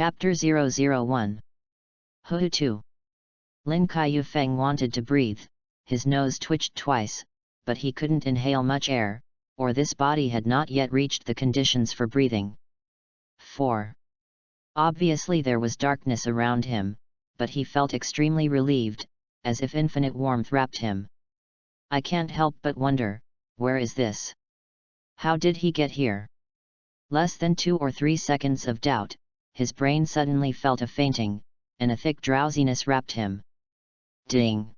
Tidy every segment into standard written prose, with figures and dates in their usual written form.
Chapter 001. Hu 2. Lin Kaiyufeng wanted to breathe, his nose twitched twice, but he couldn't inhale much air, or this body had not yet reached the conditions for breathing. 4. Obviously there was darkness around him, but he felt extremely relieved, as if infinite warmth wrapped him. I can't help but wonder, where is this? How did he get here? Less than 2 or 3 seconds of doubt, his brain suddenly felt a fainting, and a thick drowsiness wrapped him. Ding!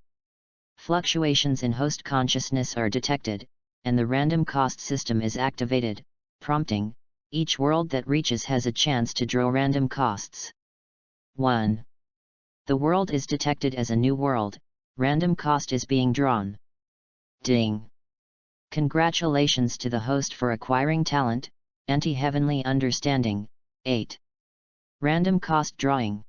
Fluctuations in host consciousness are detected, and the random cost system is activated, prompting, each world that reaches has a chance to draw random costs. 1. The world is detected as a new world, random cost is being drawn. Ding! Congratulations to the host for acquiring talent, Anti-Heavenly Understanding. 8. Random cost drawing.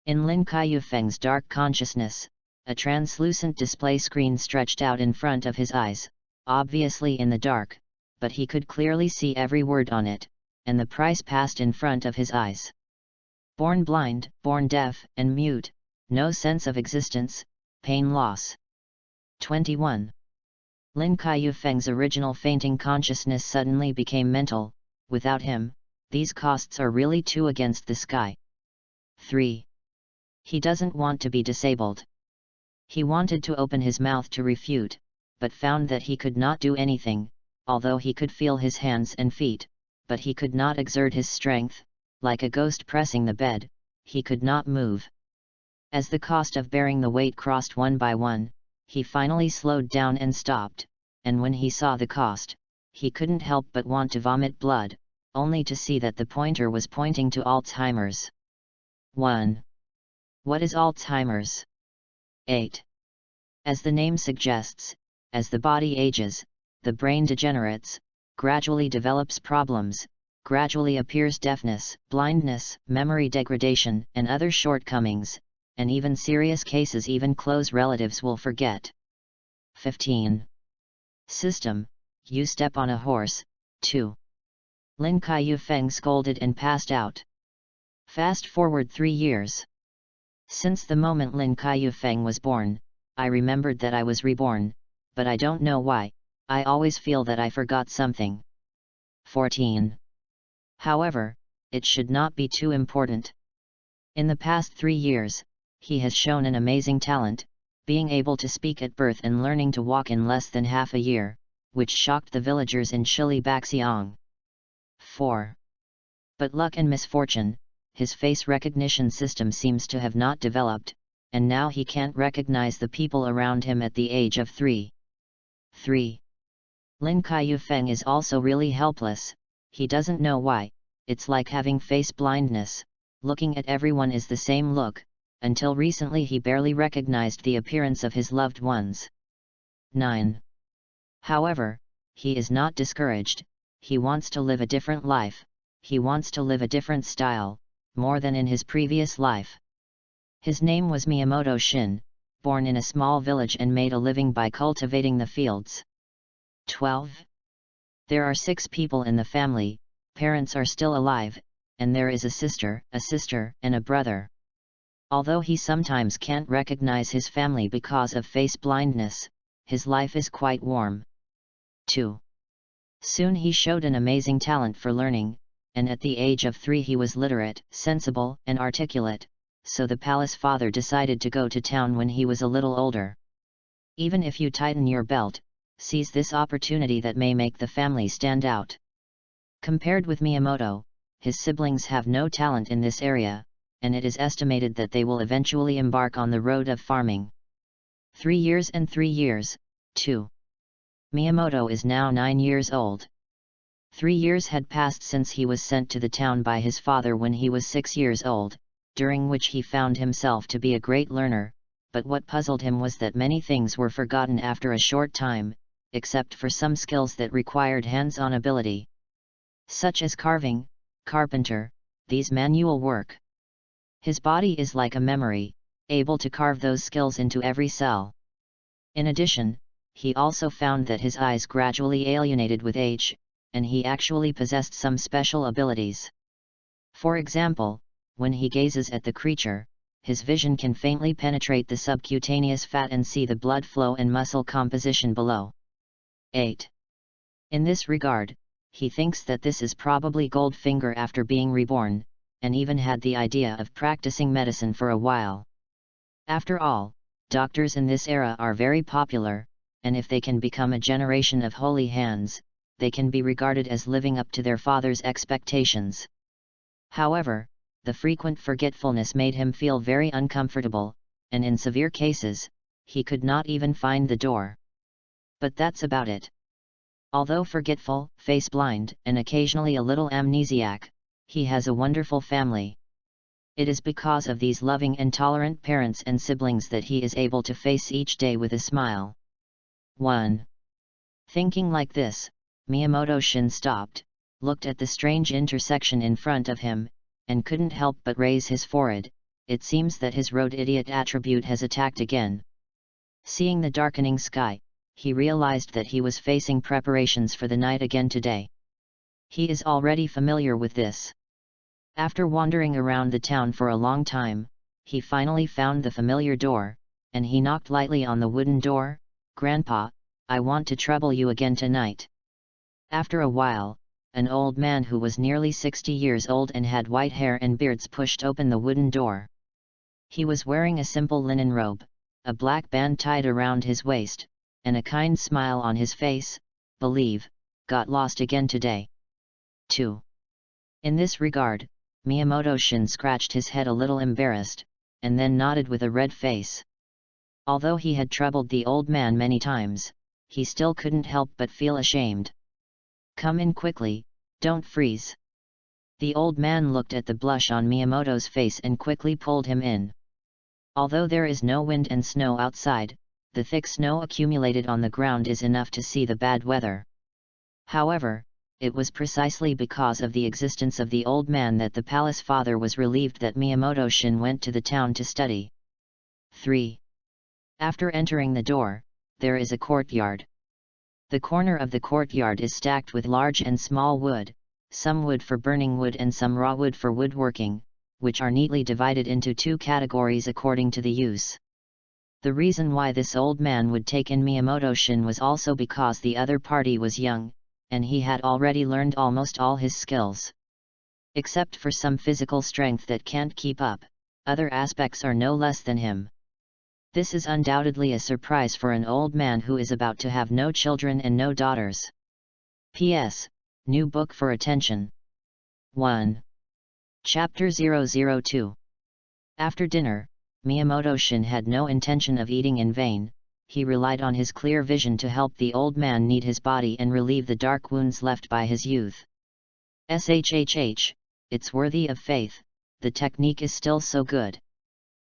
In Lin Kaiyufeng's dark consciousness, a translucent display screen stretched out in front of his eyes, obviously in the dark, but he could clearly see every word on it, and the price passed in front of his eyes. Born blind, born deaf and mute, no sense of existence, pain loss. 21. Lin Kaiyufeng's original fainting consciousness suddenly became mental. Without him, these costs are really too against the sky. 3. He doesn't want to be disabled. He wanted to open his mouth to refute, but found that he could not do anything, although he could feel his hands and feet, but he could not exert his strength, like a ghost pressing the bed, he could not move. As the cost of bearing the weight crossed one by one, he finally slowed down and stopped, and when he saw the cost, he couldn't help but want to vomit blood, only to see that the pointer was pointing to Alzheimer's. 1. What is Alzheimer's? 8. As the name suggests, as the body ages, the brain degenerates, gradually develops problems, gradually appears deafness, blindness, memory degradation, and other shortcomings, and even serious cases even close relatives will forget. 15. System, you step on a horse. 2. Lin Kaiyufeng scolded and passed out. Fast forward 3 years. Since the moment Lin Kaiyufeng was born, I remembered that I was reborn, but I don't know why, I always feel that I forgot something. 14. However, it should not be too important. In the past 3 years, he has shown an amazing talent, being able to speak at birth and learning to walk in less than half a year, which shocked the villagers in Shili Baxiang. 4. But luck and misfortune, his face recognition system seems to have not developed, and now he can't recognize the people around him at the age of 3. 3. Lin Kaiyufeng is also really helpless, he doesn't know why, it's like having face blindness, looking at everyone is the same look, until recently he barely recognized the appearance of his loved ones. 9. However, he is not discouraged, he wants to live a different life, he wants to live a different style, more than in his previous life. His name was Miyamoto Shin, born in a small village and made a living by cultivating the fields. 12. There are 6 people in the family, parents are still alive, and there is a sister, and a brother. Although he sometimes can't recognize his family because of face blindness, his life is quite warm. 2. Soon he showed an amazing talent for learning, and at the age of 3 he was literate, sensible, and articulate, so the palace father decided to go to town when he was a little older. Even if you tighten your belt, seize this opportunity that may make the family stand out. Compared with Miyamoto, his siblings have no talent in this area, and it is estimated that they will eventually embark on the road of farming. 3 years and 3 years, 2. Miyamoto is now 9 years old. 3 years had passed since he was sent to the town by his father when he was 6 years old, during which he found himself to be a great learner, but what puzzled him was that many things were forgotten after a short time, except for some skills that required hands-on ability. Such as carving, carpenter, these manual work. His body is like a memory, able to carve those skills into every cell. In addition, he also found that his eyes gradually alienated with age, and he actually possessed some special abilities. For example, when he gazes at the creature, his vision can faintly penetrate the subcutaneous fat and see the blood flow and muscle composition below. 8. In this regard, he thinks that this is probably Goldfinger after being reborn, and even had the idea of practicing medicine for a while. After all, doctors in this era are very popular, and if they can become a generation of holy hands, they can be regarded as living up to their father's expectations. However, the frequent forgetfulness made him feel very uncomfortable, and in severe cases, he could not even find the door. But that's about it. Although forgetful, face-blind, and occasionally a little amnesiac, he has a wonderful family. It is because of these loving and tolerant parents and siblings that he is able to face each day with a smile. 1. Thinking like this, Miyamoto Shin stopped, looked at the strange intersection in front of him, and couldn't help but raise his forehead. It seems that his road idiot attribute has attacked again. Seeing the darkening sky, he realized that he was facing preparations for the night again today. He is already familiar with this. After wandering around the town for a long time, he finally found the familiar door, and he knocked lightly on the wooden door. "Grandpa, I want to trouble you again tonight." After a while, an old man who was nearly 60 years old and had white hair and beards pushed open the wooden door. He was wearing a simple linen robe, a black band tied around his waist, and a kind smile on his face. "Believe, got lost again today." 2. In this regard, Miyamoto Shin scratched his head a little embarrassed, and then nodded with a red face. Although he had troubled the old man many times, he still couldn't help but feel ashamed. "Come in quickly, don't freeze." The old man looked at the blush on Miyamoto's face and quickly pulled him in. Although there is no wind and snow outside, the thick snow accumulated on the ground is enough to see the bad weather. However, it was precisely because of the existence of the old man that the palace father was relieved that Miyamoto Shin went to the town to study. 3. After entering the door, there is a courtyard. The corner of the courtyard is stacked with large and small wood, some wood for burning wood and some raw wood for woodworking, which are neatly divided into 2 categories according to the use. The reason why this old man would take in Miyamoto Shin was also because the other party was young, and he had already learned almost all his skills. Except for some physical strength that can't keep up, other aspects are no less than him. This is undoubtedly a surprise for an old man who is about to have no children and no daughters. P.S. New book for attention. 1. Chapter 002. After dinner, Miyamoto Shin had no intention of eating in vain. He relied on his clear vision to help the old man knead his body and relieve the dark wounds left by his youth. Shhh, it's worthy of faith, the technique is still so good.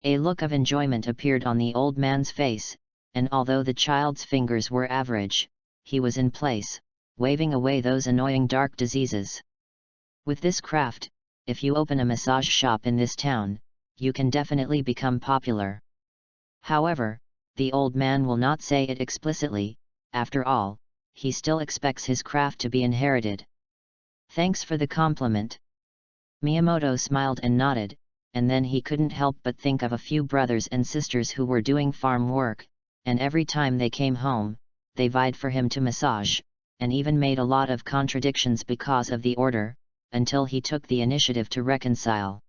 A look of enjoyment appeared on the old man's face, and although the child's fingers were average, he was in place, waving away those annoying dark diseases. With this craft, if you open a massage shop in this town, you can definitely become popular. However, the old man will not say it explicitly. After all, he still expects his craft to be inherited. Thanks for the compliment. Miyamoto smiled and nodded, and then he couldn't help but think of a few brothers and sisters who were doing farm work, and every time they came home, they vied for him to massage, and even made a lot of contradictions because of the order, until he took the initiative to reconcile.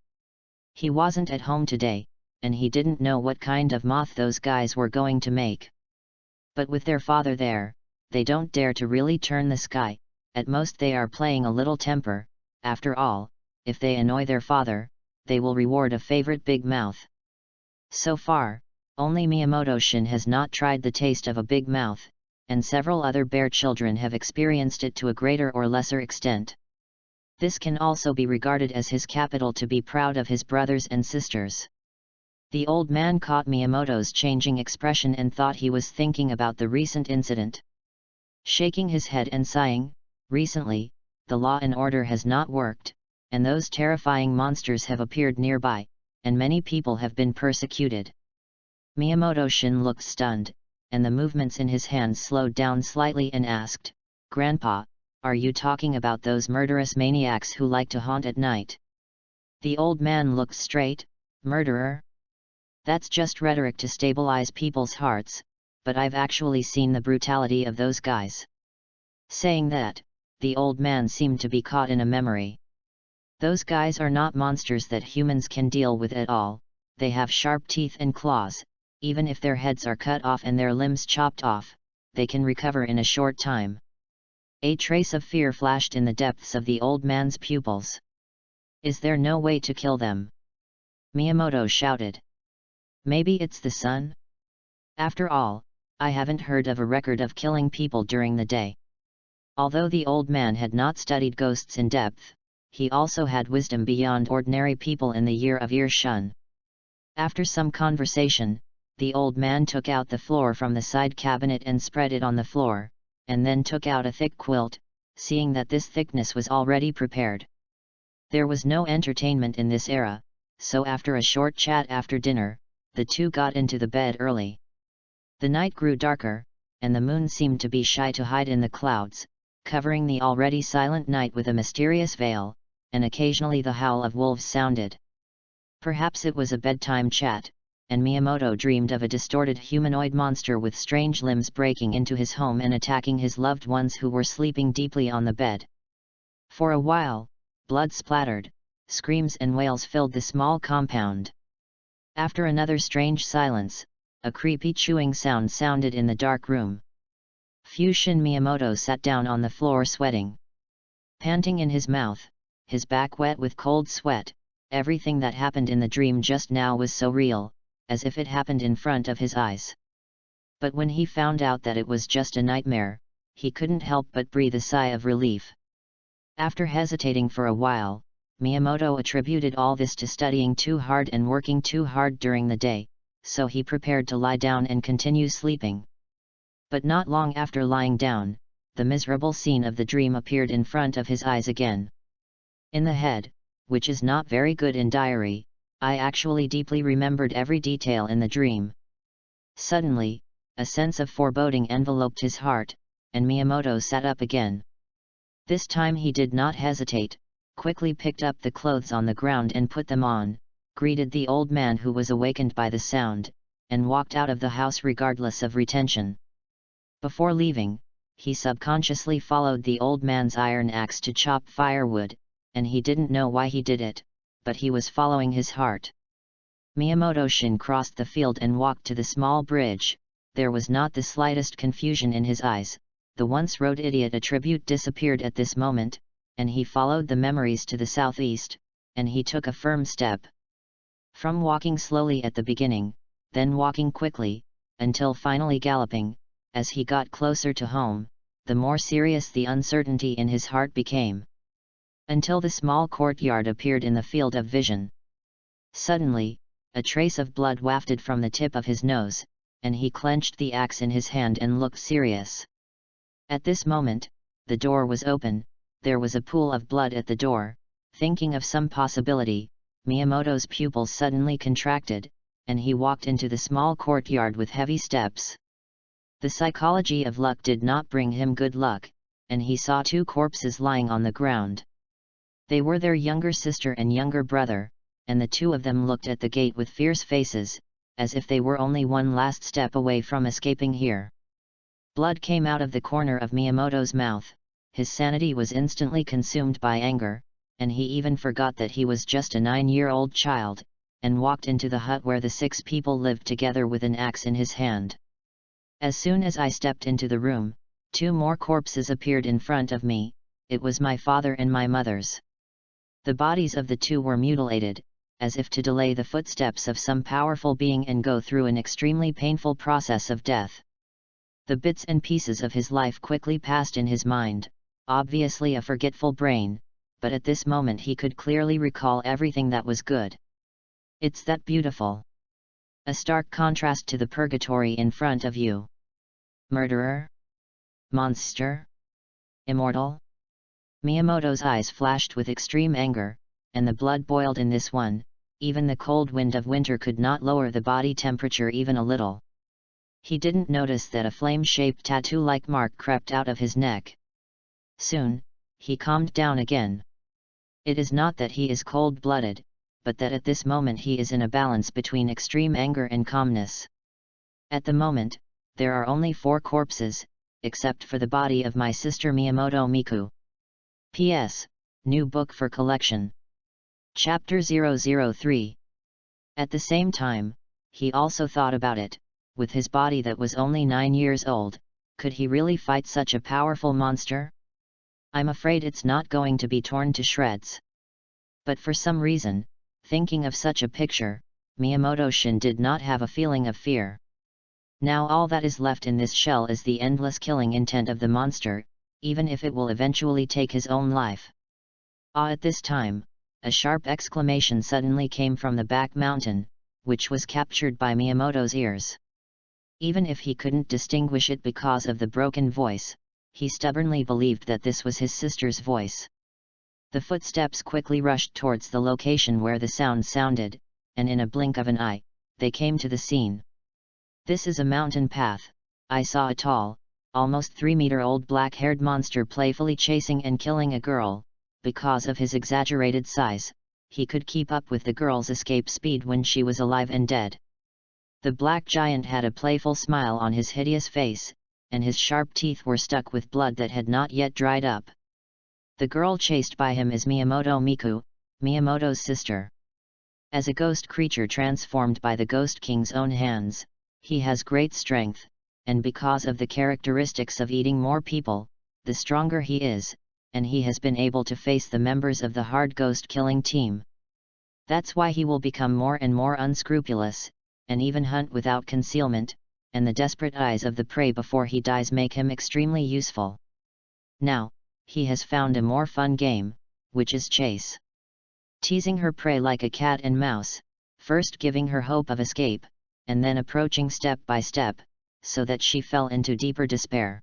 He wasn't at home today, and he didn't know what kind of moth those guys were going to make. But with their father there, they don't dare to really turn the sky. At most they are playing a little temper. After all, if they annoy their father, they will reward a favorite big mouth. So far, only Miyamoto Shin has not tried the taste of a big mouth, and several other bear children have experienced it to a greater or lesser extent. This can also be regarded as his capital to be proud of his brothers and sisters. The old man caught Miyamoto's changing expression and thought he was thinking about the recent incident. Shaking his head and sighing, recently, the law and order has not worked, and those terrifying monsters have appeared nearby, and many people have been persecuted. Miyamoto Shin looked stunned, and the movements in his hands slowed down slightly and asked, "Grandpa, are you talking about those murderous maniacs who like to haunt at night?" The old man looked straight. Murderer? That's just rhetoric to stabilize people's hearts, but I've actually seen the brutality of those guys. Saying that, the old man seemed to be caught in a memory. Those guys are not monsters that humans can deal with at all. They have sharp teeth and claws. Even if their heads are cut off and their limbs chopped off, they can recover in a short time. A trace of fear flashed in the depths of the old man's pupils. Is there no way to kill them? Miyamoto shouted. Maybe it's the sun? After all, I haven't heard of a record of killing people during the day. Although the old man had not studied ghosts in depth, he also had wisdom beyond ordinary people in the year of Shun. After some conversation, the old man took out the floor from the side cabinet and spread it on the floor, and then took out a thick quilt, seeing that this thickness was already prepared. There was no entertainment in this era, so after a short chat after dinner, the two got into the bed early. The night grew darker, and the moon seemed to be shy to hide in the clouds, covering the already silent night with a mysterious veil, and occasionally the howl of wolves sounded. Perhaps it was a bedtime chat, and Miyamoto dreamed of a distorted humanoid monster with strange limbs breaking into his home and attacking his loved ones who were sleeping deeply on the bed. For a while, blood splattered, screams and wails filled the small compound. After another strange silence, a creepy chewing sound sounded in the dark room. Fushin Miyamoto sat down on the floor sweating. Panting in his mouth, his back wet with cold sweat, everything that happened in the dream just now was so real, as if it happened in front of his eyes. But when he found out that it was just a nightmare, he couldn't help but breathe a sigh of relief. After hesitating for a while, Miyamoto attributed all this to studying too hard and working too hard during the day, so he prepared to lie down and continue sleeping. But not long after lying down, the miserable scene of the dream appeared in front of his eyes again. In the head, which is not very good in diary, I actually deeply remembered every detail in the dream. Suddenly, a sense of foreboding enveloped his heart, and Miyamoto sat up again. This time he did not hesitate, quickly picked up the clothes on the ground and put them on, greeted the old man who was awakened by the sound, and walked out of the house regardless of retention. Before leaving, he subconsciously followed the old man's iron axe to chop firewood, and he didn't know why he did it, but he was following his heart. Miyamoto-shin crossed the field and walked to the small bridge. There was not the slightest confusion in his eyes. The once road idiot attribute disappeared at this moment, and he followed the memories to the southeast, and he took a firm step. From walking slowly at the beginning, then walking quickly, until finally galloping, as he got closer to home, the more serious the uncertainty in his heart became. Until the small courtyard appeared in the field of vision. Suddenly, a trace of blood wafted from the tip of his nose, and he clenched the axe in his hand and looked serious. At this moment, the door was open, there was a pool of blood at the door. Thinking of some possibility, Miyamoto's pupils suddenly contracted, and he walked into the small courtyard with heavy steps. The psychology of luck did not bring him good luck, and he saw two corpses lying on the ground. They were their younger sister and younger brother, and the two of them looked at the gate with fierce faces, as if they were only one last step away from escaping here. Blood came out of the corner of Miyamoto's mouth, his sanity was instantly consumed by anger, and he even forgot that he was just a 9-year-old child, and walked into the hut where the 6 people lived together with an axe in his hand. As soon as I stepped into the room, 2 more corpses appeared in front of me. It was my father and my mother's. The bodies of the 2 were mutilated, as if to delay the footsteps of some powerful being and go through an extremely painful process of death. The bits and pieces of his life quickly passed in his mind, obviously a forgetful brain, but at this moment he could clearly recall everything that was good. It's that beautiful. A stark contrast to the purgatory in front of you. Murderer? Monster? Immortal? Miyamoto's eyes flashed with extreme anger, and the blood boiled in this one. Even the cold wind of winter could not lower the body temperature even a little. He didn't notice that a flame-shaped tattoo-like mark crept out of his neck. Soon, he calmed down again. It is not that he is cold-blooded, but that at this moment he is in a balance between extreme anger and calmness. At the moment, there are only 4 corpses, except for the body of my sister Miyamoto Miku. P.S. New book for collection. Chapter 003. At the same time, he also thought about it, with his body that was only 9 years old, could he really fight such a powerful monster? I'm afraid it's not going to be torn to shreds. But for some reason, thinking of such a picture, Miyamoto-shin did not have a feeling of fear. Now all that is left in this shell is the endless killing intent of the monster, even if it will eventually take his own life. At this time, a sharp exclamation suddenly came from the back mountain, which was captured by Miyamoto's ears. Even if he couldn't distinguish it because of the broken voice, he stubbornly believed that this was his sister's voice. The footsteps quickly rushed towards the location where the sound sounded, and in a blink of an eye, they came to the scene. This is a mountain path. I saw a tall, almost 3-meter-old black-haired monster playfully chasing and killing a girl. Because of his exaggerated size, he could keep up with the girl's escape speed when she was alive and dead. The black giant had a playful smile on his hideous face, and his sharp teeth were stuck with blood that had not yet dried up. The girl chased by him is Miyamoto Miku, Miyamoto's sister. As a ghost creature transformed by the Ghost King's own hands, he has great strength, and because of the characteristics of eating more people, the stronger he is, and he has been able to face the members of the hard ghost-killing team. That's why he will become more and more unscrupulous, and even hunt without concealment, and the desperate eyes of the prey before he dies make him extremely useful. Now, he has found a more fun game, which is chase. Teasing her prey like a cat and mouse, first giving her hope of escape, and then approaching step by step, so that she fell into deeper despair.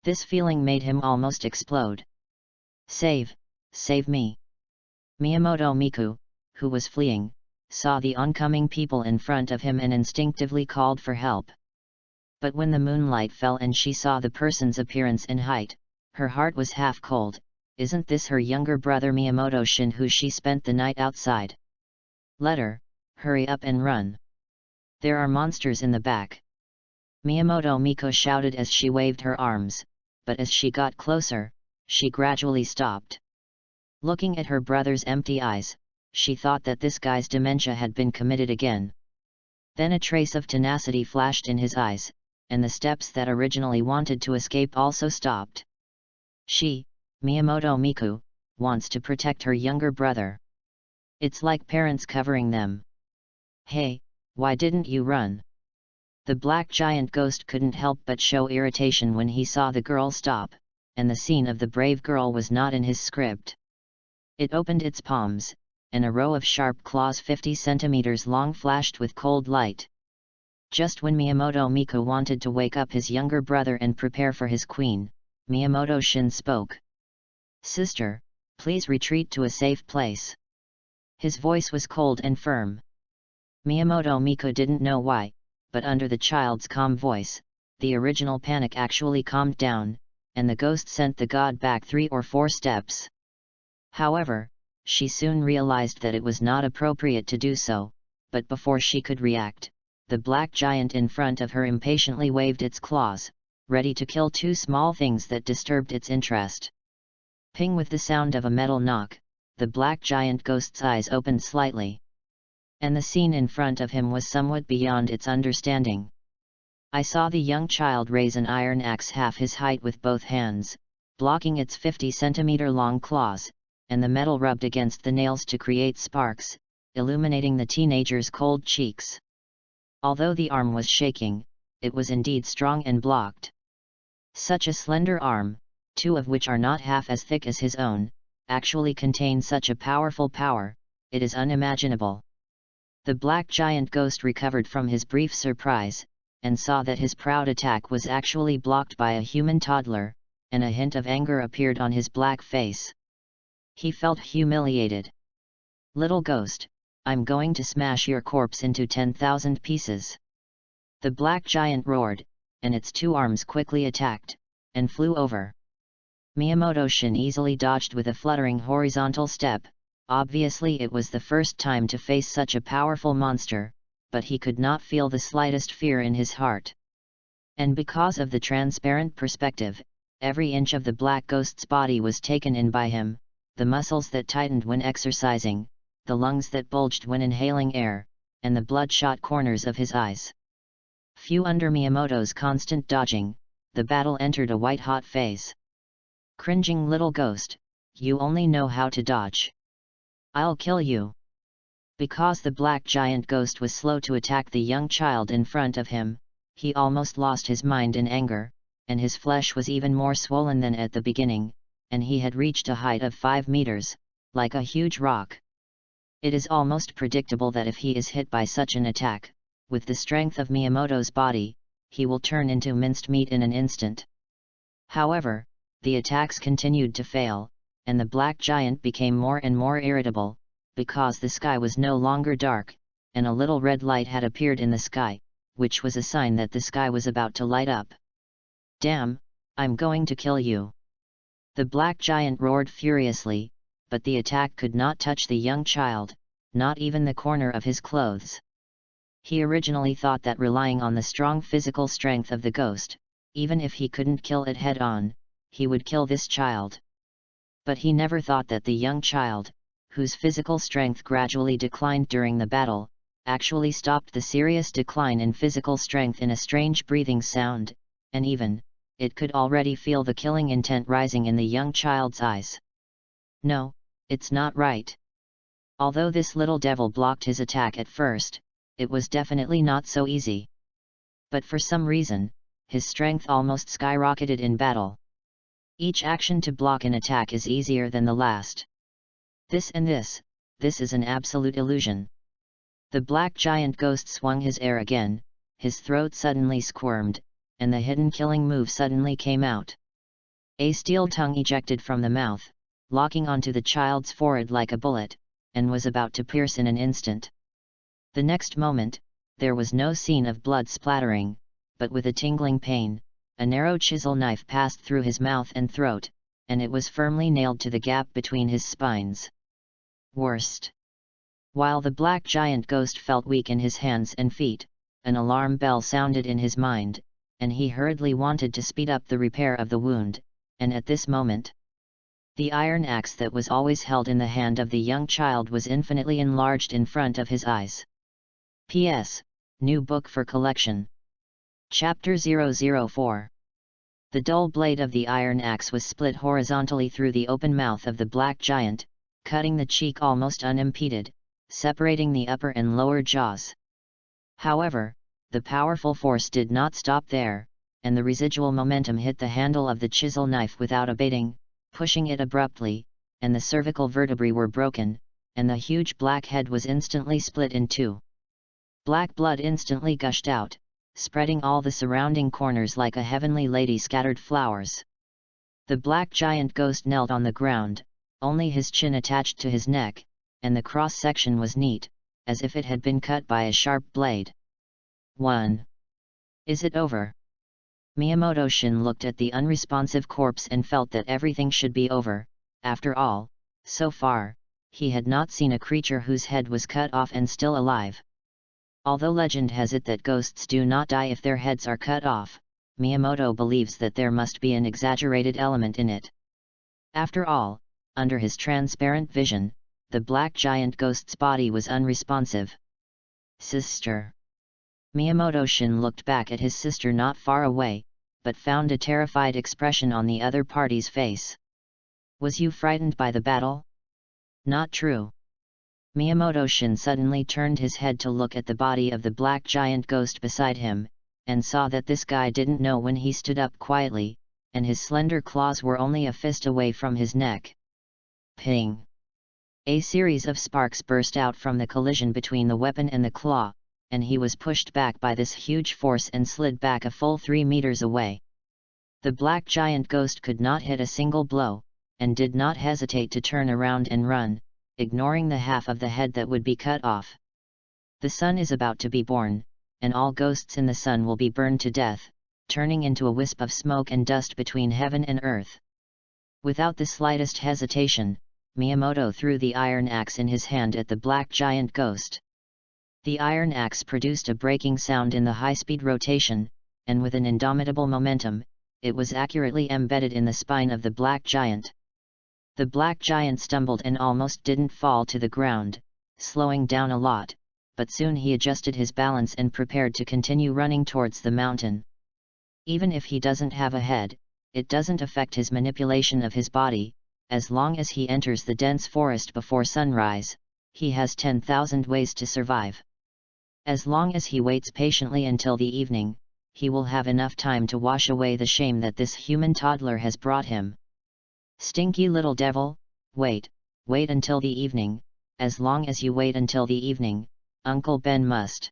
This feeling made him almost explode. Save me! Miyamoto Miku, who was fleeing, saw the oncoming people in front of him and instinctively called for help. But when the moonlight fell and she saw the person's appearance and height, her heart was half cold. Isn't this her younger brother Miyamoto-shin who she spent the night outside? Let her, hurry up and run. There are monsters in the back. Miyamoto Miku shouted as she waved her arms, but as she got closer, she gradually stopped. Looking at her brother's empty eyes, she thought that this guy's dementia had been committed again. Then a trace of tenacity flashed in his eyes, and the steps that originally wanted to escape also stopped. She, Miyamoto Miku, wants to protect her younger brother. It's like parents covering them. Hey, why didn't you run? The black giant ghost couldn't help but show irritation when he saw the girl stop, and the scene of the brave girl was not in his script. It opened its palms, and a row of sharp claws 50 centimeters long flashed with cold light. Just when Miyamoto Miku wanted to wake up his younger brother and prepare for his queen, Miyamoto-shin spoke. Sister, please retreat to a safe place. His voice was cold and firm. Miyamoto Miku didn't know why, but under the child's calm voice, the original panic actually calmed down, and the ghost sent the god back 3 or 4 steps. However, she soon realized that it was not appropriate to do so, but before she could react, the black giant in front of her impatiently waved its claws, ready to kill 2 small things that disturbed its interest. Ping! With the sound of a metal knock, the black giant ghost's eyes opened slightly. And the scene in front of him was somewhat beyond its understanding. I saw the young child raise an iron axe half his height with both hands, blocking its 50-centimeter long claws, and the metal rubbed against the nails to create sparks, illuminating the teenager's cold cheeks. Although the arm was shaking, it was indeed strong and blocked. Such a slender arm, 2 of which are not half as thick as his own, actually contain such a powerful power, it is unimaginable. The black giant ghost recovered from his brief surprise, and saw that his proud attack was actually blocked by a human toddler, and a hint of anger appeared on his black face. He felt humiliated. Little ghost, I'm going to smash your corpse into 10,000 pieces. The black giant roared, and its 2 arms quickly attacked, and flew over. Miyamoto-shin easily dodged with a fluttering horizontal step, Obviously it was the first time to face such a powerful monster, but he could not feel the slightest fear in his heart. And because of the transparent perspective, every inch of the black ghost's body was taken in by him, the muscles that tightened when exercising, the lungs that bulged when inhaling air, and the bloodshot corners of his eyes. Few under Miyamoto's constant dodging, the battle entered a white-hot phase. Cringing little ghost, you only know how to dodge. I'll kill you. Because the black giant ghost was slow to attack the young child in front of him, he almost lost his mind in anger, and his flesh was even more swollen than at the beginning, and he had reached a height of 5 meters, like a huge rock. It is almost predictable that if he is hit by such an attack, with the strength of Miyamoto's body, he will turn into minced meat in an instant. However, the attacks continued to fail, and the black giant became more and more irritable, because the sky was no longer dark, and a little red light had appeared in the sky, which was a sign that the sky was about to light up. Damn, I'm going to kill you! The black giant roared furiously, but the attack could not touch the young child, not even the corner of his clothes. He originally thought that relying on the strong physical strength of the ghost, even if he couldn't kill it head-on, he would kill this child. But he never thought that the young child, whose physical strength gradually declined during the battle, actually stopped the serious decline in physical strength in a strange breathing sound, and even, it could already feel the killing intent rising in the young child's eyes. No, it's not right. Although this little devil blocked his attack at first, it was definitely not so easy. But for some reason, his strength almost skyrocketed in battle. Each action to block an attack is easier than the last. This is an absolute illusion. The black giant ghost swung his air again, his throat suddenly squirmed, and the hidden killing move suddenly came out. A steel tongue ejected from the mouth, locking onto the child's forehead like a bullet, and was about to pierce in an instant. The next moment, there was no scene of blood splattering, but with a tingling pain, a narrow chisel knife passed through his mouth and throat, and it was firmly nailed to the gap between his spines. Worst. While the black giant ghost felt weak in his hands and feet, an alarm bell sounded in his mind, and he hurriedly wanted to speed up the repair of the wound, and at this moment, the iron axe that was always held in the hand of the young child was infinitely enlarged in front of his eyes. P.S. New book for collection. Chapter 004. The dull blade of the iron axe was split horizontally through the open mouth of the black giant, cutting the cheek almost unimpeded, separating the upper and lower jaws. However, the powerful force did not stop there, and the residual momentum hit the handle of the chisel knife without abating, pushing it abruptly, and the cervical vertebrae were broken, and the huge black head was instantly split in two. Black blood instantly gushed out, spreading all the surrounding corners like a heavenly lady scattered flowers. The black giant ghost knelt on the ground, only his chin attached to his neck, and the cross-section was neat, as if it had been cut by a sharp blade. 1. Is it over? Miyamoto-shin looked at the unresponsive corpse and felt that everything should be over. After all, so far, he had not seen a creature whose head was cut off and still alive. Although legend has it that ghosts do not die if their heads are cut off, Miyamoto believes that there must be an exaggerated element in it. After all, under his transparent vision, the black giant ghost's body was unresponsive. Sister. Miyamoto-shin looked back at his sister not far away, but found a terrified expression on the other party's face. Was you frightened by the battle? Not true. Miyamoto-shin suddenly turned his head to look at the body of the black giant ghost beside him, and saw that this guy didn't know when he stood up quietly, and his slender claws were only a fist away from his neck. Ping! A series of sparks burst out from the collision between the weapon and the claw, and he was pushed back by this huge force and slid back a full 3 meters away. The black giant ghost could not hit a single blow, and did not hesitate to turn around and run, ignoring the half of the head that would be cut off. The sun is about to be born, and all ghosts in the sun will be burned to death, turning into a wisp of smoke and dust between heaven and earth. Without the slightest hesitation, Miyamoto threw the iron axe in his hand at the black giant ghost. The iron axe produced a breaking sound in the high-speed rotation, and with an indomitable momentum, it was accurately embedded in the spine of the black giant. The black giant stumbled and almost didn't fall to the ground, slowing down a lot, but soon he adjusted his balance and prepared to continue running towards the mountain. Even if he doesn't have a head, it doesn't affect his manipulation of his body. As long as he enters the dense forest before sunrise, he has 10,000 ways to survive. As long as he waits patiently until the evening, he will have enough time to wash away the shame that this human toddler has brought him. Stinky little devil, wait until the evening. As long as you wait until the evening, Uncle Ben must.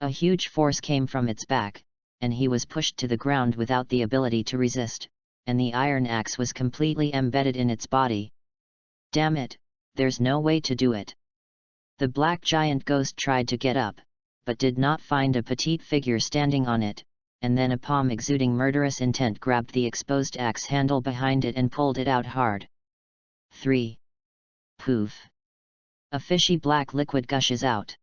A huge force came from its back, and he was pushed to the ground without the ability to resist, and the iron axe was completely embedded in its body. Damn it, there's no way to do it. The black giant ghost tried to get up, but did not find a petite figure standing on it, and then a palm exuding murderous intent grabbed the exposed axe handle behind it and pulled it out hard. 3. Poof! A fishy black liquid gushes out.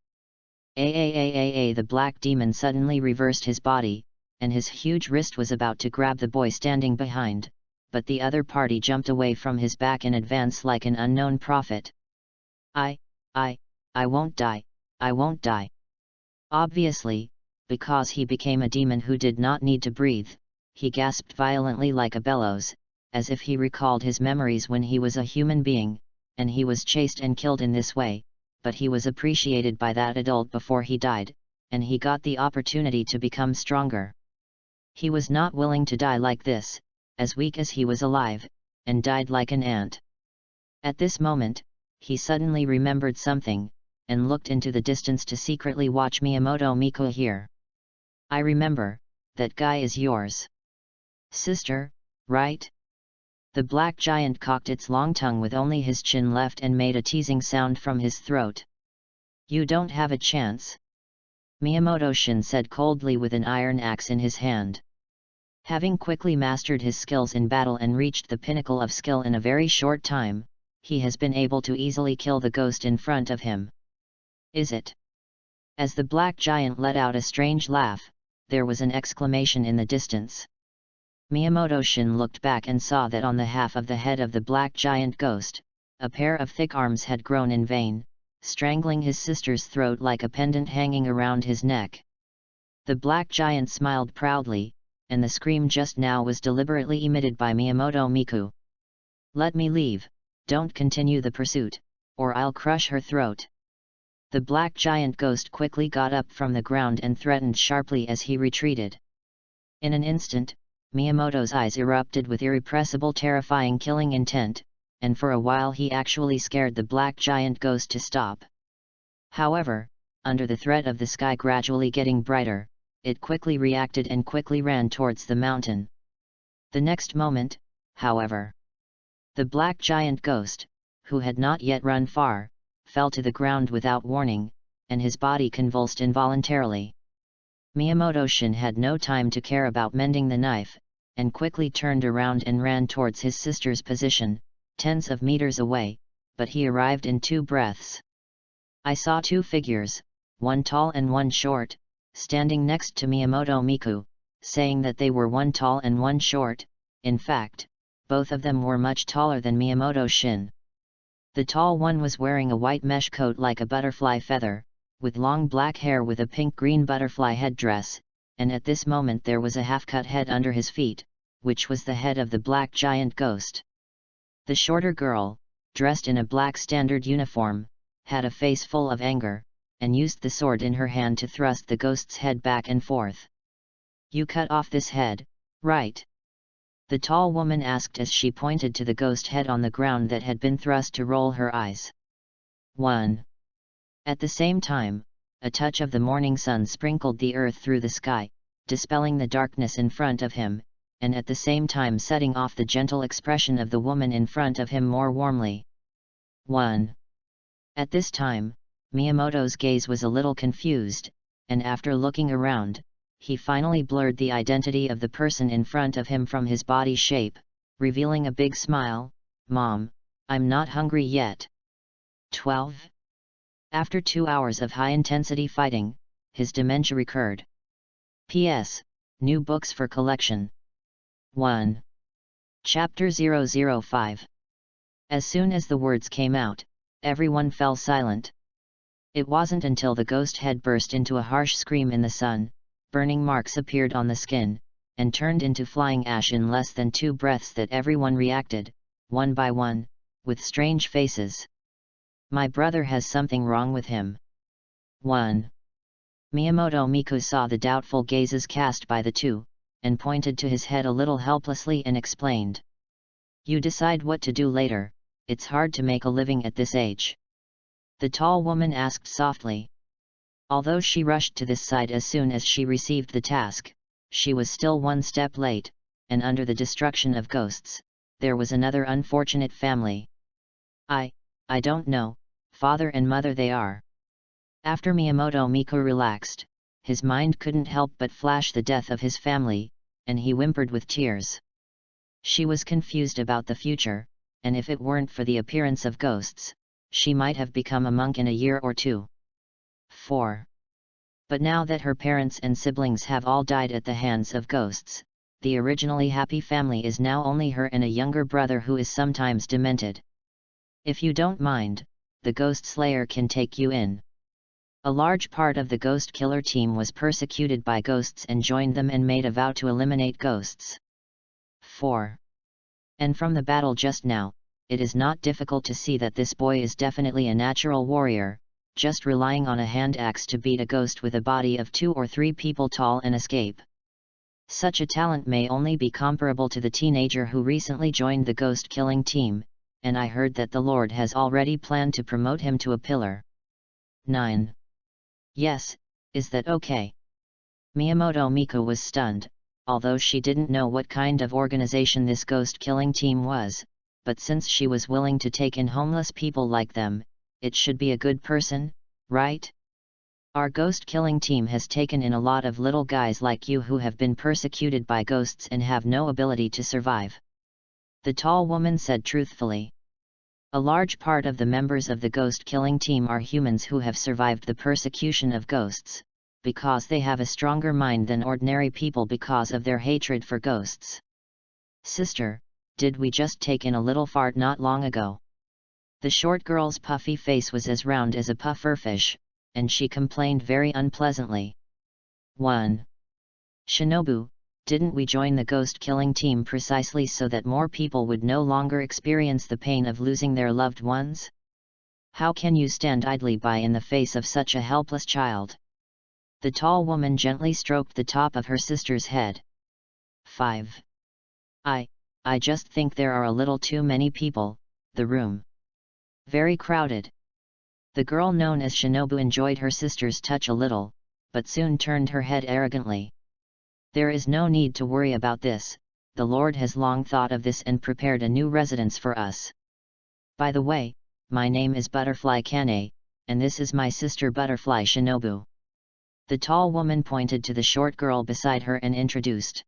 The black demon suddenly reversed his body, and his huge wrist was about to grab the boy standing behind, but the other party jumped away from his back in advance like an unknown prophet. I won't die, I won't die. Obviously, because he became a demon who did not need to breathe, he gasped violently like a bellows, as if he recalled his memories when he was a human being, and he was chased and killed in this way, but he was appreciated by that adult before he died, and he got the opportunity to become stronger. He was not willing to die like this, as weak as he was alive, and died like an ant. At this moment, he suddenly remembered something, and looked into the distance to secretly watch Miyamoto Miku here. I remember, that guy is yours sister, right? The black giant cocked its long tongue with only his chin left and made a teasing sound from his throat. You don't have a chance, Miyamoto-shin said coldly with an iron axe in his hand. Having quickly mastered his skills in battle and reached the pinnacle of skill in a very short time, he has been able to easily kill the ghost in front of him. Is it? As the black giant let out a strange laugh, there was an exclamation in the distance. Miyamoto-shin looked back and saw that on the half of the head of the black giant ghost, a pair of thick arms had grown in vain, strangling his sister's throat like a pendant hanging around his neck. The black giant smiled proudly, and the scream just now was deliberately emitted by Miyamoto Miku. Let me leave, don't continue the pursuit, or I'll crush her throat. The black giant ghost quickly got up from the ground and threatened sharply as he retreated. In an instant, Miyamoto's eyes erupted with irrepressible terrifying killing intent, and for a while he actually scared the black giant ghost to stop. However, under the threat of the sky gradually getting brighter, it quickly reacted and quickly ran towards the mountain. The next moment, however, the black giant ghost, who had not yet run far, fell to the ground without warning, and his body convulsed involuntarily. Miyamoto-shin had no time to care about mending the knife, and quickly turned around and ran towards his sister's position, tens of meters away, but he arrived in 2 breaths. I saw 2 figures, one tall and one short, standing next to Miyamoto Miku, saying that they were one tall and one short. In fact, both of them were much taller than Miyamoto-shin. The tall one was wearing a white mesh coat like a butterfly feather, with long black hair with a pink-green butterfly headdress, and at this moment there was a half-cut head under his feet, which was the head of the black giant ghost. The shorter girl, dressed in a black standard uniform, had a face full of anger, and used the sword in her hand to thrust the ghost's head back and forth. You cut off this head, right? The tall woman asked as she pointed to the ghost head on the ground that had been thrust to roll her eyes. 1. At the same time, a touch of the morning sun sprinkled the earth through the sky, dispelling the darkness in front of him, and at the same time setting off the gentle expression of the woman in front of him more warmly. 1. At this time, Miyamoto's gaze was a little confused, and after looking around, he finally blurred the identity of the person in front of him from his body shape, revealing a big smile. Mom, I'm not hungry yet. 12. After 2 hours of high-intensity fighting, his dementia recurred. P.S. New books for collection. 1. Chapter 005. As soon as the words came out, everyone fell silent. It wasn't until the ghost head burst into a harsh scream in the sun, burning marks appeared on the skin, and turned into flying ash in less than 2 breaths that everyone reacted, one by one, with strange faces. My brother has something wrong with him. 1. Miyamoto Miku saw the doubtful gazes cast by the two, and pointed to his head a little helplessly and explained. You decide what to do later, it's hard to make a living at this age. The tall woman asked softly. Although she rushed to this side as soon as she received the task, she was still one step late, and under the destruction of ghosts, there was another unfortunate family. I don't know, father and mother they are. After Miyamoto Miku relaxed, his mind couldn't help but flash the death of his family, and he whimpered with tears. She was confused about the future, and if it weren't for the appearance of ghosts, she might have become a monk in a year or two. 4. But now that her parents and siblings have all died at the hands of ghosts, the originally happy family is now only her and a younger brother who is sometimes demented. If you don't mind, the Ghost Slayer can take you in. A large part of the Ghost Killer team was persecuted by ghosts and joined them and made a vow to eliminate ghosts. 4. And from the battle just now, it is not difficult to see that this boy is definitely a natural warrior, just relying on a hand axe to beat a ghost with a body of 2 or 3 people tall and escape. Such a talent may only be comparable to the teenager who recently joined the ghost killing team, and I heard that the Lord has already planned to promote him to a pillar. 9. Yes, is that okay? Miyamoto Miku was stunned, although she didn't know what kind of organization this ghost killing team was, but since she was willing to take in homeless people like them, it should be a good person, right? Our ghost killing team has taken in a lot of little guys like you who have been persecuted by ghosts and have no ability to survive. The tall woman said truthfully. A large part of the members of the ghost killing team are humans who have survived the persecution of ghosts, because they have a stronger mind than ordinary people because of their hatred for ghosts. Sister, did we just take in a little fart not long ago? The short girl's puffy face was as round as a pufferfish, and she complained very unpleasantly. 1. Shinobu, didn't we join the ghost killing team precisely so that more people would no longer experience the pain of losing their loved ones? How can you stand idly by in the face of such a helpless child? The tall woman gently stroked the top of her sister's head. 5. I just think there are a little too many people, the room. Very crowded. The girl known as Shinobu enjoyed her sister's touch a little, but soon turned her head arrogantly. There is no need to worry about this, the Lord has long thought of this and prepared a new residence for us. By the way, my name is Butterfly Kane, and this is my sister Butterfly Shinobu. The tall woman pointed to the short girl beside her and introduced.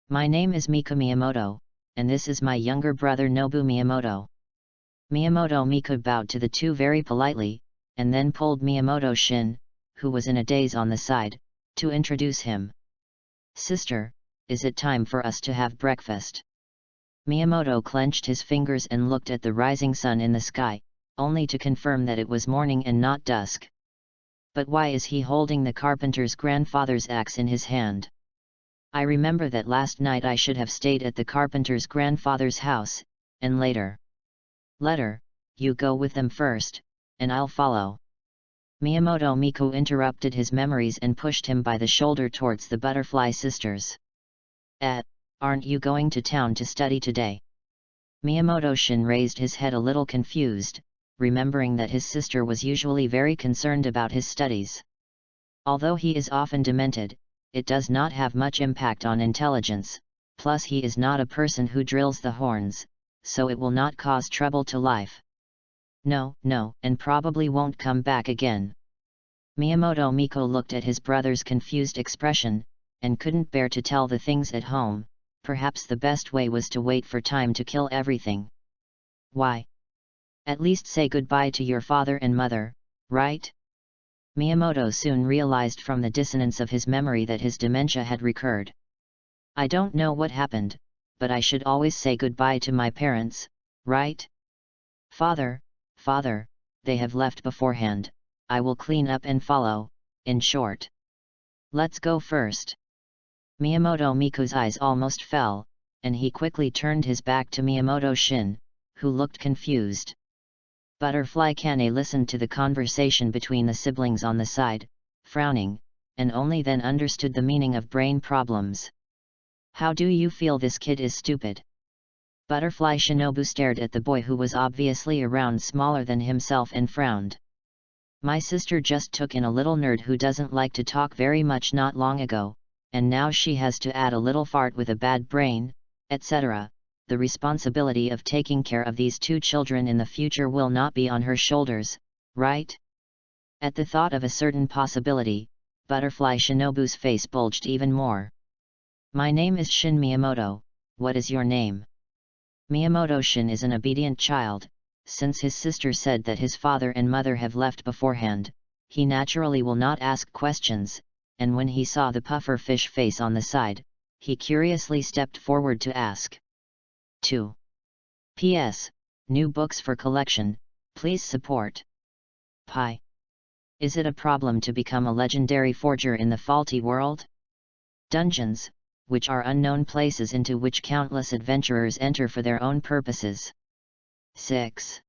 My name is Miku Miyamoto, and this is my younger brother Nobu Miyamoto. Miyamoto Miku bowed to the two very politely, and then pulled Miyamoto Shin, who was in a daze on the side, to introduce him. Sister, is it time for us to have breakfast? Miyamoto clenched his fingers and looked at the rising sun in the sky, only to confirm that it was morning and not dusk. But why is he holding the carpenter's grandfather's axe in his hand? I remember that last night I should have stayed at the carpenter's grandfather's house, and later. Letter, you go with them first, and I'll follow. Miyamoto Miku interrupted his memories and pushed him by the shoulder towards the Butterfly sisters. Aren't you going to town to study today? Miyamoto Shin raised his head a little confused, remembering that his sister was usually very concerned about his studies. Although he is often demented, it does not have much impact on intelligence, plus he is not a person who drills the horns, so it will not cause trouble to life. No, and probably won't come back again. Miyamoto Miku looked at his brother's confused expression, and couldn't bear to tell the things at home. Perhaps the best way was to wait for time to kill everything. Why, At least say goodbye to your father and mother, right? Miyamoto soon realized from the dissonance of his memory that his dementia had recurred. I don't know what happened, but I should always say goodbye to my parents, right? Father, they have left beforehand, I will clean up and follow, in short. Let's go first. Miyamoto Miku's eyes almost fell, and he quickly turned his back to Miyamoto Shin, who looked confused. Butterfly Kane listened to the conversation between the siblings on the side, frowning, and only then understood the meaning of brain problems. How do you feel this kid is stupid? Butterfly Shinobu stared at the boy who was obviously around smaller than himself and frowned. My sister just took in a little nerd who doesn't like to talk very much not long ago, and now she has to add a little fart with a bad brain, etc. The responsibility of taking care of these two children in the future will not be on her shoulders, right? At the thought of a certain possibility, Butterfly Shinobu's face bulged even more. My name is Shin Miyamoto, what is your name? Miyamoto Shin is an obedient child. Since his sister said that his father and mother have left beforehand, he naturally will not ask questions, and when he saw the puffer fish face on the side, he curiously stepped forward to ask. 2. P.S. New books for collection, please support. Pi. Is it a problem to become a legendary forger in the faulty world? Dungeons, which are unknown places into which countless adventurers enter for their own purposes. 6.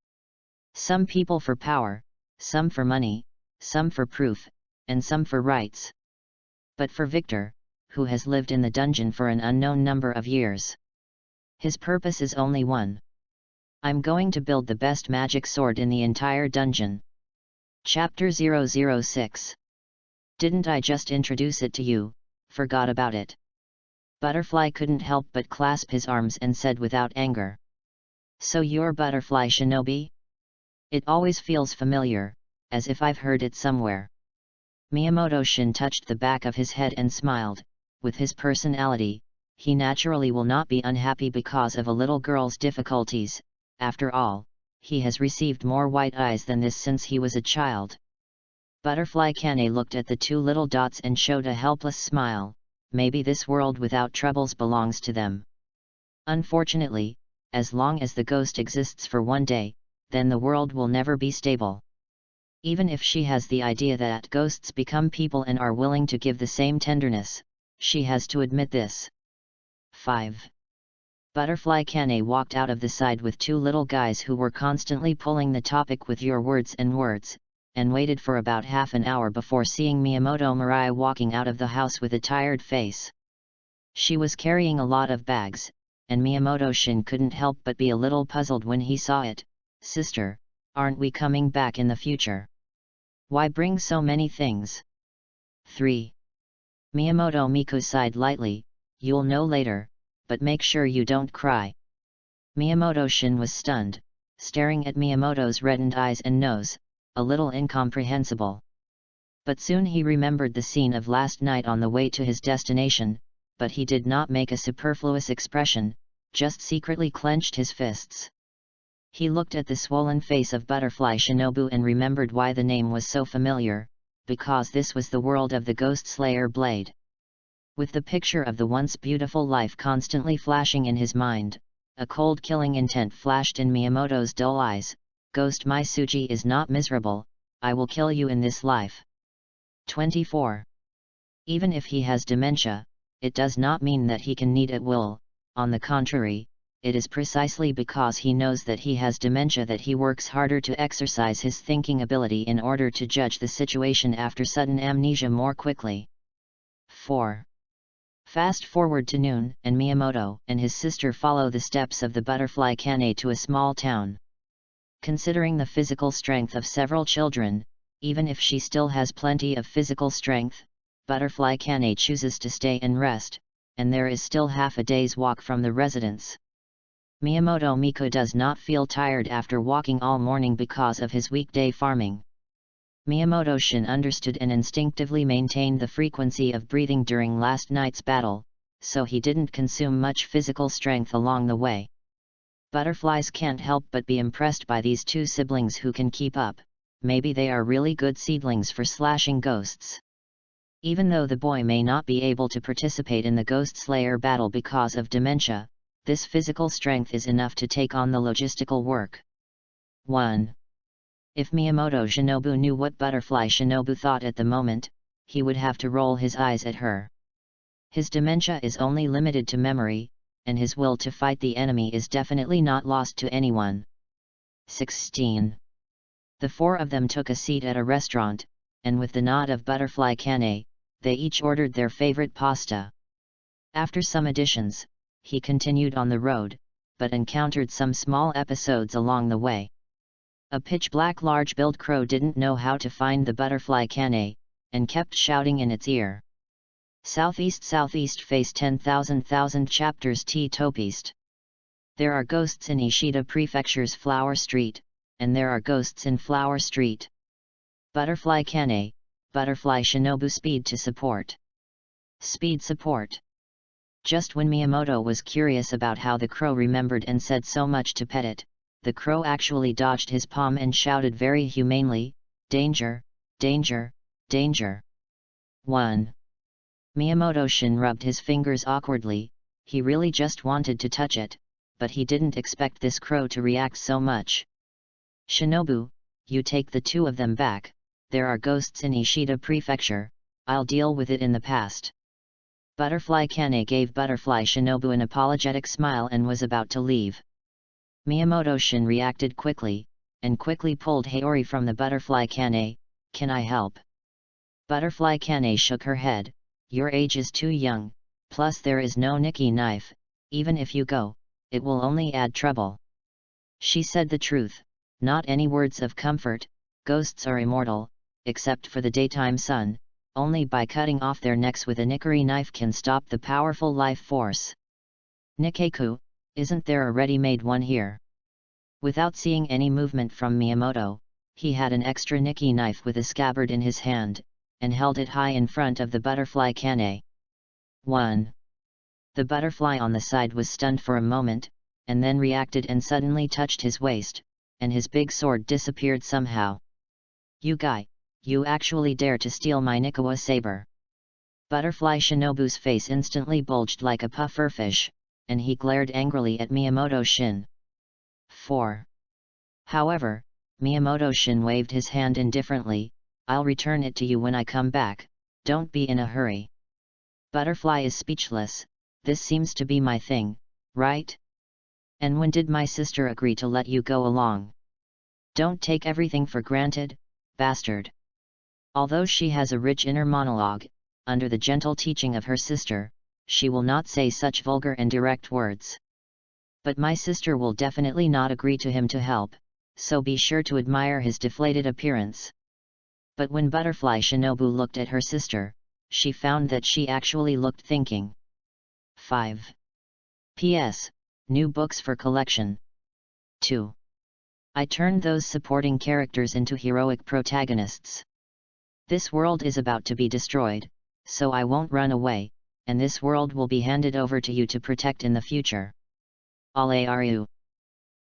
Some people for power, some for money, some for proof, and some for rights. But for Victor, who has lived in the dungeon for an unknown number of years, his purpose is only one. I'm going to build the best magic sword in the entire dungeon. Chapter 006. Didn't I just introduce it to you? Forgot about it. Butterfly couldn't help but clasp his arms and said without anger. So you're Butterfly Shinobi? It always feels familiar, as if I've heard it somewhere. Miyamoto Shin touched the back of his head and smiled. With his personality, he naturally will not be unhappy because of a little girl's difficulties. After all, he has received more white eyes than this since he was a child. Butterfly Kane looked at the two little dots and showed a helpless smile. Maybe this world without troubles belongs to them. Unfortunately, as long as the ghost exists for one day, then the world will never be stable. Even if she has the idea that ghosts become people and are willing to give the same tenderness, she has to admit this. 5. Butterfly Kane walked out of the side with two little guys who were constantly pulling the topic with your words, and waited for about half an hour before seeing Miyamoto Mirai walking out of the house with a tired face. She was carrying a lot of bags, and Miyamoto Shin couldn't help but be a little puzzled when he saw it. Sister, aren't we coming back in the future? Why bring so many things? 3. Miyamoto Miku sighed lightly. You'll know later, but make sure you don't cry. Miyamoto Shin was stunned, staring at Miyamoto's reddened eyes and nose, a little incomprehensible. But soon he remembered the scene of last night on the way to his destination, but he did not make a superfluous expression, just secretly clenched his fists. He looked at the swollen face of Butterfly Shinobu and remembered why the name was so familiar, because this was the world of the Ghost Slayer blade. With the picture of the once beautiful life constantly flashing in his mind, a cold killing intent flashed in Miyamoto's dull eyes. Ghost Maisuji is not miserable, I will kill you in this life. 24. Even if he has dementia, it does not mean that he can knead at will. On the contrary, it is precisely because he knows that he has dementia that he works harder to exercise his thinking ability in order to judge the situation after sudden amnesia more quickly. 4. Fast forward to noon, and Miyamoto and his sister follow the steps of the Butterfly Kane to a small town. Considering the physical strength of several children, even if she still has plenty of physical strength, Butterfly Kane chooses to stay and rest, and there is still half a day's walk from the residence. Miyamoto Miku does not feel tired after walking all morning because of his weekday farming. Miyamoto Shin understood and instinctively maintained the frequency of breathing during last night's battle, so he didn't consume much physical strength along the way. Butterflies can't help but be impressed by these two siblings who can keep up. Maybe they are really good seedlings for slashing ghosts. Even though the boy may not be able to participate in the Ghost Slayer battle because of dementia, this physical strength is enough to take on the logistical work. 1. If Miyamoto Shinobu knew what Butterfly Shinobu thought at the moment, he would have to roll his eyes at her. His dementia is only limited to memory, and his will to fight the enemy is definitely not lost to anyone. 16. The four of them took a seat at a restaurant, and with the nod of Butterfly Kane, they each ordered their favorite pasta. After some additions, he continued on the road, but encountered some small episodes along the way. A pitch-black large-billed crow didn't know how to find the Butterfly Kane, and kept shouting in its ear. Southeast southeast face 10,000 chapters T Topeast. There are ghosts in Ishida Prefecture's Flower Street, and there are ghosts in Flower Street. Butterfly Kane, Butterfly Shinobu speed to support. Speed support. Just when Miyamoto was curious about how the crow remembered and said so much to pet it, the crow actually dodged his palm and shouted very humanely, "Danger, danger, danger." 1. Miyamoto-shin rubbed his fingers awkwardly. He really just wanted to touch it, but he didn't expect this crow to react so much. "Shinobu, you take the two of them back. There are ghosts in Ishida Prefecture, I'll deal with it in the past." Butterfly Kane gave Butterfly Shinobu an apologetic smile and was about to leave. Miyamoto-shin reacted quickly, and quickly pulled Haori from the Butterfly Kane. "Can I help?" Butterfly Kane shook her head. "Your age is too young, plus there is no Nikki knife. Even if you go, it will only add trouble." She said the truth, not any words of comfort. Ghosts are immortal, except for the daytime sun. Only by cutting off their necks with a Nikari knife can stop the powerful life force. "Nikkeku, isn't there a ready-made one here?" Without seeing any movement from Miyamoto, he had an extra Nikki knife with a scabbard in his hand, and held it high in front of the Butterfly Kane. 1. The butterfly on the side was stunned for a moment, and then reacted and suddenly touched his waist, and his big sword disappeared somehow. "You guy, you actually dare to steal my Nikawa saber." Butterfly Shinobu's face instantly bulged like a pufferfish, and he glared angrily at Miyamoto-shin. 4. However, Miyamoto-shin waved his hand indifferently. "I'll return it to you when I come back, don't be in a hurry." Butterfly is speechless. "This seems to be my thing, right? And when did my sister agree to let you go along? Don't take everything for granted, bastard." Although she has a rich inner monologue, under the gentle teaching of her sister, she will not say such vulgar and direct words. But my sister will definitely not agree to him to help, so be sure to admire his deflated appearance. But when Butterfly Shinobu looked at her sister, she found that she actually looked thinking. 5. P.S. New books for collection. 2. I turned those supporting characters into heroic protagonists. This world is about to be destroyed, so I won't run away, and this world will be handed over to you to protect in the future. Alayaru.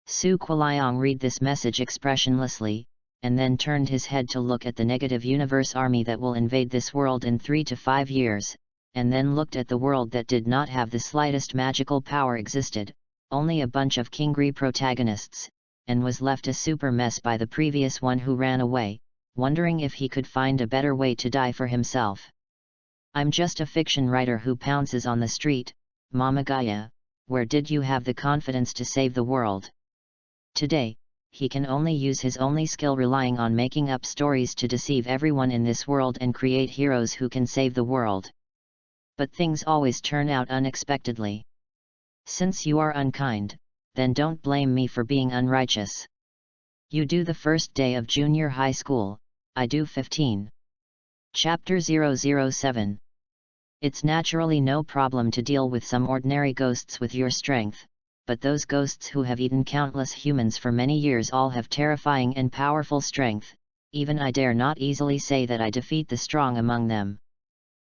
Su Qualiang read this message expressionlessly, and then turned his head to look at the negative universe army that will invade this world in 3 to 5 years, and then looked at the world that did not have the slightest magical power existed, only a bunch of Kingri protagonists, and was left a super mess by the previous one who ran away, wondering if he could find a better way to die for himself. "I'm just a fiction writer who pounces on the street, Mama Gaia, where did you have the confidence to save the world?" Today, he can only use his only skill relying on making up stories to deceive everyone in this world and create heroes who can save the world. But things always turn out unexpectedly. Since you are unkind, then don't blame me for being unrighteous. You do the first day of junior high school, I do 15. Chapter 007. It's naturally no problem to deal with some ordinary ghosts with your strength, but those ghosts who have eaten countless humans for many years all have terrifying and powerful strength. Even I dare not easily say that I defeat the strong among them.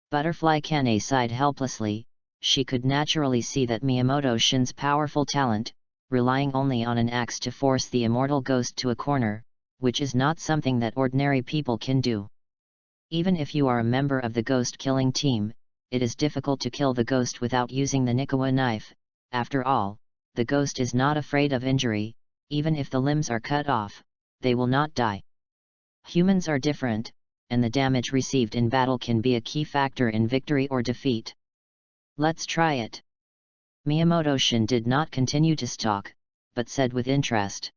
Butterfly Kane sighed helplessly. She could naturally see that Miyamoto-shin's powerful talent, relying only on an axe to force the immortal ghost to a corner, which is not something that ordinary people can do. Even if you are a member of the ghost-killing team, it is difficult to kill the ghost without using the Nikawa knife. After all, the ghost is not afraid of injury. Even if the limbs are cut off, they will not die. Humans are different, and the damage received in battle can be a key factor in victory or defeat. Let's try it. Miyamoto-shin did not continue to stalk, but said with interest.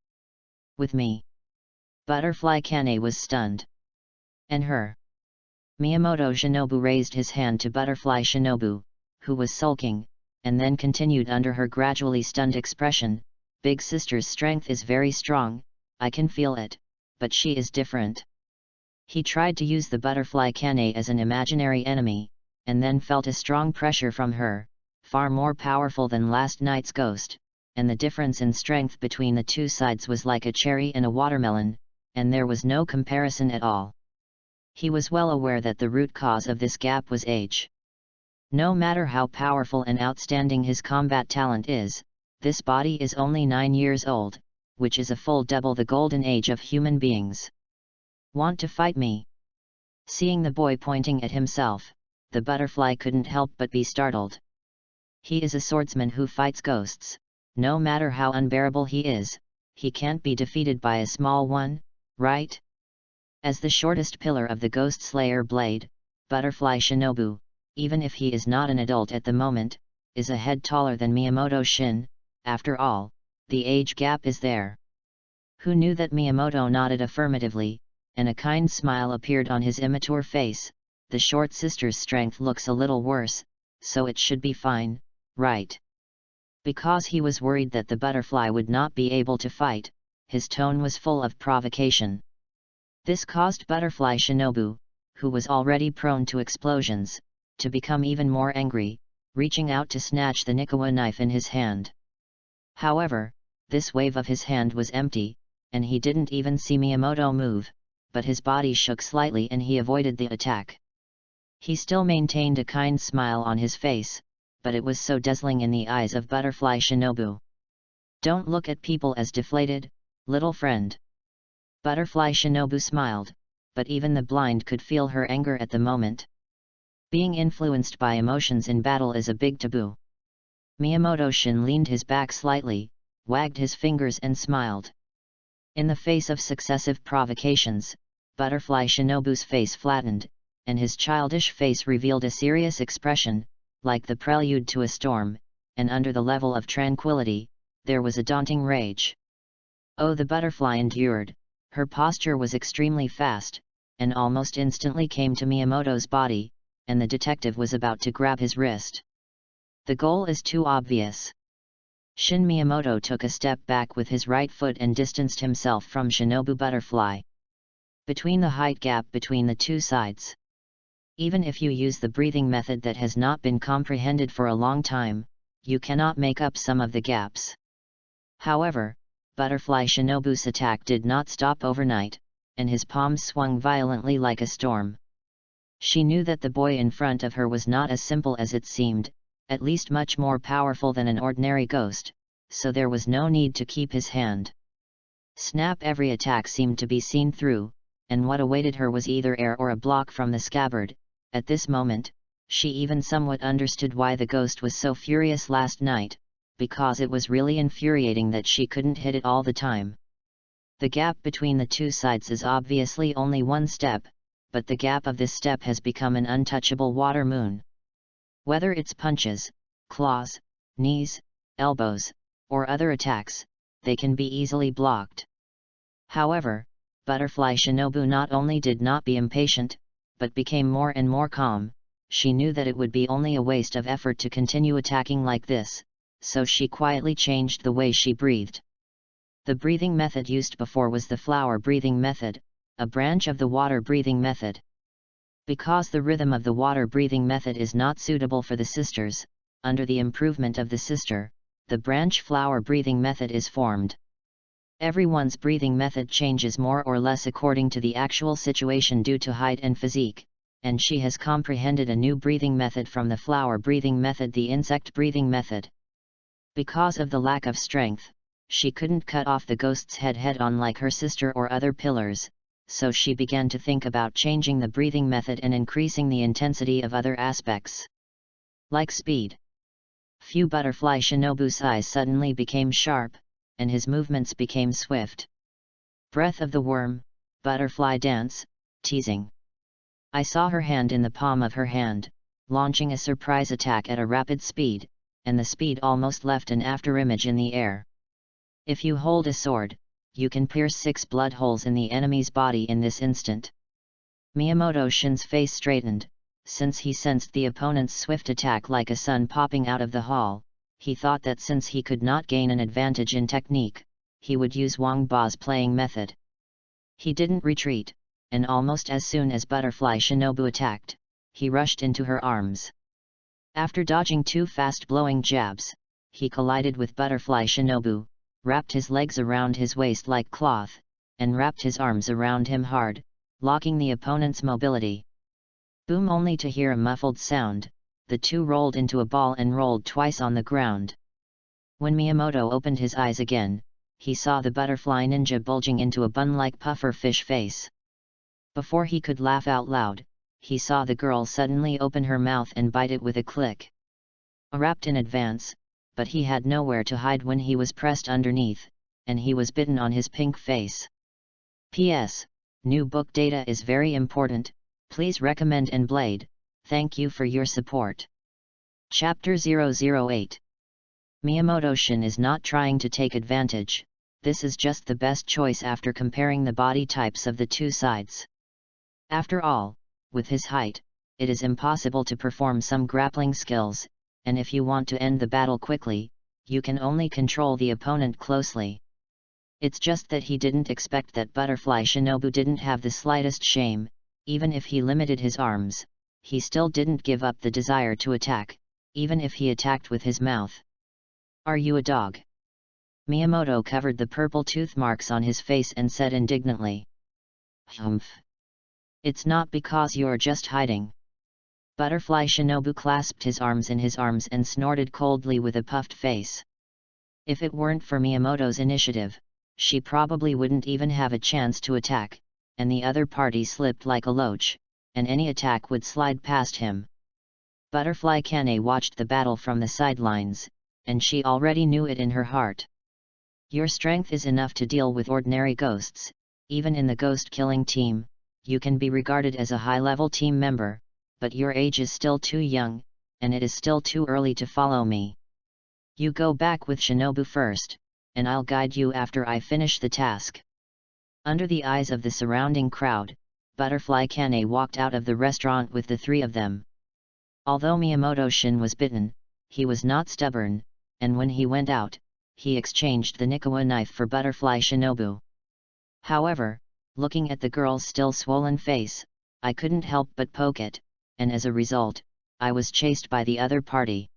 With me? Butterfly Kane was stunned. And her? Miyamoto Shinobu raised his hand to Butterfly Shinobu, who was sulking, and then continued under her gradually stunned expression. Big sister's strength is very strong, I can feel it, but she is different. He tried to use the Butterfly Kane as an imaginary enemy, and then felt a strong pressure from her, far more powerful than last night's ghost, and the difference in strength between the two sides was like a cherry and a watermelon, and there was no comparison at all. He was well aware that the root cause of this gap was age. No matter how powerful and outstanding his combat talent is, this body is only 9 years old, which is a full double the golden age of human beings. Want to fight me? Seeing the boy pointing at himself, the butterfly couldn't help but be startled. He is a swordsman who fights ghosts. No matter how unbearable he is, he can't be defeated by a small one, right? As the shortest pillar of the Ghost Slayer blade, Butterfly Shinobu, even if he is not an adult at the moment, is a head taller than Miyamoto-shin. After all, the age gap is there. Who knew that? Miyamoto nodded affirmatively, and a kind smile appeared on his immature face. The short sister's strength looks a little worse, so it should be fine, right? Because he was worried that the butterfly would not be able to fight, his tone was full of provocation. This caused Butterfly Shinobu, who was already prone to explosions, to become even more angry, reaching out to snatch the Nikawa knife in his hand. However, this wave of his hand was empty, and he didn't even see Miyamoto move, but his body shook slightly and he avoided the attack. He still maintained a kind smile on his face, but it was so dazzling in the eyes of Butterfly Shinobu. Don't look at people as deflated, little friend. Butterfly Shinobu smiled, but even the blind could feel her anger at the moment. Being influenced by emotions in battle is a big taboo. Miyamoto-shin leaned his back slightly, wagged his fingers and smiled. In the face of successive provocations, Butterfly Shinobu's face flattened, and his childish face revealed a serious expression, like the prelude to a storm, and under the level of tranquility, there was a daunting rage. Oh, the butterfly endured. Her posture was extremely fast, and almost instantly came to Miyamoto's body, and the detective was about to grab his wrist. The goal is too obvious. Shin Miyamoto took a step back with his right foot and distanced himself from Shinobu Butterfly. Between the height gap between the two sides. Even if you use the breathing method that has not been comprehended for a long time, you cannot make up some of the gaps. However, Butterfly Shinobu's attack did not stop overnight, and his palms swung violently like a storm. She knew that the boy in front of her was not as simple as it seemed, at least much more powerful than an ordinary ghost, so there was no need to keep his hand. Snap! Every attack seemed to be seen through, and what awaited her was either air or a block from the scabbard. At this moment, she even somewhat understood why the ghost was so furious last night, because it was really infuriating that she couldn't hit it all the time. The gap between the two sides is obviously only one step, but the gap of this step has become an untouchable water moon. Whether it's punches, claws, knees, elbows, or other attacks, they can be easily blocked. However, Butterfly Shinobu not only did not be impatient, but became more and more calm. She knew that it would be only a waste of effort to continue attacking like this, so she quietly changed the way she breathed. The breathing method used before was the flower breathing method, a branch of the water breathing method. Because the rhythm of the water breathing method is not suitable for the sisters, under the improvement of the sister, the branch flower breathing method is formed. Everyone's breathing method changes more or less according to the actual situation due to height and physique, and she has comprehended a new breathing method from the flower breathing method, the insect breathing method. Because of the lack of strength, she couldn't cut off the ghost's head head-on like her sister or other pillars, so she began to think about changing the breathing method and increasing the intensity of other aspects. Like speed. Few Butterfly Shinobu's eyes suddenly became sharp, and his movements became swift. Breath of the worm, butterfly dance, teasing. I saw her hand in the palm of her hand, launching a surprise attack at a rapid speed, and the speed almost left an afterimage in the air. If you hold a sword, you can pierce 6 blood holes in the enemy's body in this instant. Miyamoto Shin's face straightened, since he sensed the opponent's swift attack like a sun popping out of the hall. He thought that since he could not gain an advantage in technique, he would use Wang Ba's playing method. He didn't retreat, and almost as soon as Butterfly Shinobu attacked, he rushed into her arms. After dodging 2 fast-blowing jabs, he collided with Butterfly Shinobu, wrapped his legs around his waist like cloth, and wrapped his arms around him hard, locking the opponent's mobility. Boom! Only to hear a muffled sound, the two rolled into a ball and rolled twice on the ground. When Miyamoto opened his eyes again, he saw the butterfly ninja bulging into a bun-like puffer fish face. Before he could laugh out loud, he saw the girl suddenly open her mouth and bite it with a click. Wrapped in advance, but he had nowhere to hide when he was pressed underneath, and he was bitten on his pink face. P.S. New book data is very important. Please recommend and Blade. Thank you for your support. Chapter 008. Miyamoto Shin is not trying to take advantage. This is just the best choice after comparing the body types of the two sides. After all, with his height, it is impossible to perform some grappling skills, and if you want to end the battle quickly, you can only control the opponent closely. It's just that he didn't expect that Butterfly Shinobu didn't have the slightest shame. Even if he limited his arms, he still didn't give up the desire to attack, even if he attacked with his mouth. Are you a dog? Miyamoto covered the purple tooth marks on his face and said indignantly. Humph. It's not because you're just hiding. Butterfly Shinobu clasped his arms in his arms and snorted coldly with a puffed face. If it weren't for Miyamoto's initiative, she probably wouldn't even have a chance to attack, and the other party slipped like a loach, and any attack would slide past him. Butterfly Kane watched the battle from the sidelines, and she already knew it in her heart. Your strength is enough to deal with ordinary ghosts. Even in the ghost-killing team, you can be regarded as a high-level team member, but your age is still too young, and it is still too early to follow me. You go back with Shinobu first, and I'll guide you after I finish the task. Under the eyes of the surrounding crowd, Butterfly Kane walked out of the restaurant with the 3 of them. Although Miyamoto Shin was bitten, he was not stubborn, and when he went out, he exchanged the Nikawa knife for Butterfly Shinobu. However, looking at the girl's still swollen face, I couldn't help but poke it, and as a result, I was chased by the other party.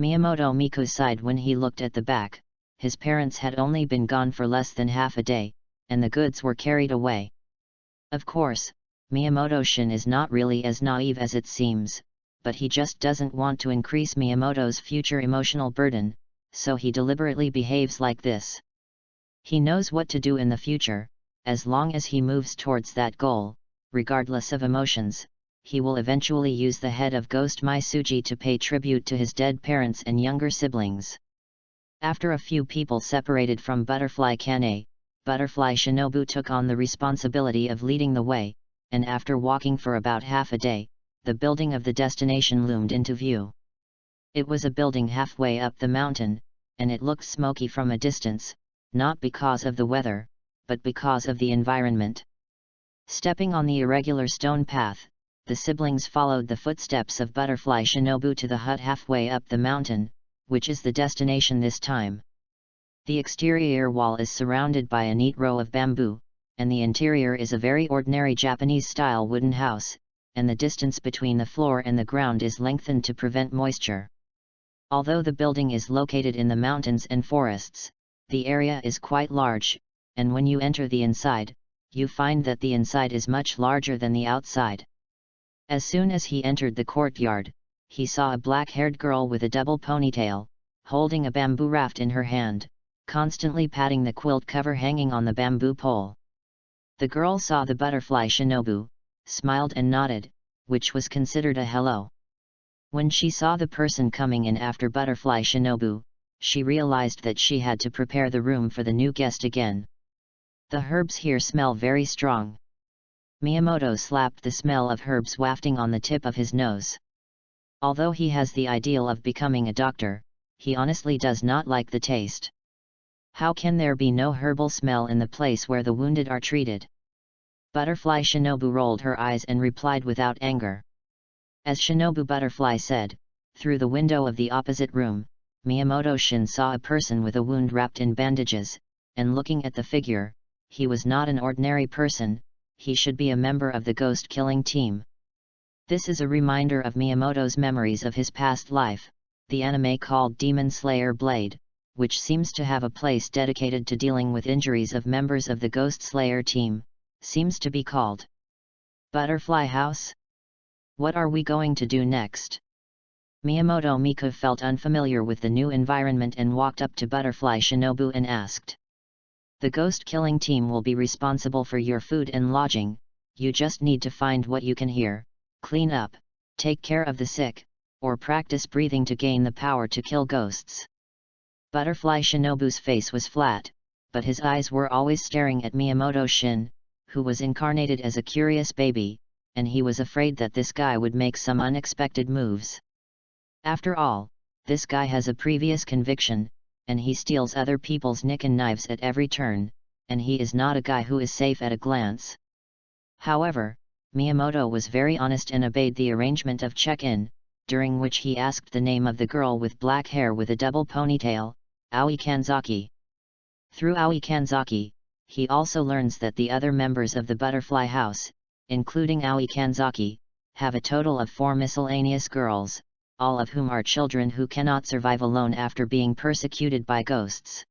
Miyamoto Miku sighed when he looked at the back. His parents had only been gone for less than half a day, and the goods were carried away. Of course, Miyamoto Shin is not really as naive as it seems, but he just doesn't want to increase Miyamoto's future emotional burden, so he deliberately behaves like this. He knows what to do in the future. As long as he moves towards that goal, regardless of emotions, he will eventually use the head of Ghost Maisuji to pay tribute to his dead parents and younger siblings. After a few people separated from Butterfly Kane, Butterfly Shinobu took on the responsibility of leading the way, and after walking for about half a day, the building of the destination loomed into view. It was a building halfway up the mountain, and it looked smoky from a distance, not because of the weather, but because of the environment. Stepping on the irregular stone path, the siblings followed the footsteps of Butterfly Shinobu to the hut halfway up the mountain, which is the destination this time. The exterior wall is surrounded by a neat row of bamboo, and the interior is a very ordinary Japanese-style wooden house, and the distance between the floor and the ground is lengthened to prevent moisture. Although the building is located in the mountains and forests, the area is quite large, and when you enter the inside, you find that the inside is much larger than the outside. As soon as he entered the courtyard, he saw a black-haired girl with a double ponytail, holding a bamboo raft in her hand, constantly patting the quilt cover hanging on the bamboo pole. The girl saw the butterfly Shinobu, smiled and nodded, which was considered a hello. When she saw the person coming in after butterfly Shinobu, she realized that she had to prepare the room for the new guest again. The herbs here smell very strong. Miyamoto slapped the smell of herbs wafting on the tip of his nose. Although he has the ideal of becoming a doctor, he honestly does not like the taste. How can there be no herbal smell in the place where the wounded are treated? Butterfly Shinobu rolled her eyes and replied without anger. As Shinobu Butterfly said, through the window of the opposite room, Miyamoto Shin saw a person with a wound wrapped in bandages, and looking at the figure, he was not an ordinary person, he should be a member of the ghost-killing team. This is a reminder of Miyamoto's memories of his past life, the anime called Demon Slayer Blade, which seems to have a place dedicated to dealing with injuries of members of the Ghost Slayer team, seems to be called Butterfly House? What are we going to do next? Miyamoto Miku felt unfamiliar with the new environment and walked up to Butterfly Shinobu and asked. The ghost-killing team will be responsible for your food and lodging, you just need to find what you can hear, clean up, take care of the sick, or practice breathing to gain the power to kill ghosts. Butterfly Shinobu's face was flat, but his eyes were always staring at Miyamoto Shin, who was incarnated as a curious baby, and he was afraid that this guy would make some unexpected moves. After all, this guy has a previous conviction, and he steals other people's nick and knives at every turn, and he is not a guy who is safe at a glance. However, Miyamoto was very honest and obeyed the arrangement of check-in, during which he asked the name of the girl with black hair with a double ponytail, Aoi Kanzaki. Through Aoi Kanzaki, he also learns that the other members of the Butterfly House, including Aoi Kanzaki, have a total of 4 miscellaneous girls, all of whom are children who cannot survive alone after being persecuted by ghosts.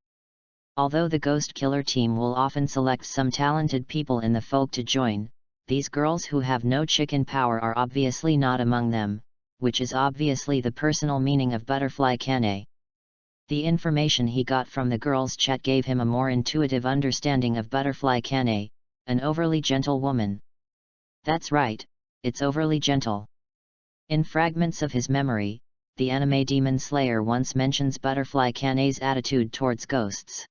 Although the ghost killer team will often select some talented people in the folk to join, these girls who have no chicken power are obviously not among them, which is obviously the personal meaning of Butterfly Kane. The information he got from the girls' chat gave him a more intuitive understanding of Butterfly Kane, an overly gentle woman. That's right, it's overly gentle. In fragments of his memory, the anime Demon Slayer once mentions Butterfly Kane's attitude towards ghosts.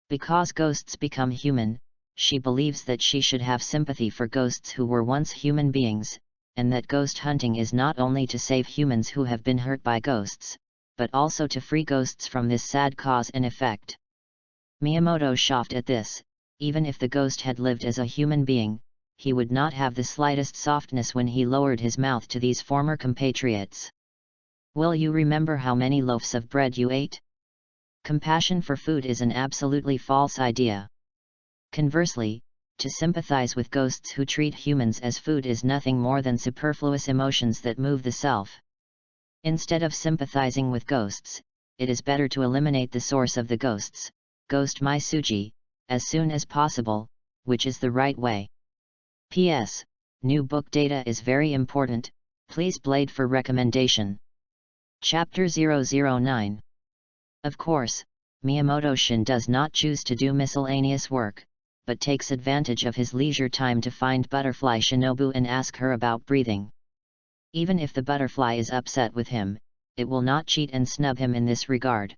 Because ghosts become human, she believes that she should have sympathy for ghosts who were once human beings, and that ghost hunting is not only to save humans who have been hurt by ghosts, but also to free ghosts from this sad cause and effect. Miyamoto scoffed at this. Even if the ghost had lived as a human being, he would not have the slightest softness when he lowered his mouth to these former compatriots. Will you remember how many loaves of bread you ate? Compassion for food is an absolutely false idea. Conversely, to sympathize with ghosts who treat humans as food is nothing more than superfluous emotions that move the self. Instead of sympathizing with ghosts, it is better to eliminate the source of the ghosts, Ghost Maisuji, as soon as possible, which is the right way. P.S. New book data is very important, please Blade for recommendation. Chapter 009. Of course, Miyamoto Shin does not choose to do miscellaneous work, but takes advantage of his leisure time to find Butterfly Shinobu and ask her about breathing. Even if the butterfly is upset with him, it will not cheat and snub him in this regard.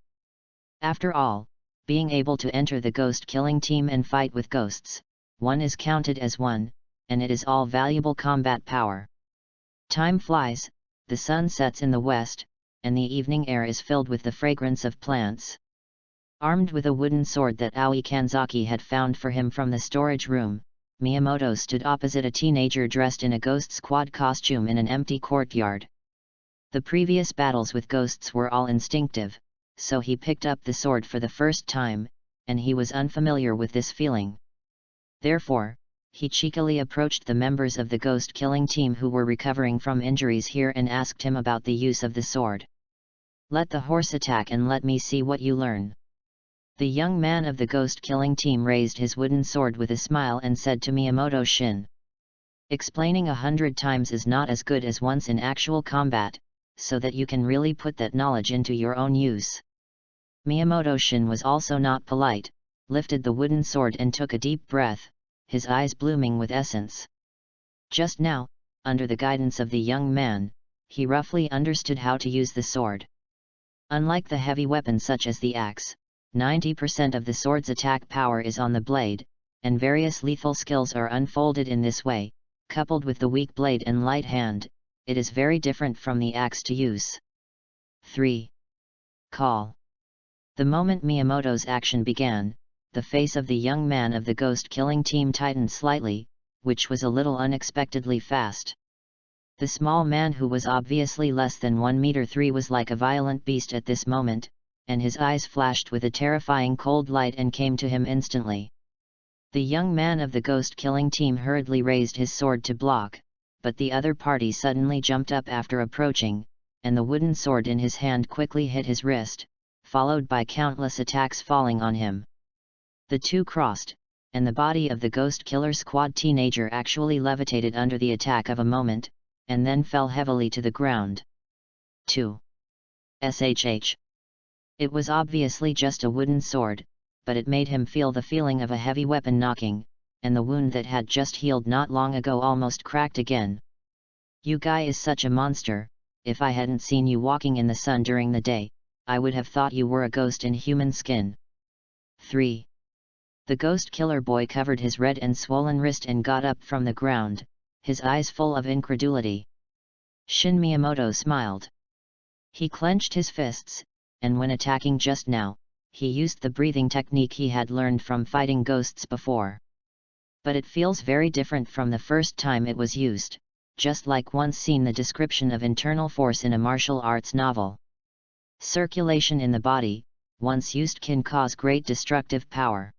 After all, being able to enter the ghost-killing team and fight with ghosts, one is counted as one, and it is all valuable combat power. Time flies, the sun sets in the west, and the evening air is filled with the fragrance of plants. Armed with a wooden sword that Aoi Kanzaki had found for him from the storage room, Miyamoto stood opposite a teenager dressed in a ghost squad costume in an empty courtyard. The previous battles with ghosts were all instinctive, so he picked up the sword for the first time, and he was unfamiliar with this feeling. Therefore, he cheekily approached the members of the ghost-killing team who were recovering from injuries here and asked him about the use of the sword. Let the horse attack and let me see what you learn. The young man of the ghost-killing team raised his wooden sword with a smile and said to Miyamoto Shin. Explaining 100 times is not as good as once in actual combat, so that you can really put that knowledge into your own use. Miyamoto-shin was also not polite, lifted the wooden sword and took a deep breath, his eyes blooming with essence. Just now, under the guidance of the young man, he roughly understood how to use the sword. Unlike the heavy weapons such as the axe, 90% of the sword's attack power is on the blade, and various lethal skills are unfolded in this way. Coupled with the weak blade and light hand, it is very different from the axe to use. 3. Call. The moment Miyamoto's action began, the face of the young man of the ghost-killing team tightened slightly, which was a little unexpectedly fast. The small man, who was obviously less than 1 meter 3, was like a violent beast at this moment, and his eyes flashed with a terrifying cold light and came to him instantly. The young man of the ghost-killing team hurriedly raised his sword to block, but the other party suddenly jumped up after approaching, and the wooden sword in his hand quickly hit his wrist, followed by countless attacks falling on him. The two crossed, and the body of the Ghost Killer Squad teenager actually levitated under the attack of a moment, and then fell heavily to the ground. 2. SHH. It was obviously just a wooden sword, but it made him feel the feeling of a heavy weapon knocking, and the wound that had just healed not long ago almost cracked again. You guy is such a monster. If I hadn't seen you walking in the sun during the day, I would have thought you were a ghost in human skin. 3. The ghost killer boy covered his red and swollen wrist and got up from the ground, his eyes full of incredulity. Shin Miyamoto smiled. He clenched his fists, and when attacking just now, he used the breathing technique he had learned from fighting ghosts before. But it feels very different from the first time it was used, just like once seen the description of internal force in a martial arts novel. Circulation in the body, once used, can cause great destructive power.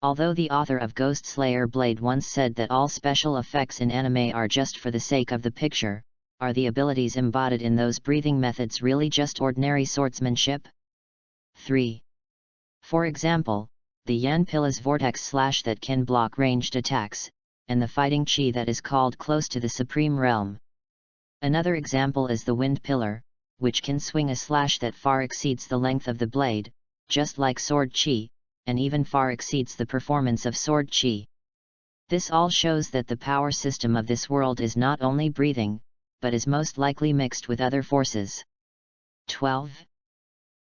Although the author of Ghost Slayer Blade once said that all special effects in anime are just for the sake of the picture, are the abilities embodied in those breathing methods really just ordinary swordsmanship? 3. For example, the Yanpilla's vortex slash that can block ranged attacks, and the fighting chi that is called close to the supreme realm. Another example is the wind pillar, which can swing a slash that far exceeds the length of the blade, just like sword chi, and even far exceeds the performance of sword chi. This all shows that the power system of this world is not only breathing, but is most likely mixed with other forces. 12.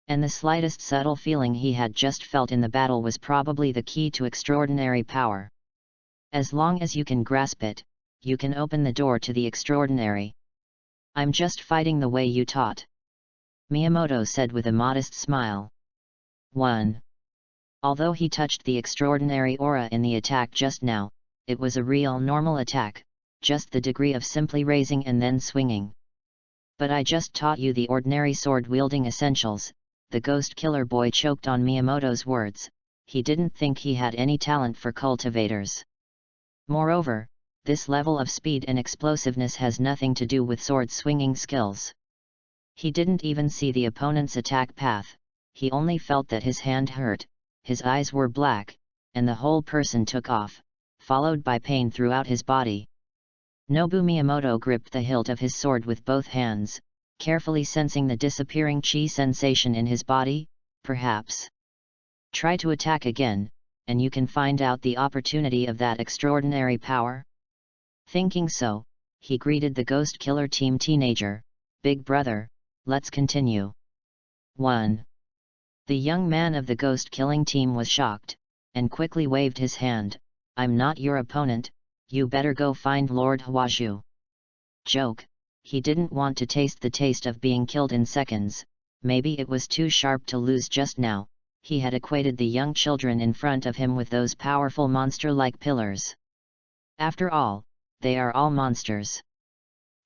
And the slightest subtle feeling he had just felt in the battle was probably the key to extraordinary power. As long as you can grasp it, you can open the door to the extraordinary. I'm just fighting the way you taught, Miyamoto said with a modest smile. 1. Although he touched the extraordinary aura in the attack just now, it was a real normal attack, just the degree of simply raising and then swinging. But I just taught you the ordinary sword-wielding essentials. The ghost killer boy choked on Miyamoto's words. He didn't think he had any talent for cultivators. Moreover, this level of speed and explosiveness has nothing to do with sword-swinging skills. He didn't even see the opponent's attack path, he only felt that his hand hurt, his eyes were black, and the whole person took off, followed by pain throughout his body. Nobu Miyamoto gripped the hilt of his sword with both hands, carefully sensing the disappearing chi sensation in his body. Perhaps try to attack again, and you can find out the opportunity of that extraordinary power. Thinking so, he greeted the Ghost Killer Team teenager. Big brother, let's continue. 1. The young man of the Ghost Killing Team was shocked, and quickly waved his hand. I'm not your opponent, you better go find Lord Hwaju. Joke. He didn't want to taste the taste of being killed in seconds. Maybe it was too sharp to lose just now. He had equated the young children in front of him with those powerful monster-like pillars. After all, they are all monsters.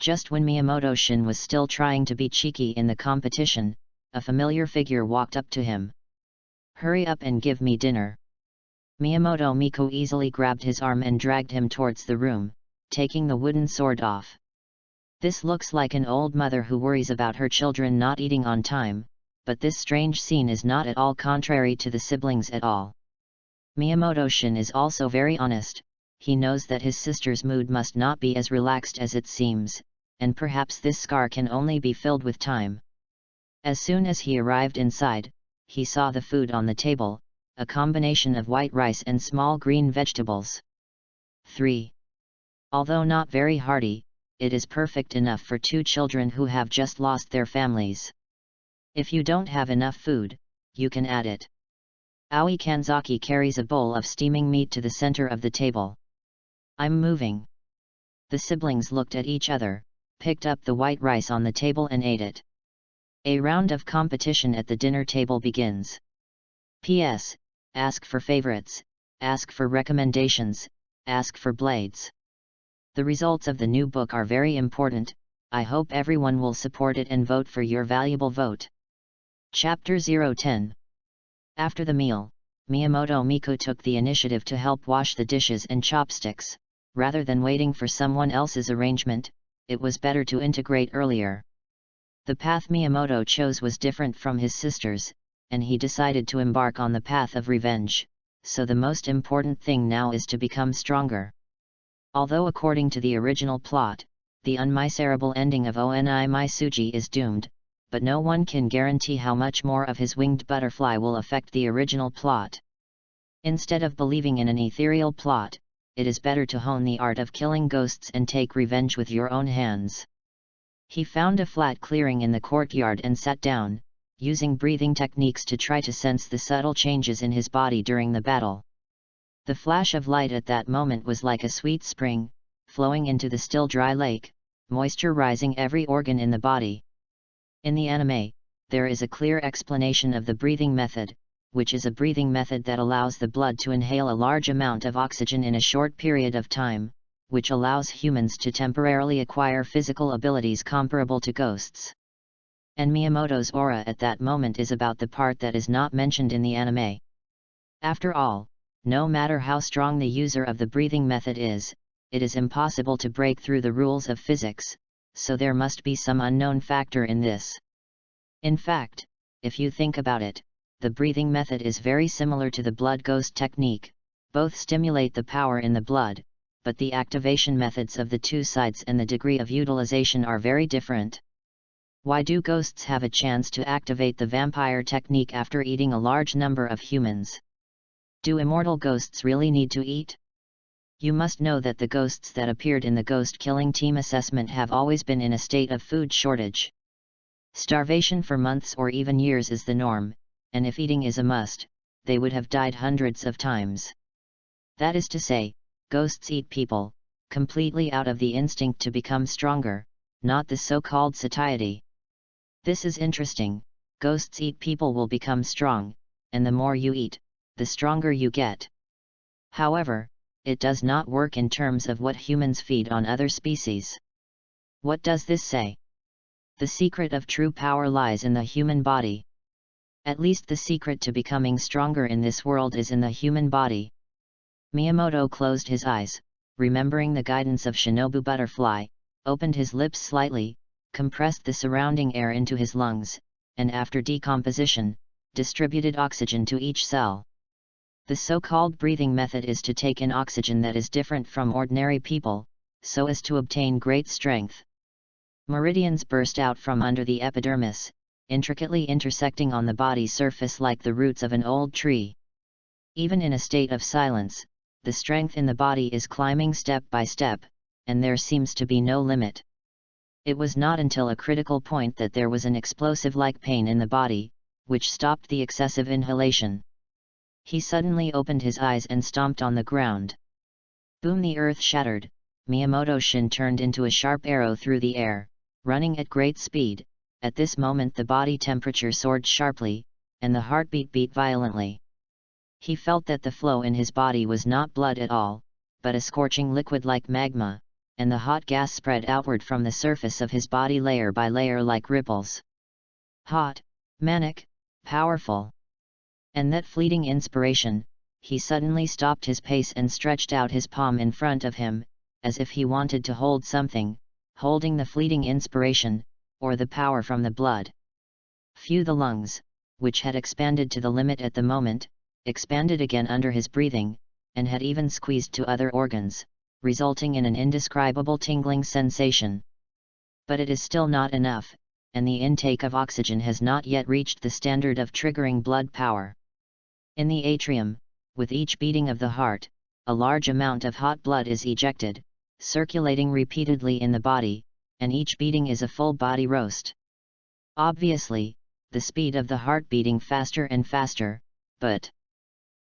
Just when Miyamoto-shin was still trying to be cheeky in the competition, a familiar figure walked up to him. Hurry up and give me dinner. Miyamoto Miko easily grabbed his arm and dragged him towards the room, taking the wooden sword off. This looks like an old mother who worries about her children not eating on time, but this strange scene is not at all contrary to the siblings at all. Miyamoto-shin is also very honest. He knows that his sister's mood must not be as relaxed as it seems, and perhaps this scar can only be filled with time. As soon as he arrived inside, he saw the food on the table, a combination of white rice and small green vegetables. 3. Although not very hearty, it is perfect enough for 2 children who have just lost their families. If you don't have enough food, you can add it. Aoi Kanzaki carries a bowl of steaming meat to the center of the table. I'm moving. The siblings looked at each other, picked up the white rice on the table and ate it. A round of competition at the dinner table begins. P.S. Ask for favorites, ask for recommendations, ask for blades. The results of the new book are very important. I hope everyone will support it and vote for your valuable vote. Chapter 010. After the meal, Miyamoto Miku took the initiative to help wash the dishes and chopsticks. Rather than waiting for someone else's arrangement, it was better to integrate earlier. The path Miyamoto chose was different from his sister's, and he decided to embark on the path of revenge, so the most important thing now is to become stronger. Although according to the original plot, the unmiserable ending of Oni Maisuji is doomed, but no one can guarantee how much more of his winged butterfly will affect the original plot. Instead of believing in an ethereal plot, it is better to hone the art of killing ghosts and take revenge with your own hands. He found a flat clearing in the courtyard and sat down, using breathing techniques to try to sense the subtle changes in his body during the battle. The flash of light at that moment was like a sweet spring, flowing into the still dry lake, moisturizing every organ in the body. In the anime, there is a clear explanation of the breathing method, which is a breathing method that allows the blood to inhale a large amount of oxygen in a short period of time, which allows humans to temporarily acquire physical abilities comparable to ghosts. And Miyamoto's aura at that moment is about the part that is not mentioned in the anime. After all, no matter how strong the user of the breathing method is, it is impossible to break through the rules of physics, so there must be some unknown factor in this. In fact, if you think about it, the breathing method is very similar to the blood ghost technique. Both stimulate the power in the blood, but the activation methods of the two sides and the degree of utilization are very different. Why do ghosts have a chance to activate the vampire technique after eating a large number of humans? Do immortal ghosts really need to eat? You must know that the ghosts that appeared in the ghost killing team assessment have always been in a state of food shortage. Starvation for months or even years is the norm, and if eating is a must, they would have died hundreds of times. That is to say, ghosts eat people, completely out of the instinct to become stronger, not the so-called satiety. This is interesting. Ghosts eat people will become strong, and the more you eat, the stronger you get. However, it does not work in terms of what humans feed on other species. What does this say? The secret of true power lies in the human body. At least the secret to becoming stronger in this world is in the human body. Miyamoto closed his eyes, remembering the guidance of Shinobu Butterfly, opened his lips slightly, compressed the surrounding air into his lungs, and after decomposition, distributed oxygen to each cell. The so-called breathing method is to take in oxygen that is different from ordinary people, so as to obtain great strength. Meridians burst out from under the epidermis, intricately intersecting on the body surface like the roots of an old tree. Even in a state of silence, the strength in the body is climbing step by step, and there seems to be no limit. It was not until a critical point that there was an explosive-like pain in the body, which stopped the excessive inhalation. He suddenly opened his eyes and stomped on the ground. Boom! The earth shattered. Miyamoto Shin turned into a sharp arrow through the air, running at great speed. At this moment the body temperature soared sharply, and the heartbeat beat violently. He felt that the flow in his body was not blood at all, but a scorching liquid like magma, and the hot gas spread outward from the surface of his body layer by layer like ripples. Hot, manic, powerful. And that fleeting inspiration, he suddenly stopped his pace and stretched out his palm in front of him, as if he wanted to hold something, holding the fleeting inspiration, or the power from the blood. Phew! The lungs, which had expanded to the limit at the moment, expanded again under his breathing, and had even squeezed to other organs, resulting in an indescribable tingling sensation. But it is still not enough. and the intake of oxygen has not yet reached the standard of triggering blood power. In the atrium, with each beating of the heart, a large amount of hot blood is ejected, circulating repeatedly in the body, and each beating is a full body roast. Obviously, the speed of the heart beating faster and faster, but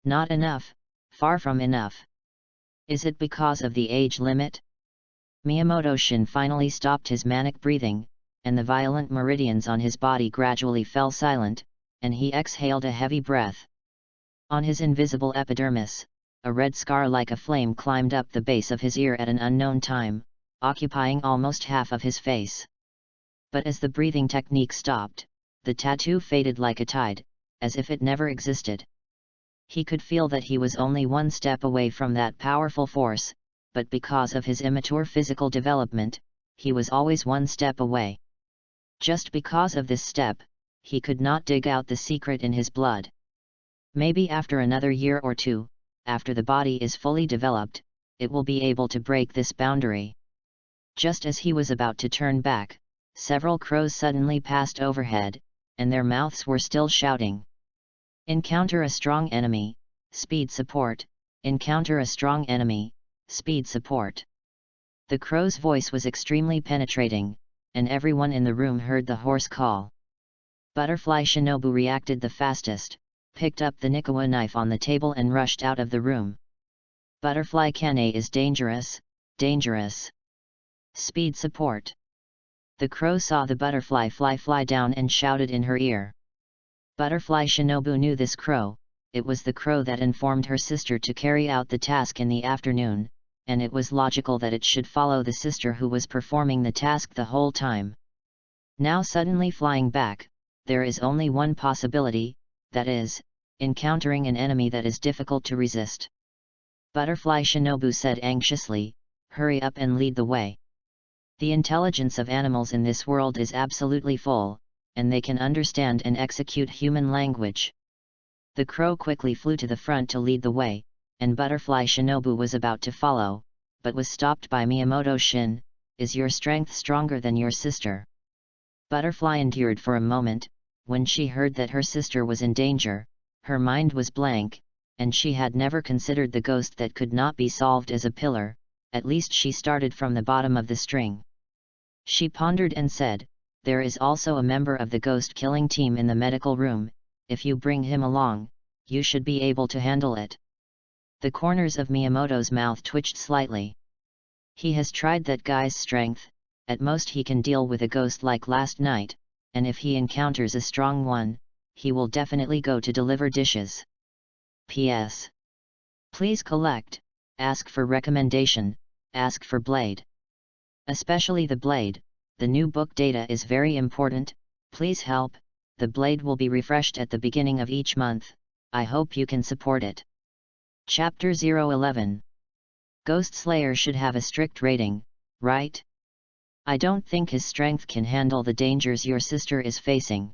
not enough, far from enough. Is it because of the age limit? Miyamoto-shin finally stopped his manic breathing, and the violent meridians on his body gradually fell silent, and he exhaled a heavy breath. On his invisible epidermis, a red scar like a flame climbed up the base of his ear at an unknown time, occupying almost half of his face. But as the breathing technique stopped, the tattoo faded like a tide, as if it never existed. He could feel that he was only one step away from that powerful force, but because of his immature physical development, he was always one step away. Just because of this step, he could not dig out the secret in his blood. Maybe after another year or two, after the body is fully developed, it will be able to break this boundary. Just as he was about to turn back, several crows suddenly passed overhead, and their mouths were still shouting. Encounter a strong enemy, speed support, encounter a strong enemy, speed support. The crow's voice was extremely penetrating, and everyone in the room heard the hoarse call. Butterfly Shinobu reacted the fastest, picked up the Nikawa knife on the table and rushed out of the room. Butterfly Kane is dangerous, dangerous. Speed support. The crow saw the butterfly fly down and shouted in her ear. Butterfly Shinobu knew this crow, it was the crow that informed her sister to carry out the task in the afternoon, and it was logical that it should follow the sister who was performing the task the whole time. Now suddenly flying back, there is only one possibility, that is, encountering an enemy that is difficult to resist. Butterfly Shinobu said anxiously, "Hurry up and lead the way." The intelligence of animals in this world is absolutely full, and they can understand and execute human language. The crow quickly flew to the front to lead the way, and Butterfly Shinobu was about to follow, but was stopped by Miyamoto-shin. "Is your strength stronger than your sister?" Butterfly endured for a moment. When she heard that her sister was in danger, her mind was blank, and she had never considered the ghost that could not be solved as a pillar. At least she started from the bottom of the string. She pondered and said, "There is also a member of the ghost-killing team in the medical room. If you bring him along, you should be able to handle it." The corners of Miyamoto's mouth twitched slightly. He has tried that guy's strength. At most he can deal with a ghost like last night, and if he encounters a strong one, he will definitely go to deliver dishes. P.S. Please collect, ask for recommendation, ask for blade. Especially the blade, the new book data is very important, please help, the blade will be refreshed at the beginning of each month, I hope you can support it. Chapter 011. Ghost Slayer should have a strict rating, right? I don't think his strength can handle the dangers your sister is facing.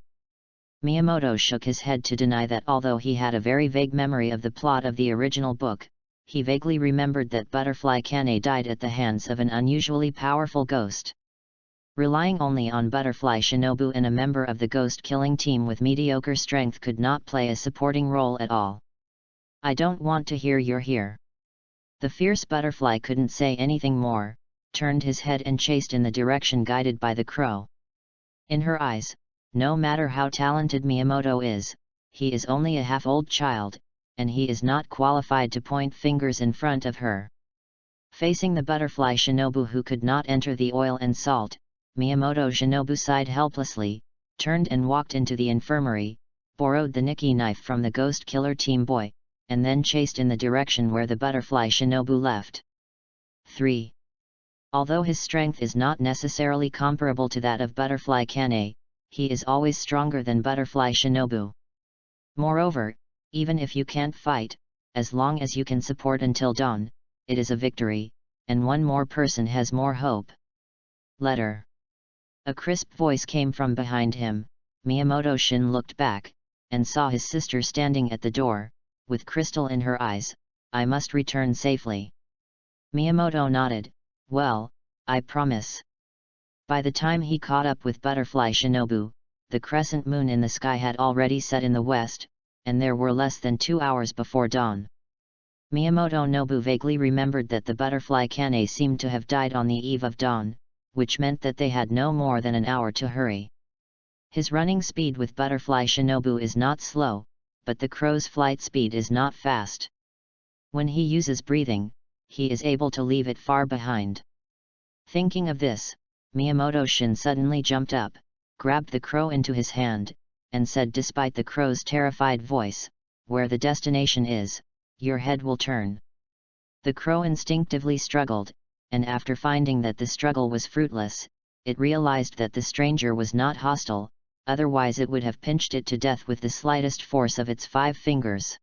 Miyamoto shook his head to deny that although he had a very vague memory of the plot of the original book, he vaguely remembered that Butterfly Kane died at the hands of an unusually powerful ghost. Relying only on Butterfly Shinobu and a member of the ghost-killing team with mediocre strength could not play a supporting role at all. I don't want to hear you're here. The fierce butterfly couldn't say anything more, turned his head and chased in the direction guided by the crow. In her eyes, no matter how talented Miyamoto is, he is only a half-old child, and he is not qualified to point fingers in front of her. Facing the butterfly Shinobu who could not enter the oil and salt, Miyamoto Shinobu sighed helplessly, turned and walked into the infirmary, borrowed the Nikki knife from the ghost killer team boy, and then chased in the direction where the butterfly Shinobu left. 3. Although his strength is not necessarily comparable to that of Butterfly Kane, he is always stronger than Butterfly Shinobu. Moreover, even if you can't fight, as long as you can support until dawn, it is a victory, and one more person has more hope. Letter. A crisp voice came from behind him. Miyamoto-shin looked back, and saw his sister standing at the door, with crystal in her eyes. I must return safely. Miyamoto nodded. Well, I promise. By the time he caught up with Butterfly Shinobu, the crescent moon in the sky had already set in the west, and there were less than 2 hours before dawn. Miyamoto Nobu vaguely remembered that the butterfly Kane seemed to have died on the eve of dawn, which meant that they had no more than an hour to hurry. His running speed with Butterfly Shinobu is not slow, but the crow's flight speed is not fast. When he uses breathing, he is able to leave it far behind. Thinking of this, Miyamoto Shin suddenly jumped up, grabbed the crow into his hand, and said despite the crow's terrified voice, "Where the destination is, your head will turn." The crow instinctively struggled, and after finding that the struggle was fruitless, it realized that the stranger was not hostile, otherwise it would have pinched it to death with the slightest force of its 5 fingers.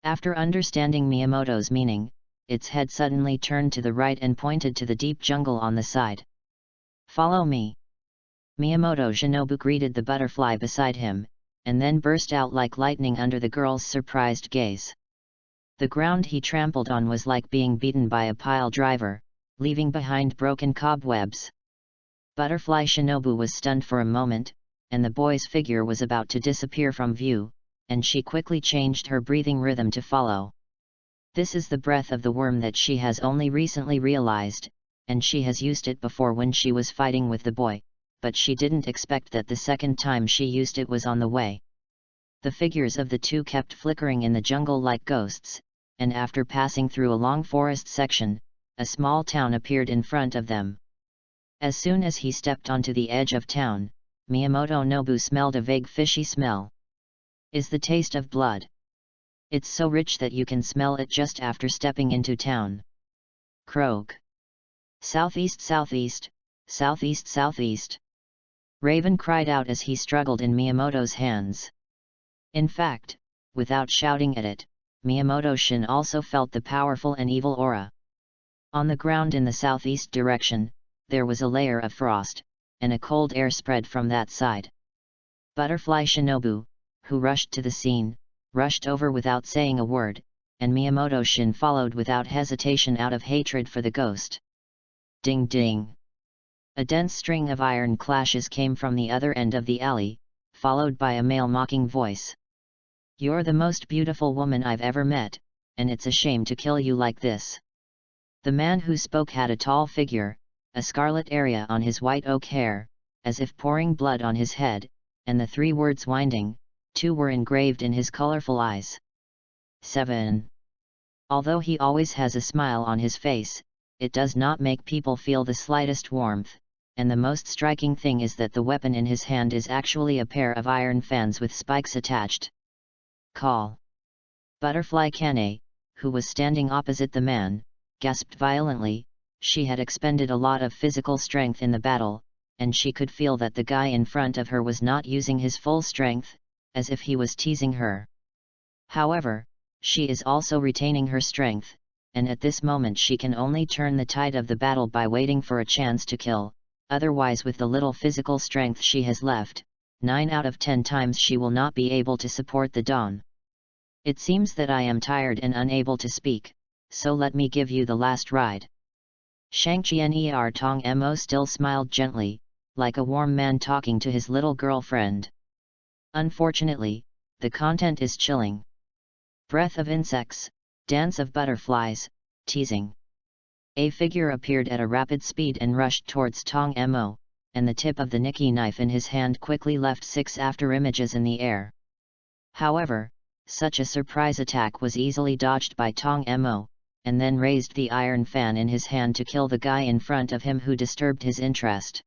After understanding Miyamoto's meaning, its head suddenly turned to the right and pointed to the deep jungle on the side. "Follow me." Miyamoto Shinobu greeted the butterfly beside him, and then burst out like lightning under the girl's surprised gaze. The ground he trampled on was like being beaten by a pile driver, leaving behind broken cobwebs. Butterfly Shinobu was stunned for a moment, and the boy's figure was about to disappear from view, and she quickly changed her breathing rhythm to follow. This is the breath of the worm that she has only recently realized, and she has used it before when she was fighting with the boy, but she didn't expect that the second time she used it was on the way. The figures of the two kept flickering in the jungle like ghosts, and after passing through a long forest section, a small town appeared in front of them. As soon as he stepped onto the edge of town, Miyamoto Nobu smelled a vague fishy smell. Is the taste of blood. It's so rich that you can smell it just after stepping into town. Croak. Southeast, southeast, southeast, southeast. Raven cried out as he struggled in Miyamoto's hands. In fact, without shouting at it, Miyamoto Shin also felt the powerful and evil aura. On the ground in the southeast direction, there was a layer of frost, and a cold air spread from that side. Butterfly Shinobu, who rushed to the scene, rushed over without saying a word, and Miyamoto Shin followed without hesitation out of hatred for the ghost. Ding ding! A dense string of iron clashes came from the other end of the alley, followed by a male mocking voice. "You're the most beautiful woman I've ever met, and it's a shame to kill you like this." The man who spoke had a tall figure, a scarlet area on his white oak hair, as if pouring blood on his head, and the 3 words "winding," 2 were engraved in his colorful eyes. 7. Although he always has a smile on his face, it does not make people feel the slightest warmth, and the most striking thing is that the weapon in his hand is actually a pair of iron fans with spikes attached. Call. Butterfly Kane, who was standing opposite the man, gasped violently. She had expended a lot of physical strength in the battle, and she could feel that the guy in front of her was not using his full strength, as if he was teasing her. However, she is also retaining her strength, and at this moment she can only turn the tide of the battle by waiting for a chance to kill, otherwise with the little physical strength she has left, 9 out of 10 times she will not be able to support the dawn. "It seems that I am tired and unable to speak, so let me give you the last ride." Shangqian'er Tong Mo still smiled gently, like a warm man talking to his little girlfriend. Unfortunately, the content is chilling. Breath of insects, dance of butterflies, teasing. A figure appeared at a rapid speed and rushed towards Tong Mo, and the tip of the Nikki knife in his hand quickly left 6 after images in the air. However, such a surprise attack was easily dodged by Tong Mo, and then raised the iron fan in his hand to kill the guy in front of him who disturbed his interest.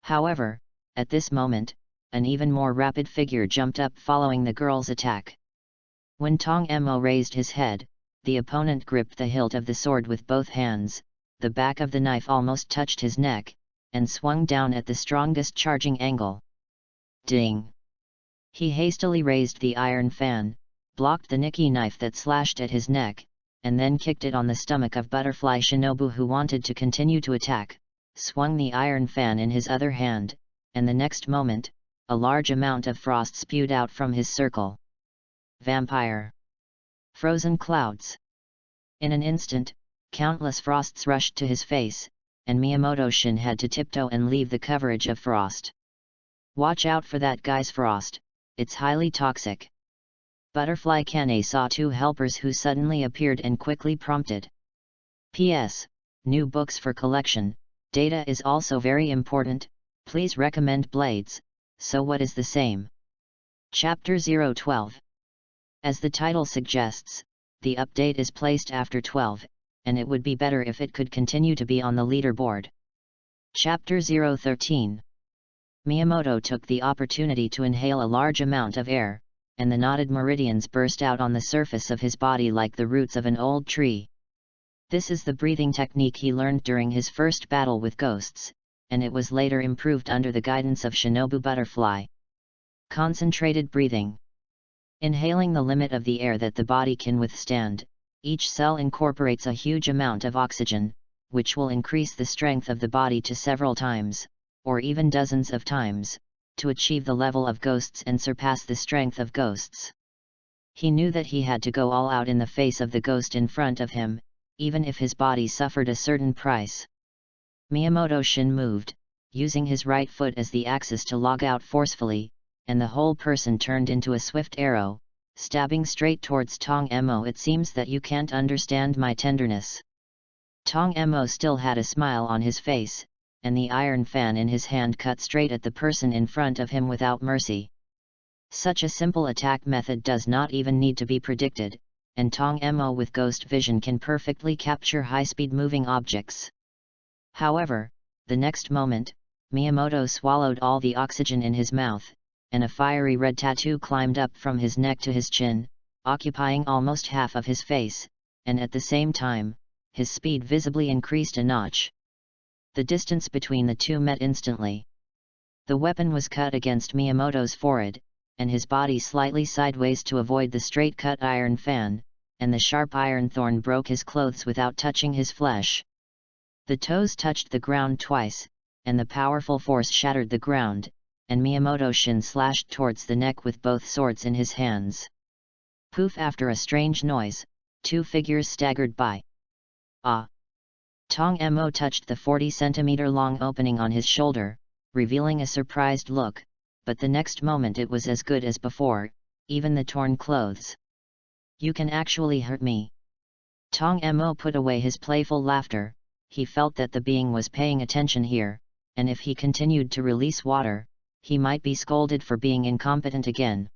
However, at this moment, an even more rapid figure jumped up following the girl's attack. When Tong Mo raised his head, the opponent gripped the hilt of the sword with both hands, the back of the knife almost touched his neck, and swung down at the strongest charging angle. Ding! He hastily raised the iron fan, blocked the Nikki knife that slashed at his neck, and then kicked it on the stomach of Butterfly Shinobu who wanted to continue to attack, swung the iron fan in his other hand, and the next moment, a large amount of frost spewed out from his circle. Vampire! Frozen clouds! In an instant, countless frosts rushed to his face, and Miyamoto-shin had to tiptoe and leave the coverage of frost. Watch out for that guy's frost, it's highly toxic. Butterfly Kane saw two helpers who suddenly appeared and quickly prompted. P.S. New books for collection, data is also very important, please recommend blades, so what is the same? Chapter 012. As the title suggests, the update is placed after 12, and it would be better if it could continue to be on the leaderboard. Chapter 013. Miyamoto took the opportunity to inhale a large amount of air, and the knotted meridians burst out on the surface of his body like the roots of an old tree. This is the breathing technique he learned during his first battle with ghosts, and it was later improved under the guidance of Shinobu Butterfly. Concentrated breathing. Inhaling the limit of the air that the body can withstand, each cell incorporates a huge amount of oxygen, which will increase the strength of the body to several times, or even dozens of times, to achieve the level of ghosts and surpass the strength of ghosts. He knew that he had to go all out in the face of the ghost in front of him, even if his body suffered a certain price. Miyamoto-shin moved, using his right foot as the axis to log out forcefully, and the whole person turned into a swift arrow, stabbing straight towards Tong Emo. It seems that you can't understand my tenderness. Tong Emo still had a smile on his face, and the iron fan in his hand cut straight at the person in front of him without mercy. Such a simple attack method does not even need to be predicted, and Tong Emo with ghost vision can perfectly capture high-speed moving objects. However, the next moment, Miyamoto swallowed all the oxygen in his mouth, and a fiery red tattoo climbed up from his neck to his chin, occupying almost half of his face, and at the same time, his speed visibly increased a notch. The distance between the two met instantly. The weapon was cut against Miyamoto's forehead, and his body slightly sideways to avoid the straight-cut iron fan, and the sharp iron thorn broke his clothes without touching his flesh. The toes touched the ground twice, and the powerful force shattered the ground, and Miyamoto-shin slashed towards the neck with both swords in his hands. Poof! After a strange noise, two figures staggered by. Ah! Tong Emo touched the 40-centimeter-long opening on his shoulder, revealing a surprised look, but the next moment it was as good as before, even the torn clothes. You can actually hurt me. Tong Emo put away his playful laughter. He felt that the being was paying attention here, and if he continued to release water, he might be scolded for being incompetent again.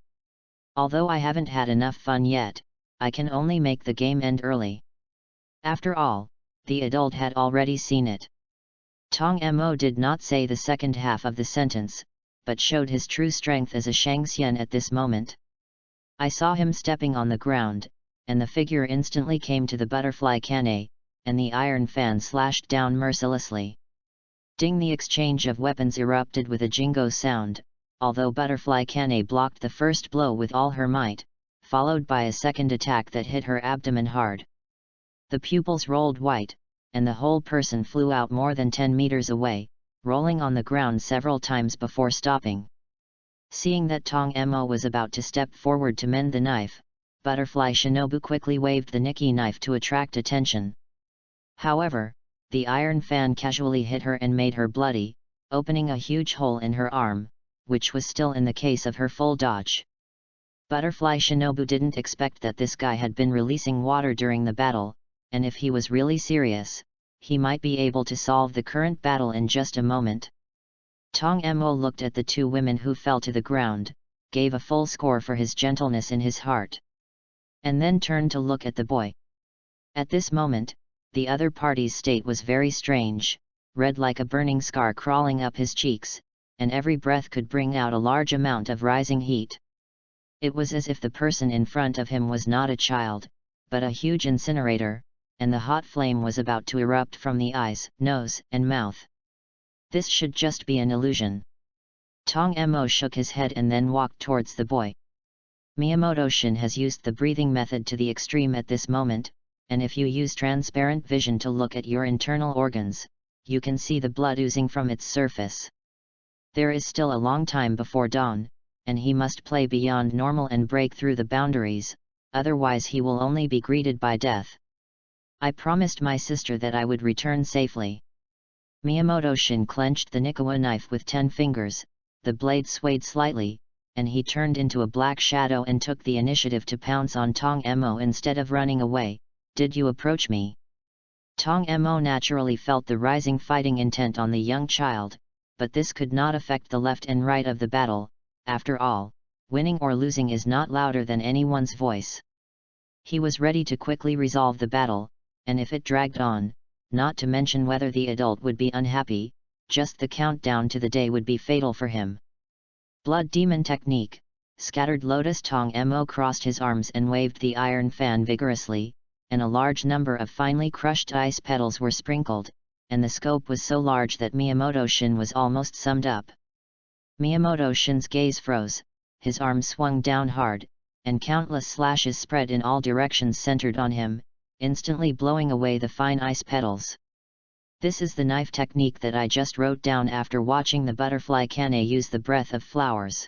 Although I haven't had enough fun yet, I can only make the game end early. After all, the adult had already seen it. Tong Emo did not say the second half of the sentence, but showed his true strength as a Shangxian at this moment. I saw him stepping on the ground, and the figure instantly came to the butterfly Kane, and the iron fan slashed down mercilessly. Ding! The exchange of weapons erupted with a jingo sound, although Butterfly Kane blocked the first blow with all her might, followed by a second attack that hit her abdomen hard. The pupils rolled white, and the whole person flew out more than 10 meters away, rolling on the ground several times before stopping. Seeing that Tong Emo was about to step forward to mend the knife, Butterfly Shinobu quickly waved the Nikki knife to attract attention. However, the iron fan casually hit her and made her bloody, opening a huge hole in her arm, which was still in the case of her full dodge. Butterfly Shinobu didn't expect that this guy had been releasing water during the battle, and if he was really serious, he might be able to solve the current battle in just a moment. Tong Emo looked at the two women who fell to the ground, gave a full score for his gentleness in his heart, and then turned to look at the boy. At this moment, the other party's state was very strange, red like a burning scar crawling up his cheeks, and every breath could bring out a large amount of rising heat. It was as if the person in front of him was not a child, but a huge incinerator, and the hot flame was about to erupt from the eyes, nose, and mouth. This should just be an illusion. Tong Emo shook his head and then walked towards the boy. Miyamoto-shin has used the breathing method to the extreme at this moment, and if you use transparent vision to look at your internal organs, you can see the blood oozing from its surface. There is still a long time before dawn, and he must play beyond normal and break through the boundaries, otherwise he will only be greeted by death. I promised my sister that I would return safely. Miyamoto-shin clenched the Nikawa knife with 10 fingers, the blade swayed slightly, and he turned into a black shadow and took the initiative to pounce on Tong Emo instead of running away. "Did you approach me?" Tong Emo naturally felt the rising fighting intent on the young child, but this could not affect the left and right of the battle. After all, winning or losing is not louder than anyone's voice. He was ready to quickly resolve the battle, and if it dragged on, not to mention whether the adult would be unhappy, just the countdown to the day would be fatal for him. Blood Demon Technique. Scattered Lotus. Tong Emo crossed his arms and waved the iron fan vigorously, and a large number of finely crushed ice petals were sprinkled, and the scope was so large that Miyamoto-shin was almost summed up. Miyamoto-shin's gaze froze, his arm swung down hard, and countless slashes spread in all directions centered on him, instantly blowing away the fine ice petals. "This is the knife technique that I just wrote down after watching the butterfly Kane use the breath of flowers.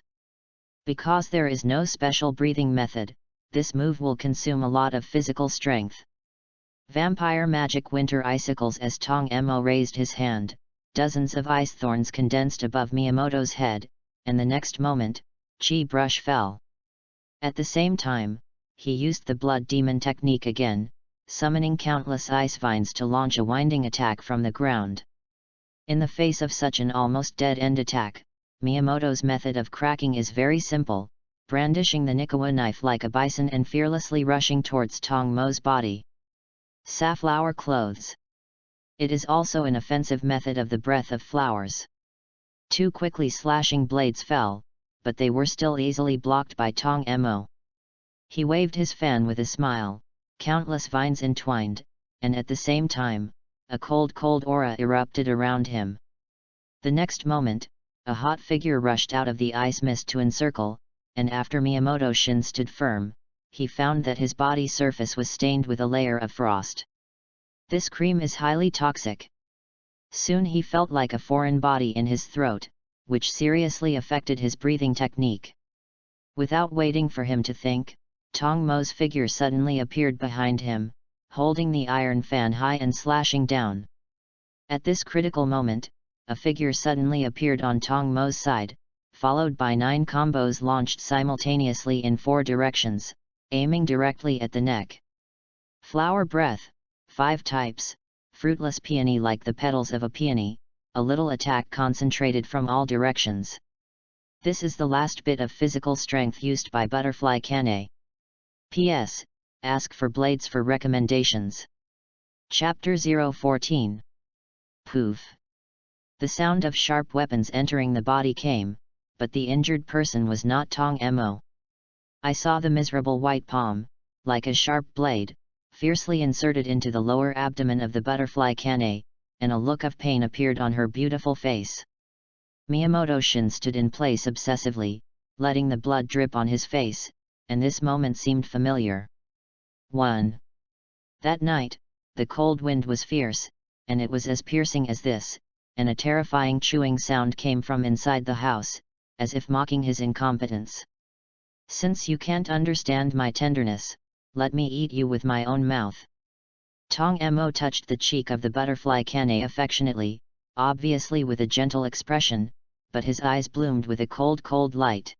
Because there is no special breathing method, this move will consume a lot of physical strength." Vampire Magic Winter Icicles. As Tong Emo raised his hand, dozens of ice thorns condensed above Miyamoto's head, and the next moment, chi brush fell. At the same time, he used the Blood Demon Technique again, summoning countless ice vines to launch a winding attack from the ground. In the face of such an almost dead-end attack, Miyamoto's method of cracking is very simple, brandishing the Nikawa knife like a bison and fearlessly rushing towards Tong Mo's body. Safflower Clothes. It is also an offensive method of the breath of flowers. 2 quickly slashing blades fell, but they were still easily blocked by Tong Emo. He waved his fan with a smile, countless vines entwined, and at the same time, a cold aura erupted around him. The next moment, a hot figure rushed out of the ice mist to encircle, and after Miyamoto-shin stood firm, he found that his body surface was stained with a layer of frost. "This cream is highly toxic." Soon he felt like a foreign body in his throat, which seriously affected his breathing technique. Without waiting for him to think, Tong Mo's figure suddenly appeared behind him, holding the iron fan high and slashing down. At this critical moment, a figure suddenly appeared on Tong Mo's side, followed by 9 combos launched simultaneously in 4 directions, aiming directly at the neck. Flower Breath. 5 types. Fruitless peony. Like the petals of a peony, a little attack concentrated from all directions. This is the last bit of physical strength used by Butterfly Kane. P.S. Ask for blades for recommendations. Chapter 014. Poof. The sound of sharp weapons entering the body came, but the injured person was not Tong Emo. I saw the miserable white palm, like a sharp blade, fiercely inserted into the lower abdomen of the Butterfly Kane, and a look of pain appeared on her beautiful face. Miyamoto-shin stood in place obsessively, letting the blood drip on his face, and this moment seemed familiar. 1. That night, the cold wind was fierce, and it was as piercing as this, and a terrifying chewing sound came from inside the house, as if mocking his incompetence. "Since you can't understand my tenderness, let me eat you with my own mouth." Tong Emo touched the cheek of the Butterfly Kane affectionately, obviously with a gentle expression, but his eyes bloomed with a cold light.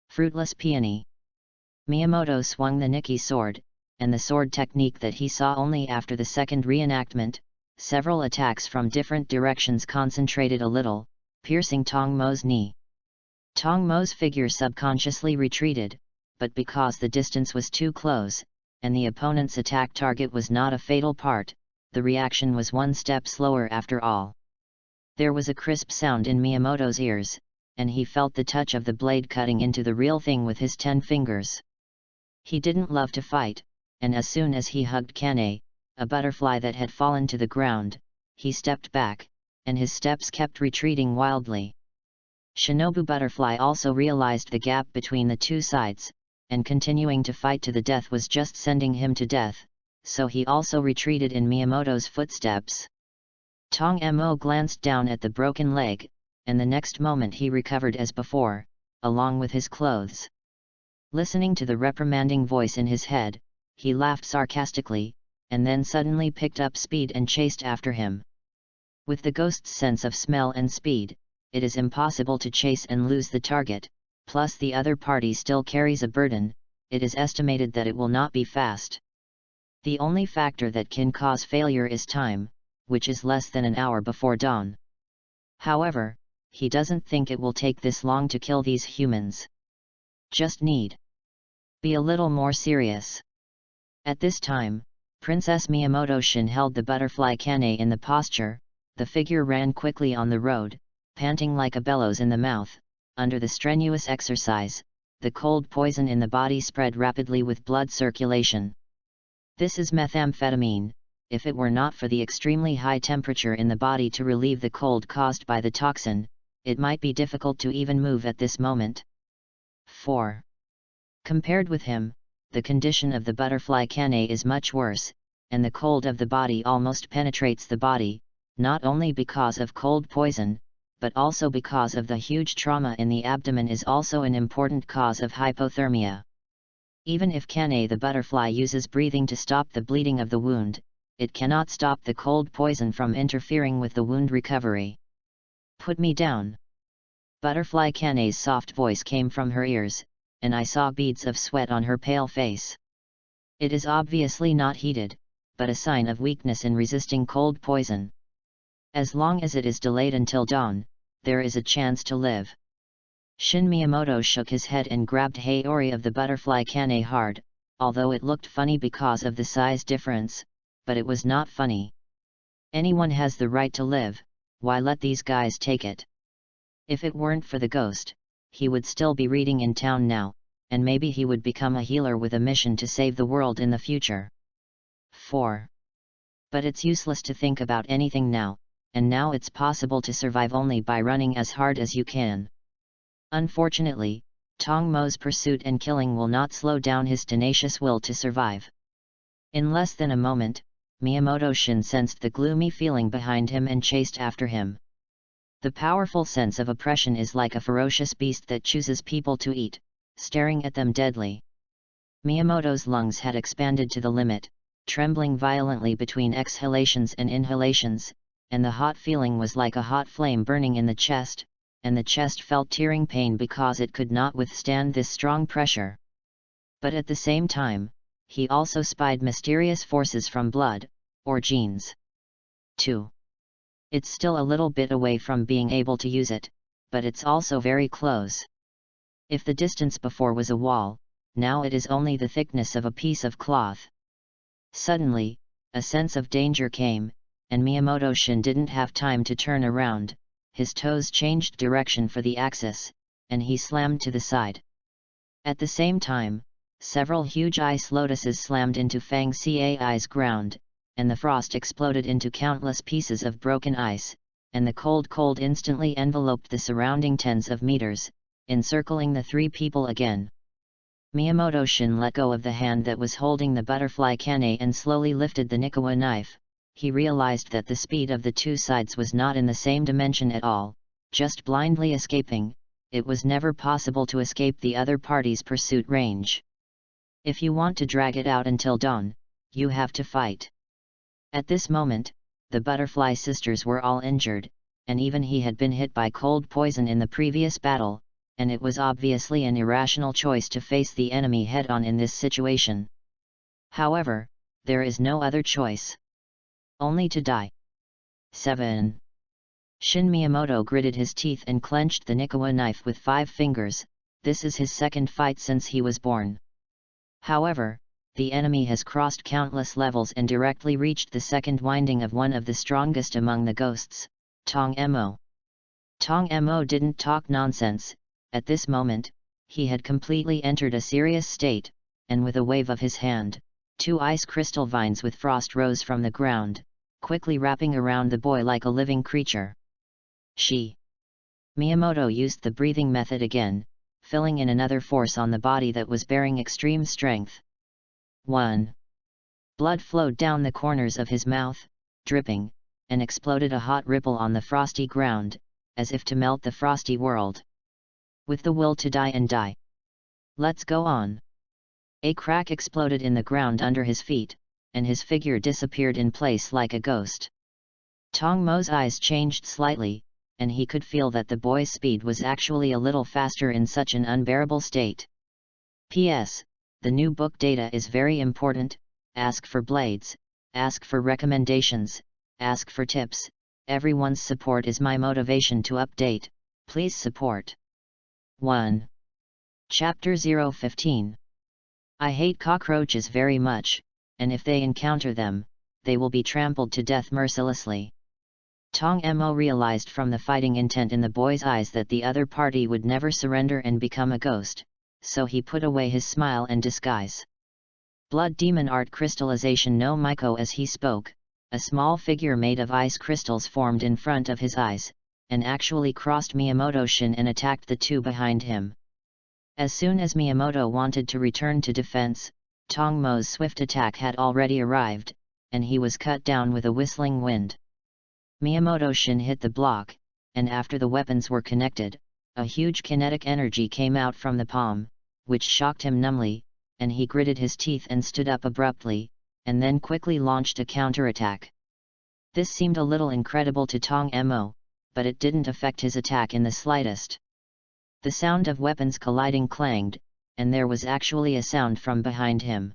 Fruitless peony. Miyamoto swung the Nikki sword, and the sword technique that he saw only after the second reenactment, several attacks from different directions concentrated a little, piercing Tong Mo's knee. Tong Mo's figure subconsciously retreated, but because the distance was too close, and the opponent's attack target was not a fatal part, the reaction was one step slower after all. There was a crisp sound in Miyamoto's ears, and he felt the touch of the blade cutting into the real thing with his 10 fingers. He didn't love to fight, and as soon as he hugged Kane, a butterfly that had fallen to the ground, he stepped back, and his steps kept retreating wildly. Shinobu Butterfly also realized the gap between the two sides, and continuing to fight to the death was just sending him to death, so he also retreated in Miyamoto's footsteps. Tong Emo glanced down at the broken leg, and the next moment he recovered as before, along with his clothes. Listening to the reprimanding voice in his head, he laughed sarcastically, and then suddenly picked up speed and chased after him. With the ghost's sense of smell and speed, it is impossible to chase and lose the target, plus the other party still carries a burden. It is estimated that it will not be fast. The only factor that can cause failure is time, which is less than an hour before dawn. However, he doesn't think it will take this long to kill these humans. Just need be a little more serious. At this time, Princess Miyamoto-shin held the butterfly cane in the posture. The figure ran quickly on the road, panting like a bellows in the mouth. Under the strenuous exercise, the cold poison in the body spread rapidly with blood circulation. This is methamphetamine. If it were not for the extremely high temperature in the body to relieve the cold caused by the toxin, it might be difficult to even move at this moment. 4. Compared with him, the condition of the butterfly cane is much worse, and the cold of the body almost penetrates the body, not only because of cold poison, but also because of the huge trauma in the abdomen is also an important cause of hypothermia. Even if cane the butterfly uses breathing to stop the bleeding of the wound, it cannot stop the cold poison from interfering with the wound recovery. Put me down. Butterfly cane's soft voice came from her ears, and I saw beads of sweat on her pale face. It is obviously not heated, but a sign of weakness in resisting cold poison. As long as it is delayed until dawn, there is a chance to live. Shin Miyamoto shook his head and grabbed Haori of the butterfly cane hard, although it looked funny because of the size difference, but it was not funny. Anyone has the right to live, why let these guys take it? If it weren't for the ghost, he would still be reading in town now, and maybe he would become a healer with a mission to save the world in the future. 4. But it's useless to think about anything now, and now it's possible to survive only by running as hard as you can. Unfortunately, Tong Mo's pursuit and killing will not slow down his tenacious will to survive. In less than a moment, Miyamoto-shin sensed the gloomy feeling behind him and chased after him. The powerful sense of oppression is like a ferocious beast that chooses people to eat, staring at them deadly. Miyamoto's lungs had expanded to the limit, trembling violently between exhalations and inhalations, and the hot feeling was like a hot flame burning in the chest, and the chest felt tearing pain because it could not withstand this strong pressure. But at the same time, he also spied mysterious forces from blood, or genes. 2. It's still a little bit away from being able to use it, but it's also very close. If the distance before was a wall, now it is only the thickness of a piece of cloth. Suddenly, a sense of danger came, and Miyamoto-shin didn't have time to turn around. His toes changed direction for the axis, and he slammed to the side. At the same time, several huge ice lotuses slammed into Fang Cai's ground, and the frost exploded into countless pieces of broken ice, and the cold instantly enveloped the surrounding tens of meters, encircling the three people again. Miyamoto-shin let go of the hand that was holding the butterfly cane and slowly lifted the Nikawa knife. He realized that the speed of the two sides was not in the same dimension at all, just blindly escaping. It was never possible to escape the other party's pursuit range. If you want to drag it out until dawn, you have to fight. At this moment, the butterfly sisters were all injured, and even he had been hit by cold poison in the previous battle, and it was obviously an irrational choice to face the enemy head-on in this situation. However, there is no other choice. Only to die. 7. Shin Miyamoto gritted his teeth and clenched the Nikawa knife with 5 fingers. This is his second fight since he was born. However, the enemy has crossed countless levels and directly reached the second winding of one of the strongest among the ghosts, Tong Mo. Tong Mo didn't talk nonsense. At this moment, he had completely entered a serious state, and with a wave of his hand, 2 ice crystal vines with frost rose from the ground, quickly wrapping around the boy like a living creature. Miyamoto used the breathing method again, filling in another force on the body that was bearing extreme strength. 1. Blood flowed down the corners of his mouth, dripping, and exploded a hot ripple on the frosty ground, as if to melt the frosty world. With the will to die and die. Let's go on. A crack exploded in the ground under his feet, and his figure disappeared in place like a ghost. Tong Mo's eyes changed slightly, and he could feel that the boy's speed was actually a little faster in such an unbearable state. P.S. The new book data is very important. Ask for blades, ask for recommendations, ask for tips. Everyone's support is my motivation to update. Please support. 1. Chapter-1-50. I hate cockroaches very much, and if they encounter them, they will be trampled to death mercilessly. Tong Mo realized from the fighting intent in the boy's eyes that the other party would never surrender and become a ghost, so he put away his smile and disguise. Blood Demon Art Crystallization no Miko. As he spoke, a small figure made of ice crystals formed in front of his eyes, and actually crossed Miyamoto Shin and attacked the two behind him. As soon as Miyamoto wanted to return to defense, Tong Mo's swift attack had already arrived, and he was cut down with a whistling wind. Miyamoto Shin hit the block, and after the weapons were connected, a huge kinetic energy came out from the palm, which shocked him numbly, and he gritted his teeth and stood up abruptly, and then quickly launched a counterattack. This seemed a little incredible to Tong Mo, but it didn't affect his attack in the slightest. The sound of weapons colliding clanged, and there was actually a sound from behind him.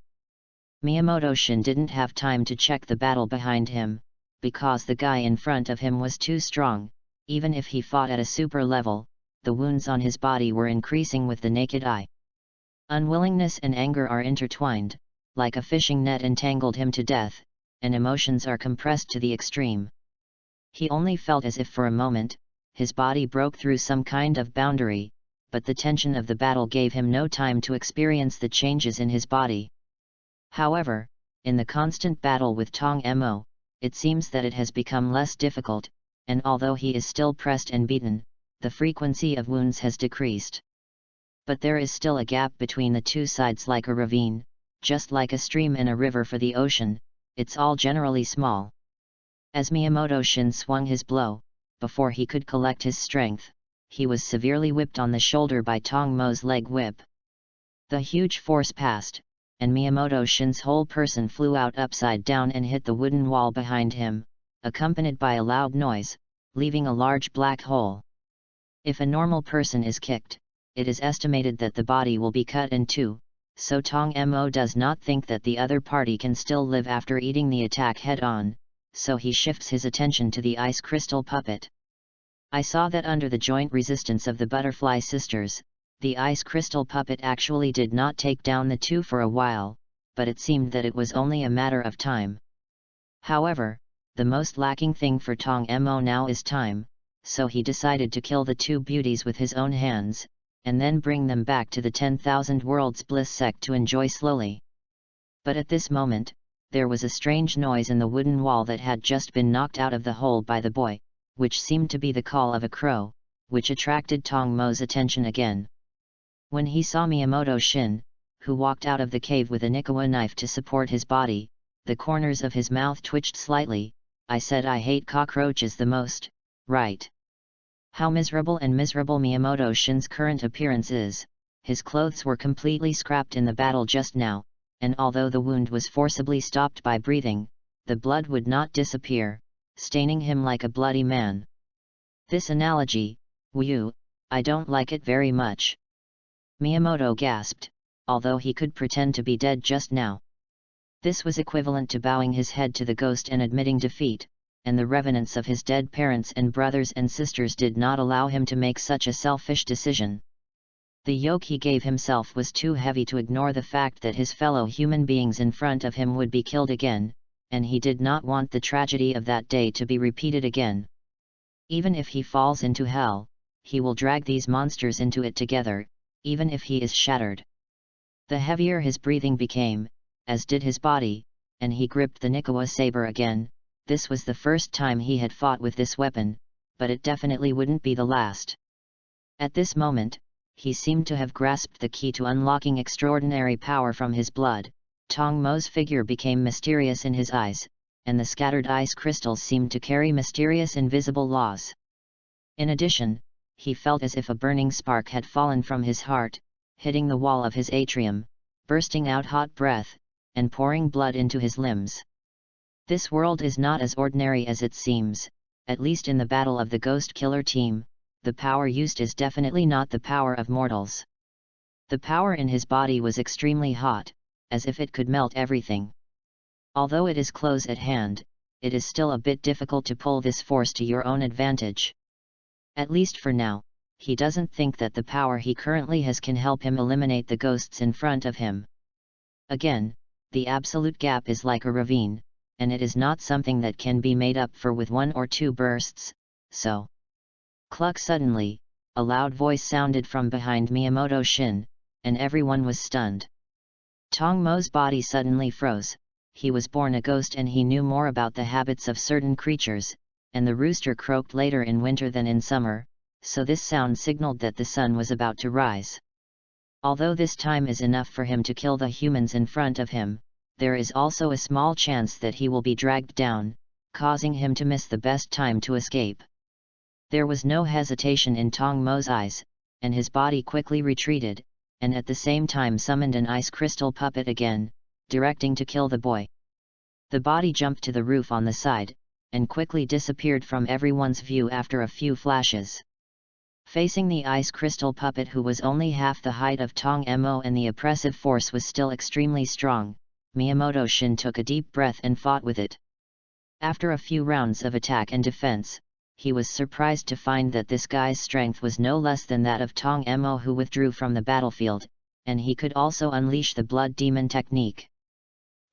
Miyamoto Shin didn't have time to check the battle behind him, because the guy in front of him was too strong. Even if he fought at a super level, the wounds on his body were increasing with the naked eye. Unwillingness and anger are intertwined, like a fishing net entangled him to death, and emotions are compressed to the extreme. He only felt as if for a moment, his body broke through some kind of boundary, but the tension of the battle gave him no time to experience the changes in his body. However, in the constant battle with Tong Mo, it seems that it has become less difficult, and although he is still pressed and beaten, the frequency of wounds has decreased. But there is still a gap between the two sides like a ravine, just like a stream in a river for the ocean. It's all generally small. As Miyamoto Shin swung his blow, before he could collect his strength, he was severely whipped on the shoulder by Tong Mo's leg whip. The huge force passed, and Miyamoto Shin's whole person flew out upside down and hit the wooden wall behind him, accompanied by a loud noise, leaving a large black hole. If a normal person is kicked, it is estimated that the body will be cut in two, so Tong Mo does not think that the other party can still live after eating the attack head-on, so he shifts his attention to the ice crystal puppet. I saw that under the joint resistance of the Butterfly Sisters, the ice crystal puppet actually did not take down the two for a while, but it seemed that it was only a matter of time. However, the most lacking thing for Tong Mo now is time, so he decided to kill the two beauties with his own hands, and then bring them back to the 10,000 Worlds Bliss sect to enjoy slowly. But at this moment, there was a strange noise in the wooden wall that had just been knocked out of the hole by the boy, which seemed to be the call of a crow, which attracted Tong Mo's attention again. When he saw Miyamoto Shin, who walked out of the cave with a Nikawa knife to support his body, the corners of his mouth twitched slightly. I said I hate cockroaches the most, right? How miserable and miserable Miyamoto Shin's current appearance is. His clothes were completely scrapped in the battle just now, and although the wound was forcibly stopped by breathing, the blood would not disappear, staining him like a bloody man. This analogy, Woo, I don't like it very much. Miyamoto gasped, although he could pretend to be dead just now. This was equivalent to bowing his head to the ghost and admitting defeat, and the revenants of his dead parents and brothers and sisters did not allow him to make such a selfish decision. The yoke he gave himself was too heavy to ignore the fact that his fellow human beings in front of him would be killed again, and he did not want the tragedy of that day to be repeated again. Even if he falls into hell, he will drag these monsters into it together, even if he is shattered. The heavier his breathing became, as did his body, and he gripped the Nikawa saber again. This was the first time he had fought with this weapon, but it definitely wouldn't be the last. At this moment, he seemed to have grasped the key to unlocking extraordinary power from his blood. Tong Mo's figure became mysterious in his eyes, and the scattered ice crystals seemed to carry mysterious invisible laws. In addition, he felt as if a burning spark had fallen from his heart, hitting the wall of his atrium, bursting out hot breath, and pouring blood into his limbs. This world is not as ordinary as it seems, at least in the battle of the Ghost Killer team. The power used is definitely not the power of mortals. The power in his body was extremely hot, as if it could melt everything. Although it is close at hand, it is still a bit difficult to pull this force to your own advantage. At least for now, he doesn't think that the power he currently has can help him eliminate the ghosts in front of him. Again, the absolute gap is like a ravine, and it is not something that can be made up for with 1 or 2 bursts, so... Cluck! Suddenly, a loud voice sounded from behind Miyamoto Shin, and everyone was stunned. Tong Mo's body suddenly froze. He was born a ghost and he knew more about the habits of certain creatures, and the rooster croaked later in winter than in summer, so this sound signaled that the sun was about to rise. Although this time is enough for him to kill the humans in front of him, there is also a small chance that he will be dragged down, causing him to miss the best time to escape. There was no hesitation in Tong Mo's eyes, and his body quickly retreated, and at the same time summoned an ice crystal puppet again, directing to kill the boy. The body jumped to the roof on the side, and quickly disappeared from everyone's view after a few flashes. Facing the ice crystal puppet who was only half the height of Tong Mo and the oppressive force was still extremely strong, Miyamoto Shin took a deep breath and fought with it. After a few rounds of attack and defense, he was surprised to find that this guy's strength was no less than that of Tong Mo who withdrew from the battlefield, and he could also unleash the blood demon technique.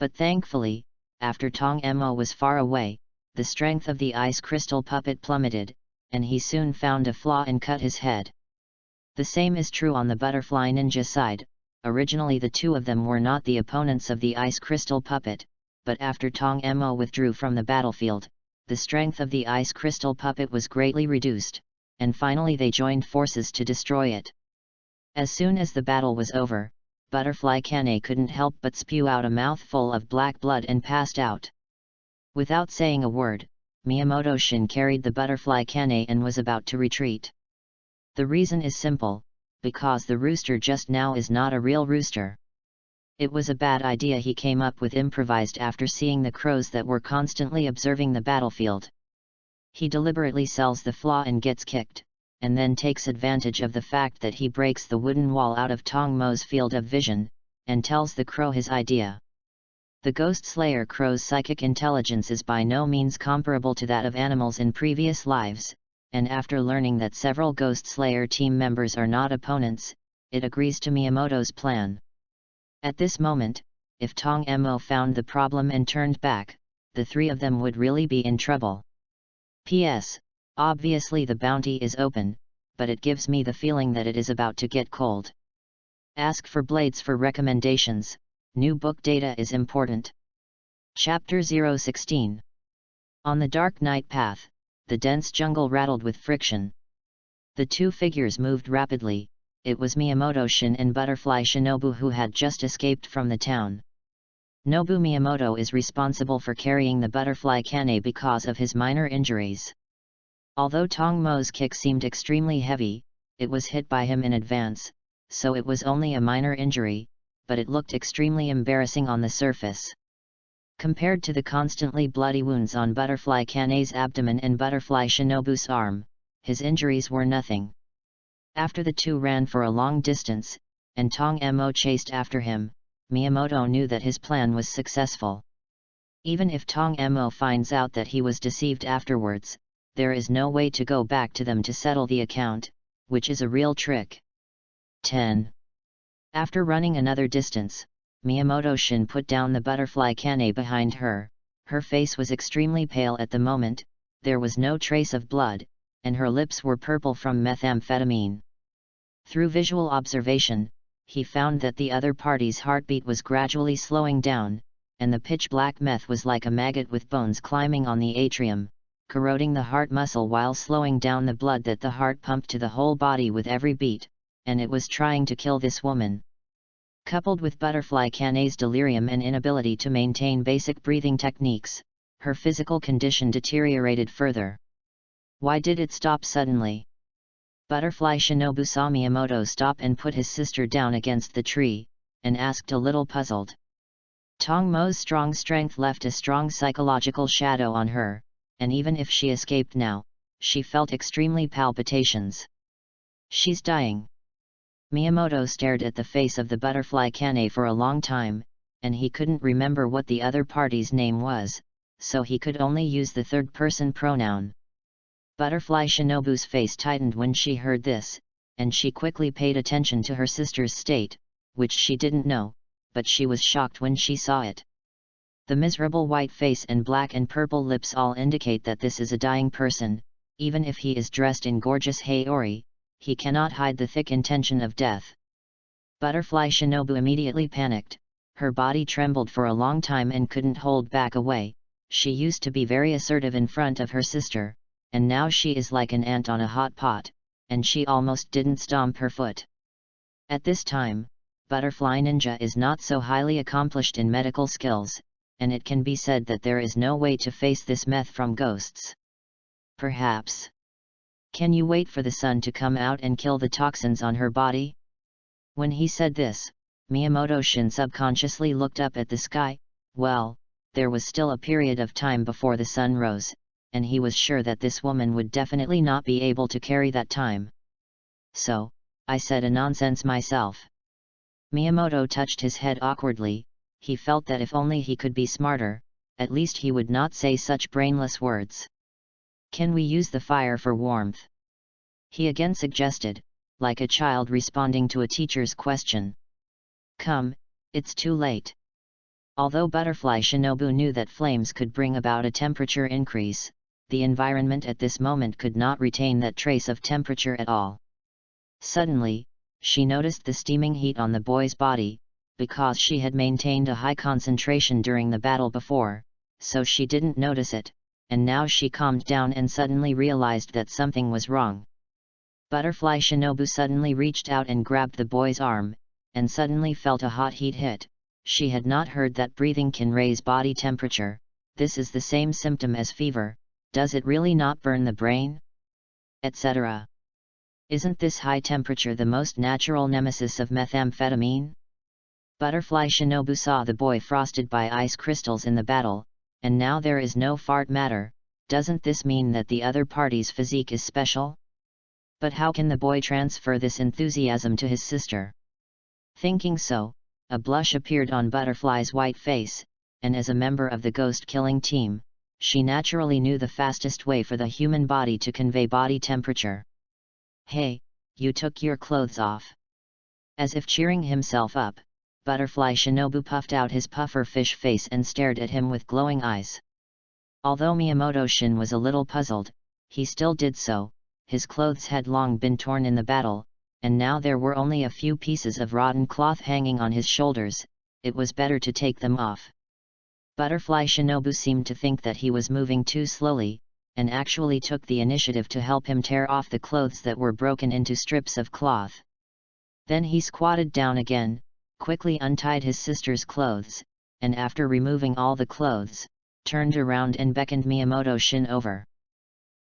But thankfully, after Tong Mo was far away, the strength of the ice crystal puppet plummeted, and he soon found a flaw and cut his head. The same is true on the butterfly ninja side. Originally the two of them were not the opponents of the ice crystal puppet, but after Tong Mo withdrew from the battlefield, the strength of the ice crystal puppet was greatly reduced, and finally they joined forces to destroy it. As soon as the battle was over, Butterfly Kane couldn't help but spew out a mouthful of black blood and passed out. Without saying a word, Miyamoto Shin carried the Butterfly Kane and was about to retreat. The reason is simple, because the rooster just now is not a real rooster. It was a bad idea he came up with improvised after seeing the crows that were constantly observing the battlefield. He deliberately sells the flaw and gets kicked, and then takes advantage of the fact that he breaks the wooden wall out of Tong Mo's field of vision, and tells the crow his idea. The Ghost Slayer crow's psychic intelligence is by no means comparable to that of animals in previous lives, and after learning that several Ghost Slayer team members are not opponents, it agrees to Miyamoto's plan. At this moment, if Tong Mo found the problem and turned back, the three of them would really be in trouble. P.S. Obviously the bounty is open, but it gives me the feeling that it is about to get cold. Ask for Blades for recommendations. New book data is important. Chapter 016. On the dark night path, the dense jungle rattled with friction. The two figures moved rapidly. It was Miyamoto Shin and Butterfly Shinobu who had just escaped from the town. Nobu Miyamoto is responsible for carrying the Butterfly Kane because of his minor injuries. Although Tong Mo's kick seemed extremely heavy, it was hit by him in advance, so it was only a minor injury, but it looked extremely embarrassing on the surface. Compared to the constantly bloody wounds on Butterfly Kane's abdomen and Butterfly Shinobu's arm, his injuries were nothing. After the two ran for a long distance, and Tong Mo chased after him, Miyamoto knew that his plan was successful. Even if Tong Mo finds out that he was deceived afterwards, there is no way to go back to them to settle the account, which is a real trick. 10. After running another distance, Miyamoto Shin put down the Butterfly Kane behind her. Her face was extremely pale at the moment, there was no trace of blood, and her lips were purple from methamphetamine. Through visual observation, he found that the other party's heartbeat was gradually slowing down, and the pitch-black meth was like a maggot with bones climbing on the atrium, corroding the heart muscle while slowing down the blood that the heart pumped to the whole body with every beat, and it was trying to kill this woman. Coupled with Butterfly Kane's delirium and inability to maintain basic breathing techniques, her physical condition deteriorated further. Why did it stop suddenly? Butterfly Shinobu saw Miyamoto stop and put his sister down against the tree, and asked a little puzzled. Tong Mo's strong strength left a strong psychological shadow on her, and even if she escaped now, she felt extremely palpitations. She's dying. Miyamoto stared at the face of the butterfly Kane for a long time, and he couldn't remember what the other party's name was, so he could only use the third-person pronoun. Butterfly Shinobu's face tightened when she heard this, and she quickly paid attention to her sister's state, which she didn't know, but she was shocked when she saw it. The miserable white face and black and purple lips all indicate that this is a dying person. Even if he is dressed in gorgeous haori, he cannot hide the thick intention of death. Butterfly Shinobu immediately panicked. Her body trembled for a long time and couldn't hold back away. She used to be very assertive in front of her sister, and now she is like an ant on a hot pot, and she almost didn't stomp her foot. At this time, Butterfly Ninja is not so highly accomplished in medical skills, and it can be said that there is no way to face this meth from ghosts. Perhaps. Can you wait for the sun to come out and kill the toxins on her body? When he said this, Miyamoto-shin subconsciously looked up at the sky. Well, there was still a period of time before the sun rose, and he was sure that this woman would definitely not be able to carry that time. So, I said a nonsense myself. Miyamoto touched his head awkwardly. He felt that if only he could be smarter, at least he would not say such brainless words. Can we use the fire for warmth? He again suggested, like a child responding to a teacher's question. Come, it's too late. Although Butterfly Shinobu knew that flames could bring about a temperature increase, the environment at this moment could not retain that trace of temperature at all. Suddenly, she noticed the steaming heat on the boy's body, because she had maintained a high concentration during the battle before, so she didn't notice it, and now she calmed down and suddenly realized that something was wrong. Butterfly Shinobu suddenly reached out and grabbed the boy's arm, and suddenly felt a hot heat hit. She had not heard that breathing can raise body temperature. This is the same symptom as fever. Does it really not burn the brain? Etc. Isn't this high temperature the most natural nemesis of methamphetamine? Butterfly Shinobu saw the boy frosted by ice crystals in the battle, and now there is no fart matter. Doesn't this mean that the other party's physique is special? But how can the boy transfer this enthusiasm to his sister? Thinking so, a blush appeared on Butterfly's white face, and as a member of the ghost-killing team, she naturally knew the fastest way for the human body to convey body temperature. Hey, you took your clothes off. As if cheering himself up, Butterfly Shinobu puffed out his puffer fish face and stared at him with glowing eyes. Although Miyamoto-shin was a little puzzled, he still did so. His clothes had long been torn in the battle, and now there were only a few pieces of rotten cloth hanging on his shoulders. It was better to take them off. Butterfly Shinobu seemed to think that he was moving too slowly, and actually took the initiative to help him tear off the clothes that were broken into strips of cloth. Then he squatted down again, quickly untied his sister's clothes, and after removing all the clothes, turned around and beckoned Miyamoto-shin over.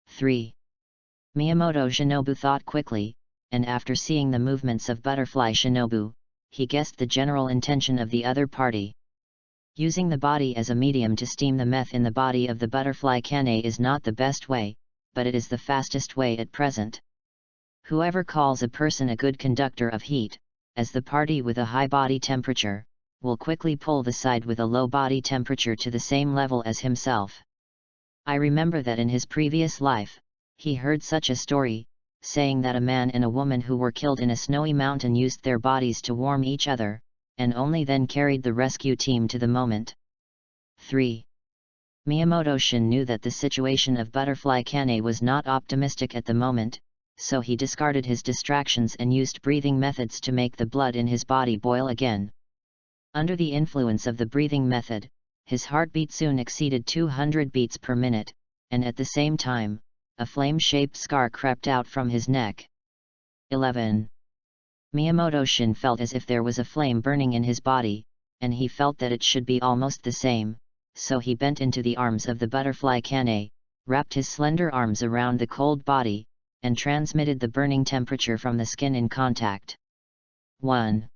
3. Miyamoto Shinobu thought quickly, and after seeing the movements of Butterfly Shinobu, he guessed the general intention of the other party. Using the body as a medium to steam the meth in the body of the butterfly Kane is not the best way, but it is the fastest way at present. Whoever calls a person a good conductor of heat, as the party with a high body temperature, will quickly pull the side with a low body temperature to the same level as himself. I remember that in his previous life, he heard such a story, saying that a man and a woman who were killed in a snowy mountain used their bodies to warm each other, and only then carried the rescue team to the moment. 3. Miyamoto-shin knew that the situation of Butterfly Kane was not optimistic at the moment, so he discarded his distractions and used breathing methods to make the blood in his body boil again. Under the influence of the breathing method, his heartbeat soon exceeded 200 beats per minute, and at the same time, a flame-shaped scar crept out from his neck. 11. Miyamoto-shin felt as if there was a flame burning in his body, and he felt that it should be almost the same, so he bent into the arms of the butterfly Kane, wrapped his slender arms around the cold body, and transmitted the burning temperature from the skin in contact. 1.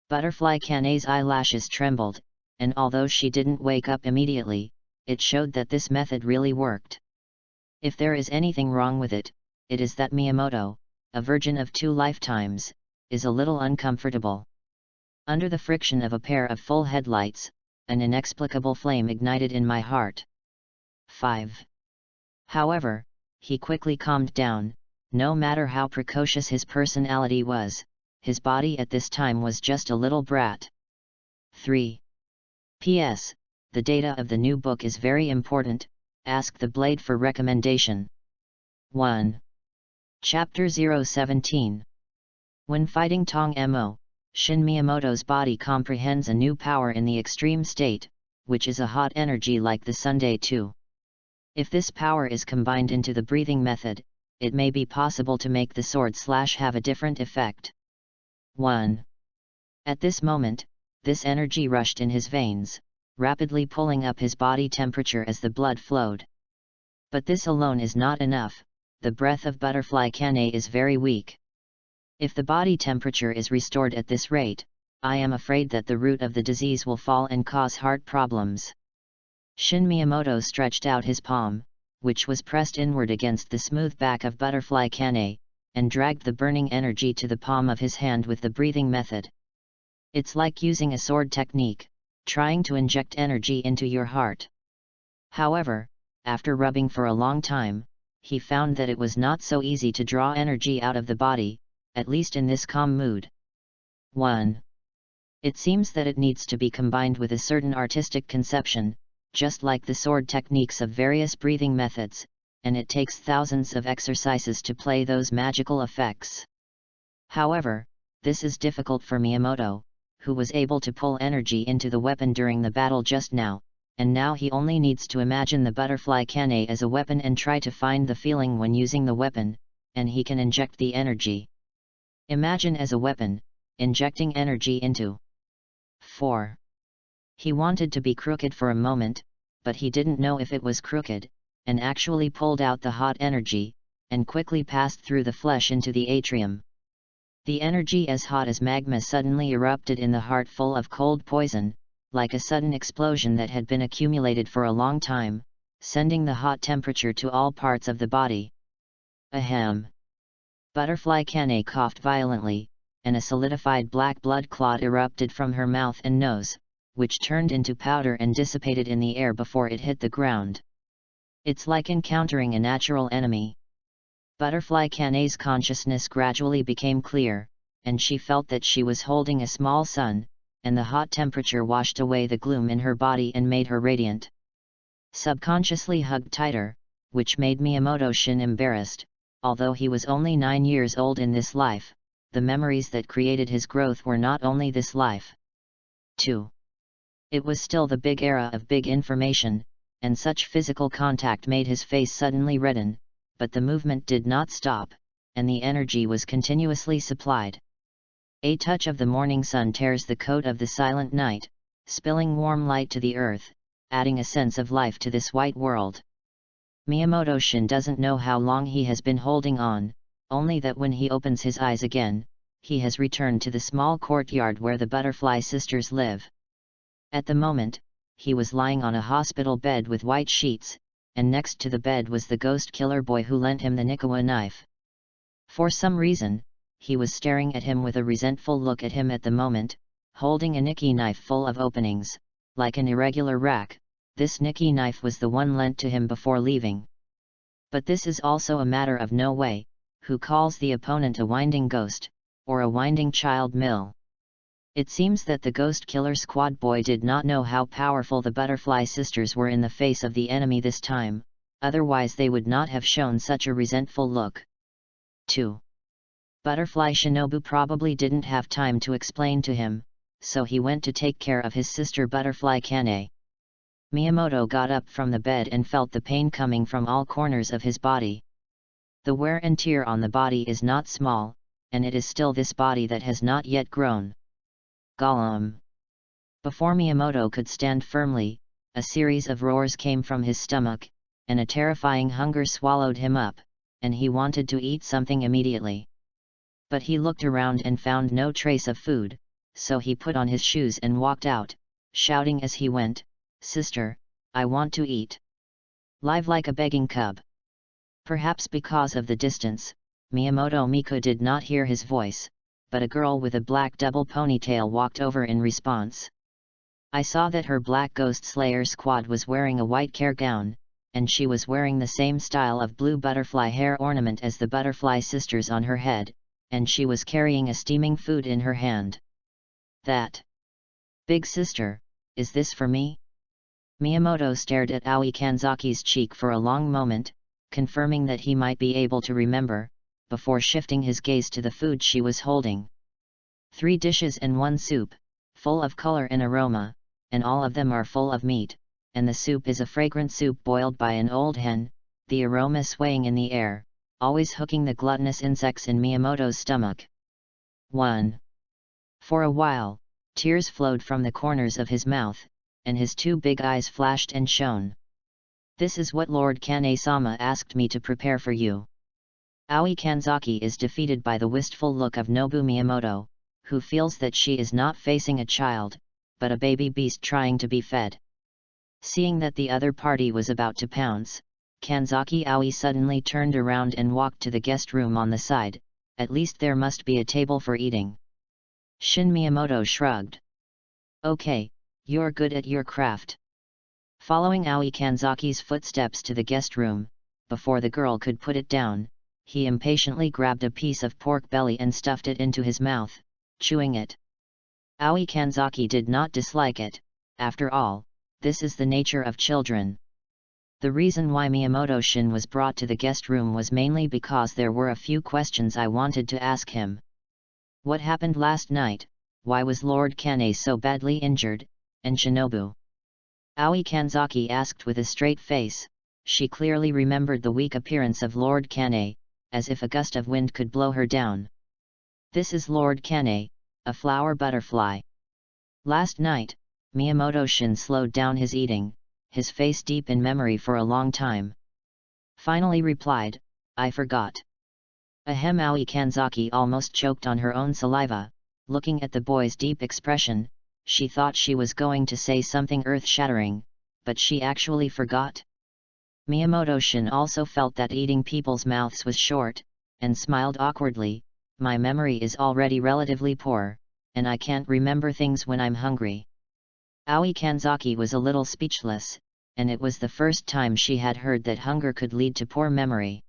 Butterfly Kane's eyelashes trembled, and although she didn't wake up immediately, it showed that this method really worked. If there is anything wrong with it, it is that Miyamoto, a virgin of 2 lifetimes, is a little uncomfortable. Under the friction of a pair of full headlights, an inexplicable flame ignited in my heart. 5. However, he quickly calmed down. No matter how precocious his personality was, his body at this time was just a little brat. 3. P.S. The data of the new book is very important, ask the blade for recommendation. 1. Chapter 017. When fighting Tong Mo, Shin Miyamoto's body comprehends a new power in the extreme state, which is a hot energy like the Sunday 2. If this power is combined into the breathing method, it may be possible to make the sword slash have a different effect. 1. At this moment, this energy rushed in his veins, rapidly pulling up his body temperature as the blood flowed. But this alone is not enough, the breath of butterfly canne is very weak. If the body temperature is restored at this rate, I am afraid that the root of the disease will fall and cause heart problems. Shin Miyamoto stretched out his palm, which was pressed inward against the smooth back of butterfly canne, and dragged the burning energy to the palm of his hand with the breathing method. It's like using a sword technique, trying to inject energy into your heart. However, after rubbing for a long time, he found that it was not so easy to draw energy out of the body, at least in this calm mood. 1. It seems that it needs to be combined with a certain artistic conception, just like the sword techniques of various breathing methods, and it takes thousands of exercises to play those magical effects. However, this is difficult for Miyamoto, who was able to pull energy into the weapon during the battle just now, and now he only needs to imagine the butterfly canne as a weapon and try to find the feeling when using the weapon, and he can inject the energy. Imagine as a weapon, injecting energy into. 4. He wanted to be crooked for a moment, but he didn't know if it was crooked, and actually pulled out the hot energy, and quickly passed through the flesh into the atrium. The energy as hot as magma suddenly erupted in the heart full of cold poison, like a sudden explosion that had been accumulated for a long time, sending the hot temperature to all parts of the body. Ahem! Butterfly canne coughed violently, and a solidified black blood clot erupted from her mouth and nose, which turned into powder and dissipated in the air before it hit the ground. It's like encountering a natural enemy. Butterfly canne's consciousness gradually became clear, and she felt that she was holding a small sun, and the hot temperature washed away the gloom in her body and made her radiant. Subconsciously hugged tighter, which made Miyamoto Shin embarrassed. Although he was only 9 years old in this life, the memories that created his growth were not only this life. 2. It was still the big era of big information, and such physical contact made his face suddenly redden, but the movement did not stop, and the energy was continuously supplied. A touch of the morning sun tears the coat of the silent night, spilling warm light to the earth, adding a sense of life to this white world. Miyamoto Shin doesn't know how long he has been holding on, only that when he opens his eyes again, he has returned to the small courtyard where the butterfly sisters live. At the moment, he was lying on a hospital bed with white sheets, and next to the bed was the ghost killer boy who lent him the Nikawa knife. For some reason, he was staring at him with a resentful look at him at the moment, holding a Nikki knife full of openings, like an irregular rack. This Nikki knife was the one lent to him before leaving. But this is also a matter of no way, who calls the opponent a winding ghost, or a winding child mill. It seems that the ghost killer squad boy did not know how powerful the butterfly sisters were in the face of the enemy this time, otherwise they would not have shown such a resentful look. 2. Butterfly Shinobu probably didn't have time to explain to him, so he went to take care of his sister Butterfly Canne. Miyamoto got up from the bed and felt the pain coming from all corners of his body. The wear and tear on the body is not small, and it is still this body that has not yet grown. Gollum! Before Miyamoto could stand firmly, a series of roars came from his stomach, and a terrifying hunger swallowed him up, and he wanted to eat something immediately. But he looked around and found no trace of food, so he put on his shoes and walked out, shouting as he went, "Sister, I want to eat." Live like a begging cub. Perhaps because of the distance, Miyamoto Miku did not hear his voice, but a girl with a black double ponytail walked over in response. I saw that her black Ghost Slayer squad was wearing a white care gown, and she was wearing the same style of blue butterfly hair ornament as the butterfly sisters on her head, and she was carrying a steaming food in her hand. "That. Big sister, is this for me?" Miyamoto stared at Aoi Kanzaki's cheek for a long moment, confirming that he might be able to remember, before shifting his gaze to the food she was holding. 3 dishes and 1 soup, full of color and aroma, and all of them are full of meat, and the soup is a fragrant soup boiled by an old hen, the aroma swaying in the air, always hooking the gluttonous insects in Miyamoto's stomach. 1. For a while, tears flowed from the corners of his mouth, and his 2 big eyes flashed and shone. "This is what Lord Kane-sama asked me to prepare for you." Aoi Kanzaki is defeated by the wistful look of Nobu Miyamoto, who feels that she is not facing a child, but a baby beast trying to be fed. Seeing that the other party was about to pounce, Kanzaki Aoi suddenly turned around and walked to the guest room on the side. "At least there must be a table for eating." Shin Miyamoto shrugged. "Okay, you're good at your craft." Following Aoi Kanzaki's footsteps to the guest room, before the girl could put it down, he impatiently grabbed a piece of pork belly and stuffed it into his mouth, chewing it. Aoi Kanzaki did not dislike it. After all, this is the nature of children. The reason why Miyamoto Shin was brought to the guest room was mainly because there were a few questions I wanted to ask him. What happened last night? Why was Lord Kane so badly injured? And Shinobu? Aoi Kanzaki asked with a straight face. She clearly remembered the weak appearance of Lord Kane, as if a gust of wind could blow her down. "This is Lord Kane, a flower butterfly." Last night, Miyamoto Shin slowed down his eating, his face deep in memory for a long time. Finally replied, "I forgot." Ahem. Aoi Kanzaki almost choked on her own saliva. Looking at the boy's deep expression, she thought she was going to say something earth-shattering, but she actually forgot. Miyamoto Shin also felt that eating people's mouths was short, and smiled awkwardly. "My memory is already relatively poor, and I can't remember things when I'm hungry." Aoi Kanzaki was a little speechless, and it was the first time she had heard that hunger could lead to poor memory.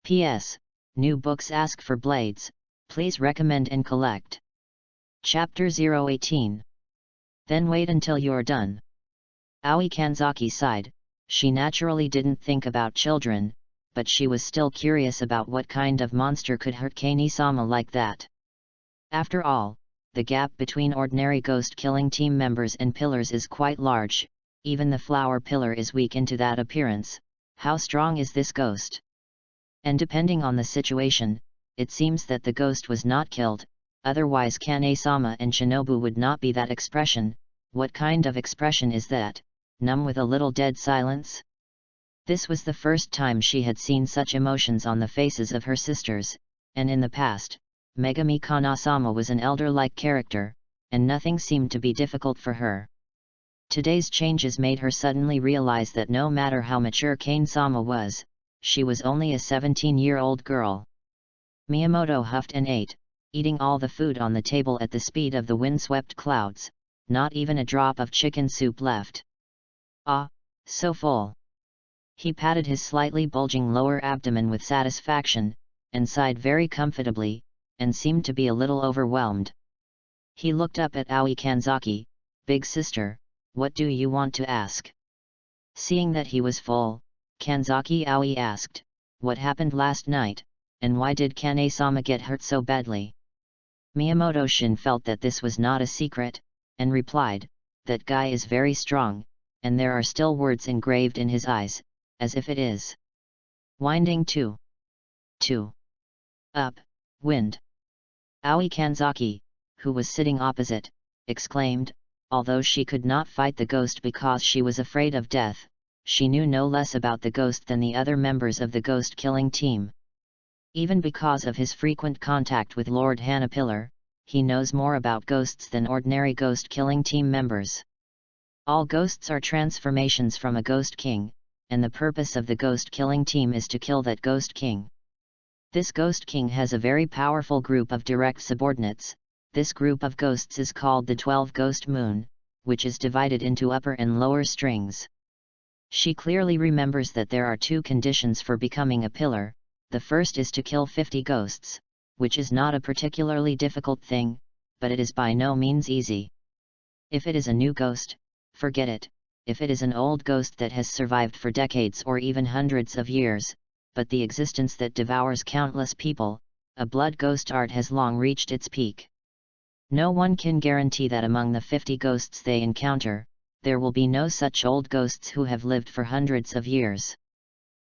P.S. New books ask for blades, please recommend and collect. Chapter 018. Then wait until you're done. Aoi Kanzaki sighed. She naturally didn't think about children, but she was still curious about what kind of monster could hurt Kane-sama like that. After all, the gap between ordinary ghost-killing team members and pillars is quite large. Even the flower pillar is weak into that appearance. How strong is this ghost? And depending on the situation, it seems that the ghost was not killed, otherwise Kane-sama and Shinobu would not be that expression. What kind of expression is that? Numb with a little dead silence? This was the first time she had seen such emotions on the faces of her sisters, and in the past, Megami Kana-sama was an elder-like character, and nothing seemed to be difficult for her. Today's changes made her suddenly realize that no matter how mature Kane-sama was, she was only a 17-year-old girl. Miyamoto huffed and ate, eating all the food on the table at the speed of the windswept clouds, not even a drop of chicken soup left. Ah, so full. He patted his slightly bulging lower abdomen with satisfaction, and sighed very comfortably, and seemed to be a little overwhelmed. He looked up at Aoi Kanzaki. "Big sister, what do you want to ask?" Seeing that he was full, Kanzaki Aoi asked, "What happened last night, and why did Kane-sama get hurt so badly?" Miyamoto Shin felt that this was not a secret, and replied, "That guy is very strong," and there are still words engraved in his eyes, as if it is winding to up, wind. Aoi Kanzaki, who was sitting opposite, exclaimed. Although she could not fight the ghost because she was afraid of death, she knew no less about the ghost than the other members of the ghost-killing team. Even because of his frequent contact with Lord Hanapillar, he knows more about ghosts than ordinary ghost-killing team members. All ghosts are transformations from a ghost king, and the purpose of the ghost killing team is to kill that ghost king. This ghost king has a very powerful group of direct subordinates. This group of ghosts is called the 12 Ghost Moon, which is divided into upper and lower strings. She clearly remembers that there are 2 conditions for becoming a pillar. The first is to kill 50 ghosts, which is not a particularly difficult thing, but it is by no means easy. If it is a new ghost, forget it. If it is an old ghost that has survived for decades or even hundreds of years, but the existence that devours countless people, a blood ghost art has long reached its peak. No one can guarantee that among the 50 ghosts they encounter, there will be no such old ghosts who have lived for hundreds of years.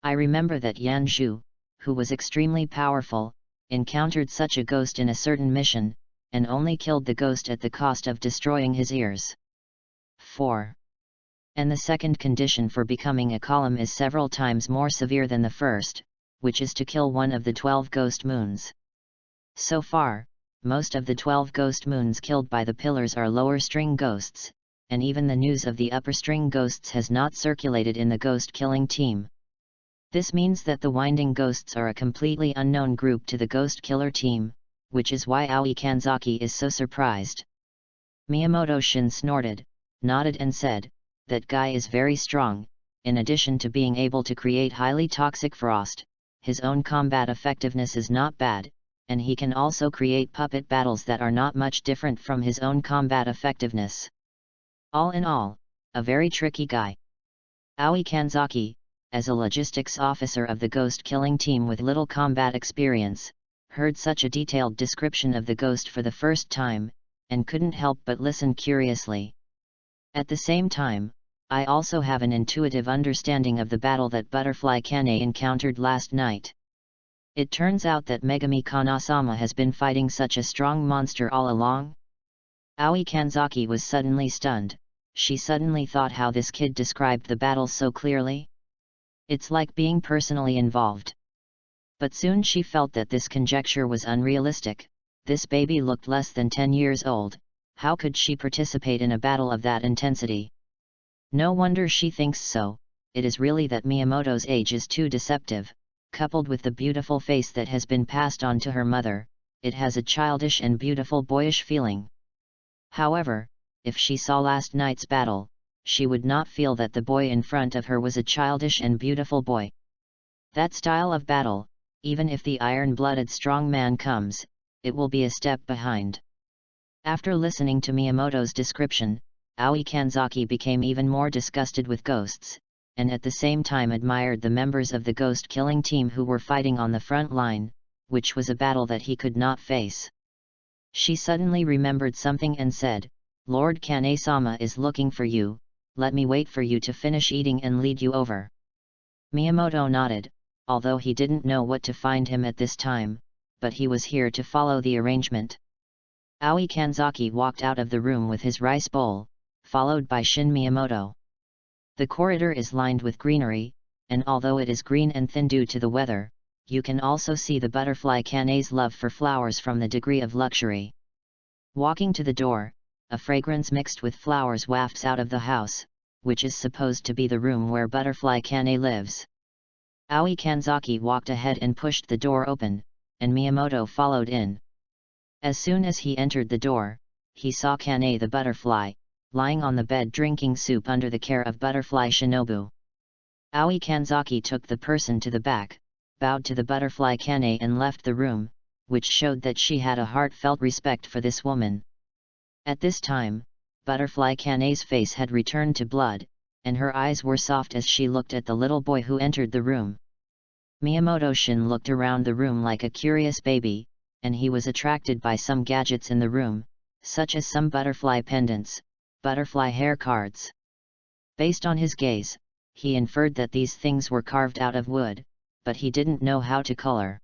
I remember that Yan Zhu, who was extremely powerful, encountered such a ghost in a certain mission, and only killed the ghost at the cost of destroying his ears. 4. And the second condition for becoming a column is several times more severe than the first, which is to kill one of the 12 ghost moons. So far, most of the 12 ghost moons killed by the pillars are lower string ghosts, and even the news of the upper string ghosts has not circulated in the ghost killing team. This means that the winding ghosts are a completely unknown group to the ghost killer team, which is why Aoi Kanzaki is so surprised. Miyamoto Shin snorted, nodded and said, "That guy is very strong. In addition to being able to create highly toxic frost, his own combat effectiveness is not bad, and he can also create puppet battles that are not much different from his own combat effectiveness. All in all, a very tricky guy." Aoi Kanzaki, as a logistics officer of the ghost killing team with little combat experience, heard such a detailed description of the ghost for the first time, and couldn't help but listen curiously. At the same time, I also have an intuitive understanding of the battle that Butterfly Kane encountered last night. It turns out that Megami Kanasama has been fighting such a strong monster all along. Aoi Kanzaki was suddenly stunned. She suddenly thought how this kid described the battle so clearly. It's like being personally involved. But soon she felt that this conjecture was unrealistic. This baby looked less than 10 years old. How could she participate in a battle of that intensity? No wonder she thinks so. It is really that Miyamoto's age is too deceptive, coupled with the beautiful face that has been passed on to her mother. It has a childish and beautiful boyish feeling. However, if she saw last night's battle, she would not feel that the boy in front of her was a childish and beautiful boy. That style of battle, even if the iron-blooded strong man comes, it will be a step behind. After listening to Miyamoto's description, Aoi Kanzaki became even more disgusted with ghosts, and at the same time admired the members of the ghost-killing team who were fighting on the front line, which was a battle that he could not face. She suddenly remembered something and said, "Lord Kane-sama is looking for you, let me wait for you to finish eating and lead you over." Miyamoto nodded, although he didn't know what to find him at this time, but he was here to follow the arrangement. Aoi Kanzaki walked out of the room with his rice bowl, followed by Shin Miyamoto. The corridor is lined with greenery, and although it is green and thin due to the weather, you can also see the butterfly Kane's love for flowers from the degree of luxury. Walking to the door, a fragrance mixed with flowers wafts out of the house, which is supposed to be the room where Butterfly Kane lives. Aoi Kanzaki walked ahead and pushed the door open, and Miyamoto followed in. As soon as he entered the door, he saw Kane the butterfly, lying on the bed drinking soup under the care of Butterfly Shinobu. Aoi Kanzaki took the person to the back, bowed to the butterfly Kane and left the room, which showed that she had a heartfelt respect for this woman. At this time, Butterfly Kane's face had returned to blood, and her eyes were soft as she looked at the little boy who entered the room. Miyamoto Shin looked around the room like a curious baby, and he was attracted by some gadgets in the room, such as some butterfly pendants, butterfly hair cards. Based on his gaze, he inferred that these things were carved out of wood, but he didn't know how to color.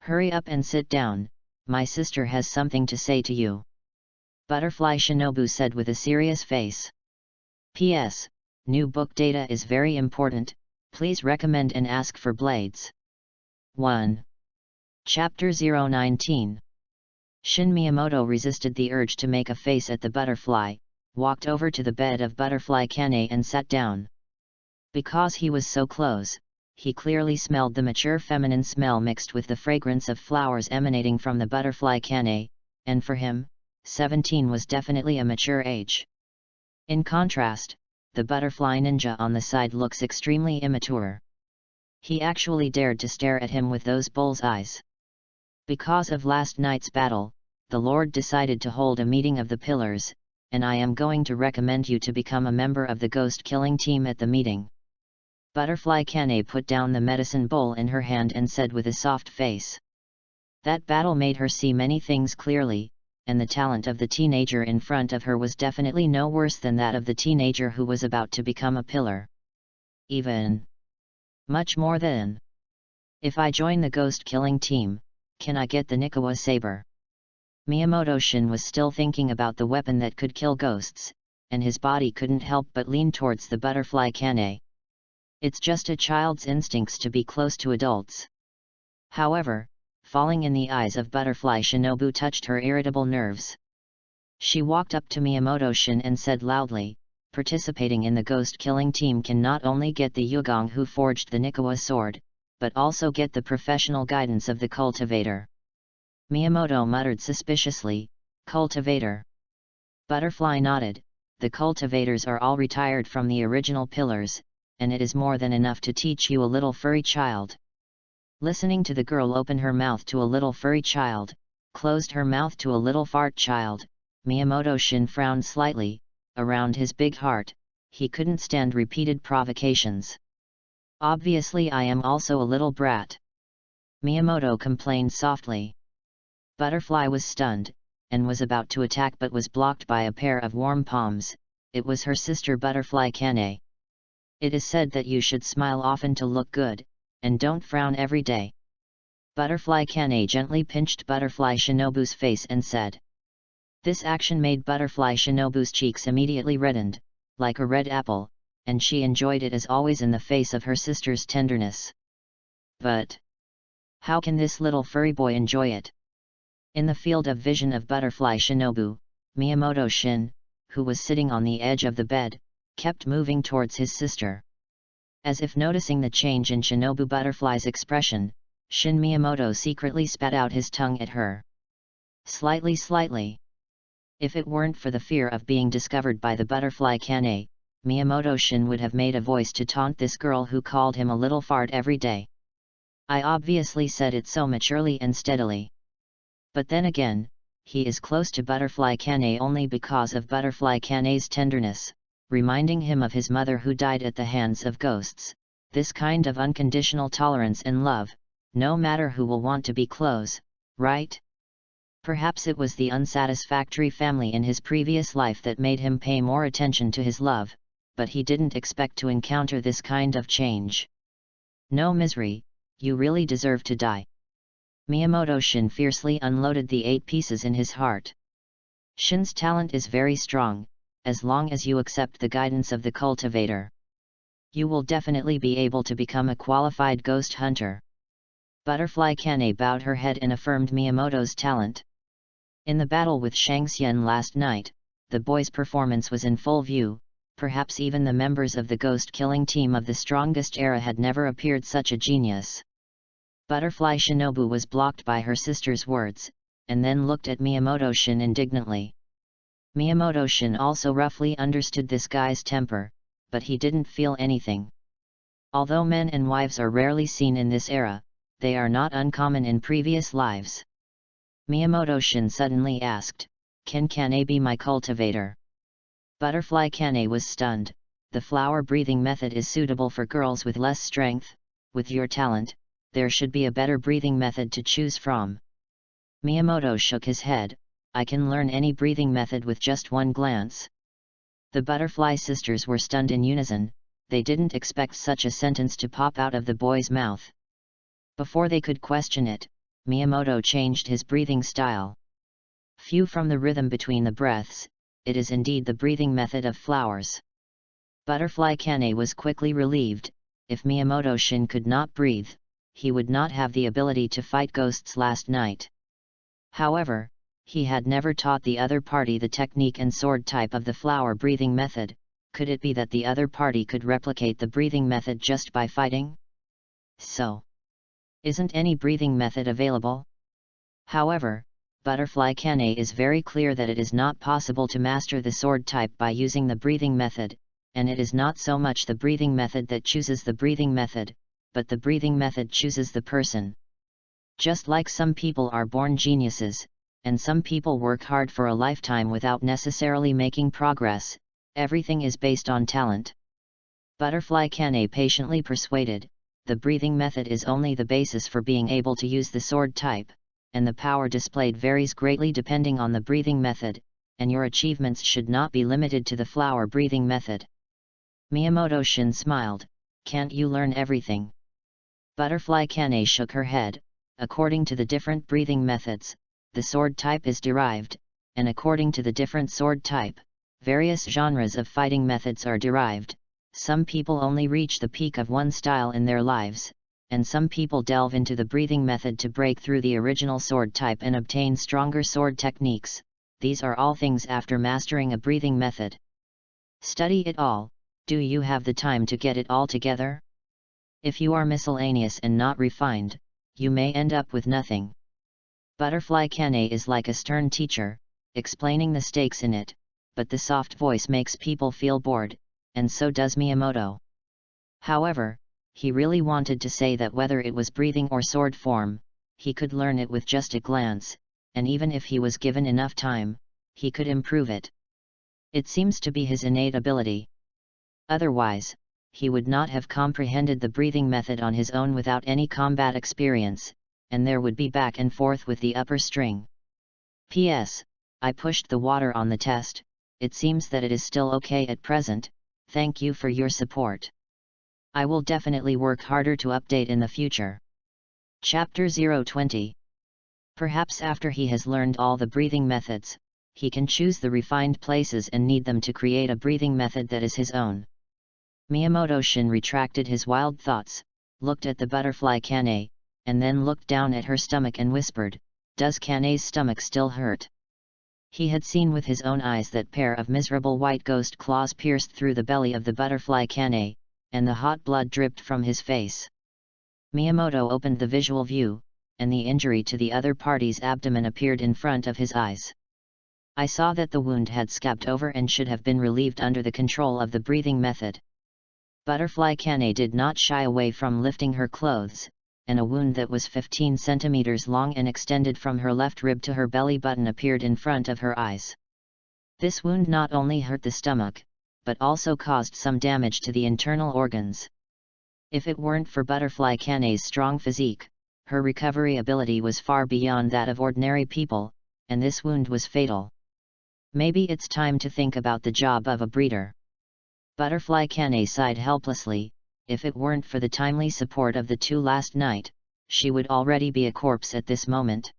"Hurry up and sit down, my sister has something to say to you," Butterfly Shinobu said with a serious face. "P.S. New book data is very important, please recommend and ask for blades." 1. Chapter 019. Shin Miyamoto resisted the urge to make a face at the butterfly, walked over to the bed of Butterfly Kane and sat down. Because he was so close, he clearly smelled the mature feminine smell mixed with the fragrance of flowers emanating from the Butterfly Kane, and for him, 17 was definitely a mature age. In contrast, the butterfly ninja on the side looks extremely immature. He actually dared to stare at him with those bull's eyes. Because of last night's battle, the Lord decided to hold a meeting of the pillars, and I am going to recommend you to become a member of the ghost killing team at the meeting. Butterfly Kane put down the medicine bowl in her hand and said with a soft face. That battle made her see many things clearly, and the talent of the teenager in front of her was definitely no worse than that of the teenager who was about to become a pillar. Even much more than. If I join the ghost killing team, can I get the Nikawa saber? Miyamoto Shin was still thinking about the weapon that could kill ghosts, and his body couldn't help but lean towards the Butterfly Kane. It's just a child's instincts to be close to adults. However, falling in the eyes of Butterfly Shinobu touched her irritable nerves. She walked up to Miyamoto Shin and said loudly, participating in the ghost killing team can not only get the Yugong who forged the Nikawa sword, but also get the professional guidance of the cultivator. Miyamoto muttered suspiciously, cultivator. Butterfly nodded, the cultivators are all retired from the original pillars, and it is more than enough to teach you a little furry child. Listening to the girl open her mouth to a little furry child, closed her mouth to a little fart child, Miyamoto Shin frowned slightly. Around his big heart, he couldn't stand repeated provocations. Obviously I am also a little brat. Miyamoto complained softly. Butterfly was stunned, and was about to attack but was blocked by a pair of warm palms. It was her sister Butterfly Kane. It is said that you should smile often to look good, and don't frown every day. Butterfly Kane gently pinched Butterfly Shinobu's face and said. This action made Butterfly Shinobu's cheeks immediately reddened, like a red apple, and she enjoyed it as always in the face of her sister's tenderness. But how can this little furry boy enjoy it? In the field of vision of Butterfly Shinobu, Miyamoto Shin, who was sitting on the edge of the bed, kept moving towards his sister. As if noticing the change in Shinobu Butterfly's expression, Shin Miyamoto secretly spat out his tongue at her. Slightly. If it weren't for the fear of being discovered by the Butterfly Kane, Miyamoto Shin would have made a voice to taunt this girl who called him a little fart every day. I obviously said it so maturely and steadily. But then again, he is close to Butterfly Kane only because of Butterfly Kane's tenderness, reminding him of his mother who died at the hands of ghosts. This kind of unconditional tolerance and love, no matter who will want to be close, right? Perhaps it was the unsatisfactory family in his previous life that made him pay more attention to his love, but he didn't expect to encounter this kind of change. No misery, you really deserve to die. Miyamoto Shin fiercely unloaded the 8 pieces in his heart. Shin's talent is very strong, as long as you accept the guidance of the cultivator. You will definitely be able to become a qualified ghost hunter. Butterfly Kane bowed her head and affirmed Miyamoto's talent. In the battle with Shangxian last night, the boy's performance was in full view, perhaps even the members of the ghost-killing team of the strongest era had never appeared such a genius. Butterfly Shinobu was blocked by her sister's words, and then looked at Miyamoto Shin indignantly. Miyamoto Shin also roughly understood this guy's temper, but he didn't feel anything. Although men and wives are rarely seen in this era, they are not uncommon in previous lives. Miyamoto Shin suddenly asked, "Can Kane be my cultivator?" Butterfly Kane was stunned. The flower breathing method is suitable for girls with less strength. With your talent, there should be a better breathing method to choose from. Miyamoto shook his head. I can learn any breathing method with just one glance. The Butterfly sisters were stunned in unison. They didn't expect such a sentence to pop out of the boy's mouth. Before they could question it, Miyamoto changed his breathing style. Few from the rhythm between the breaths, it is indeed the breathing method of flowers. Butterfly Kane was quickly relieved. If Miyamoto Shin could not breathe, he would not have the ability to fight ghosts last night. However, He had never taught the other party the technique and sword type of the flower breathing method. Could it be that the other party could replicate the breathing method just by fighting? So, isn't any breathing method available? However, Butterfly Kane is very clear that it is not possible to master the sword type by using the breathing method, and it is not so much the breathing method that chooses the breathing method, but the breathing method chooses the person. Just like some people are born geniuses, and some people work hard for a lifetime without necessarily making progress, everything is based on talent. Butterfly Kane patiently persuaded, the breathing method is only the basis for being able to use the sword type, and the power displayed varies greatly depending on the breathing method, and your achievements should not be limited to the flower breathing method. Miyamoto Shin smiled, can't you learn everything? Butterfly Kane shook her head, according to the different breathing methods, the sword type is derived, and according to the different sword type, various genres of fighting methods are derived. Some people only reach the peak of one style in their lives, and some people delve into the breathing method to break through the original sword type and obtain stronger sword techniques. These are all things after mastering a breathing method. Study it all. Do you have the time to get it all together? If you are miscellaneous and not refined, you may end up with nothing. Butterfly Kane is like a stern teacher, explaining the stakes in it, but the soft voice makes people feel bored, and so does Miyamoto. However, he really wanted to say that whether it was breathing or sword form, he could learn it with just a glance, and even if he was given enough time, he could improve it. It seems to be his innate ability. Otherwise, he would not have comprehended the breathing method on his own without any combat experience, and there would be back and forth with the upper string. P.S. I pushed the water on the test. It seems that it is still okay at present. Thank you for your support. I will definitely work harder to update in the future. Chapter 020. Perhaps after he has learned all the breathing methods, he can choose the refined places and need them to create a breathing method that is his own. Miyamoto Shin retracted his wild thoughts, looked at the Butterfly Kane, and then looked down at her stomach and whispered, "Does Kane's stomach still hurt?" He had seen with his own eyes that pair of miserable white ghost claws pierced through the belly of the Butterfly Kane, and the hot blood dripped from his face. Miyamoto opened the visual view, and the injury to the other party's abdomen appeared in front of his eyes. I saw that the wound had scabbed over and should have been relieved under the control of the breathing method. Butterfly Kane did not shy away from lifting her clothes, and a wound that was 15 centimeters long and extended from her left rib to her belly button appeared in front of her eyes. This wound not only hurt the stomach, but also caused some damage to the internal organs. If it weren't for Butterfly Kane's strong physique, her recovery ability was far beyond that of ordinary people, and this wound was fatal. Maybe it's time to think about the job of a breeder. Butterfly Kane sighed helplessly. If it weren't for the timely support of the two last night, she would already be a corpse at this moment.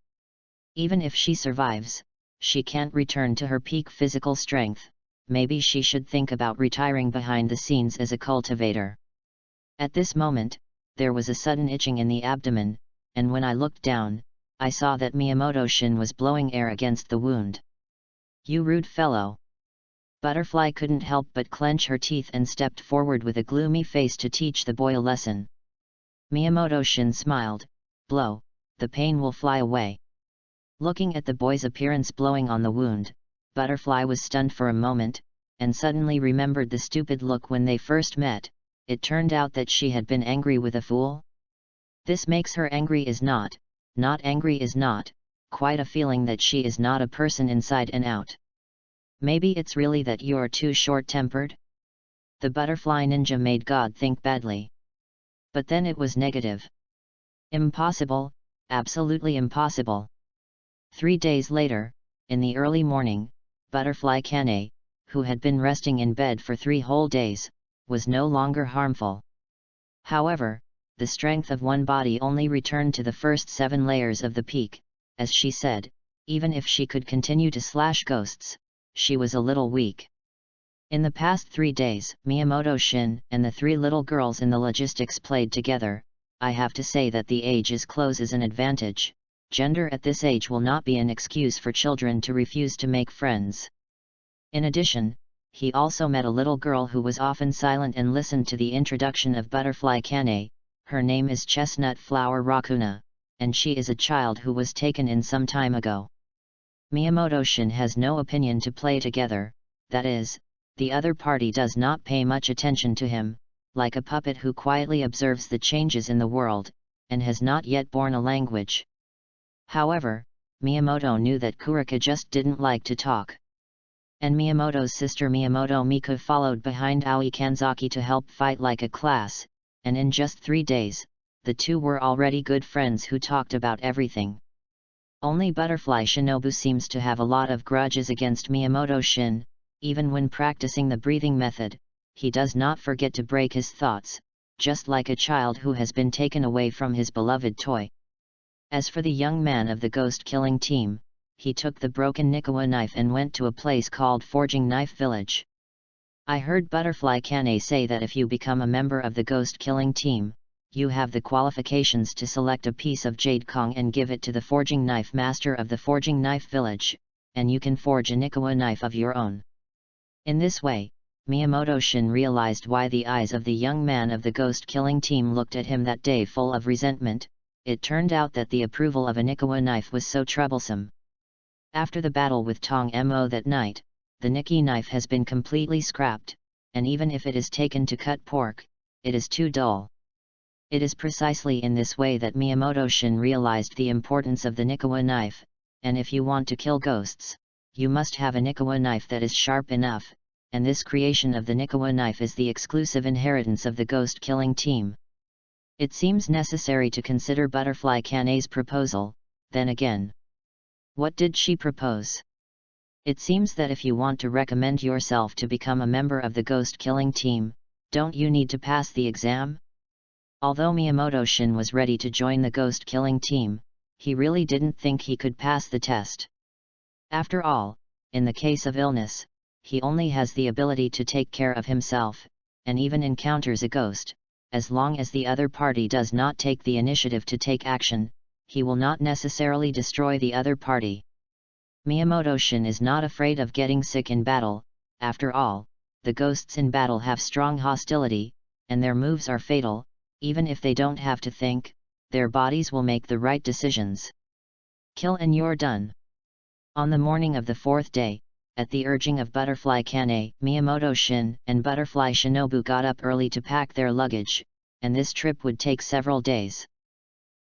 Even if she survives, she can't return to her peak physical strength. Maybe she should think about retiring behind the scenes as a cultivator. At this moment, there was a sudden itching in the abdomen, and when I looked down, I saw that Miyamoto Shin was blowing air against the wound. "You rude fellow!" Butterfly couldn't help but clench her teeth and stepped forward with a gloomy face to teach the boy a lesson. Miyamoto Shin smiled, "Blow, the pain will fly away." Looking at the boy's appearance blowing on the wound, Butterfly was stunned for a moment, and suddenly remembered the stupid look when they first met. It turned out that she had been angry with a fool. This makes her angry is not angry is not, quite a feeling that she is not a person inside and out. Maybe it's really that you're too short-tempered? The Butterfly Ninja made God think badly. But then it was negative. Impossible, absolutely impossible. 3 days later, in the early morning, Butterfly Kane, who had been resting in bed for 3 whole days, was no longer harmful. However, the strength of one body only returned to the first 7 layers of the peak. As she said, even if she could continue to slash ghosts, she was a little weak. In the past 3 days, Miyamoto Shin and the 3 little girls in the logistics played together. I have to say that the age is close is an advantage. gender at this age will not be an excuse for children to refuse to make friends. In addition, he also met a little girl who was often silent and listened to the introduction of Butterfly Kane. Her name is Chestnut Flower Rakuna, and she is a child who was taken in some time ago. Miyamoto-shin has no opinion to play together, that is, the other party does not pay much attention to him, like a puppet who quietly observes the changes in the world, and has not yet born a language. However, Miyamoto knew that Kurika just didn't like to talk. And Miyamoto's sister Miyamoto Mika followed behind Aoi Kanzaki to help fight like a class, and in just 3 days, the two were already good friends who talked about everything. Only Butterfly Shinobu seems to have a lot of grudges against Miyamoto-shin. Even when practicing the breathing method, he does not forget to break his thoughts, just like a child who has been taken away from his beloved toy. As for the young man of the ghost-killing team, he took the broken Nikawa knife and went to a place called Forging Knife Village. I heard Butterfly Kane say that if you become a member of the ghost-killing team, you have the qualifications to select a piece of Jade Kong and give it to the forging knife master of the Forging Knife Village, and you can forge a Nikawa knife of your own. In this way, Miyamoto-shin realized why the eyes of the young man of the ghost-killing team looked at him that day full of resentment. It turned out that the approval of a Nikawa knife was so troublesome. After the battle with Tong Mo that night, the Nikki knife has been completely scrapped, and even if it is taken to cut pork, it is too dull. It is precisely in this way that Miyamoto-shin realized the importance of the Nikawa knife, and if you want to kill ghosts, you must have a Nikawa knife that is sharp enough, and this creation of the Nikawa knife is the exclusive inheritance of the ghost-killing team. It seems necessary to consider Butterfly Kane's proposal. Then again, what did she propose? It seems that if you want to recommend yourself to become a member of the ghost-killing team, don't you need to pass the exam? Although Miyamoto-shin was ready to join the ghost-killing team, he really didn't think he could pass the test. After all, in the case of illness, he only has the ability to take care of himself, and even encounters a ghost. As long as the other party does not take the initiative to take action, he will not necessarily destroy the other party. Miyamoto-shin is not afraid of getting sick in battle. After all, the ghosts in battle have strong hostility, and their moves are fatal. Even if they don't have to think, their bodies will make the right decisions. Kill and you're done. On the morning of the 4th day, at the urging of Butterfly Kane, Miyamoto-shin and Butterfly Shinobu got up early to pack their luggage, and this trip would take several days.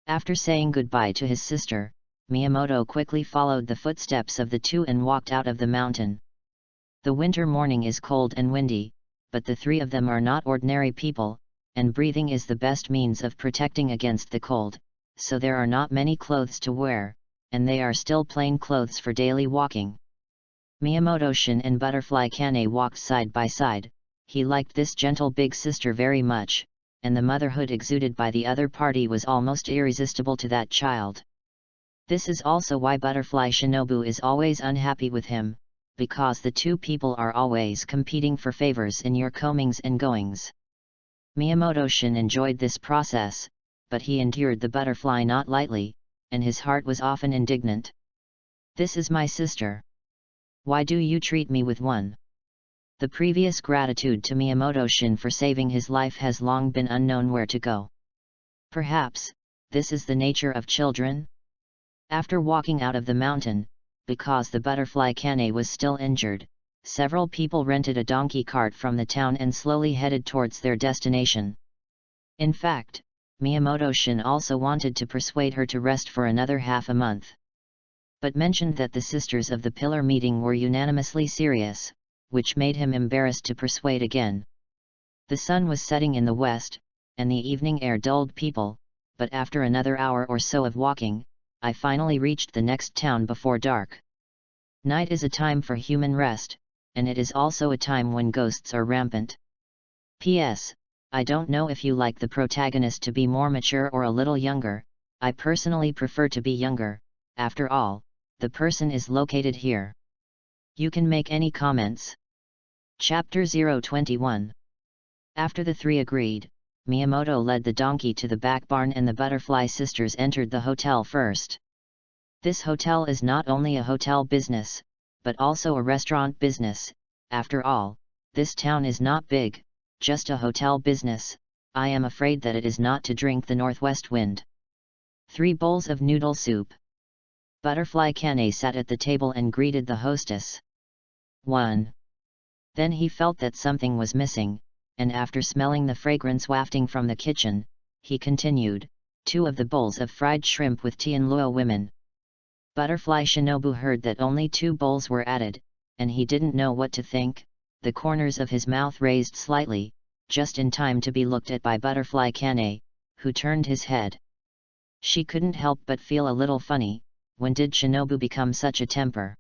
After saying goodbye to his sister, Miyamoto quickly followed the footsteps of the two and walked out of the mountain. The winter morning is cold and windy, but the three of them are not ordinary people, and breathing is the best means of protecting against the cold, so there are not many clothes to wear, and they are still plain clothes for daily walking. Miyamoto-shin and Butterfly Kane walked side by side. He liked this gentle big sister very much, and the motherhood exuded by the other party was almost irresistible to that child. This is also why Butterfly Shinobu is always unhappy with him, because the two people are always competing for favors in your comings and goings. Miyamoto-shin enjoyed this process, but he endured the butterfly not lightly, and his heart was often indignant. This is my sister. Why do you treat me with one? The previous gratitude to Miyamoto-shin for saving his life has long been unknown where to go. Perhaps, this is the nature of children? After walking out of the mountain, because the Butterfly Kane was still injured, several people rented a donkey cart from the town and slowly headed towards their destination. In fact, Miyamoto-shin also wanted to persuade her to rest for another half a month, but mentioned that the sisters of the pillar meeting were unanimously serious, which made him embarrassed to persuade again. The sun was setting in the west, and the evening air dulled people, but after another hour or so of walking, I finally reached the next town before dark. Night is a time for human rest, and it is also a time when ghosts are rampant. P.S. I don't know if you like the protagonist to be more mature or a little younger. I personally prefer to be younger. After all, the person is located here. You can make any comments. Chapter 021. After the three agreed, Miyamoto led the donkey to the back barn and the Butterfly sisters entered the hotel first. This hotel is not only a hotel business, but also a restaurant business. After all, this town is not big, just a hotel business. I am afraid that it is not to drink the northwest wind. 3 bowls of noodle soup. Butterfly Kane sat at the table and greeted the hostess. 1. Then he felt that something was missing, and after smelling the fragrance wafting from the kitchen, he continued, 2 of the bowls of fried shrimp with tea and luo women. Butterfly Shinobu heard that only 2 bowls were added, and he didn't know what to think. The corners of his mouth raised slightly, just in time to be looked at by Butterfly Kane, who turned his head. She couldn't help but feel a little funny. When did Shinobu become such a temper?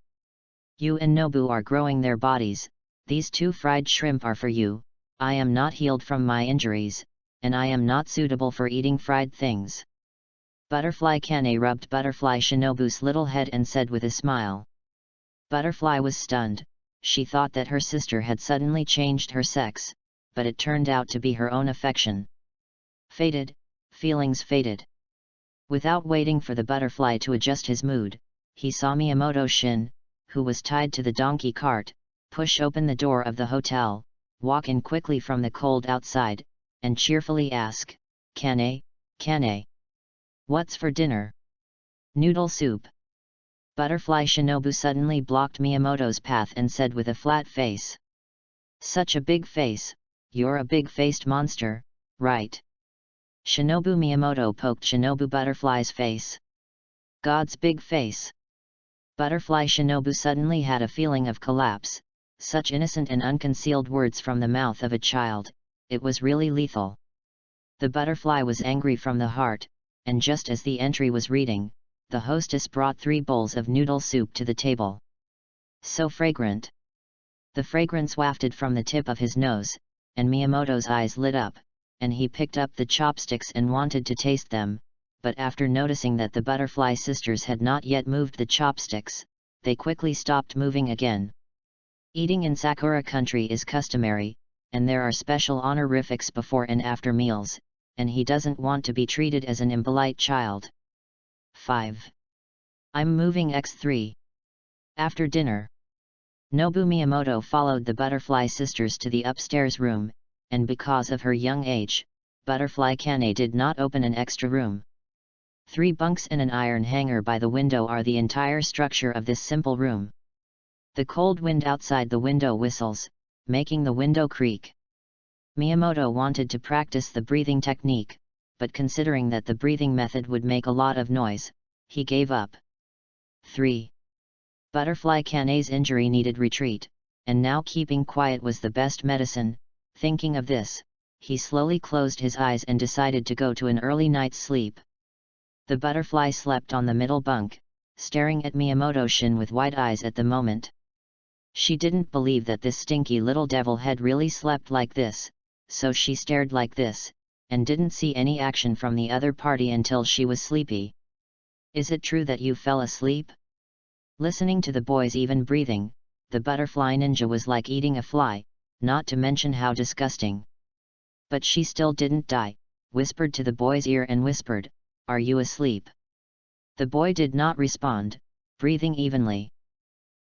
You and Nobu are growing their bodies. These 2 fried shrimp are for you. I am not healed from my injuries, and I am not suitable for eating fried things. Butterfly Kane rubbed Butterfly Shinobu's little head and said with a smile. Butterfly was stunned. She thought that her sister had suddenly changed her sex, but it turned out to be her own affection. Faded, feelings faded. Without waiting for the butterfly to adjust his mood, he saw Miyamoto Shin, who was tied to the donkey cart, push open the door of the hotel, walk in quickly from the cold outside, and cheerfully ask, Kane, Kane. What's for dinner? Noodle soup. Butterfly Shinobu suddenly blocked Miyamoto's path and said with a flat face. Such a big face, you're a big-faced monster, right? Shinobu Miyamoto poked Shinobu Butterfly's face. God's big face. Butterfly Shinobu suddenly had a feeling of collapse. Such innocent and unconcealed words from the mouth of a child, it was really lethal. The butterfly was angry from the heart, and just as the entry was reading, the hostess brought 3 bowls of noodle soup to the table. So fragrant. The fragrance wafted from the tip of his nose, and Miyamoto's eyes lit up, and he picked up the chopsticks and wanted to taste them, but after noticing that the butterfly sisters had not yet moved the chopsticks, they quickly stopped moving again. Eating in Sakura country is customary, and there are special honorifics before and after meals, and he doesn't want to be treated as an impolite child. 5. I'm moving X3. After dinner, Nobu Miyamoto followed the butterfly sisters to the upstairs room, and because of her young age, Butterfly Kane did not open an extra room. 3 bunks and an iron hanger by the window are the entire structure of this simple room. The cold wind outside the window whistles, making the window creak. Miyamoto wanted to practice the breathing technique, but considering that the breathing method would make a lot of noise, he gave up. 3. Butterfly Kane's injury needed retreat, and now keeping quiet was the best medicine. Thinking of this, he slowly closed his eyes and decided to go to an early night's sleep. The butterfly slept on the middle bunk, staring at Miyamoto Shin with wide eyes at the moment. She didn't believe that this stinky little devil had really slept like this, so she stared like this, and didn't see any action from the other party until she was sleepy. Is it true that you fell asleep? Listening to the boy's even breathing, the butterfly ninja was like eating a fly, not to mention how disgusting. But she still didn't die, whispered to the boy's ear and whispered, Are you asleep? The boy did not respond, breathing evenly.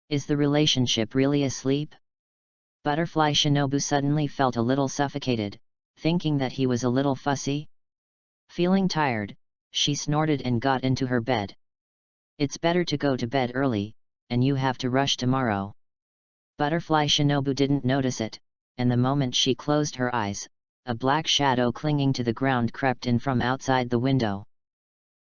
Is the relationship really asleep? Butterfly Shinobu suddenly felt a little suffocated, thinking that he was a little fussy. Feeling tired, she snorted and got into her bed. It's better to go to bed early, and you have to rush tomorrow. Butterfly Shinobu didn't notice it, and the moment she closed her eyes, a black shadow clinging to the ground crept in from outside the window.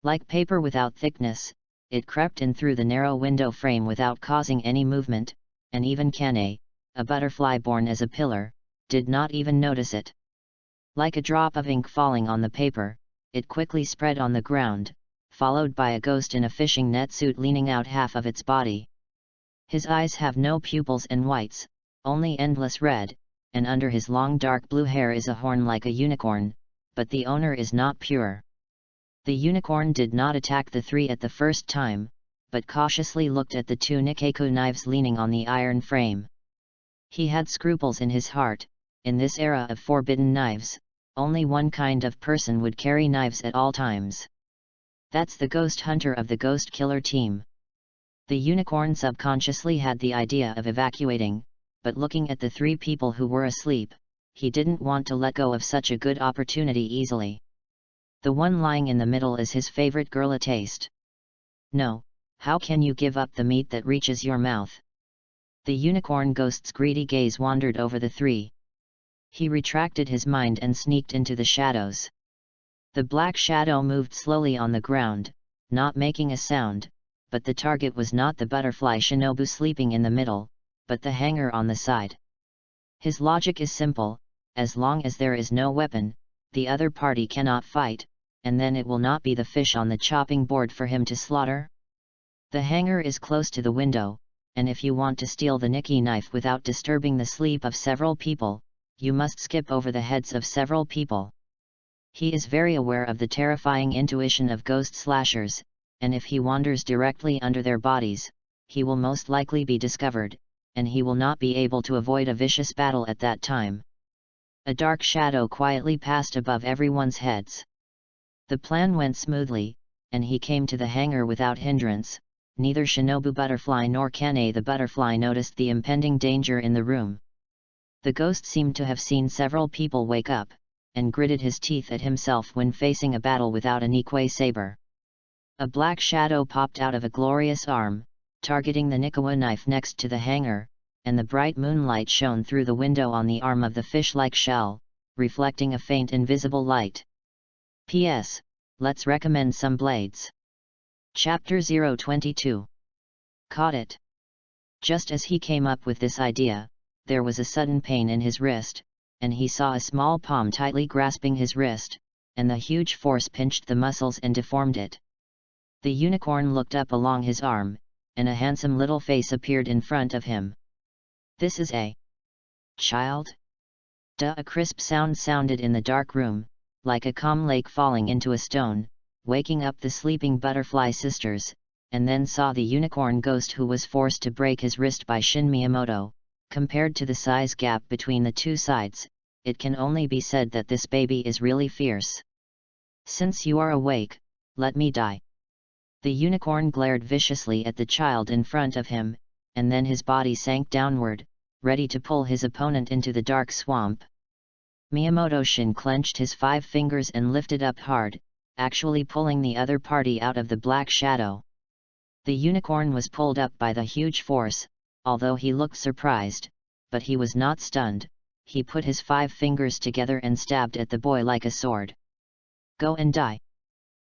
Like paper without thickness, it crept in through the narrow window frame without causing any movement, and even Kane, a butterfly born as a pillar, did not even notice it. Like a drop of ink falling on the paper, it quickly spread on the ground, followed by a ghost in a fishing net suit leaning out half of its body. His eyes have no pupils and whites, only endless red, and under his long dark blue hair is a horn like a unicorn, but the owner is not pure. The unicorn did not attack the 3 at the first time, but cautiously looked at the 2 Nikkeku knives leaning on the iron frame. He had scruples in his heart. In this era of forbidden knives, only one kind of person would carry knives at all times. That's the ghost hunter of the ghost killer team. The unicorn subconsciously had the idea of evacuating, but looking at the 3 people who were asleep, he didn't want to let go of such a good opportunity easily. The one lying in the middle is his favorite girl a taste. No, how can you give up the meat that reaches your mouth? The unicorn ghost's greedy gaze wandered over the 3. He retracted his mind and sneaked into the shadows. The black shadow moved slowly on the ground, not making a sound, but the target was not the butterfly shinobu sleeping in the middle, but the hanger on the side. His logic is simple: as long as there is no weapon, the other party cannot fight, and then it will not be the fish on the chopping board for him to slaughter. The hanger is close to the window, and if you want to steal the Nikkei knife without disturbing the sleep of several people, you must skip over the heads of several people. He is very aware of the terrifying intuition of ghost slashers, and if he wanders directly under their bodies, he will most likely be discovered, and he will not be able to avoid a vicious battle at that time. A dark shadow quietly passed above everyone's heads. The plan went smoothly, and he came to the hangar without hindrance. Neither Shinobu Butterfly nor Kane the Butterfly noticed the impending danger in the room. The ghost seemed to have seen several people wake up, and gritted his teeth at himself when facing a battle without a Nikkei saber. A black shadow popped out of a glorious arm, targeting the Nikkei knife next to the hangar, and the bright moonlight shone through the window on the arm of the fish-like shell, reflecting a faint invisible light. P.S. Let's recommend some blades. Chapter 022. Caught it. Just as he came up with this idea, there was a sudden pain in his wrist, and he saw a small palm tightly grasping his wrist, and the huge force pinched the muscles and deformed it. The unicorn looked up along his arm, and a handsome little face appeared in front of him. This is a child? Duh! A crisp sound sounded in the dark room, like a calm lake falling into a stone, waking up the sleeping butterfly sisters, and then saw the unicorn ghost who was forced to break his wrist by Shin Miyamoto. Compared to the size gap between the 2 sides, it can only be said that this baby is really fierce. Since you are awake, let me die. The unicorn glared viciously at the child in front of him, and then his body sank downward, ready to pull his opponent into the dark swamp. Miyamoto Shin clenched his 5 fingers and lifted up hard, actually pulling the other party out of the black shadow. The unicorn was pulled up by the huge force, although he looked surprised, but he was not stunned. He put his 5 fingers together and stabbed at the boy like a sword. Go and die.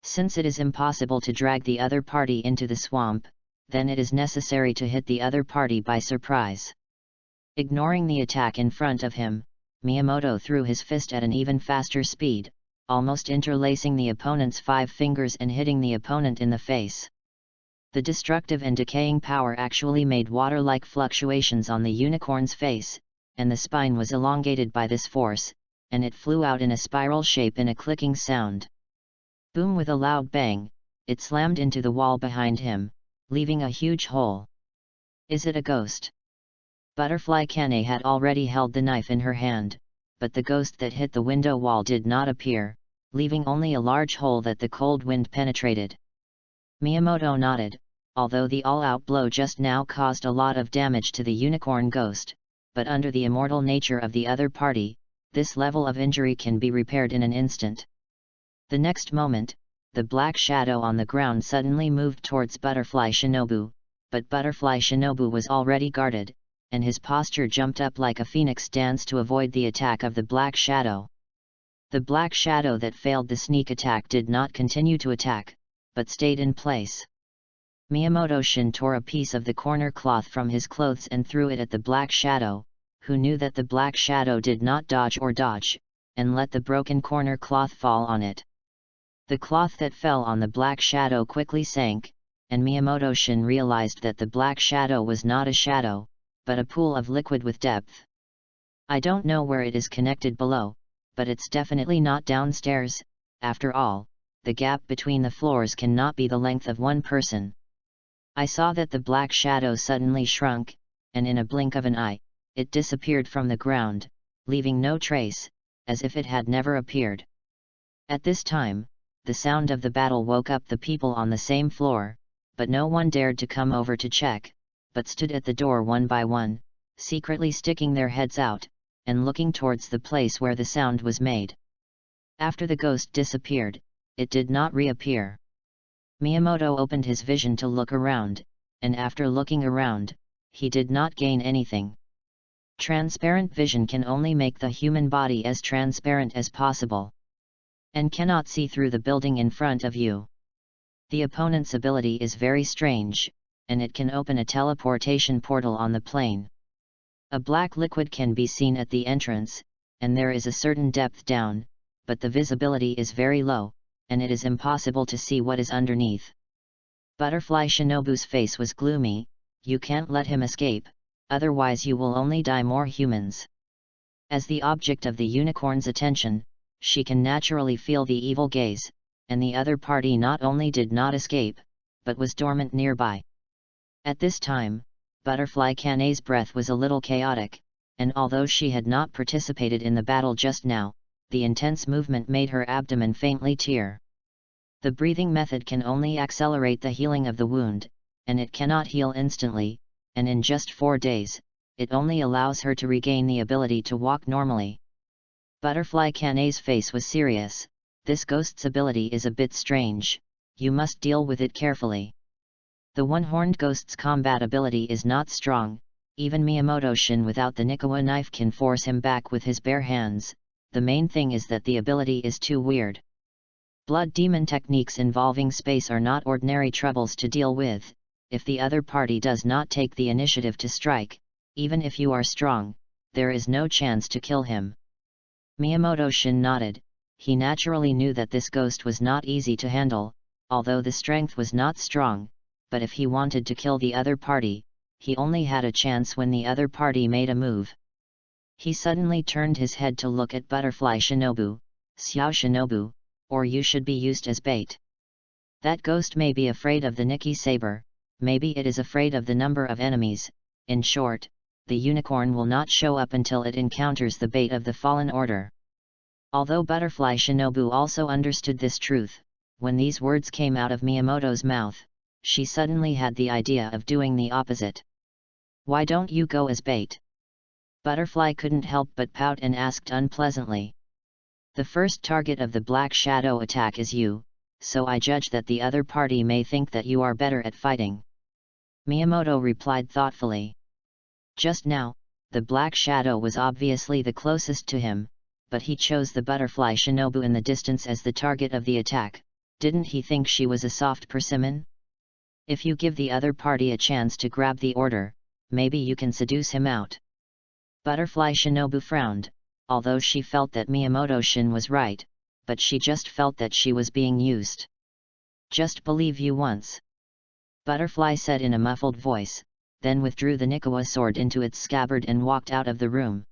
Since it is impossible to drag the other party into the swamp, then it is necessary to hit the other party by surprise. Ignoring the attack in front of him, Miyamoto threw his fist at an even faster speed, almost interlacing the opponent's 5 fingers and hitting the opponent in the face. The destructive and decaying power actually made water-like fluctuations on the unicorn's face, and the spine was elongated by this force, and it flew out in a spiral shape in a clicking sound. Boom! With a loud bang, it slammed into the wall behind him, leaving a huge hole. Is it a ghost? Butterfly Kane had already held the knife in her hand, but the ghost that hit the window wall did not appear, leaving only a large hole that the cold wind penetrated. Miyamoto nodded, although the all-out blow just now caused a lot of damage to the unicorn ghost, but under the immortal nature of the other party, this level of injury can be repaired in an instant. The next moment, the black shadow on the ground suddenly moved towards Butterfly Shinobu, but Butterfly Shinobu was already guarded, and his posture jumped up like a phoenix dance to avoid the attack of the black shadow. The black shadow that failed the sneak attack did not continue to attack, but stayed in place. Miyamoto Shin tore a piece of the corner cloth from his clothes and threw it at the black shadow, who knew that the black shadow did not dodge, and let the broken corner cloth fall on it. The cloth that fell on the black shadow quickly sank, and Miyamoto Shin realized that the black shadow was not a shadow, but a pool of liquid with depth. I don't know where it is connected below, but it's definitely not downstairs. After all, the gap between the floors cannot be the length of one person. I saw that the black shadow suddenly shrunk, and in a blink of an eye, it disappeared from the ground, leaving no trace, as if it had never appeared. At this time, the sound of the battle woke up the people on the same floor, but no one dared to come over to check, but stood at the door one by one, secretly sticking their heads out, and looking towards the place where the sound was made. After the ghost disappeared, it did not reappear. Miyamoto opened his vision to look around, and after looking around, he did not gain anything. Transparent vision can only make the human body as transparent as possible, and cannot see through the building in front of you. The opponent's ability is very strange, and it can open a teleportation portal on the plane. A black liquid can be seen at the entrance, and there is a certain depth down, but the visibility is very low, and it is impossible to see what is underneath. Butterfly Shinobu's face was gloomy. You can't let him escape, otherwise you will only die more humans. As the object of the unicorn's attention, she can naturally feel the evil gaze, and the other party not only did not escape, but was dormant nearby. At this time, Butterfly Kane's breath was a little chaotic, and although she had not participated in the battle just now, the intense movement made her abdomen faintly tear. The breathing method can only accelerate the healing of the wound, and it cannot heal instantly, and in just 4 days, it only allows her to regain the ability to walk normally. Butterfly Kane's face was serious. This ghost's ability is a bit strange, you must deal with it carefully. The one-horned ghost's combat ability is not strong, even Miyamoto-shin without the Nikawa knife can force him back with his bare hands. The main thing is that the ability is too weird. Blood demon techniques involving space are not ordinary troubles to deal with. If the other party does not take the initiative to strike, even if you are strong, there is no chance to kill him. Miyamoto-shin nodded. He naturally knew that this ghost was not easy to handle, although the strength was not strong, but if he wanted to kill the other party, he only had a chance when the other party made a move. He suddenly turned his head to look at Butterfly Shinobu. Xiao Shinobu, or you should be used as bait. That ghost may be afraid of the Nikki saber, maybe it is afraid of the number of enemies. In short, the unicorn will not show up until it encounters the bait of the Fallen Order. Although Butterfly Shinobu also understood this truth, when these words came out of Miyamoto's mouth, she suddenly had the idea of doing the opposite. Why don't you go as bait? Butterfly couldn't help but pout and asked unpleasantly. The first target of the Black Shadow attack is you, so I judge that the other party may think that you are better at fighting. Miyamoto replied thoughtfully. Just now, the Black Shadow was obviously the closest to him, but he chose the Butterfly Shinobu in the distance as the target of the attack. Didn't he think she was a soft persimmon? If you give the other party a chance to grab the order, maybe you can seduce him out. Butterfly Shinobu frowned, although she felt that Miyamoto-shin was right, but she just felt that she was being used. Just believe you once. Butterfly said in a muffled voice, then withdrew the Nikawa sword into its scabbard and walked out of the room.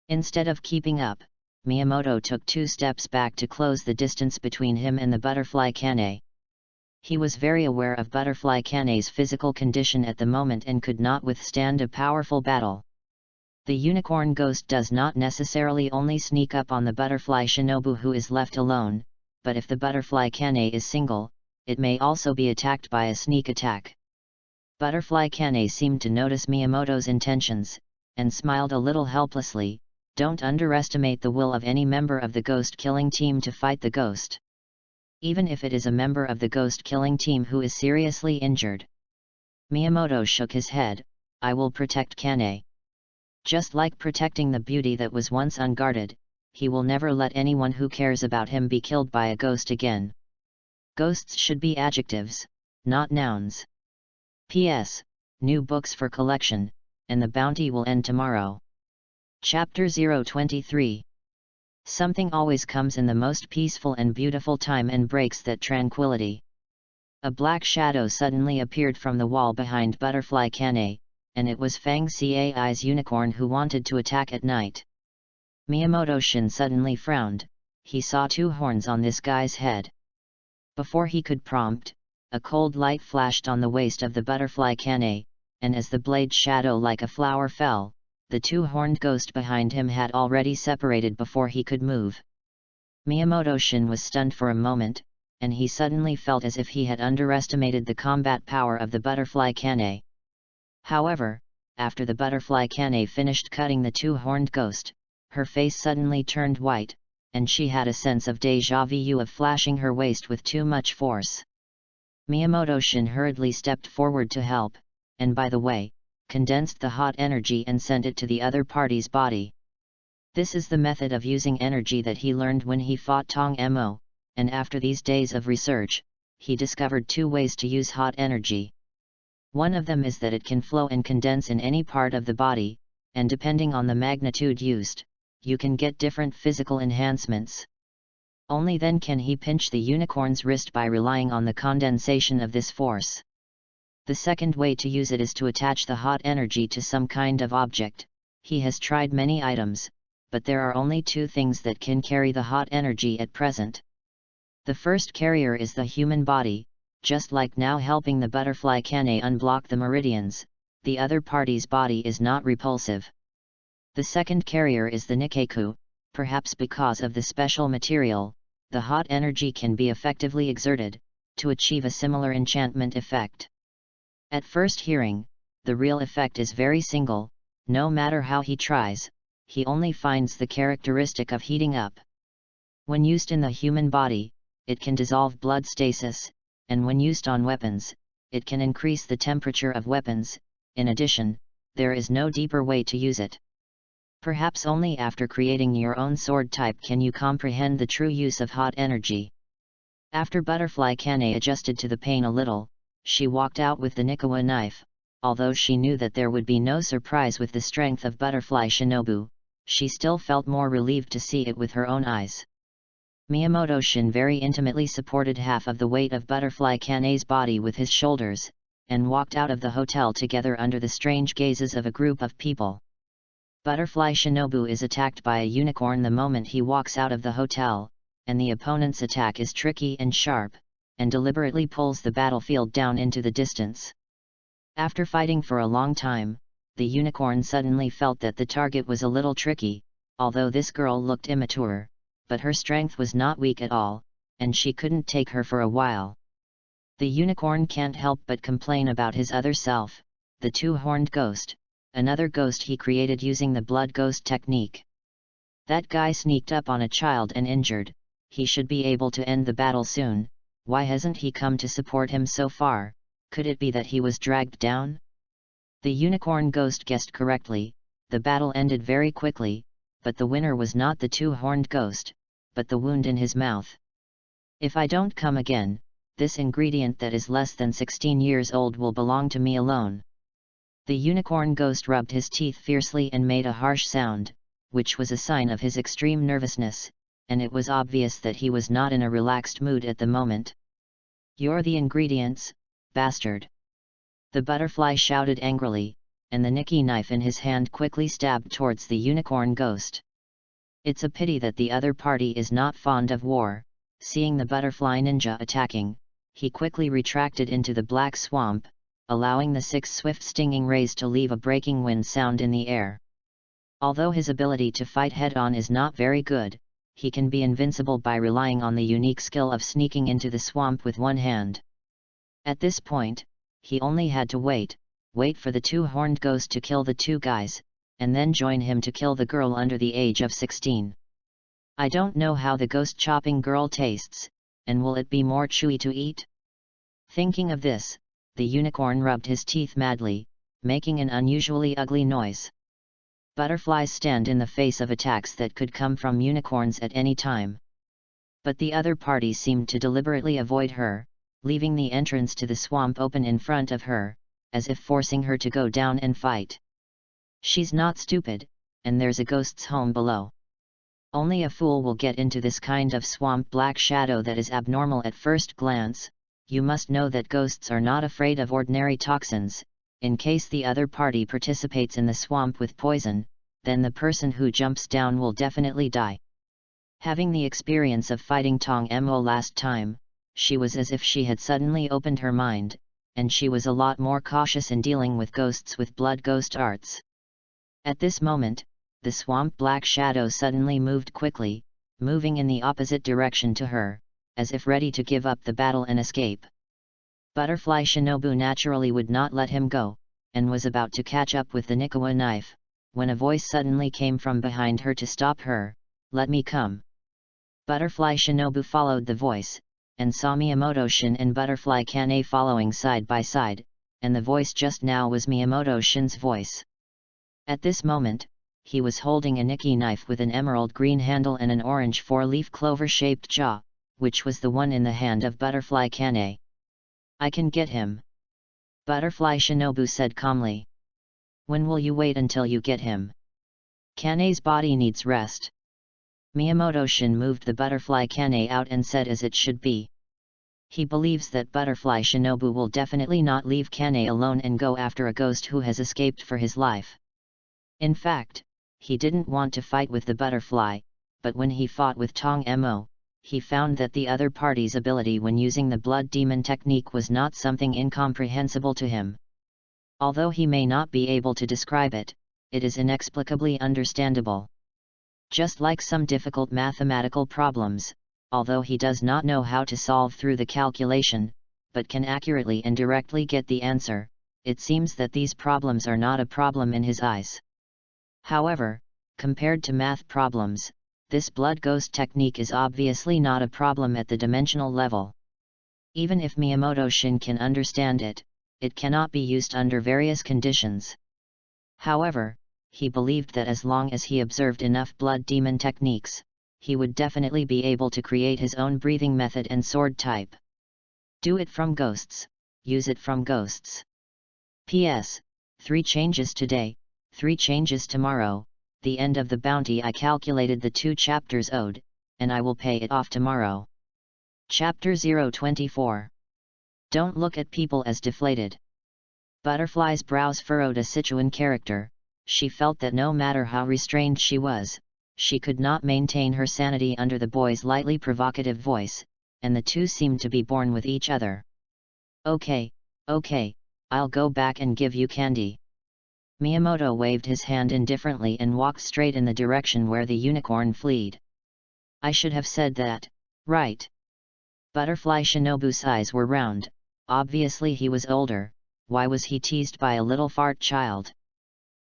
Instead of keeping up, Miyamoto took 2 steps back to close the distance between him and the Butterfly Kane. He was very aware of Butterfly Kane's physical condition at the moment and could not withstand a powerful battle. The unicorn ghost does not necessarily only sneak up on the Butterfly Shinobu who is left alone, but if the Butterfly Kane is single, it may also be attacked by a sneak attack. Butterfly Kane seemed to notice Miyamoto's intentions, and smiled a little helplessly. Don't underestimate the will of any member of the ghost-killing team to fight the ghost. Even if it is a member of the ghost-killing team who is seriously injured. Miyamoto shook his head. I will protect Kane. Just like protecting the beauty that was once unguarded, he will never let anyone who cares about him be killed by a ghost again. Ghosts should be adjectives, not nouns. P.S. New books for collection, and the bounty will end tomorrow. Chapter 023. Something always comes in the most peaceful and beautiful time and breaks that tranquility. A black shadow suddenly appeared from the wall behind Butterfly Kane, and it was Fang Cai's unicorn who wanted to attack at night. Miyamoto-shin suddenly frowned. He saw 2 horns on this guy's head. Before he could prompt, a cold light flashed on the waist of the Butterfly Kane, and as the blade shadow like a flower fell, the 2-horned ghost behind him had already separated before he could move. Miyamoto-shin was stunned for a moment. and he suddenly felt as if he had underestimated the combat power of the butterfly Kane. However, after the butterfly Kane finished cutting the two-horned ghost, her face suddenly turned white, and she had a sense of déjà vu of flashing her waist with too much force. Miyamoto-shin hurriedly stepped forward to help, and by the way, condensed the hot energy and sent it to the other party's body. This is the method of using energy that he learned when he fought Tong Mo, and after these days of research, he discovered two ways to use hot energy. One of them is that it can flow and condense in any part of the body, and depending on the magnitude used, you can get different physical enhancements. Only then can he pinch the unicorn's wrist by relying on the condensation of this force. The second way to use it is to attach the hot energy to some kind of object. He has tried many items, but there are only two things that can carry the hot energy at present. The first carrier is the human body, just like now helping the butterfly Kane unblock the meridians, the other party's body is not repulsive. The second carrier is the Nikkeku, perhaps because of the special material, the hot energy can be effectively exerted, to achieve a similar enchantment effect. At first hearing, the real effect is very single, no matter how he tries, he only finds the characteristic of heating up. When used in the human body, it can dissolve blood stasis, and when used on weapons, it can increase the temperature of weapons. In addition, there is no deeper way to use it. Perhaps only after creating your own sword type can you comprehend the true use of hot energy. After Butterfly Kane adjusted to the pain a little, she walked out with the Nikawa knife. Although she knew that there would be no surprise with the strength of Butterfly Shinobu, she still felt more relieved to see it with her own eyes. Miyamoto-shin very intimately supported half of the weight of Butterfly Kane's body with his shoulders, and walked out of the hotel together under the strange gazes of a group of people. Butterfly Shinobu is attacked by a unicorn the moment he walks out of the hotel, and the opponent's attack is tricky and sharp, and deliberately pulls the battlefield down into the distance. After fighting for a long time, the unicorn suddenly felt that the target was a little tricky, although this girl looked immature, but her strength was not weak at all, and she couldn't take her for a while. The unicorn can't help but complain about his other self, the two-horned ghost, another ghost he created using the blood ghost technique. That guy sneaked up on a child and injured, he should be able to end the battle soon. Why hasn't he come to support him so far? Could it be that he was dragged down? The unicorn ghost guessed correctly, the battle ended very quickly, but the winner was not the two-horned ghost, but the wound in his mouth. If I don't come again, this ingredient that is less than 16 years old will belong to me alone. The unicorn ghost rubbed his teeth fiercely and made a harsh sound, which was a sign of his extreme nervousness, and it was obvious that he was not in a relaxed mood at the moment. "You're the ingredients, bastard!" The butterfly shouted angrily, and the Nikki knife in his hand quickly stabbed towards the unicorn ghost. It's a pity that the other party is not fond of war. Seeing the butterfly ninja attacking, he quickly retracted into the black swamp, allowing the 6 swift stinging rays to leave a breaking wind sound in the air. Although his ability to fight head-on is not very good, he can be invincible by relying on the unique skill of sneaking into the swamp with one hand. At this point, he only had to wait for the two-horned ghost to kill the two guys, and then join him to kill the girl under the age of 16. I don't know how the ghost-chopping girl tastes, and will it be more chewy to eat? Thinking of this, the unicorn rubbed his teeth madly, making an unusually ugly noise. Butterflies stand in the face of attacks that could come from unicorns at any time. But the other party seemed to deliberately avoid her, leaving the entrance to the swamp open in front of her, as if forcing her to go down and fight. She's not stupid, and there's a ghost's home below. Only a fool will get into this kind of swamp black shadow that is abnormal at first glance. You must know that ghosts are not afraid of ordinary toxins. In case the other party participates in the swamp with poison, then the person who jumps down will definitely die. Having the experience of fighting Tong Mo last time, she was as if she had suddenly opened her mind, and she was a lot more cautious in dealing with ghosts with blood ghost arts. At this moment, the swamp black shadow suddenly moved quickly, moving in the opposite direction to her, as if ready to give up the battle and escape. Butterfly Shinobu naturally would not let him go, and was about to catch up with the Nikawa knife, when a voice suddenly came from behind her to stop her. "Let me come." Butterfly Shinobu followed the voice, and saw Miyamoto-shin and Butterfly Kane following side by side, and the voice just now was Miyamoto-shin's voice. At this moment, he was holding a Nikki knife with an emerald green handle and an orange four-leaf clover-shaped jaw, which was the one in the hand of Butterfly Kane. "I can get him," Butterfly Shinobu said calmly. "When will you wait until you get him? Kane's body needs rest." Miyamoto-shin moved the Butterfly Kane out and said as it should be. He believes that Butterfly Shinobu will definitely not leave Kane alone and go after a ghost who has escaped for his life. In fact, he didn't want to fight with the butterfly, but when he fought with Tong Mo, he found that the other party's ability when using the blood demon technique was not something incomprehensible to him. Although he may not be able to describe it, it is inexplicably understandable. Just like some difficult mathematical problems, although he does not know how to solve through the calculation, but can accurately and directly get the answer, it seems that these problems are not a problem in his eyes. However, compared to math problems, this blood ghost technique is obviously not a problem at the dimensional level. Even if Miyamoto-shin can understand it, it cannot be used under various conditions. However, he believed that as long as he observed enough blood demon techniques, he would definitely be able to create his own breathing method and sword type. Do it from ghosts, use it from ghosts. P.S. 3 changes today, 3 changes tomorrow. The end of the bounty I calculated the 2 chapters owed, and I will pay it off tomorrow. Chapter 024. Don't look at people as deflated. Butterfly's brows furrowed a Sichuan character. She felt that no matter how restrained she was, she could not maintain her sanity under the boy's lightly provocative voice, and the two seemed to be born with each other. Okay, I'll go back and give you candy." Miyamoto waved his hand indifferently and walked straight in the direction where the unicorn fled. "I should have said that, right?" Butterfly Shinobu's eyes were round. Obviously he was older. Why was he teased by a little fart child?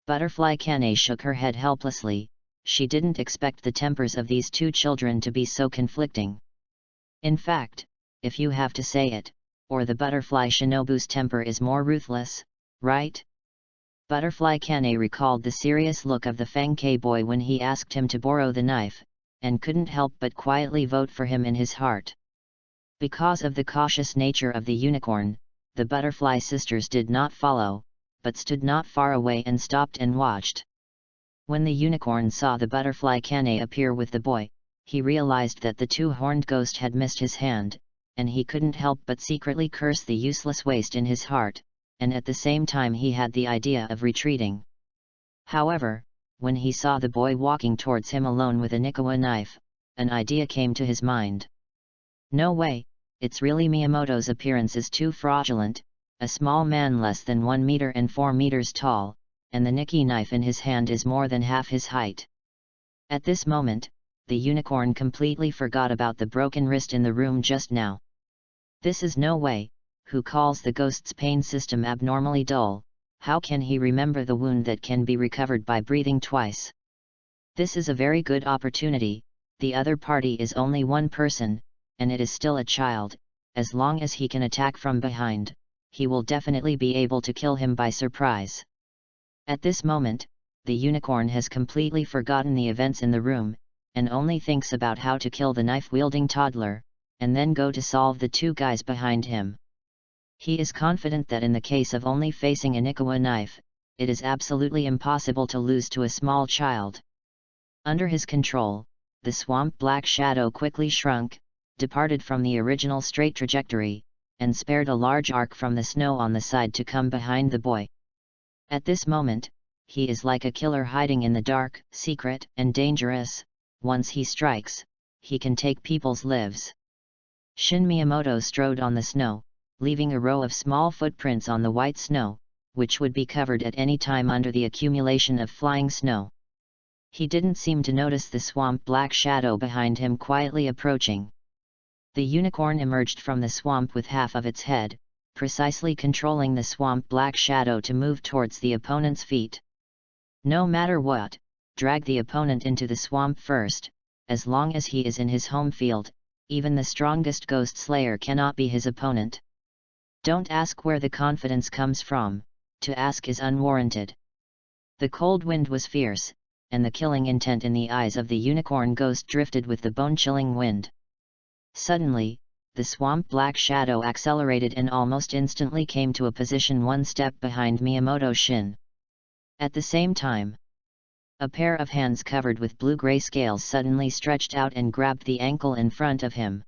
Butterfly Kane shook her head helplessly. She didn't expect the tempers of these two children to be so conflicting. In fact, if you have to say it, or the Butterfly Shinobu's temper is more ruthless, right? Butterfly Kane recalled the serious look of the Fang-K boy when he asked him to borrow the knife, and couldn't help but quietly vote for him in his heart. Because of the cautious nature of the unicorn, the Butterfly sisters did not follow, but stood not far away and stopped and watched. When the unicorn saw the Butterfly Kane appear with the boy, he realized that the two-horned ghost had missed his hand, and he couldn't help but secretly curse the useless waste in his heart, and at the same time he had the idea of retreating. However, when he saw the boy walking towards him alone with a Nikawa knife, an idea came to his mind. No way, it's really Miyamoto's appearance is too fraudulent, a small man less than 1 meter and 4 meters tall, and the Nikki knife in his hand is more than half his height. At this moment, the unicorn completely forgot about the broken wrist in the room just now. This is no way. Who calls the ghost's pain system abnormally dull? How can he remember the wound that can be recovered by breathing twice? This is a very good opportunity. The other party is only one person, and it is still a child. As long as he can attack from behind, he will definitely be able to kill him by surprise. At this moment, the unicorn has completely forgotten the events in the room, and only thinks about how to kill the knife-wielding toddler, and then go to solve the two guys behind him. He is confident that in the case of only facing a Nikawa knife, it is absolutely impossible to lose to a small child. Under his control, the swamp black shadow quickly shrunk, departed from the original straight trajectory, and spared a large arc from the snow on the side to come behind the boy. At this moment, he is like a killer hiding in the dark, secret and dangerous. Once he strikes, he can take people's lives. Shin Miyamoto strode on the snow, leaving a row of small footprints on the white snow, which would be covered at any time under the accumulation of flying snow. He didn't seem to notice the swamp black shadow behind him quietly approaching. The unicorn emerged from the swamp with half of its head, precisely controlling the swamp black shadow to move towards the opponent's feet. No matter what, drag the opponent into the swamp first. As long as he is in his home field, even the strongest ghost slayer cannot be his opponent. Don't ask where the confidence comes from, to ask is unwarranted. The cold wind was fierce, and the killing intent in the eyes of the unicorn ghost drifted with the bone-chilling wind. Suddenly, the swamp black shadow accelerated and almost instantly came to a position one step behind Miyamoto's shin. At the same time, a pair of hands covered with blue-gray scales suddenly stretched out and grabbed the ankle in front of him.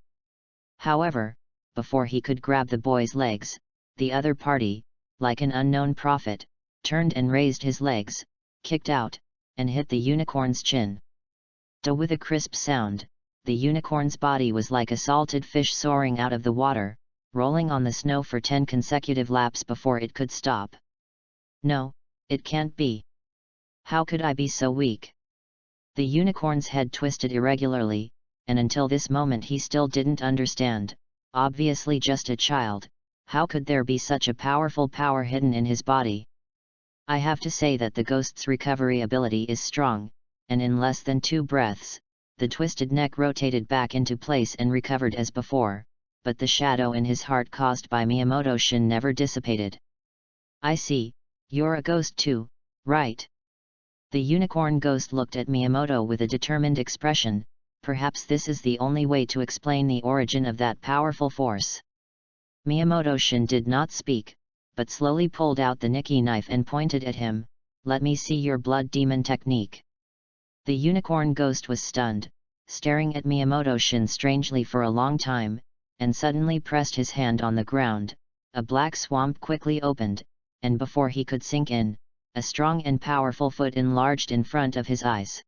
However, before he could grab the boy's legs, the other party, like an unknown prophet, turned and raised his legs, kicked out, and hit the unicorn's chin. With a crisp sound, the unicorn's body was like a salted fish soaring out of the water, rolling on the snow for 10 consecutive laps before it could stop. No, it can't be. How could I be so weak? The unicorn's head twisted irregularly, and until this moment he still didn't understand, obviously just a child, how could there be such a powerful power hidden in his body? I have to say that the ghost's recovery ability is strong, and in less than 2 breaths, the twisted neck rotated back into place and recovered as before, but the shadow in his heart caused by Miyamoto's shin never dissipated. I see, you're a ghost too, right? The unicorn ghost looked at Miyamoto with a determined expression. Perhaps this is the only way to explain the origin of that powerful force. Miyamoto's shin did not speak, but slowly pulled out the Nikki knife and pointed at him. Let me see your blood demon technique. The unicorn ghost was stunned, staring at Miyamoto's shin strangely for a long time, and suddenly pressed his hand on the ground. A black swamp quickly opened, and before he could sink in, a strong and powerful foot enlarged in front of his eyes.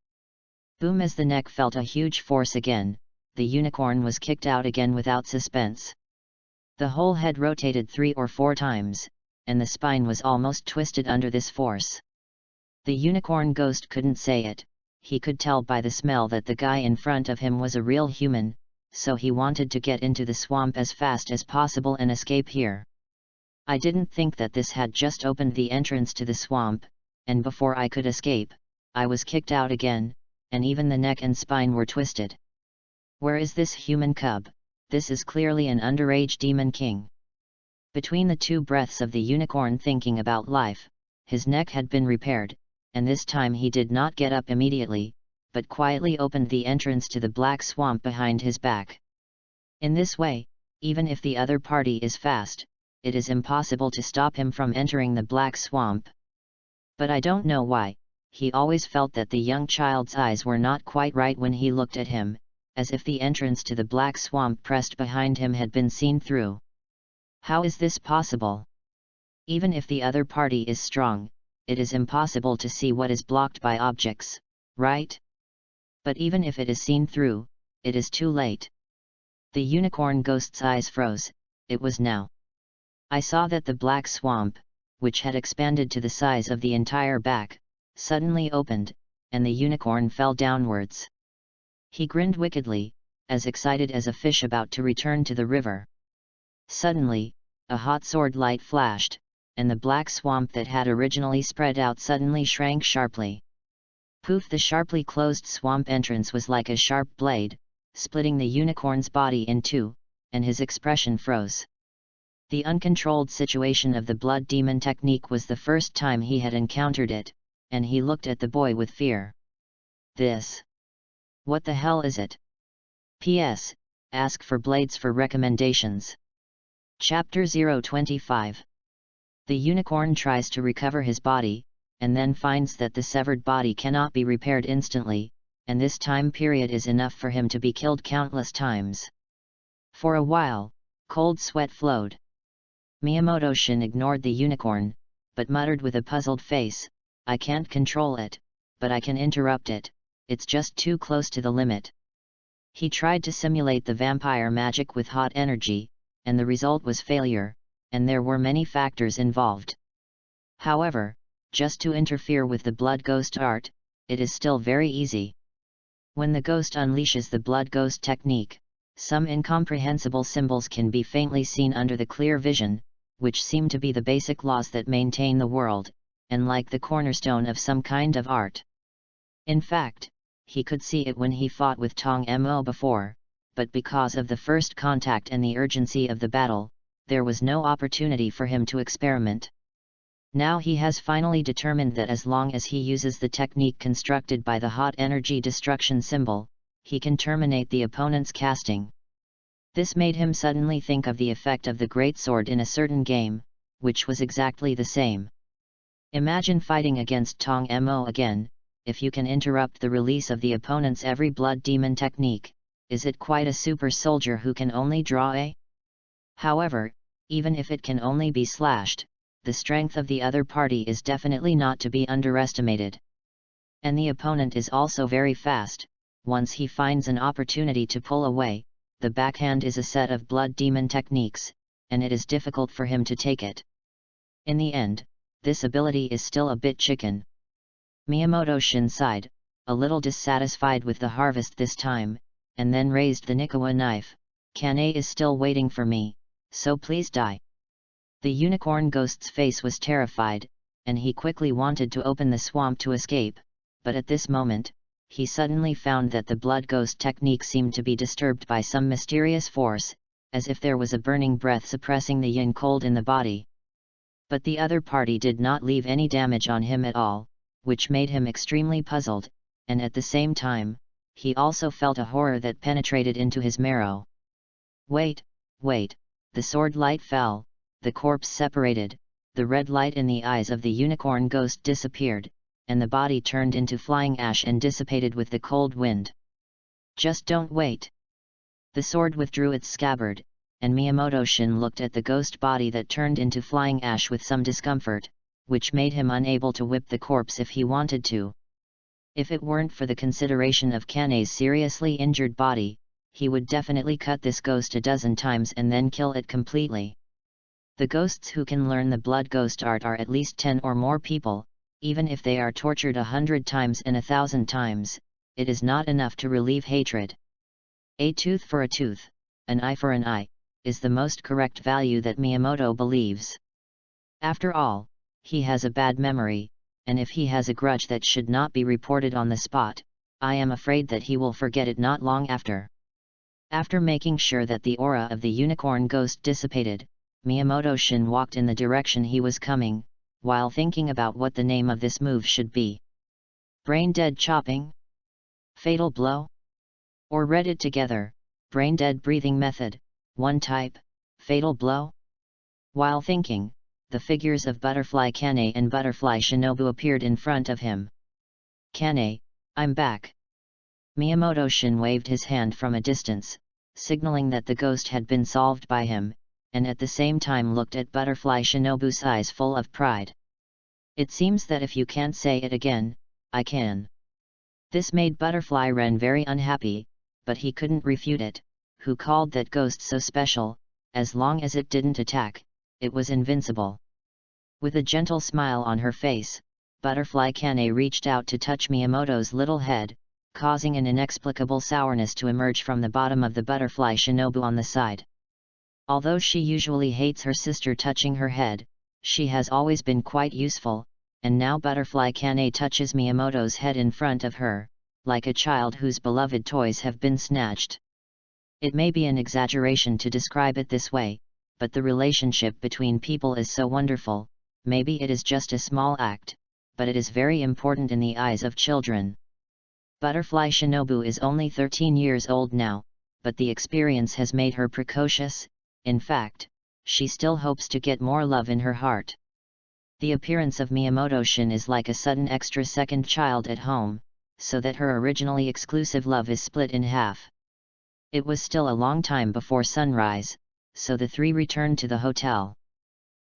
Boom! As the neck felt a huge force again, the unicorn was kicked out again without suspense. The whole head rotated 3 or 4 times, and the spine was almost twisted under this force. The unicorn ghost couldn't say it, he could tell by the smell that the guy in front of him was a real human, so he wanted to get into the swamp as fast as possible and escape here. I didn't think that this had just opened the entrance to the swamp, and before I could escape, I was kicked out again, and even the neck and spine were twisted. Where is this human cub? This is clearly an underage demon king. Between the 2 breaths of the unicorn thinking about life, his neck had been repaired, and this time he did not get up immediately, but quietly opened the entrance to the black swamp behind his back. In this way, even if the other party is fast, it is impossible to stop him from entering the black swamp. But I don't know why, he always felt that the young child's eyes were not quite right when he looked at him, as if the entrance to the black swamp pressed behind him had been seen through. How is this possible? Even if the other party is strong, it is impossible to see what is blocked by objects, right? But even if it is seen through, it is too late. The unicorn ghost's eyes froze. It was now. I saw that the black swamp, which had expanded to the size of the entire back, suddenly opened, and the unicorn fell downwards. He grinned wickedly, as excited as a fish about to return to the river. Suddenly, a hot sword light flashed, and the black swamp that had originally spread out suddenly shrank sharply. Poof! The sharply closed swamp entrance was like a sharp blade, splitting the unicorn's body in 2, and his expression froze. The uncontrolled situation of the blood demon technique was the first time he had encountered it, and he looked at the boy with fear. This. What the hell is it? P.S. Ask for blades for recommendations. Chapter 025. The unicorn tries to recover his body, and then finds that the severed body cannot be repaired instantly, and this time period is enough for him to be killed countless times. For a while, cold sweat flowed. Miyamoto Shin ignored the unicorn, but muttered with a puzzled face, I can't control it, but I can interrupt it, it's just too close to the limit. He tried to simulate the vampire magic with hot energy, and the result was failure, and there were many factors involved. However, just to interfere with the blood ghost art, it is still very easy. When the ghost unleashes the blood ghost technique, Some incomprehensible symbols can be faintly seen under the clear vision, which seem to be the basic laws that maintain the world, and like the cornerstone of some kind of art. In fact, he could see it when he fought with Tong Mo before, but because of the first contact and the urgency of the battle, there was no opportunity for him to experiment. Now he has finally determined that as long as he uses the technique constructed by the hot energy destruction symbol, he can terminate the opponent's casting. This made him suddenly think of the effect of the great sword in a certain game, which was exactly the same. Imagine fighting against Tong Mo again. If you can interrupt the release of the opponent's every blood demon technique, is it quite a super soldier who can only draw a? However, even if it can only be slashed, the strength of the other party is definitely not to be underestimated. And the opponent is also very fast. Once he finds an opportunity to pull away, the backhand is a set of blood demon techniques, and it is difficult for him to take it. In the end, this ability is still a bit chicken. Miyamoto-shin sighed, a little dissatisfied with the harvest this time, and then raised the Nikawa knife. Kane is still waiting for me, so please die. The unicorn ghost's face was terrified, and he quickly wanted to open the swamp to escape, but at this moment, he suddenly found that the blood ghost technique seemed to be disturbed by some mysterious force, as if there was a burning breath suppressing the yin cold in the body. But the other party did not leave any damage on him at all, which made him extremely puzzled, and at the same time, he also felt a horror that penetrated into his marrow. Wait, the sword light fell, the corpse separated, the red light in the eyes of the unicorn ghost disappeared, and the body turned into flying ash and dissipated with the cold wind. Just don't wait. The sword withdrew its scabbard, and Miyamoto-shin looked at the ghost body that turned into flying ash with some discomfort, which made him unable to whip the corpse if he wanted to. If it weren't for the consideration of Kane's seriously injured body, he would definitely cut this ghost a dozen times and then kill it completely. The ghosts who can learn the blood ghost art are at least 10 or more people. Even if they are tortured 100 times and 1,000 times, it is not enough to relieve hatred. A tooth for a tooth, an eye for an eye, is the most correct value that Miyamoto believes. After all, he has a bad memory, and if he has a grudge that should not be reported on the spot, I am afraid that he will forget it not long after. After making sure that the aura of the unicorn ghost dissipated, Miyamoto-shin walked in the direction he was coming, while thinking about what the name of this move should be. Brain-dead chopping? Fatal blow? Or read it together, brain-dead breathing method, one type, fatal blow? While thinking, the figures of Butterfly Kane and Butterfly Shinobu appeared in front of him. Kane, I'm back. Miyamoto-shin waved his hand from a distance, signaling that the ghost had been solved by him, and at the same time looked at Butterfly Shinobu's eyes full of pride. It seems that if you can't say it again, I can. This made Butterfly Ren very unhappy, but he couldn't refute it. Who called that ghost so special? As long as it didn't attack, it was invincible. With a gentle smile on her face, Butterfly Kane reached out to touch Miyamoto's little head, causing an inexplicable sourness to emerge from the bottom of the Butterfly Shinobu on the side. Although she usually hates her sister touching her head, she has always been quite useful, and now Butterfly Kane touches Miyamoto's head in front of her, like a child whose beloved toys have been snatched. It may be an exaggeration to describe it this way, but the relationship between people is so wonderful. Maybe it is just a small act, but it is very important in the eyes of children. Butterfly Shinobu is only 13 years old now, but the experience has made her precocious. In fact, she still hopes to get more love in her heart. The appearance of Miyamoto-shin is like a sudden extra second child at home, so that her originally exclusive love is split in half. It was still a long time before sunrise, so the three returned to the hotel.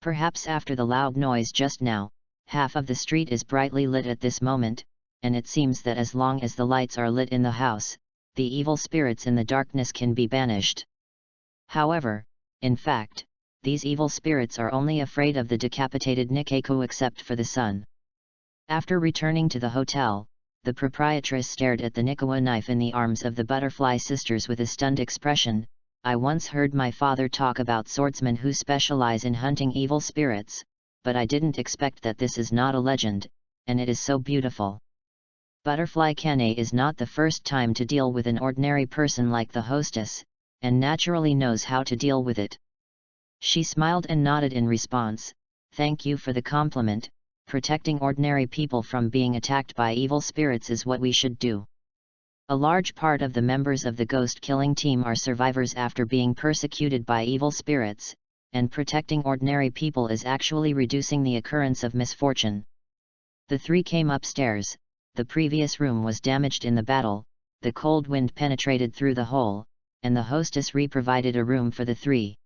Perhaps after the loud noise just now, half of the street is brightly lit at this moment, and it seems that as long as the lights are lit in the house, the evil spirits in the darkness can be banished. However, in fact, these evil spirits are only afraid of the decapitated Nikeko except for the sun. After returning to the hotel, The proprietress stared at the Nikawa knife in the arms of the butterfly sisters with a stunned expression. I once heard my father talk about swordsmen who specialize in hunting evil spirits, but I didn't expect that this is not a legend, and it is so beautiful. Butterfly Kane is not the first time to deal with an ordinary person like the hostess, and naturally knows how to deal with it. She smiled and nodded in response. Thank you for the compliment. Protecting ordinary people from being attacked by evil spirits is what we should do. A large part of the members of the ghost killing team are survivors after being persecuted by evil spirits, and protecting ordinary people is actually reducing the occurrence of misfortune. The three came upstairs. The previous room was damaged in the battle, the cold wind penetrated through the hole, and the hostess re-provided a room for the three.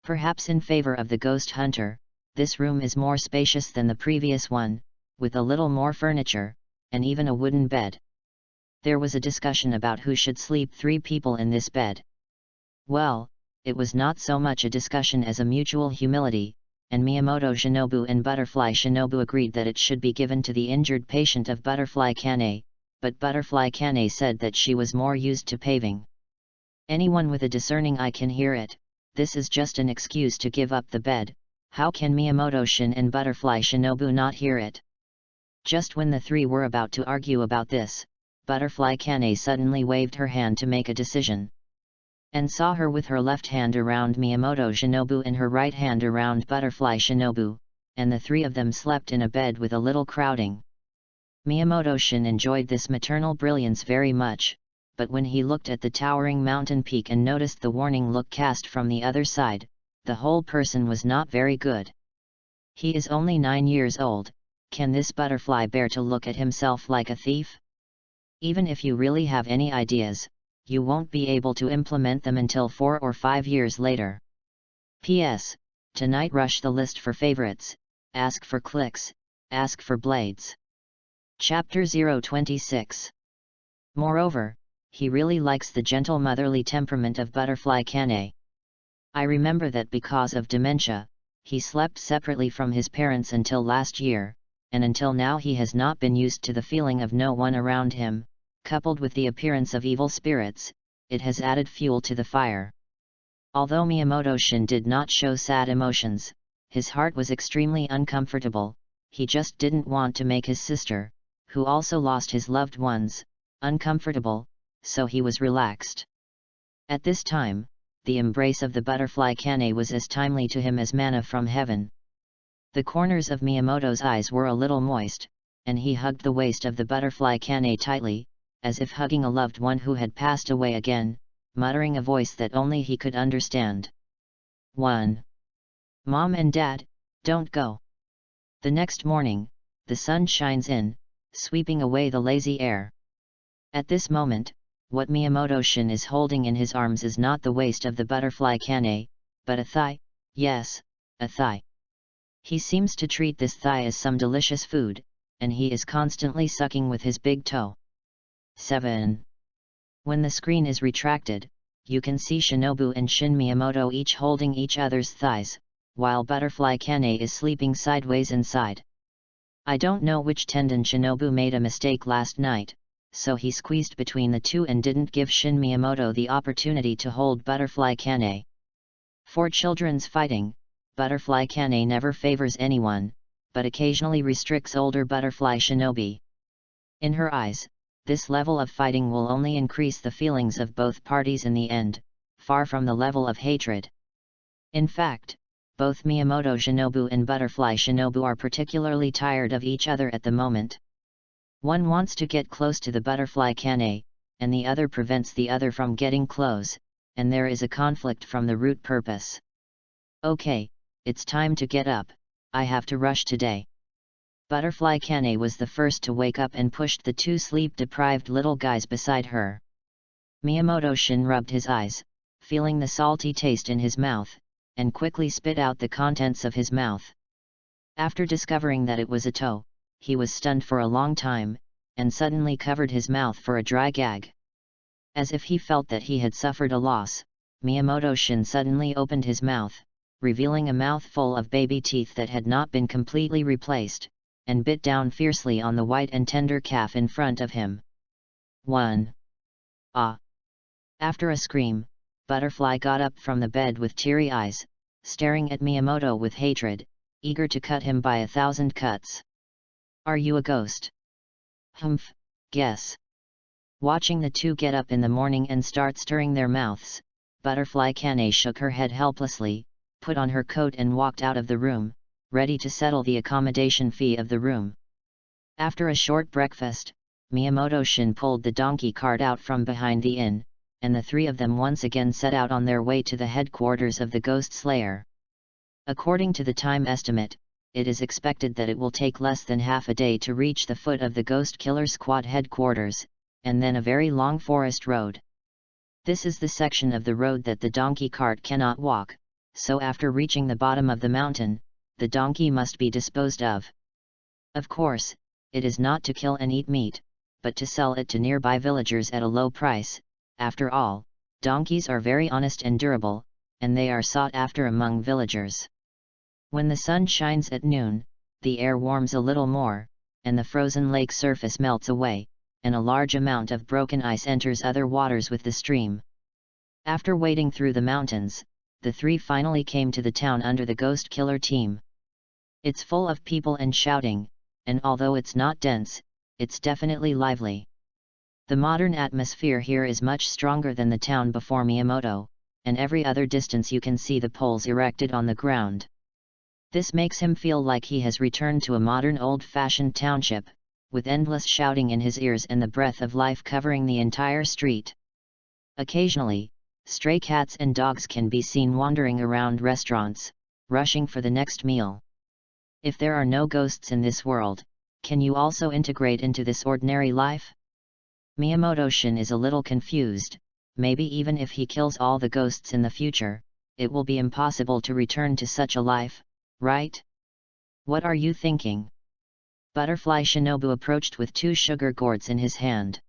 Perhaps in favor of the ghost hunter, this room is more spacious than the previous one, with a little more furniture, and even a wooden bed. There was a discussion about who should sleep 3 people in this bed. Well, it was not so much a discussion as a mutual humility, and Miyamoto Shinobu and Butterfly Shinobu agreed that it should be given to the injured patient of Butterfly Kane, but Butterfly Kane said that she was more used to paving. Anyone with a discerning eye can hear it. This is just an excuse to give up the bed. How can Miyamoto Shin and Butterfly Shinobu not hear it? Just when the three were about to argue about this, Butterfly Kane suddenly waved her hand to make a decision. And saw her with her left hand around Miyamoto Shinobu and her right hand around Butterfly Shinobu, and the three of them slept in a bed with a little crowding. Miyamoto Shin enjoyed this maternal brilliance very much, but when he looked at the towering mountain peak and noticed the warning look cast from the other side, the whole person was not very good. He is only 9 years old. Can this butterfly bear to look at himself like a thief? Even if you really have any ideas, you won't be able to implement them until 4 or 5 years later. P.S. Tonight rush the list for favorites, ask for clicks, ask for blades. Chapter 026. Moreover, he really likes the gentle motherly temperament of Butterfly Kane. I remember that because of dementia, he slept separately from his parents until last year, and until now he has not been used to the feeling of no one around him. Coupled with the appearance of evil spirits, it has added fuel to the fire. Although Miyamoto Shin did not show sad emotions, his heart was extremely uncomfortable. He just didn't want to make his sister, who also lost his loved ones, uncomfortable, so he was relaxed. At this time, the embrace of the butterfly Kane was as timely to him as manna from heaven. The corners of Miyamoto's eyes were a little moist, and he hugged the waist of the butterfly Kane tightly, as if hugging a loved one who had passed away again, muttering a voice that only he could understand. 1. Mom and Dad, don't go. The next morning, the sun shines in, sweeping away the lazy air. At this moment, what Miyamoto Shin is holding in his arms is not the waist of the butterfly Kane, but a thigh. Yes, a thigh. He seems to treat this thigh as some delicious food, and he is constantly sucking with his big toe. 7. When the screen is retracted, you can see Shinobu and Shin Miyamoto each holding each other's thighs, while Butterfly Kane is sleeping sideways inside. I don't know which tendon Shinobu made a mistake last night, so he squeezed between the two and didn't give Shin Miyamoto the opportunity to hold Butterfly Kane. For children's fighting, Butterfly Kane never favors anyone, but occasionally restricts older Butterfly Shinobi. In her eyes, this level of fighting will only increase the feelings of both parties in the end, far from the level of hatred. In fact, both Miyamoto Shinobu and Butterfly Shinobu are particularly tired of each other at the moment. One wants to get close to the Butterfly Kane, and the other prevents the other from getting close, and there is a conflict from the root purpose. Okay, it's time to get up, I have to rush today. Butterfly Kane was the first to wake up and pushed the 2 sleep-deprived little guys beside her. Miyamoto Shin rubbed his eyes, feeling the salty taste in his mouth, and quickly spit out the contents of his mouth. After discovering that it was a toe, he was stunned for a long time, and suddenly covered his mouth for a dry gag. As if he felt that he had suffered a loss, Miyamoto Shin suddenly opened his mouth, revealing a mouthful of baby teeth that had not been completely replaced, and bit down fiercely on the white and tender calf in front of him. 1. Ah! After a scream, Butterfly got up from the bed with teary eyes, staring at Miyamoto with hatred, eager to cut him by 1,000 cuts. Are you a ghost? Humph, guess. Watching the two get up in the morning and start stirring their mouths, Butterfly Kane shook her head helplessly, put on her coat and walked out of the room, ready to settle the accommodation fee of the room. After a short breakfast, Miyamoto-shin pulled the donkey cart out from behind the inn, and the three of them once again set out on their way to the headquarters of the Ghost Slayer. According to the time estimate, it is expected that it will take less than half a day to reach the foot of the Ghost Killer Squad headquarters, and then a very long forest road. This is the section of the road that the donkey cart cannot walk, so after reaching the bottom of the mountain, the donkey must be disposed of. Of course, it is not to kill and eat meat, but to sell it to nearby villagers at a low price. After all, donkeys are very honest and durable, and they are sought after among villagers. When the sun shines at noon, the air warms a little more, and the frozen lake surface melts away, and a large amount of broken ice enters other waters with the stream. After wading through the mountains, the three finally came to the town under the Ghost Killer team. It's full of people and shouting, and although it's not dense, it's definitely lively. The modern atmosphere here is much stronger than the town before Miyamoto, and every other distance you can see the poles erected on the ground. This makes him feel like he has returned to a modern old-fashioned township, with endless shouting in his ears and the breath of life covering the entire street. Occasionally, stray cats and dogs can be seen wandering around restaurants, rushing for the next meal. If there are no ghosts in this world, can you also integrate into this ordinary life? Miyamoto-shin is a little confused. Maybe even if he kills all the ghosts in the future, it will be impossible to return to such a life, right? What are you thinking? Butterfly Shinobu approached with 2 sugar gourds in his hand.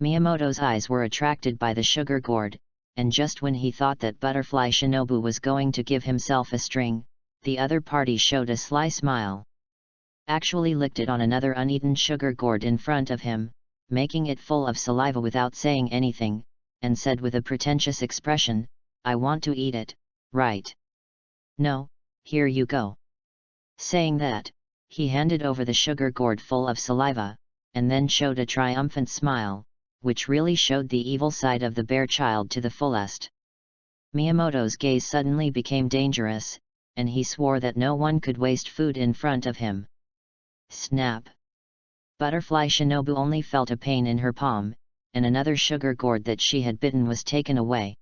Miyamoto's eyes were attracted by the sugar gourd, and just when he thought that Butterfly Shinobu was going to give himself a string, the other party showed a sly smile. Actually licked it on another uneaten sugar gourd in front of him, making it full of saliva without saying anything, and said with a pretentious expression, "I want to eat it, right? No, here you go." Saying that, he handed over the sugar gourd full of saliva, and then showed a triumphant smile, which really showed the evil side of the bear child to the fullest. Miyamoto's gaze suddenly became dangerous, and he swore that no one could waste food in front of him. Snap! Butterfly Shinobu only felt a pain in her palm, and another sugar gourd that she had bitten was taken away.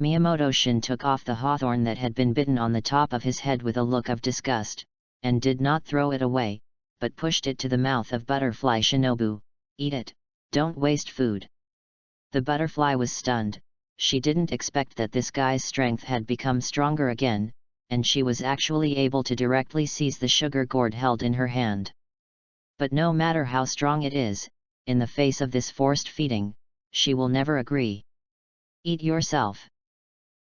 Miyamoto-shin took off the hawthorn that had been bitten on the top of his head with a look of disgust, and did not throw it away, but pushed it to the mouth of Butterfly Shinobu. "Eat it, don't waste food." The butterfly was stunned. She didn't expect that this guy's strength had become stronger again, and she was actually able to directly seize the sugar gourd held in her hand. But no matter how strong it is, in the face of this forced feeding, she will never agree. "Eat yourself."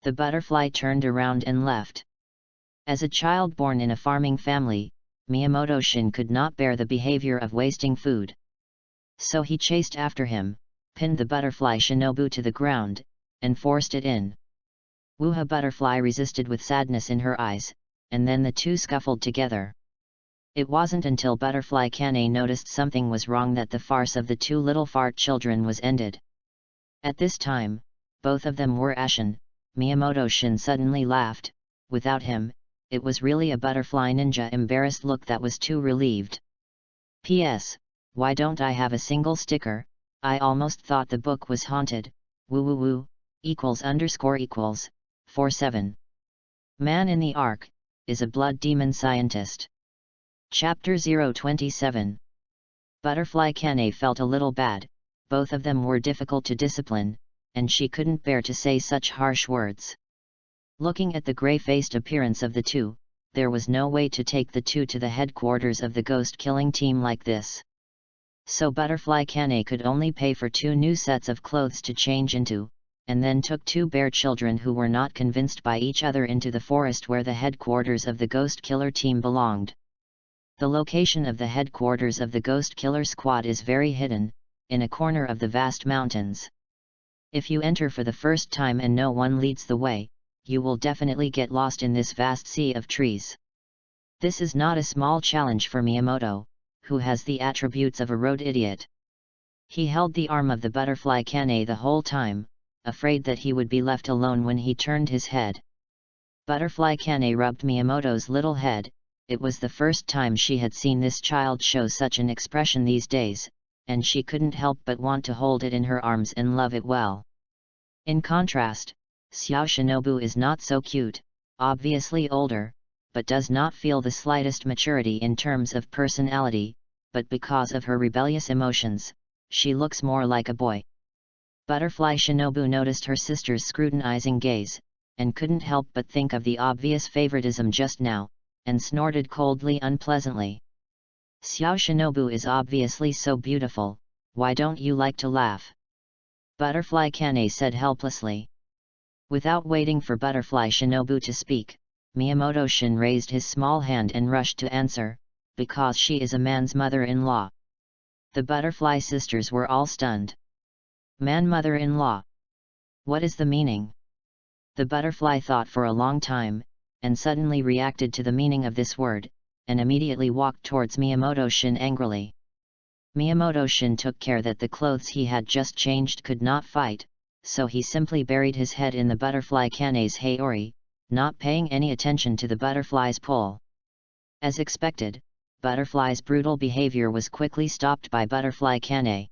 The butterfly turned around and left. As a child born in a farming family, Miyamoto-shin could not bear the behavior of wasting food. So he chased after him, pinned the butterfly Shinobu to the ground, and forced it in. Wuha Butterfly resisted with sadness in her eyes, and then the two scuffled together. It wasn't until Butterfly Kane noticed something was wrong that the farce of the two little fart children was ended. At this time, both of them were ashen. Miyamoto-shin suddenly laughed. Without him, it was really a butterfly ninja embarrassed look that was too relieved. P.S. Why don't I have a single sticker? I almost thought the book was haunted. Woo woo woo, == 47. Man in the Ark, is a blood demon scientist. Chapter 027. Butterfly Kane felt a little bad. Both of them were difficult to discipline, and she couldn't bear to say such harsh words. Looking at the grey-faced appearance of the two, there was no way to take the two to the headquarters of the ghost-killing team like this. So Butterfly Kane could only pay for 2 new sets of clothes to change into, and then took 2 bear children who were not convinced by each other into the forest where the headquarters of the ghost killer team belonged. The location of the headquarters of the Ghost Killer Squad is very hidden, in a corner of the vast mountains. If you enter for the first time and no one leads the way, you will definitely get lost in this vast sea of trees. This is not a small challenge for Miyamoto, who has the attributes of a road idiot. He held the arm of the butterfly Kane the whole time, afraid that he would be left alone when he turned his head. Butterfly Kane rubbed Miyamoto's little head. It was the first time she had seen this child show such an expression these days, and she couldn't help but want to hold it in her arms and love it well. In contrast, Xiao Shinobu is not so cute, obviously older, but does not feel the slightest maturity in terms of personality, but because of her rebellious emotions, she looks more like a boy. Butterfly Shinobu noticed her sister's scrutinizing gaze, and couldn't help but think of the obvious favoritism just now, and snorted coldly unpleasantly. Xiao Shinobu is obviously so beautiful, why don't you like to laugh? Butterfly Kane said helplessly. Without waiting for Butterfly Shinobu to speak, Miyamoto Shin raised his small hand and rushed to answer, because she is a man's mother-in-law. The butterfly sisters were all stunned. Man mother-in-law? What is the meaning? The butterfly thought for a long time, and suddenly reacted to the meaning of this word, and immediately walked towards Miyamoto Shin angrily. Miyamoto Shin took care that the clothes he had just changed could not fight, so he simply buried his head in the butterfly Kane's haori, not paying any attention to the butterfly's pull. As expected, Butterfly's brutal behavior was quickly stopped by Butterfly Kane.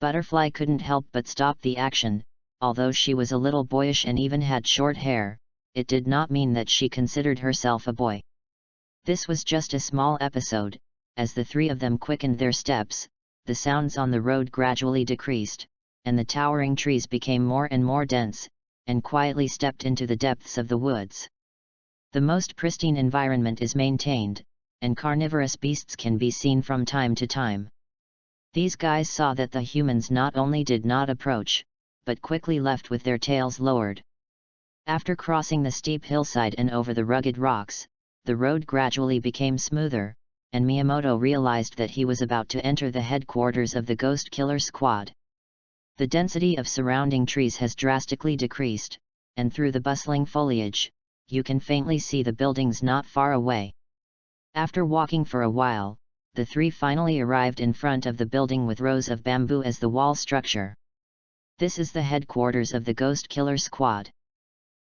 Butterfly couldn't help but stop the action. Although she was a little boyish and even had short hair, it did not mean that she considered herself a boy. This was just a small episode. As the three of them quickened their steps, the sounds on the road gradually decreased, and the towering trees became more and more dense, and quietly stepped into the depths of the woods. The most pristine environment is maintained, and carnivorous beasts can be seen from time to time. These guys saw that the humans not only did not approach, but quickly left with their tails lowered. After crossing the steep hillside and over the rugged rocks, the road gradually became smoother, and Miyamoto realized that he was about to enter the headquarters of the Ghost Killer Squad. The density of surrounding trees has drastically decreased, and through the bustling foliage, you can faintly see the buildings not far away. After walking for a while, the three finally arrived in front of the building with rows of bamboo as the wall structure. This is the headquarters of the Ghost Killer Squad.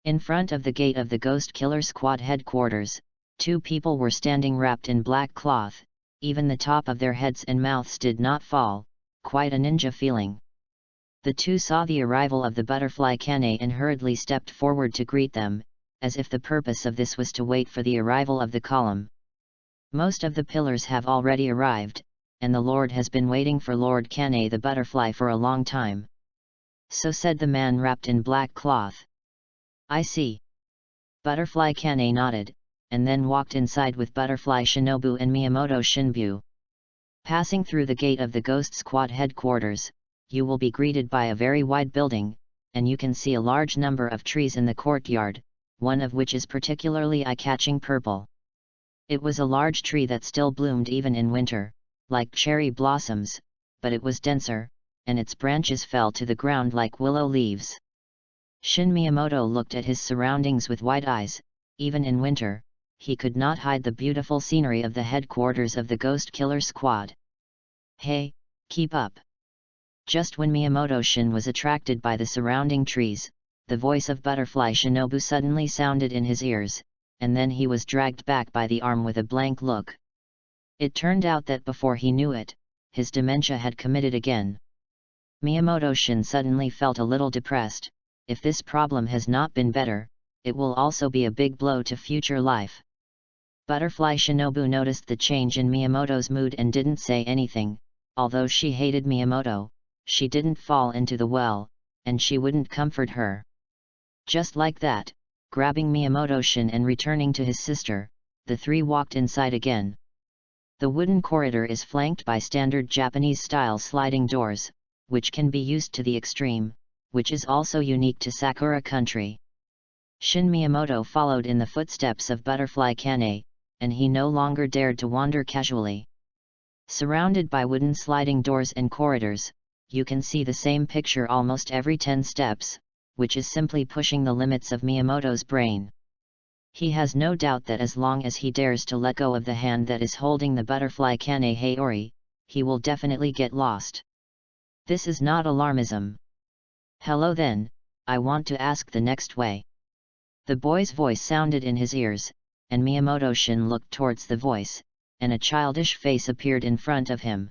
In front of the gate of the Ghost Killer Squad headquarters, two people were standing wrapped in black cloth. Even the top of their heads and mouths did not fall, quite a ninja feeling. The two saw the arrival of the butterfly Kane and hurriedly stepped forward to greet them, as if the purpose of this was to wait for the arrival of the column. Most of the pillars have already arrived, and the Lord has been waiting for Lord Kane the butterfly for a long time. So said the man wrapped in black cloth. I see. Butterfly Kane nodded, and then walked inside with Butterfly Shinobu and Miyamoto Shinbu. Passing through the gate of the Ghost Squad headquarters, you will be greeted by a very wide building, and you can see a large number of trees in the courtyard, one of which is particularly eye-catching purple. It was a large tree that still bloomed even in winter, like cherry blossoms, but it was denser, and its branches fell to the ground like willow leaves. Shin Miyamoto looked at his surroundings with wide eyes. Even in winter, he could not hide the beautiful scenery of the headquarters of the Ghost Killer Squad. Hey, keep up! Just when Miyamoto Shin was attracted by the surrounding trees, the voice of Butterfly Shinobu suddenly sounded in his ears, and then he was dragged back by the arm with a blank look. It turned out that before he knew it, his dementia had committed again. Miyamoto Shin suddenly felt a little depressed. If this problem has not been better, it will also be a big blow to future life. Butterfly Shinobu noticed the change in Miyamoto's mood and didn't say anything. Although she hated Miyamoto, she didn't fall into the well, and she wouldn't comfort her. Just like that, grabbing Miyamoto Shin and returning to his sister, the three walked inside again. The wooden corridor is flanked by standard Japanese-style sliding doors, which can be used to the extreme, which is also unique to Sakura country. Shin Miyamoto followed in the footsteps of Butterfly Kane, and he no longer dared to wander casually. Surrounded by wooden sliding doors and corridors, you can see the same picture almost every 10 steps, which is simply pushing the limits of Miyamoto's brain. He has no doubt that as long as he dares to let go of the hand that is holding the butterfly Kane Hayori, he will definitely get lost. This is not alarmism. Hello then, I want to ask the next way. The boy's voice sounded in his ears, and Miyamoto-shin looked towards the voice, and a childish face appeared in front of him.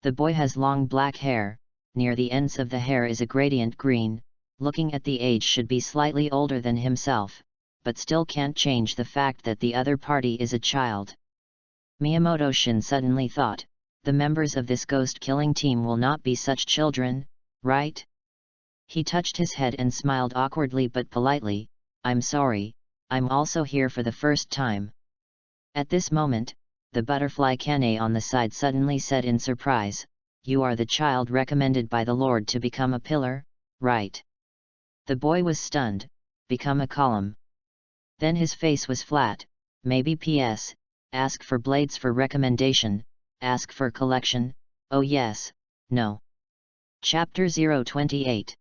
The boy has long black hair, near the ends of the hair is a gradient green, looking at the age should be slightly older than himself, but still can't change the fact that the other party is a child. Miyamoto-shin suddenly thought, the members of this ghost-killing team will not be such children, right? He touched his head and smiled awkwardly but politely, I'm sorry, I'm also here for the first time. At this moment, the butterfly Kane on the side suddenly said in surprise, you are the child recommended by the Lord to become a pillar, right? The boy was stunned, become a column. Then his face was flat, maybe PS, ask for blades for recommendation, ask for collection, oh yes, no. Chapter 028.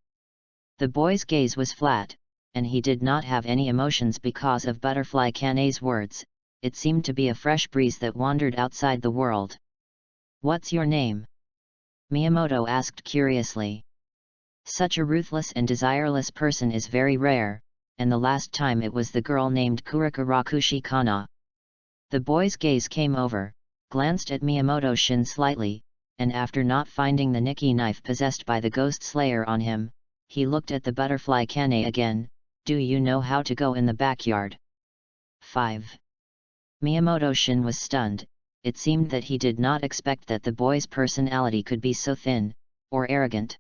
The boy's gaze was flat, and he did not have any emotions because of Butterfly Kane's words. It seemed to be a fresh breeze that wandered outside the world. What's your name? Miyamoto asked curiously. Such a ruthless and desireless person is very rare, and the last time it was the girl named Kurika Rakushi Kana. The boy's gaze came over, glanced at Miyamoto-shin slightly, and after not finding the Nikki knife possessed by the ghost slayer on him, he looked at the butterfly Kane again. Do you know how to go in the backyard? 5. Miyamoto-shin was stunned. It seemed that he did not expect that the boy's personality could be so thin, or arrogant.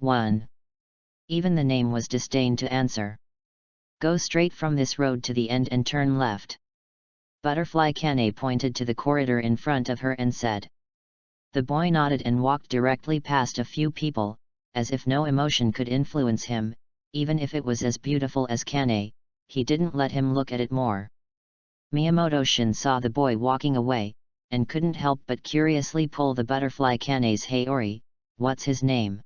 1. Even the name was disdain to answer. Go straight from this road to the end and turn left. Butterfly Kane pointed to the corridor in front of her and said. The boy nodded and walked directly past a few people, as if no emotion could influence him. Even if it was as beautiful as Kane, he didn't let him look at it more. Miyamoto-shin saw the boy walking away, and couldn't help but curiously pull the butterfly Kane's Hayori, what's his name?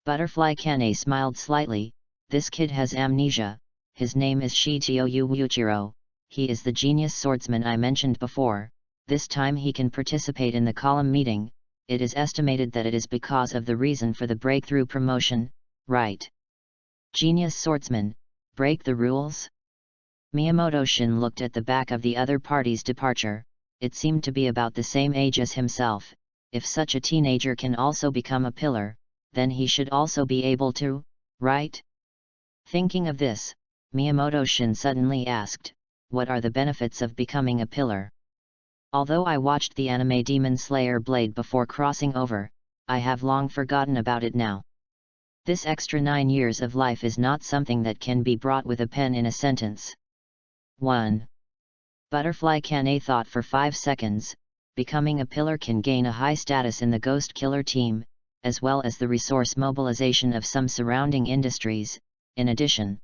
Butterfly Kane smiled slightly, this kid has amnesia, his name is Shitouyu Yuichiro, he is the genius swordsman I mentioned before, this time he can participate in the column meeting, it is estimated that it is because of the reason for the breakthrough promotion, right? Genius swordsman, break the rules? Miyamoto-shin looked at the back of the other party's departure, it seemed to be about the same age as himself. If such a teenager can also become a pillar, then he should also be able to, right? Thinking of this, Miyamoto-shin suddenly asked, what are the benefits of becoming a pillar? Although I watched the anime Demon Slayer Blade before crossing over, I have long forgotten about it now. This extra 9 years of life is not something that can be brought with a pen in a sentence. 1. Butterfly Kane thought for 5 seconds, becoming a pillar can gain a high status in the ghost killer team, as well as the resource mobilization of some surrounding industries, in addition.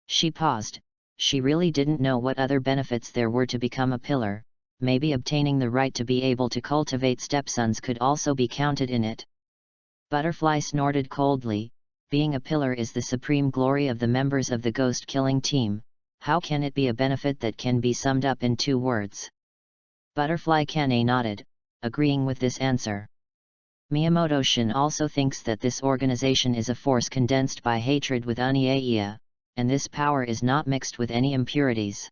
She paused, she really didn't know what other benefits there were to become a pillar, maybe obtaining the right to be able to cultivate stepsons could also be counted in it. Butterfly snorted coldly, being a pillar is the supreme glory of the members of the ghost-killing team, how can it be a benefit that can be summed up in 2 words? Butterfly Kane nodded, agreeing with this answer. Miyamoto-shin also thinks that this organization is a force condensed by hatred with Unieia, and this power is not mixed with any impurities.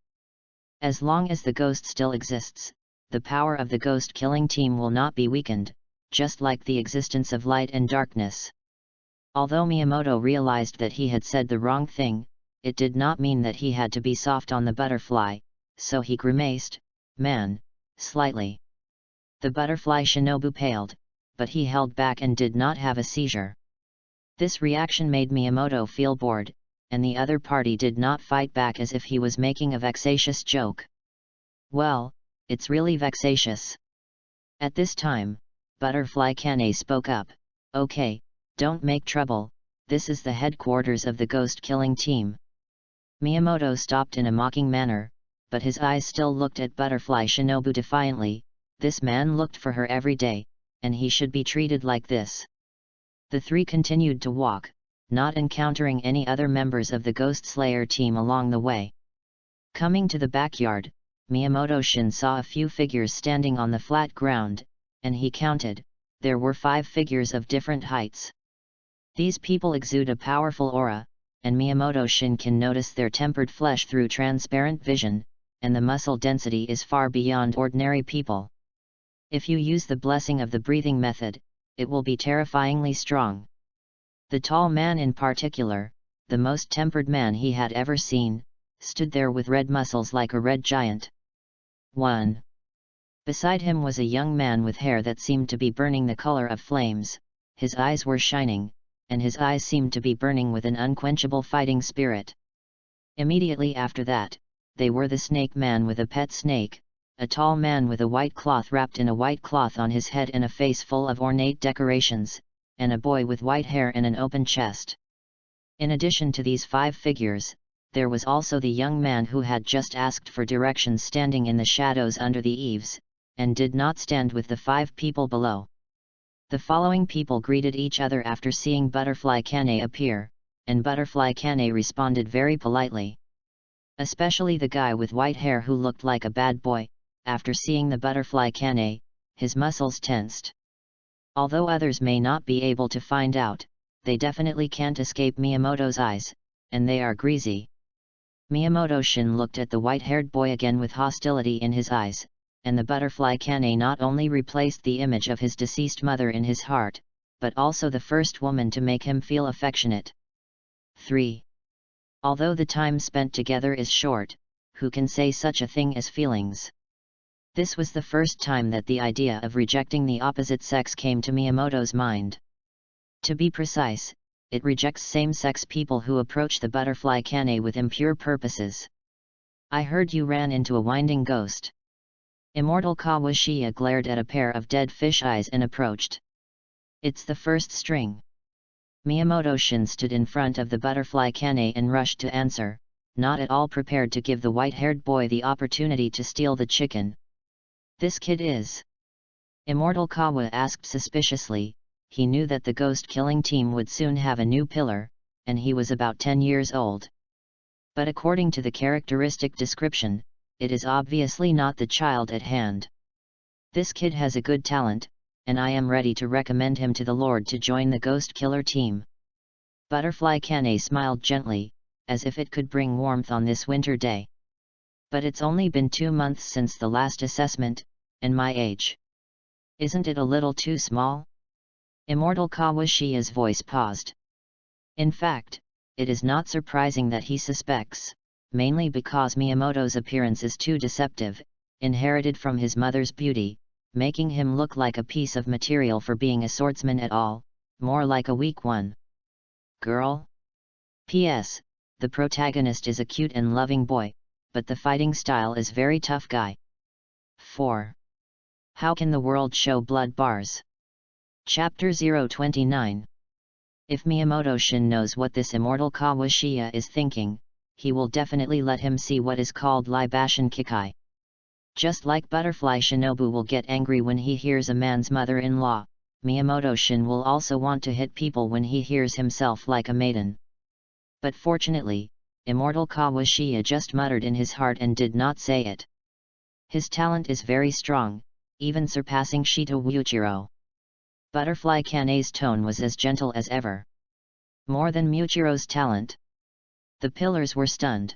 As long as the ghost still exists, the power of the ghost-killing team will not be weakened, just like the existence of light and darkness. Although Miyamoto realized that he had said the wrong thing, it did not mean that he had to be soft on the butterfly, so he grimaced, man, slightly. The butterfly Shinobu paled, but he held back and did not have a seizure. This reaction made Miyamoto feel bored, and the other party did not fight back as if he was making a vexatious joke. Well, it's really vexatious. At this time, Butterfly Kane spoke up, okay, don't make trouble, this is the headquarters of the ghost-killing team. Miyamoto stopped in a mocking manner, but his eyes still looked at Butterfly Shinobu defiantly. This man looked for her every day, and he should be treated like this. The three continued to walk, not encountering any other members of the Ghost Slayer team along the way. Coming to the backyard, Miyamoto-shin saw a few figures standing on the flat ground, and he counted. There were 5 figures of different heights. These people exude a powerful aura, and Miyamoto-shin can notice their tempered flesh through transparent vision, and the muscle density is far beyond ordinary people. If you use the blessing of the breathing method, it will be terrifyingly strong. The tall man in particular, the most tempered man he had ever seen, stood there with red muscles like a red giant. 1. Beside him was a young man with hair that seemed to be burning the color of flames. His eyes were shining, and his eyes seemed to be burning with an unquenchable fighting spirit. Immediately after that, they were the snake man with a pet snake, a tall man with a white cloth wrapped in a white cloth on his head and a face full of ornate decorations, and a boy with white hair and an open chest. In addition to these 5 figures, there was also the young man who had just asked for directions standing in the shadows under the eaves, and did not stand with the 5 people below. The following people greeted each other after seeing Butterfly Kane appear, and Butterfly Kane responded very politely. Especially the guy with white hair who looked like a bad boy. After seeing the Butterfly Kane, his muscles tensed. Although others may not be able to find out, they definitely can't escape Miyamoto's eyes, and they are greasy. Miyamoto-shin looked at the white-haired boy again with hostility in his eyes, and the Butterfly Kane not only replaced the image of his deceased mother in his heart, but also the first woman to make him feel affectionate. 3. Although the time spent together is short, who can say such a thing as feelings? This was the first time that the idea of rejecting the opposite sex came to Miyamoto's mind. To be precise, it rejects same-sex people who approach the Butterfly Kane with impure purposes. I heard you ran into a winding ghost. Immortal Kawashiya glared at a pair of dead fish eyes and approached. It's the first string. Miyamoto-shin stood in front of the Butterfly Kane and rushed to answer, not at all prepared to give the white-haired boy the opportunity to steal the chicken. This kid is? Immortal Kawa asked suspiciously. He knew that the ghost-killing team would soon have a new pillar, and he was about 10 years old. But according to the characteristic description, it is obviously not the child at hand. This kid has a good talent, and I am ready to recommend him to the Lord to join the ghost-killer team. Butterfly Kane smiled gently, as if it could bring warmth on this winter day. But it's only been 2 months since the last assessment, and my age. Isn't it a little too small? Immortal Kawashiya's voice paused. In fact, it is not surprising that he suspects, mainly because Miyamoto's appearance is too deceptive, inherited from his mother's beauty, making him look like a piece of material for being a swordsman at all, more like a weak one. Girl? P.S. The protagonist is a cute and loving boy, but the fighting style is very tough guy. 4. How can the world show blood bars? Chapter 029. If Miyamoto-shin knows what this immortal Kawashiya is thinking, he will definitely let him see what is called libation kikai. Just like Butterfly Shinobu will get angry when he hears a man's mother-in-law, Miyamoto-shin will also want to hit people when he hears himself like a maiden. But fortunately, immortal Kawashiya just muttered in his heart and did not say it. His talent is very strong, even surpassing Shito Muichiro. Butterfly Kane's tone was as gentle as ever. More than Muichiro's talent. The pillars were stunned.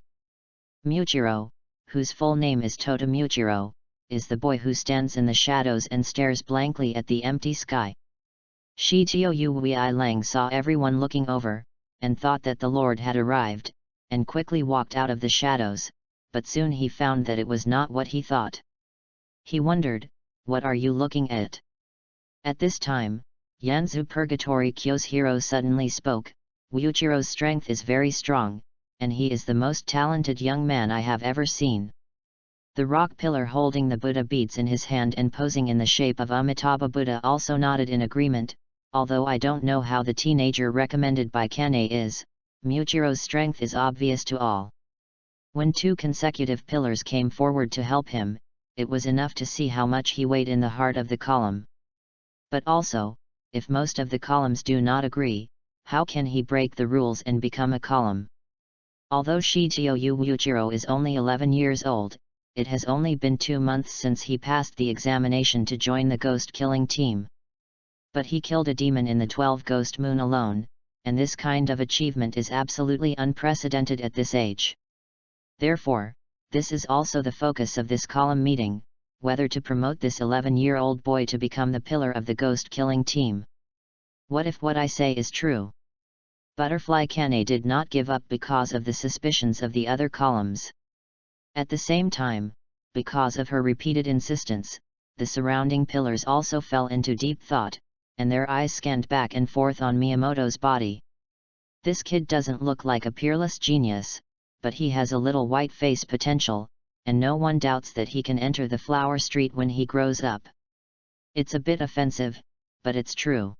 Muichiro, whose full name is Tota Muichiro, is the boy who stands in the shadows and stares blankly at the empty sky. Shito Yui Lang saw everyone looking over, and thought that the Lord had arrived, and quickly walked out of the shadows, but soon he found that it was not what he thought. He wondered, what are you looking at? At this time, Yanzu Purgatory Kyoshiro suddenly spoke. Muichiro's strength is very strong, and he is the most talented young man I have ever seen. The rock pillar holding the Buddha beads in his hand and posing in the shape of Amitabha Buddha also nodded in agreement. Although I don't know how the teenager recommended by Kane is, Muichiro's strength is obvious to all. When 2 consecutive pillars came forward to help him, it was enough to see how much he weighed in the heart of the column. But also, if most of the columns do not agree, how can he break the rules and become a column? Although Shitou Yuichiro is only 11 years old, it has only been 2 months since he passed the examination to join the ghost-killing team. But he killed a demon in the 12 Ghost Moon alone, and this kind of achievement is absolutely unprecedented at this age. Therefore, this is also the focus of this column meeting, whether to promote this 11-year-old boy to become the pillar of the ghost-killing team. What if what I say is true? Butterfly Kane did not give up because of the suspicions of the other columns. At the same time, because of her repeated insistence, the surrounding pillars also fell into deep thought, and their eyes scanned back and forth on Miyamoto's body. This kid doesn't look like a peerless genius, but he has a little white face potential, and no one doubts that he can enter the flower street when he grows up. It's a bit offensive, but it's true.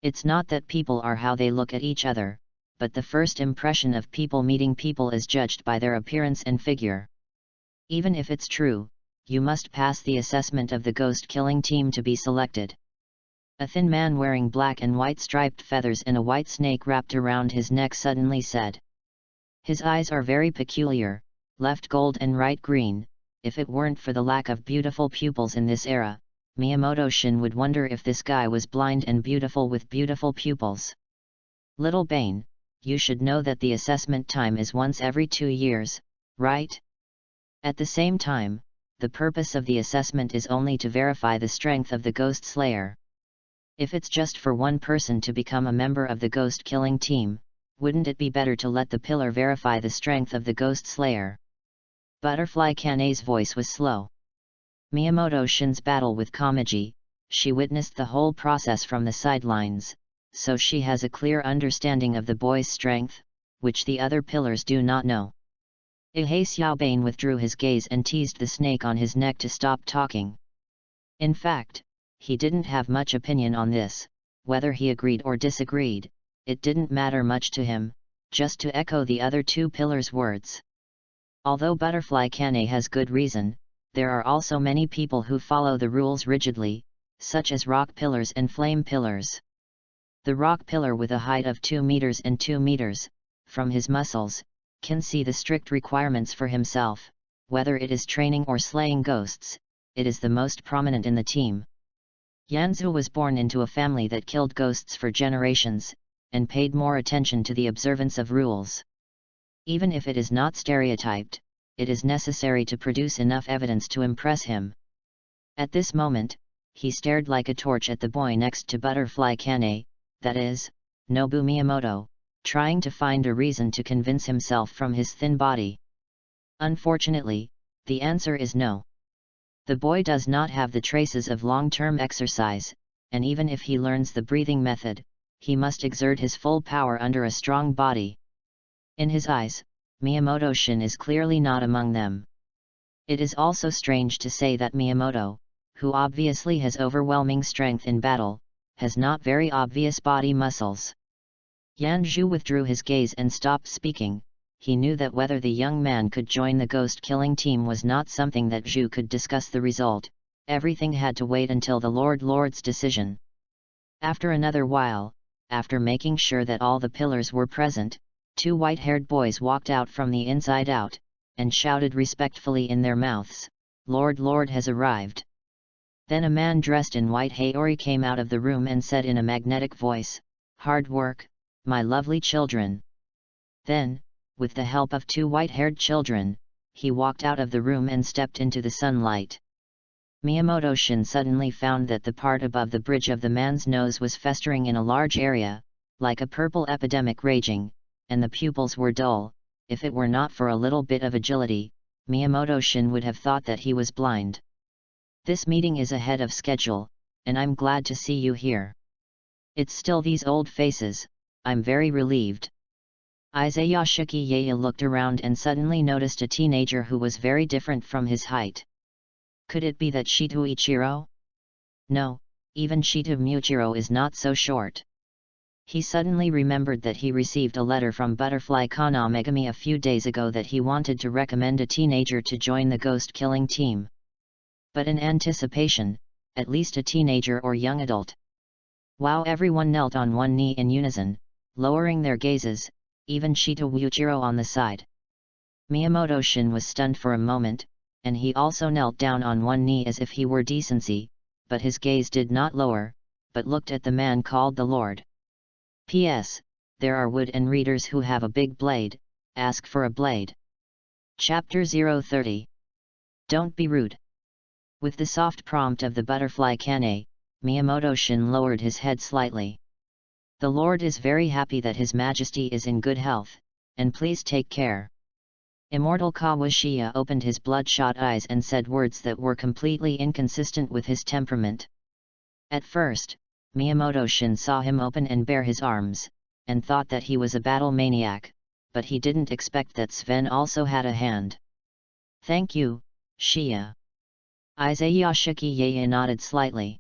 It's not that people are how they look at each other, but the first impression of people meeting people is judged by their appearance and figure. Even if it's true, you must pass the assessment of the ghost-killing team to be selected. A thin man wearing black and white striped feathers and a white snake wrapped around his neck suddenly said. His eyes are very peculiar, left gold and right green. If it weren't for the lack of beautiful pupils in this era, Miyamoto-shin would wonder if this guy was blind and beautiful with beautiful pupils. Little Bane, you should know that the assessment time is once every 2 years, right? At the same time, the purpose of the assessment is only to verify the strength of the Ghost Slayer. If it's just for one person to become a member of the ghost-killing team, wouldn't it be better to let the pillar verify the strength of the Ghost Slayer? Butterfly Kane's voice was slow. Miyamoto-shin's battle with Kamiji, she witnessed the whole process from the sidelines, so she has a clear understanding of the boy's strength, which the other pillars do not know. Ihei Xiaobane withdrew his gaze and teased the snake on his neck to stop talking. In fact, he didn't have much opinion on this, whether he agreed or disagreed, it didn't matter much to him, just to echo the other 2 pillars' words. Although Butterfly Kane has good reason, there are also many people who follow the rules rigidly, such as rock pillars and flame pillars. The rock pillar with a height of 2 meters and 2 meters, from his muscles, can see the strict requirements for himself, whether it is training or slaying ghosts, it is the most prominent in the team. Yanzu was born into a family that killed ghosts for generations, and paid more attention to the observance of rules. Even if it is not stereotyped, it is necessary to produce enough evidence to impress him. At this moment, he stared like a torch at the boy next to Butterfly Kane, that is, Nobu Miyamoto, trying to find a reason to convince himself from his thin body. Unfortunately, the answer is no. The boy does not have the traces of long-term exercise, and even if he learns the breathing method, he must exert his full power under a strong body. In his eyes, Miyamoto-shin is clearly not among them. It is also strange to say that Miyamoto, who obviously has overwhelming strength in battle, has not very obvious body muscles. Yanzhu withdrew his gaze and stopped speaking. He knew that whether the young man could join the ghost-killing team was not something that Zhu could discuss the result, everything had to wait until the Lord's decision. After another while, after making sure that all the pillars were present, 2 white-haired boys walked out from the inside out, and shouted respectfully in their mouths, Lord has arrived." Then a man dressed in white Haori came out of the room and said in a magnetic voice, "Hard work, my lovely children." Then, with the help of 2 white-haired children, he walked out of the room and stepped into the sunlight. Miyamoto-shin suddenly found that the part above the bridge of the man's nose was festering in a large area, like a purple epidemic raging, and the pupils were dull. If it were not for a little bit of agility, Miyamoto-shin would have thought that he was blind. "This meeting is ahead of schedule, and I'm glad to see you here. It's still these old faces, I'm very relieved." Izayashiki Yaya looked around and suddenly noticed a teenager who was very different from his height. Could it be that Shituichiro? No, even Shito Muchiro is not so short. He suddenly remembered that he received a letter from Butterfly Kana Megami a few days ago that he wanted to recommend a teenager to join the ghost-killing team. But in anticipation, at least a teenager or young adult. Wow! Everyone knelt on one knee in unison, lowering their gazes, even Shito Wuchiro on the side. Miyamoto Shin was stunned for a moment, and he also knelt down on one knee as if he were decency, but his gaze did not lower, but looked at the man called the Lord. P.S. There are wooden readers who have a big blade, ask for a blade. Chapter 030. Don't be rude. With the soft prompt of the butterfly Kane, Miyamoto Shin lowered his head slightly. The Lord is very happy that His Majesty is in good health, and please take care. Immortal Kawashiya opened his bloodshot eyes and said words that were completely inconsistent with his temperament. At first, Miyamoto Shin saw him open and bare his arms, and thought that he was a battle maniac, but he didn't expect that Sven also had a hand. Thank you, Shia. Izayashiki Yaya nodded slightly.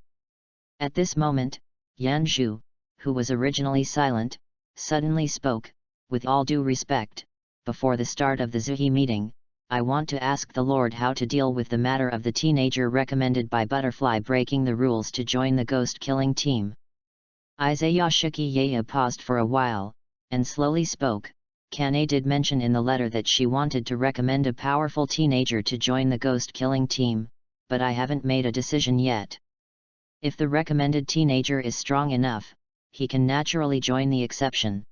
At this moment, Yanju, who was originally silent, suddenly spoke, with all due respect, before the start of the Zuhi meeting, I want to ask the Lord how to deal with the matter of the teenager recommended by Butterfly breaking the rules to join the ghost-killing team. Izayashiki Yaya paused for a while, and slowly spoke. Kane did mention in the letter that she wanted to recommend a powerful teenager to join the ghost-killing team, but I haven't made a decision yet. If the recommended teenager is strong enough, he can naturally join the exception.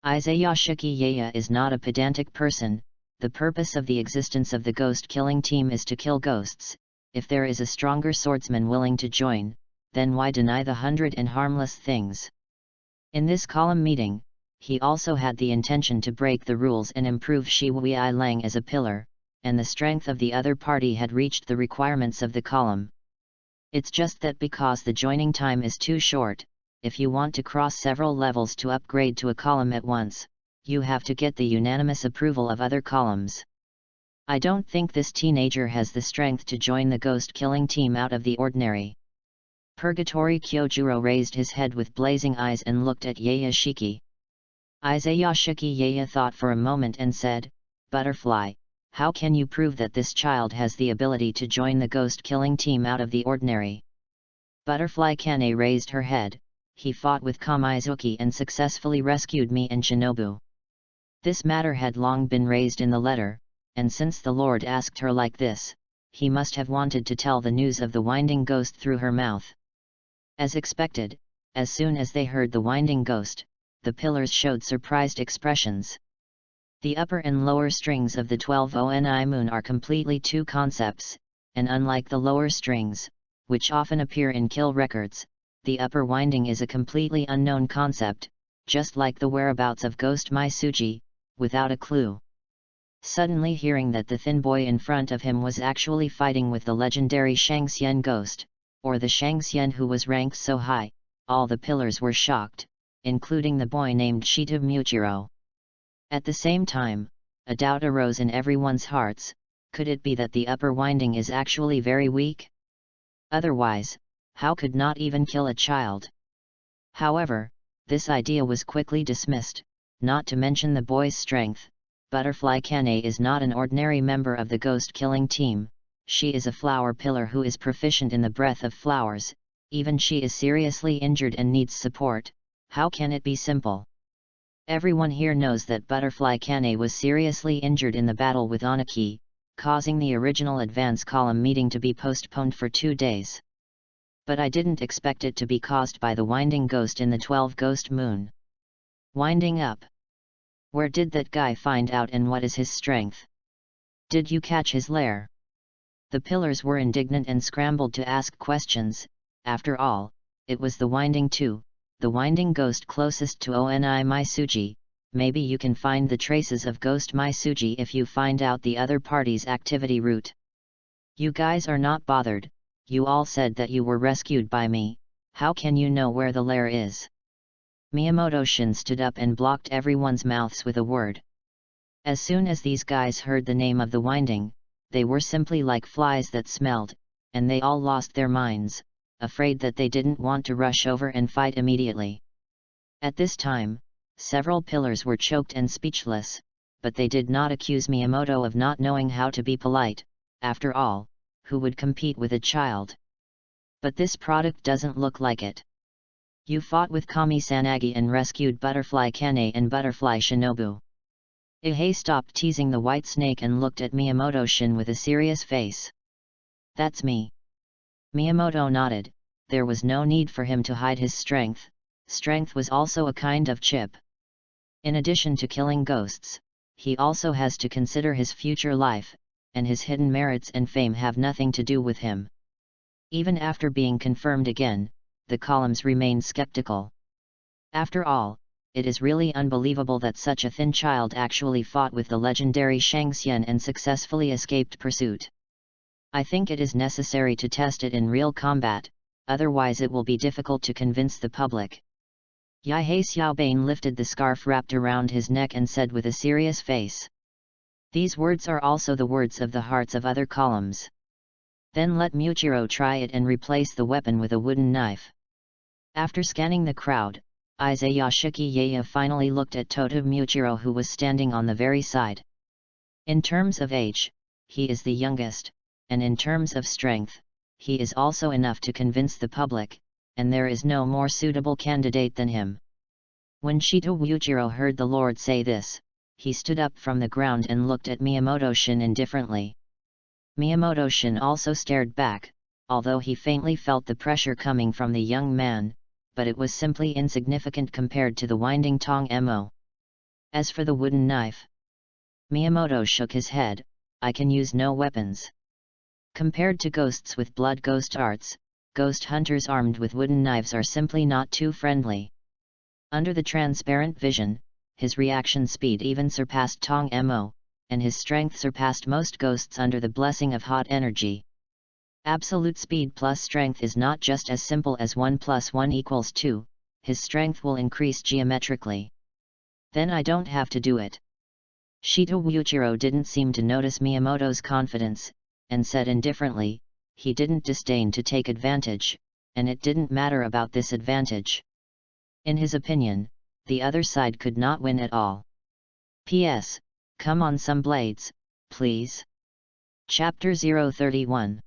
Izayashiki Yaya is not a pedantic person. The purpose of the existence of the ghost-killing team is to kill ghosts. If there is a stronger swordsman willing to join, then why deny the 100 and harmless things? In this column meeting, he also had the intention to break the rules and improve Shi Wei Lang as a pillar, and the strength of the other party had reached the requirements of the column. It's just that because the joining time is too short, if you want to cross several levels to upgrade to a column at once, you have to get the unanimous approval of other columns. I don't think this teenager has the strength to join the ghost-killing team out of the ordinary. Purgatory Kyojuro raised his head with blazing eyes and looked at Yayashiki. Izayashiki Yaya thought for a moment and said, Butterfly, how can you prove that this child has the ability to join the ghost-killing team out of the ordinary? Butterfly Kane raised her head. He fought with Kamizuki and successfully rescued me and Shinobu. This matter had long been raised in the letter, and since the Lord asked her like this, he must have wanted to tell the news of the winding ghost through her mouth. As expected, as soon as they heard the winding ghost, the pillars showed surprised expressions. The upper and lower strings of the 12 ONI moon are completely two concepts, and unlike the lower strings, which often appear in kill records, the upper winding is a completely unknown concept, just like the whereabouts of Ghost Maisuji, without a clue. Suddenly hearing that the thin boy in front of him was actually fighting with the legendary Shangxian ghost, or the Shangxian who was ranked so high, all the pillars were shocked, including the boy named Shita Muchiro. At the same time, a doubt arose in everyone's hearts, could it be that the upper winding is actually very weak? Otherwise, how could not even kill a child? However, this idea was quickly dismissed, not to mention the boy's strength. Butterfly Kane is not an ordinary member of the ghost-killing team, she is a flower pillar who is proficient in the breath of flowers, even she is seriously injured and needs support. How can it be simple? Everyone here knows that Butterfly Kane was seriously injured in the battle with Anaki, causing the original advance column meeting to be postponed for 2 days. But I didn't expect it to be caused by the winding ghost in the 12 ghost moon. Winding up. Where did that guy find out and what is his strength? Did you catch his lair? The pillars were indignant and scrambled to ask questions. After all, it was the winding too, the winding ghost closest to Oni Maisuji. Maybe you can find the traces of Ghost Maisuji if you find out the other party's activity route. You guys are not bothered, you all said that you were rescued by me, how can you know where the lair is? Miyamoto Shin stood up and blocked everyone's mouths with a word. As soon as these guys heard the name of the winding, they were simply like flies that smelled, and they all lost their minds, afraid that they didn't want to rush over and fight immediately. At this time, several pillars were choked and speechless, but they did not accuse Miyamoto of not knowing how to be polite. After all, who would compete with a child? But this product doesn't look like it. You fought with Kami-Sanagi and rescued Butterfly Kane and Butterfly Shinobu. Ihei stopped teasing the white snake and looked at Miyamoto-shin with a serious face. That's me. Miyamoto nodded. There was no need for him to hide his strength. Strength was also a kind of chip. In addition to killing ghosts, he also has to consider his future life, and his hidden merits and fame have nothing to do with him. Even after being confirmed again, the columns remained skeptical. After all, it is really unbelievable that such a thin child actually fought with the legendary Shang Xian and successfully escaped pursuit. I think it is necessary to test it in real combat, otherwise it will be difficult to convince the public. Yaihei Xiaobane lifted the scarf wrapped around his neck and said with a serious face. These words are also the words of the hearts of other columns. Then let Muichiro try it and replace the weapon with a wooden knife. After scanning the crowd, Izayashiki Yaya finally looked at Toto Muichiro, who was standing on the very side. In terms of age, he is the youngest, and in terms of strength, he is also enough to convince the public, and there is no more suitable candidate than him. When Shito Muichiro heard the Lord say this, he stood up from the ground and looked at Miyamoto-shin indifferently. Miyamoto-shin also stared back, although he faintly felt the pressure coming from the young man, but it was simply insignificant compared to the winding Tong Mo. As for the wooden knife, Miyamoto shook his head. I can use no weapons. Compared to ghosts with blood ghost arts, ghost hunters armed with wooden knives are simply not too friendly. Under the transparent vision, his reaction speed even surpassed Tong Mo, and his strength surpassed most ghosts under the blessing of hot energy. Absolute speed plus strength is not just as simple as 1 + 1 = 2, his strength will increase geometrically. Then I don't have to do it. Shito Muichiro didn't seem to notice Miyamoto's confidence, and said indifferently, he didn't disdain to take advantage, and it didn't matter about this advantage. In his opinion, the other side could not win at all. P.S. Come on some blades, please. Chapter 031.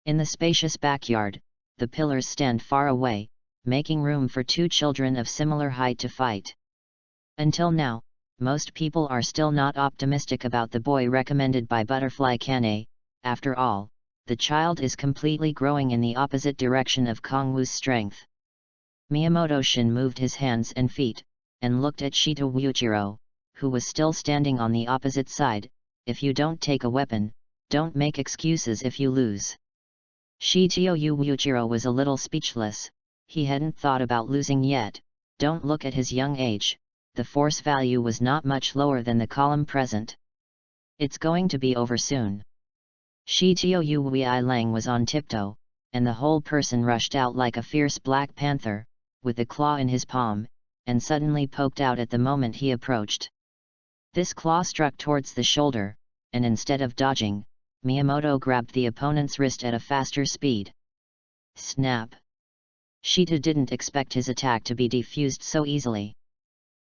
In the spacious backyard, the pillars stand far away, making room for two children of similar height to fight. Until now, most people are still not optimistic about the boy recommended by Butterfly Kane. After all, the child is completely growing in the opposite direction of Kongwu's strength. Miyamoto-shin moved his hands and feet, and looked at Shito Muichiro, who was still standing on the opposite side. If you don't take a weapon, don't make excuses if you lose. Shito Muichiro was a little speechless. He hadn't thought about losing yet. Don't look at his young age, the force value was not much lower than the column present. It's going to be over soon. Shito Lang was on tiptoe, and the whole person rushed out like a fierce black panther, with a claw in his palm, and suddenly poked out at the moment he approached. This claw struck towards the shoulder, and instead of dodging, Miyamoto grabbed the opponent's wrist at a faster speed. Snap! Shito didn't expect his attack to be defused so easily.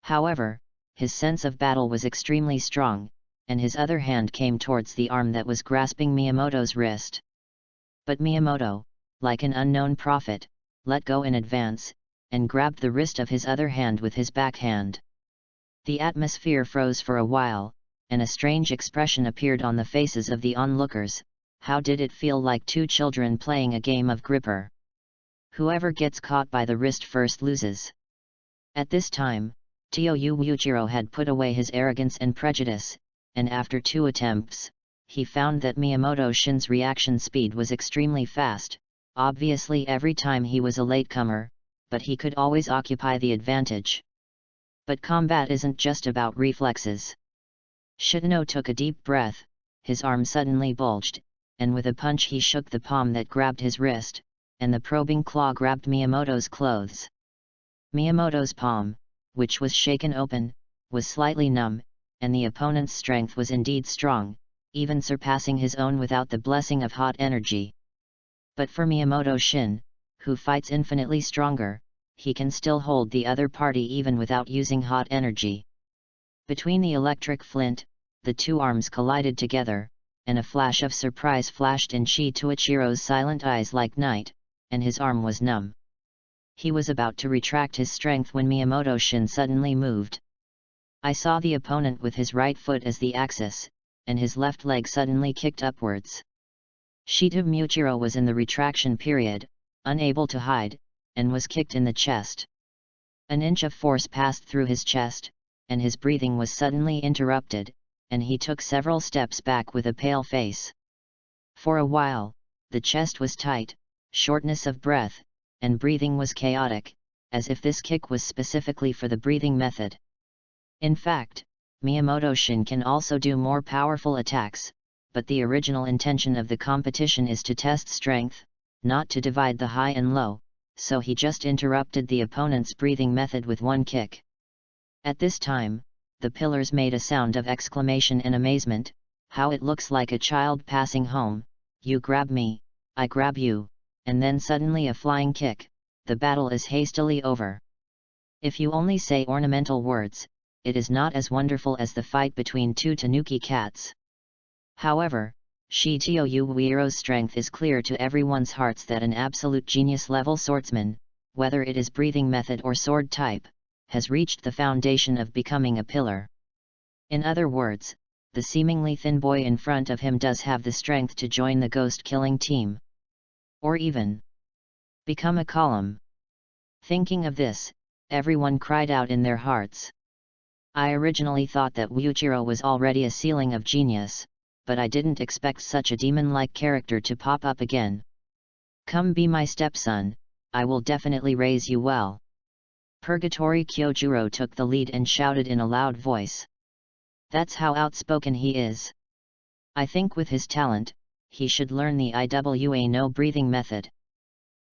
However, his sense of battle was extremely strong, and his other hand came towards the arm that was grasping Miyamoto's wrist. But Miyamoto, like an unknown prophet, let go in advance, and grabbed the wrist of his other hand with his backhand. The atmosphere froze for a while, and a strange expression appeared on the faces of the onlookers. How did it feel like two children playing a game of gripper? Whoever gets caught by the wrist first loses. At this time, Toyo Muichiro had put away his arrogance and prejudice, and after 2 attempts, he found that Miyamoto-shin's reaction speed was extremely fast. Obviously every time he was a latecomer, but he could always occupy the advantage. But combat isn't just about reflexes. Shitano took a deep breath, his arm suddenly bulged, and with a punch he shook the palm that grabbed his wrist, and the probing claw grabbed Miyamoto's clothes. Miyamoto's palm, which was shaken open, was slightly numb, and the opponent's strength was indeed strong, even surpassing his own without the blessing of hot energy. But for Miyamoto-shin, who fights infinitely stronger, he can still hold the other party even without using hot energy. Between the electric flint, the two arms collided together, and a flash of surprise flashed in Tuichiro's silent eyes like night, and his arm was numb. He was about to retract his strength when Miyamoto-shin suddenly moved. I saw the opponent with his right foot as the axis, and his left leg suddenly kicked upwards. Tuichiro was in the retraction period, unable to hide, and was kicked in the chest. An inch of force passed through his chest, and his breathing was suddenly interrupted, and he took several steps back with a pale face. For a while, the chest was tight, shortness of breath, and breathing was chaotic, as if this kick was specifically for the breathing method. In fact, Miyamoto-shin can also do more powerful attacks, but the original intention of the competition is to test strength, not to divide the high and low, so he just interrupted the opponent's breathing method with one kick. At this time, the pillars made a sound of exclamation and amazement. How it looks like a child passing home, you grab me, I grab you, and then suddenly a flying kick, the battle is hastily over. If you only say ornamental words, it is not as wonderful as the fight between two tanuki cats. However, Tuichiro's strength is clear to everyone's hearts that an absolute genius-level swordsman, whether it is breathing method or sword type, has reached the foundation of becoming a pillar. In other words, the seemingly thin boy in front of him does have the strength to join the ghost-killing team. Or even become a column. Thinking of this, everyone cried out in their hearts. I originally thought that Wuichiro was already a ceiling of genius, but I didn't expect such a demon-like character to pop up again. Come be my stepson, I will definitely raise you well. Purgatory Kyojuro took the lead and shouted in a loud voice. That's how outspoken he is. I think with his talent, he should learn the IWA no breathing method.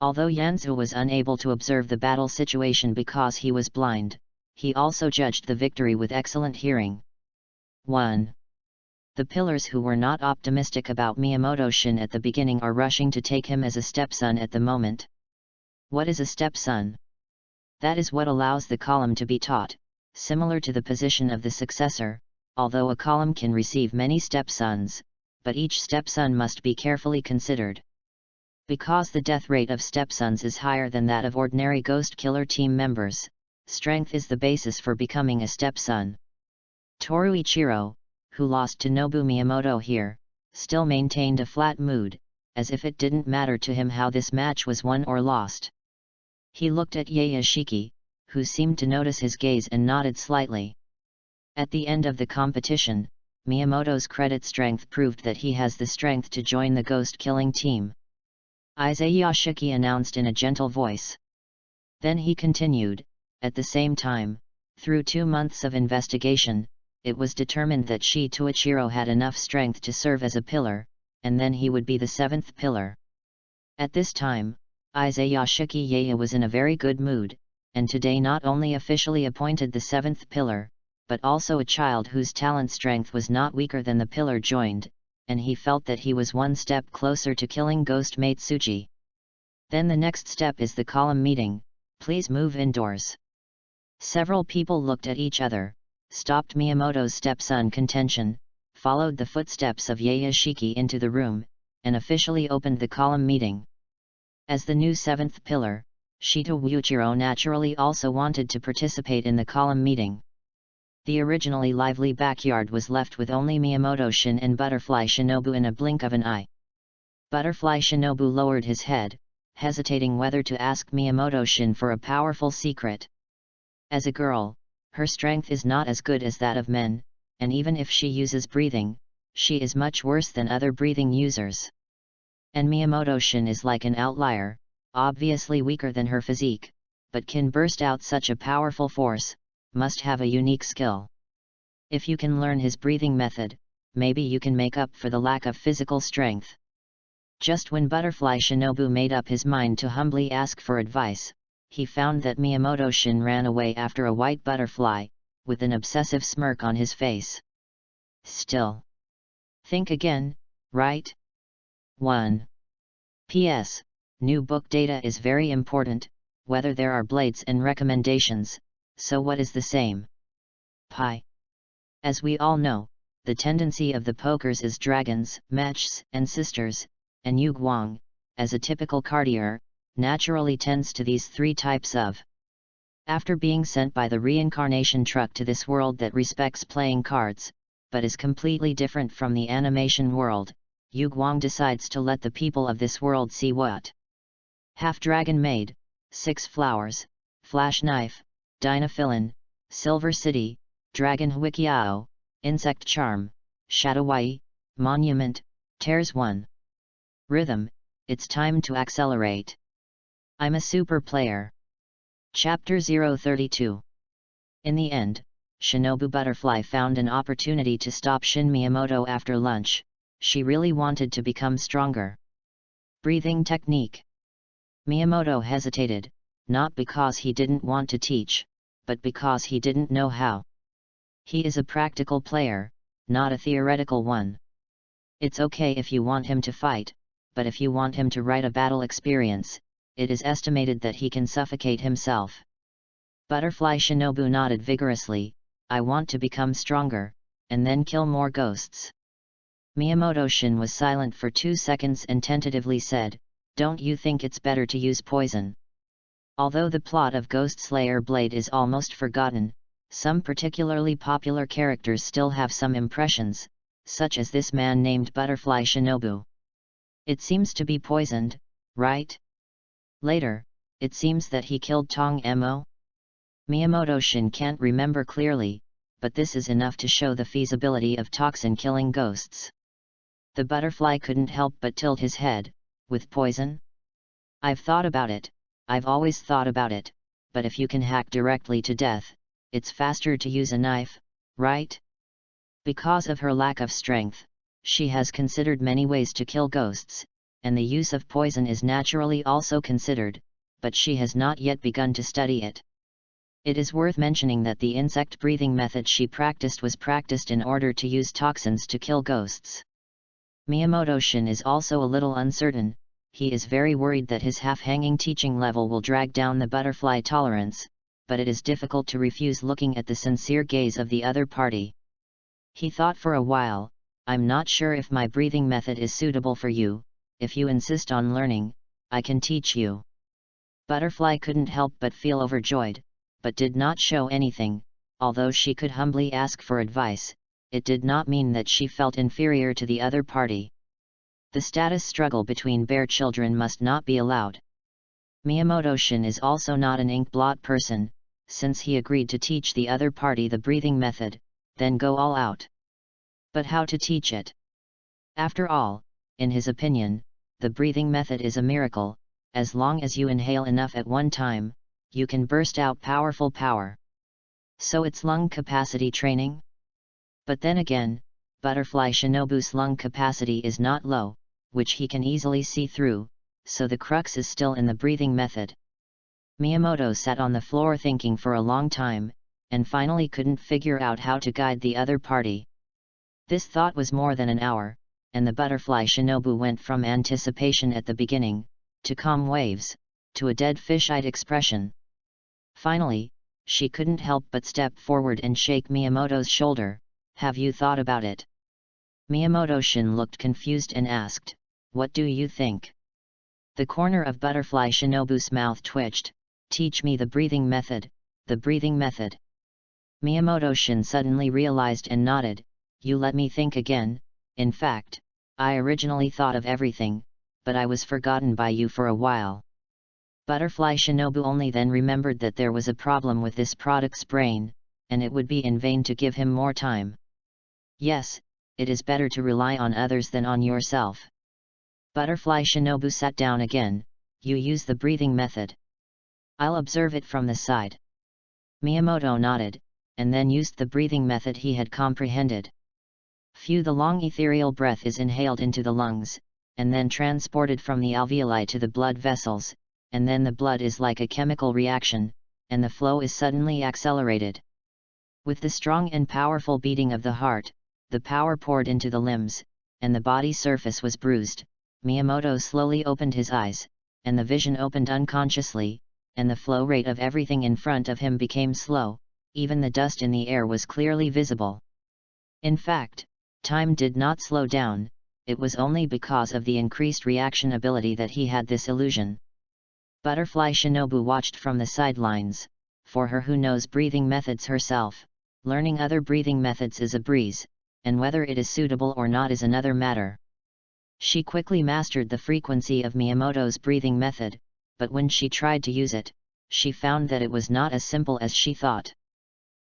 Although Yanzu was unable to observe the battle situation because he was blind, he also judged the victory with excellent hearing. 1. The pillars who were not optimistic about Miyamoto-shin at the beginning are rushing to take him as a stepson at the moment. What is a stepson? That is what allows the column to be taught, similar to the position of the successor, although a column can receive many stepsons, but each stepson must be carefully considered. Because the death rate of stepsons is higher than that of ordinary ghost killer team members, strength is the basis for becoming a stepson. Toruichiro, who lost to Nobu Miyamoto here, still maintained a flat mood, as if it didn't matter to him how this match was won or lost. He looked at Yayashiki, who seemed to notice his gaze and nodded slightly. At the end of the competition, Miyamoto's credit strength proved that he has the strength to join the ghost-killing team. Yayashiki announced in a gentle voice. Then he continued, at the same time, through 2 months of investigation, it was determined that Tuichiro had enough strength to serve as a pillar, and then he would be the 7th pillar. At this time, Izayashiki Yaya was in a very good mood, and today not only officially appointed the 7th pillar, but also a child whose talent strength was not weaker than the pillar joined, and he felt that he was one step closer to killing ghost mate Tsuji. Then the next step is the column meeting, please move indoors. Several people looked at each other, stopped Miyamoto's stepson contention, followed the footsteps of Yayashiki into the room, and officially opened the column meeting. As the new 7th pillar, Wuichiro naturally also wanted to participate in the column meeting. The originally lively backyard was left with only Miyamoto-shin and Butterfly Shinobu in a blink of an eye. Butterfly Shinobu lowered his head, hesitating whether to ask Miyamoto-shin for a powerful secret. As a girl, her strength is not as good as that of men, and even if she uses breathing, she is much worse than other breathing users. And Miyamoto-shin is like an outlier, obviously weaker than her physique, but can burst out such a powerful force, must have a unique skill. If you can learn his breathing method, maybe you can make up for the lack of physical strength. Just when Butterfly Shinobu made up his mind to humbly ask for advice, he found that Miyamoto-shin ran away after a white butterfly, with an obsessive smirk on his face. Still. Think again, right? 1. P.S. New book data is very important, whether there are blades and recommendations, so what is the same? Pi. As we all know, the tendency of the pokers is dragons, mechs, and sisters, and Yu Guang, as a typical courtier, naturally tends to these three types of. After being sent by the reincarnation truck to this world that respects playing cards, but is completely different from the animation world, Yu Guang decides to let the people of this world see what Half-Dragon Maid, Six Flowers, Flash Knife, Dinafilin, Silver City, Dragon Huikiao, Insect Charm, Shadowai, Monument, Tears 1. Rhythm, it's time to accelerate. I'm a super player. Chapter 032. In the end, Shinobu Butterfly found an opportunity to stop Shin Miyamoto after lunch. She really wanted to become stronger. Breathing technique. Miyamoto hesitated, not because he didn't want to teach, but because he didn't know how. He is a practical player, not a theoretical one. It's okay if you want him to fight, but if you want him to write a battle experience, it is estimated that he can suffocate himself. Butterfly Shinobu nodded vigorously. I want to become stronger, and then kill more ghosts. Miyamoto-shin was silent for 2 seconds and tentatively said, don't you think it's better to use poison? Although the plot of Ghost Slayer Blade is almost forgotten, some particularly popular characters still have some impressions, such as this man named Butterfly Shinobu. It seems to be poisoned, right? Later, it seems that he killed Tong Mo. Miyamoto-shin can't remember clearly, but this is enough to show the feasibility of toxin killing ghosts. The butterfly couldn't help but tilt his head. With poison? I've thought about it, I've always thought about it, but if you can hack directly to death, it's faster to use a knife, right? Because of her lack of strength, she has considered many ways to kill ghosts, and the use of poison is naturally also considered, but she has not yet begun to study it. It is worth mentioning that the insect breathing method she practiced was practiced in order to use toxins to kill ghosts. Miyamoto-shin is also a little uncertain. He is very worried that his half-hanging teaching level will drag down the butterfly tolerance, but it is difficult to refuse looking at the sincere gaze of the other party. He thought for a while, I'm not sure if my breathing method is suitable for you. If you insist on learning, I can teach you. Butterfly couldn't help but feel overjoyed, but did not show anything. Although she could humbly ask for advice, it did not mean that she felt inferior to the other party. The status struggle between bear children must not be allowed. Miyamoto-shin is also not an ink blot person, since he agreed to teach the other party the breathing method, then go all out. But how to teach it? After all, in his opinion, the breathing method is a miracle. As long as you inhale enough at one time, you can burst out powerful power. So it's lung capacity training? But then again, Butterfly Shinobu's lung capacity is not low, which he can easily see through, so the crux is still in the breathing method. Miyamoto sat on the floor thinking for a long time, and finally couldn't figure out how to guide the other party. This thought was more than an hour, and the Butterfly Shinobu went from anticipation at the beginning, to calm waves, to a dead fish-eyed expression. Finally, she couldn't help but step forward and shake Miyamoto's shoulder. Have you thought about it? Miyamoto-shin looked confused and asked, what do you think? The corner of Butterfly Shinobu's mouth twitched. Teach me the breathing method, the breathing method. Miyamoto-shin suddenly realized and nodded. You let me think again. In fact, I originally thought of everything, but I was forgotten by you for a while. Butterfly Shinobu only then remembered that there was a problem with this product's brain, and it would be in vain to give him more time. Yes, it is better to rely on others than on yourself. Butterfly Shinobu sat down again. You use the breathing method. I'll observe it from the side. Miyamoto nodded, and then used the breathing method he had comprehended. The long ethereal breath is inhaled into the lungs, and then transported from the alveoli to the blood vessels, and then the blood is like a chemical reaction, and the flow is suddenly accelerated. With the strong and powerful beating of the heart, the power poured into the limbs, and the body surface was bruised. Miyamoto slowly opened his eyes, and the vision opened unconsciously. and the flow rate of everything in front of him became slow, even the dust in the air was clearly visible. In fact, time did not slow down, it was only because of the increased reaction ability that he had this illusion. Butterfly Shinobu watched from the sidelines. For her who knows breathing methods herself, learning other breathing methods is a breeze, and whether it is suitable or not is another matter. She quickly mastered the frequency of Miyamoto's breathing method, but when she tried to use it, she found that it was not as simple as she thought.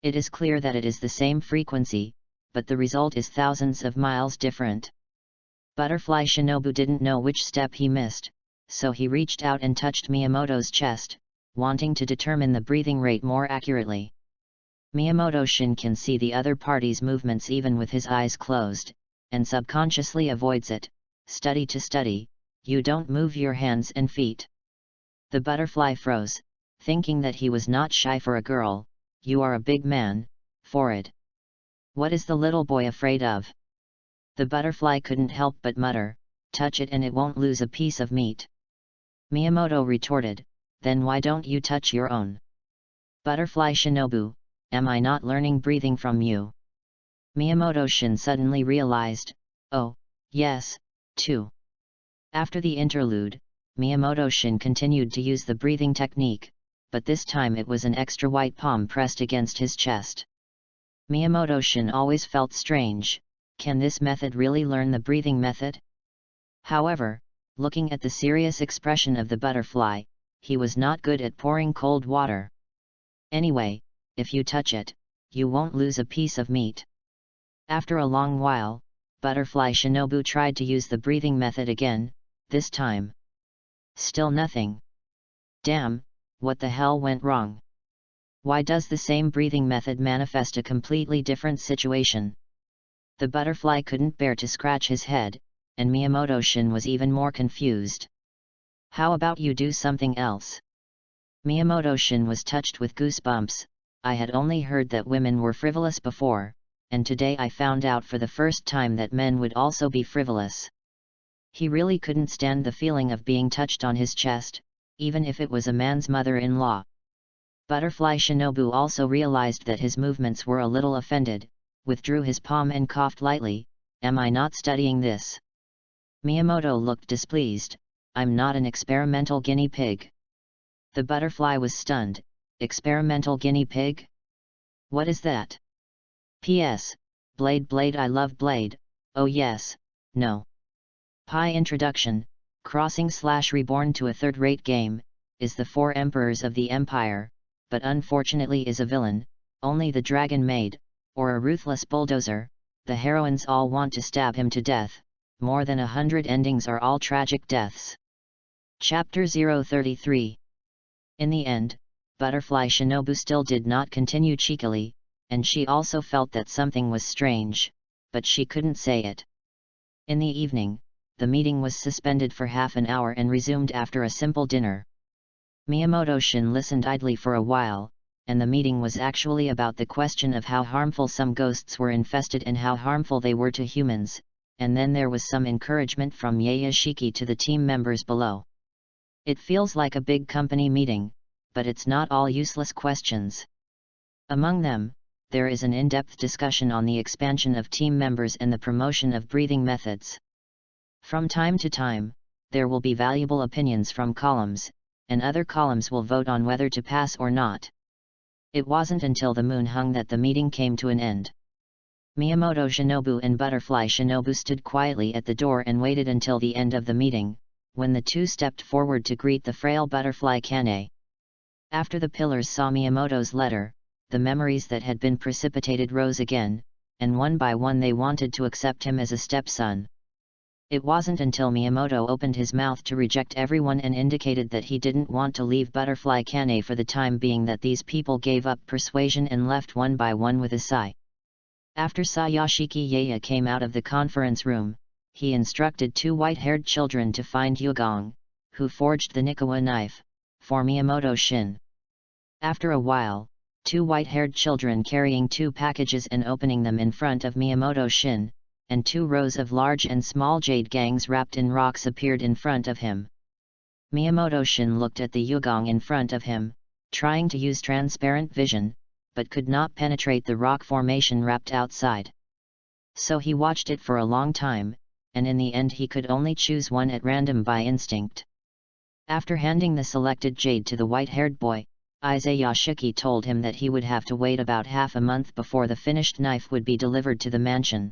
It is clear that it is the same frequency, but the result is thousands of miles different. Butterfly Shinobu didn't know which step he missed, so he reached out and touched Miyamoto's chest, wanting to determine the breathing rate more accurately. Miyamoto-shin can see the other party's movements even with his eyes closed, and subconsciously avoids it. Study to study, you don't move your hands and feet. The butterfly froze, thinking that he was not shy for a girl. You are a big man, for it. What is the little boy afraid of? The butterfly couldn't help but mutter, touch it and it won't lose a piece of meat. Miyamoto retorted, then why don't you touch your own? Butterfly Shinobu, am I not learning breathing from you? Miyamoto-shin suddenly realized, oh, yes, too. After the interlude, Miyamoto-shin continued to use the breathing technique, but this time it was an extra white palm pressed against his chest. Miyamoto-shin always felt strange, can this method really learn the breathing method? However, looking at the serious expression of the butterfly, he was not good at pouring cold water. Anyway, if you touch it, you won't lose a piece of meat. After a long while, Butterfly Shinobu tried to use the breathing method again, this time. Still nothing. Damn, what the hell went wrong? Why does the same breathing method manifest a completely different situation? The butterfly couldn't bear to scratch his head, and Miyamoto-shin was even more confused. How about you do something else? Miyamoto-shin was touched with goosebumps. I had only heard that women were frivolous before, and today I found out for the first time that men would also be frivolous. He really couldn't stand the feeling of being touched on his chest, even if it was a man's mother-in-law. Butterfly Shinobu also realized that his movements were a little offended, withdrew his palm and coughed lightly, am I not studying this? Miyamoto looked displeased, I'm not an experimental guinea pig. The butterfly was stunned, experimental guinea pig? What is that? P.S. Blade I love Blade, oh yes, no. Pi Introduction, Crossing/Reborn to a third-rate game, is the 4 emperors of the empire, but unfortunately is a villain, only the dragon maid, or a ruthless bulldozer, the heroines all want to stab him to death, more than 100 endings are all tragic deaths. Chapter 033. In the end, Butterfly Shinobu still did not continue cheekily, and she also felt that something was strange, but she couldn't say it. In the evening, the meeting was suspended for half an hour and resumed after a simple dinner. Miyamoto-shin listened idly for a while, and the meeting was actually about the question of how harmful some ghosts were infested and how harmful they were to humans, and then there was some encouragement from Yayashiki to the team members below. It feels like a big company meeting, but it's not all useless questions. Among them, there is an in-depth discussion on the expansion of team members and the promotion of breathing methods. From time to time, there will be valuable opinions from columns, and other columns will vote on whether to pass or not. It wasn't until the moon hung that the meeting came to an end. Miyamoto Shinobu and Butterfly Shinobu stood quietly at the door and waited until the end of the meeting, when the two stepped forward to greet the frail Butterfly Kane. After the pillars saw Miyamoto's letter, the memories that had been precipitated rose again, and one by one they wanted to accept him as a stepson. It wasn't until Miyamoto opened his mouth to reject everyone and indicated that he didn't want to leave Butterfly Kane for the time being that these people gave up persuasion and left one by one with a sigh. After Sayashiki Yaya came out of the conference room, he instructed 2 white-haired children to find Yugong, who forged the Nikawa knife, for Miyamoto-shin. After a while, 2 white-haired children carrying 2 packages and opening them in front of Miyamoto-shin, and 2 rows of large and small jade gangs wrapped in rocks appeared in front of him. Miyamoto-shin looked at the yugong in front of him, trying to use transparent vision, but could not penetrate the rock formation wrapped outside. So he watched it for a long time, and in the end he could only choose one at random by instinct. After handing the selected jade to the white-haired boy, Izayashiki told him that he would have to wait about half a month before the finished knife would be delivered to the mansion.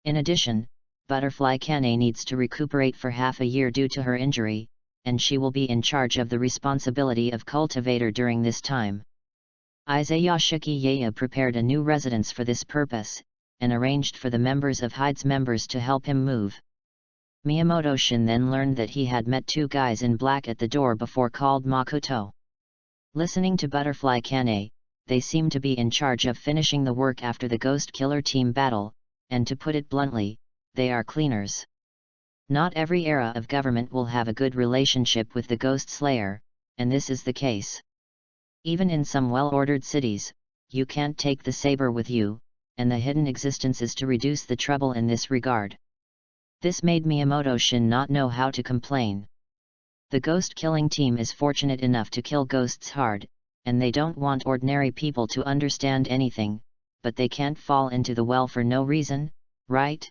In addition, Butterfly Kane needs to recuperate for half a year due to her injury, and she will be in charge of the responsibility of cultivator during this time. Izayashiki Yaya prepared a new residence for this purpose, and arranged for the members of Hyde's members to help him move. Miyamoto-shin then learned that he had met two guys in black at the door before called Makoto. Listening to Butterfly Kane, they seem to be in charge of finishing the work after the Ghost Killer team battle, and to put it bluntly, they are cleaners. Not every era of government will have a good relationship with the Ghost Slayer, and this is the case. Even in some well-ordered cities, you can't take the saber with you, and the hidden existence is to reduce the trouble in this regard. This made Miyamoto-shin not know how to complain. The ghost-killing team is fortunate enough to kill ghosts hard, and they don't want ordinary people to understand anything, but they can't fall into the well for no reason, right?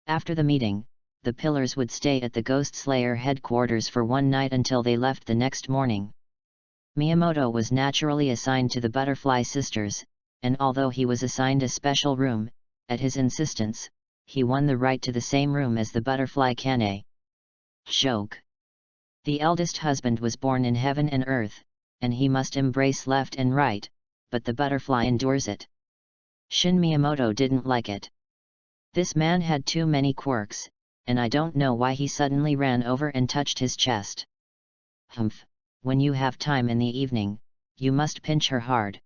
After the meeting, the pillars would stay at the Ghost Slayer headquarters for one night until they left the next morning. Miyamoto was naturally assigned to the Butterfly Sisters, and although he was assigned a special room, at his insistence, he won the right to the same room as the Butterfly Kane. Joke. The eldest husband was born in heaven and earth, and he must embrace left and right, but the butterfly endures it. Shin Miyamoto didn't like it. This man had too many quirks, and I don't know why he suddenly ran over and touched his chest. Humph, when you have time in the evening, you must pinch her hard.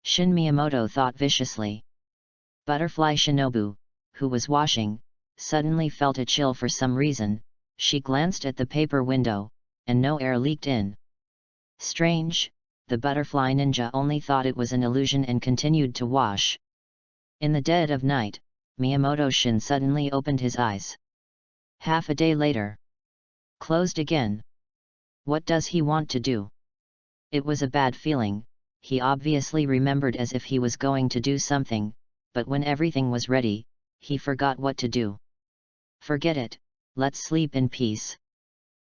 Shin Miyamoto thought viciously. Butterfly Shinobu, who was washing, suddenly felt a chill for some reason. She glanced at the paper window, and no air leaked in. Strange, the butterfly ninja only thought it was an illusion and continued to wash. In the dead of night, Miyamoto-shin suddenly opened his eyes. Half a day later. Closed again. What does he want to do? It was a bad feeling, he obviously remembered as if he was going to do something, but when everything was ready, he forgot what to do. Forget it. Let's sleep in peace.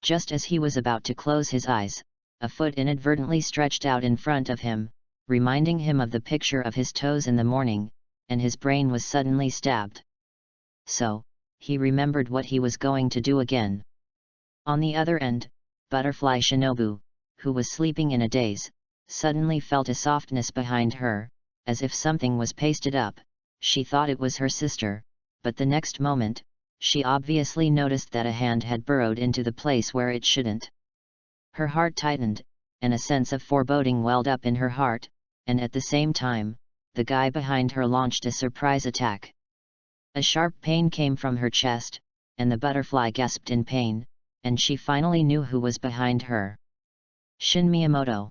Just as he was about to close his eyes, a foot inadvertently stretched out in front of him, reminding him of the picture of his toes in the morning, and his brain was suddenly stabbed. So, he remembered what he was going to do again. On the other end, Butterfly Shinobu, who was sleeping in a daze, suddenly felt a softness behind her, as if something was pasted up. She thought it was her sister, but the next moment, she obviously noticed that a hand had burrowed into the place where it shouldn't. Her heart tightened, and a sense of foreboding welled up in her heart, and at the same time, the guy behind her launched a surprise attack. A sharp pain came from her chest, and the butterfly gasped in pain, and she finally knew who was behind her. Shin Miyamoto.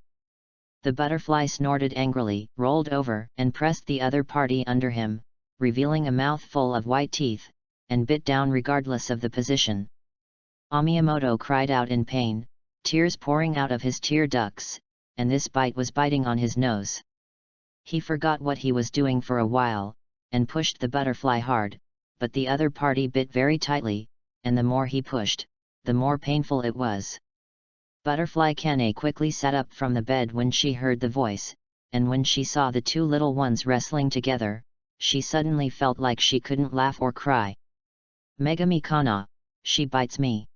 The butterfly snorted angrily, rolled over, and pressed the other party under him, revealing a mouthful of white teeth, and bit down regardless of the position. Miyamoto cried out in pain, tears pouring out of his tear ducts, and this bite was biting on his nose. He forgot what he was doing for a while, and pushed the butterfly hard, but the other party bit very tightly, and the more he pushed, the more painful it was. Butterfly Kane quickly sat up from the bed when she heard the voice, and when she saw the two little ones wrestling together, she suddenly felt like she couldn't laugh or cry. Megami Kana, she bites me.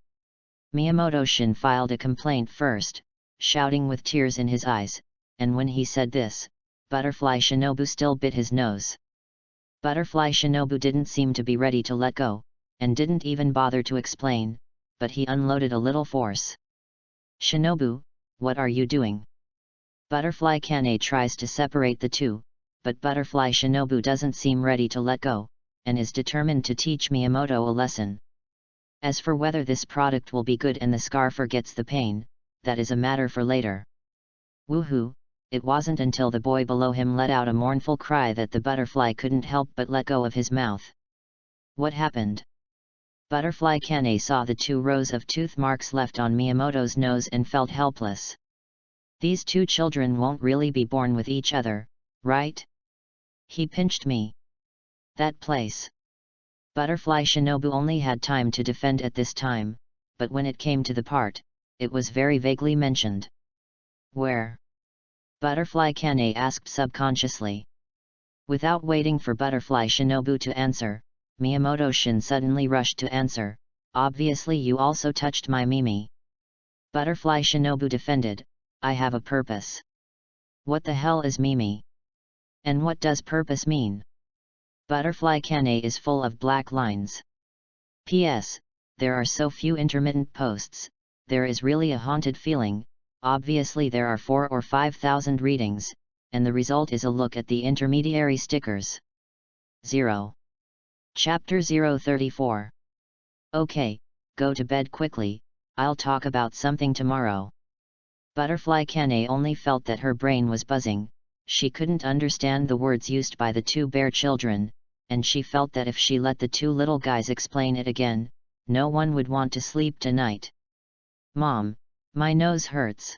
Miyamoto-shin filed a complaint first, shouting with tears in his eyes, and when he said this, Butterfly Shinobu still bit his nose. Butterfly Shinobu didn't seem to be ready to let go, and didn't even bother to explain, but he unloaded a little force. Shinobu, what are you doing? Butterfly Kane tries to separate the two, but Butterfly Shinobu doesn't seem ready to let go, and is determined to teach Miyamoto a lesson. As for whether this product will be good and the scar forgets the pain, that is a matter for later. Woohoo! It wasn't until the boy below him let out a mournful cry that the butterfly couldn't help but let go of his mouth. What happened? Butterfly Kane saw the 2 rows of tooth marks left on Miyamoto's nose and felt helpless. These 2 children won't really be born with each other, right? He pinched me. That place. Butterfly Shinobu only had time to defend at this time, but when it came to the part, it was very vaguely mentioned. Where? Butterfly Kane asked subconsciously. Without waiting for Butterfly Shinobu to answer, Miyamoto-shin suddenly rushed to answer, obviously you also touched my Mimi. Butterfly Shinobu defended, I have a purpose. What the hell is Mimi? And what does purpose mean? Butterfly Kane is full of black lines. P.S. There are so few intermittent posts, there is really a haunted feeling. Obviously there are 4,000 or 5,000 readings, and the result is a look at the intermediary stickers. 0. Chapter 034. Okay, go to bed quickly, I'll talk about something tomorrow. Butterfly Kane only felt that her brain was buzzing, she couldn't understand the words used by the 2 bear children, and she felt that if she let the 2 little guys explain it again, no one would want to sleep tonight. Mom, my nose hurts.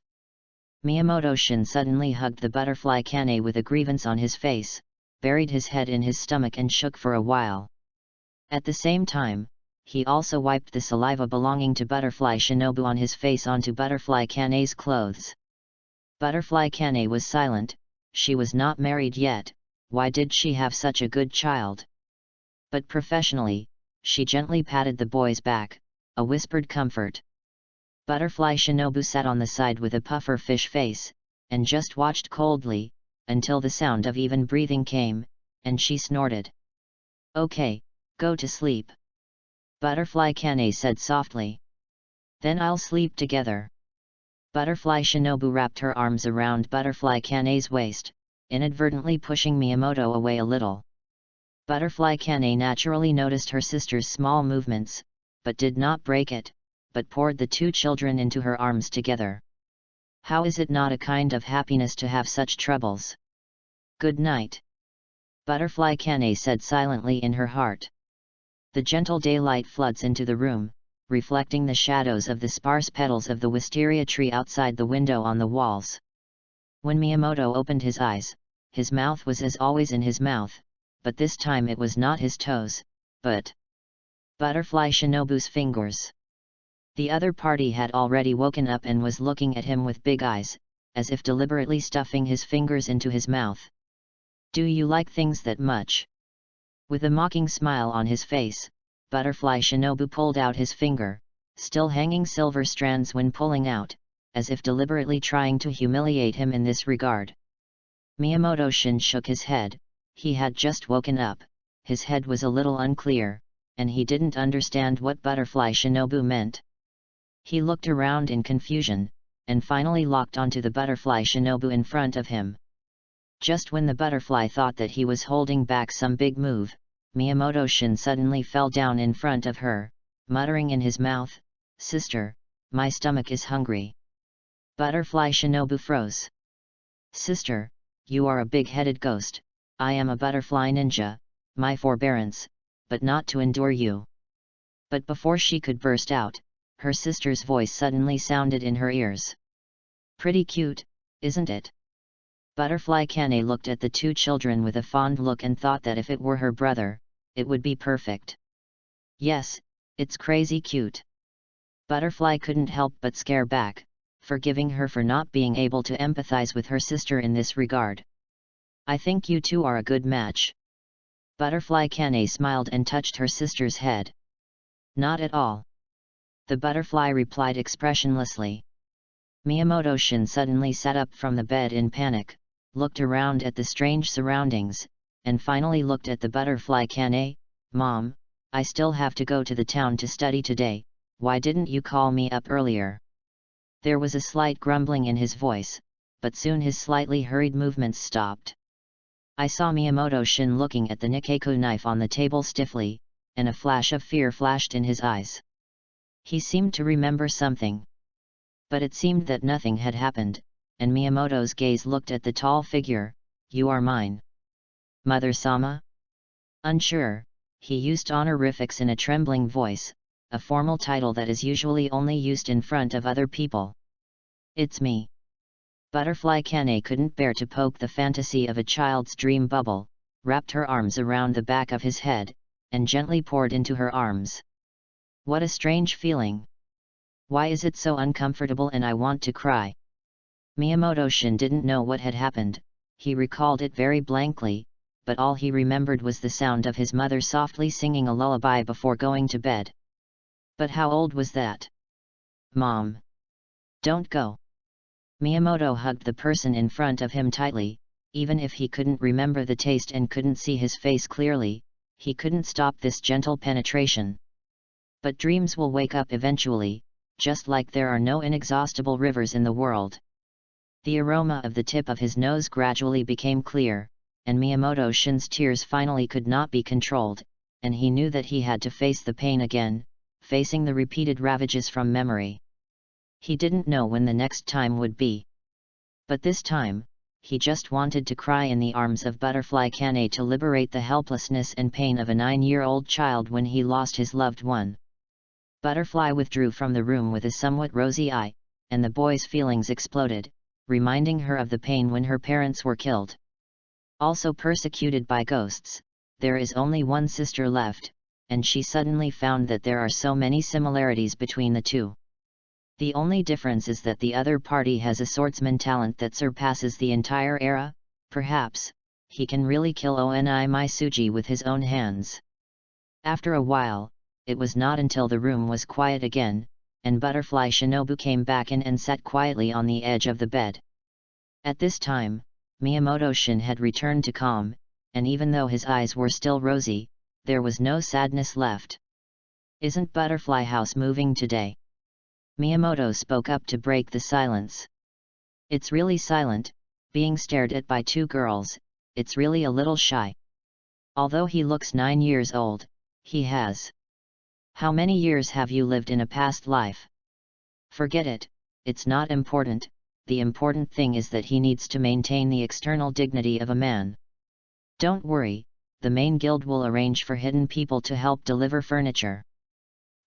Miyamoto-shin suddenly hugged the Butterfly Kane with a grievance on his face, buried his head in his stomach and shook for a while. At the same time, he also wiped the saliva belonging to Butterfly Shinobu on his face onto Butterfly Kane's clothes. Butterfly Kane was silent, she was not married yet, why did she have such a good child? But professionally, she gently patted the boy's back, a whispered comfort. Butterfly Shinobu sat on the side with a puffer fish face, and just watched coldly, until the sound of even breathing came, and she snorted. Okay, go to sleep. Butterfly Kane said softly. Then I'll sleep together. Butterfly Shinobu wrapped her arms around Butterfly Kane's waist, inadvertently pushing Miyamoto away a little. Butterfly Kane naturally noticed her sister's small movements, but did not break it, but poured the 2 children into her arms together. How is it not a kind of happiness to have such troubles? Good night. Butterfly Kane said silently in her heart. The gentle daylight floods into the room, reflecting the shadows of the sparse petals of the wisteria tree outside the window on the walls. When Miyamoto opened his eyes, his mouth was as always in his mouth, but this time it was not his toes, but Butterfly Shinobu's fingers. The other party had already woken up and was looking at him with big eyes, as if deliberately stuffing his fingers into his mouth. Do you like things that much? With a mocking smile on his face, Butterfly Shinobu pulled out his finger, still hanging silver strands when pulling out, as if deliberately trying to humiliate him in this regard. Miyamoto-shin shook his head, he had just woken up, his head was a little unclear, and he didn't understand what Butterfly Shinobu meant. He looked around in confusion, and finally locked onto the Butterfly Shinobu in front of him. Just when the butterfly thought that he was holding back some big move, Miyamoto-shin suddenly fell down in front of her, muttering in his mouth, "Sister, my stomach is hungry." Butterfly Shinobu froze. "Sister, you are a big-headed ghost, I am a butterfly ninja, my forbearance, but not to endure you." But before she could burst out, her sister's voice suddenly sounded in her ears. "Pretty cute, isn't it?" Butterfly Kane looked at the 2 children with a fond look and thought that if it were her brother, it would be perfect. "Yes, it's crazy cute." Butterfly couldn't help but scare back, forgiving her for not being able to empathize with her sister in this regard. "I think you 2 are a good match." Butterfly Kane smiled and touched her sister's head. "Not at all." The butterfly replied expressionlessly. Miyamoto-shin suddenly sat up from the bed in panic, looked around at the strange surroundings, and finally looked at the Butterfly Kane. "Mom, I still have to go to the town to study today, why didn't you call me up earlier?" There was a slight grumbling in his voice, but soon his slightly hurried movements stopped. I saw Miyamoto-shin looking at the Nikkeku knife on the table stiffly, and a flash of fear flashed in his eyes. He seemed to remember something. But it seemed that nothing had happened, and Miyamoto's gaze looked at the tall figure. "You are mine." "Mother-sama?" Unsure, he used honorifics in a trembling voice, a formal title that is usually only used in front of other people. It's me. Butterfly Kane couldn't bear to poke the fantasy of a child's dream bubble, wrapped her arms around the back of his head, and gently poured into her arms. What a strange feeling! Why is it so uncomfortable and I want to cry? Miyamoto Shin didn't know what had happened, he recalled it very blankly, but all he remembered was the sound of his mother softly singing a lullaby before going to bed. But how old was that? Mom! Don't go! Miyamoto hugged the person in front of him tightly. Even if he couldn't remember the taste and couldn't see his face clearly, he couldn't stop this gentle penetration. But dreams will wake up eventually, just like there are no inexhaustible rivers in the world. The aroma of the tip of his nose gradually became clear, and Miyamoto Shin's tears finally could not be controlled, and he knew that he had to face the pain again, facing the repeated ravages from memory. He didn't know when the next time would be. But this time, he just wanted to cry in the arms of Butterfly Kane to liberate the helplessness and pain of a 9-year-old child when he lost his loved one. Butterfly withdrew from the room with a somewhat rosy eye, and the boy's feelings exploded, reminding her of the pain when her parents were killed. Also persecuted by ghosts, there is only one sister left, and she suddenly found that there are so many similarities between the two. The only difference is that the other party has a swordsman talent that surpasses the entire era. Perhaps he can really kill Oni Maisuji with his own hands. After a while, it was not until the room was quiet again, and Butterfly Shinobu came back in and sat quietly on the edge of the bed. At this time, Miyamoto Shin had returned to calm, and even though his eyes were still rosy, there was no sadness left. Isn't Butterfly House moving today? Miyamoto spoke up to break the silence. It's really silent, being stared at by two girls. It's really a little shy. Although he looks 9 years old, he has. How many years have you lived in a past life? Forget it, it's not important, the important thing is that he needs to maintain the external dignity of a man. Don't worry, the main guild will arrange for hidden people to help deliver furniture.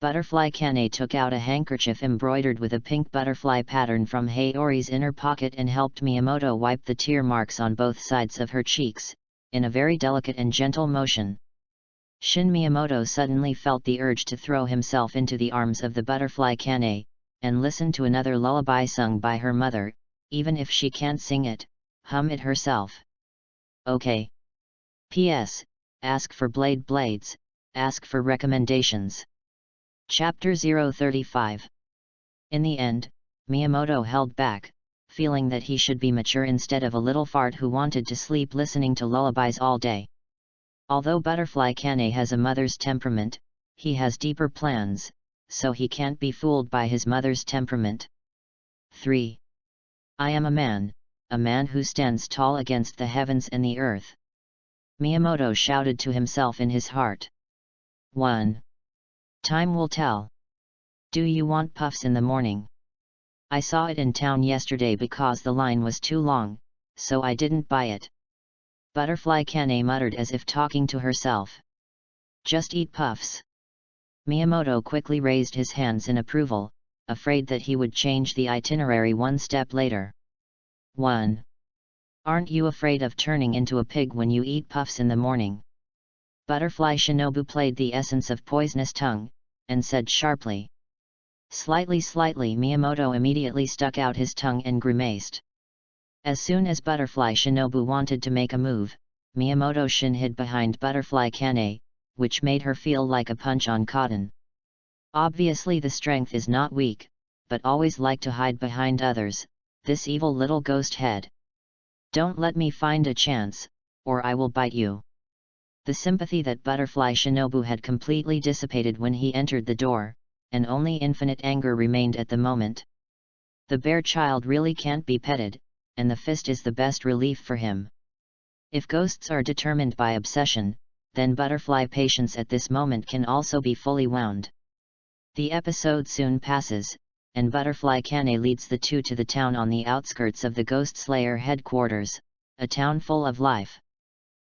Butterfly Kane took out a handkerchief embroidered with a pink butterfly pattern from Hayori's inner pocket and helped Miyamoto wipe the tear marks on both sides of her cheeks, in a very delicate and gentle motion. Shin Miyamoto suddenly felt the urge to throw himself into the arms of the Butterfly Kane, and listen to another lullaby sung by her mother, even if she can't sing it, hum it herself. Okay. P.S. Ask for blades, ask for recommendations. Chapter 035. In the end, Miyamoto held back, feeling that he should be mature instead of a little fart who wanted to sleep listening to lullabies all day. Although Butterfly Kane has a mother's temperament, he has deeper plans, so he can't be fooled by his mother's temperament. 3. I am a man who stands tall against the heavens and the earth. Miyamoto shouted to himself in his heart. 1. Time will tell. Do you want puffs in the morning? I saw it in town yesterday because the line was too long, so I didn't buy it. Butterfly Kane muttered as if talking to herself. Just eat puffs. Miyamoto quickly raised his hands in approval, afraid that he would change the itinerary one step later. 1. Aren't you afraid of turning into a pig when you eat puffs in the morning? Butterfly Shinobu played the essence of poisonous tongue, and said sharply. Slightly Miyamoto immediately stuck out his tongue and grimaced. As soon as Butterfly Shinobu wanted to make a move, Miyamoto Shin hid behind Butterfly Kane, which made her feel like a punch on cotton. Obviously the strength is not weak, but always like to hide behind others, this evil little ghost head. Don't let me find a chance, or I will bite you. The sympathy that Butterfly Shinobu had completely dissipated when he entered the door, and only infinite anger remained at the moment. The bear child really can't be petted, and the fist is the best relief for him. If ghosts are determined by obsession, then butterfly patience at this moment can also be fully wound. The episode soon passes, and Butterfly Kane leads the two to the town on the outskirts of the Ghost Slayer headquarters, a town full of life.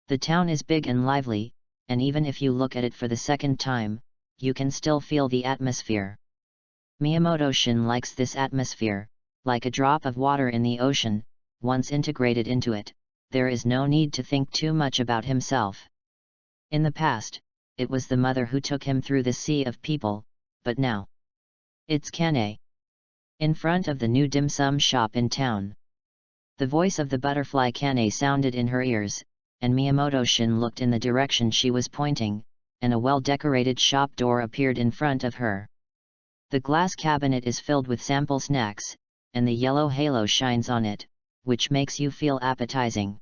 The town is big and lively, and even if you look at it for the second time, you can still feel the atmosphere. Miyamoto-shin likes this atmosphere, like a drop of water in the ocean. Once integrated into it, there is no need to think too much about himself. In the past, it was the mother who took him through the sea of people, but now it's Kane. In front of the new dim sum shop in town. The voice of the butterfly Kane sounded in her ears, and Miyamoto-shin looked in the direction she was pointing, and a well-decorated shop door appeared in front of her. The glass cabinet is filled with sample snacks, and the yellow halo shines on it, which makes you feel appetizing.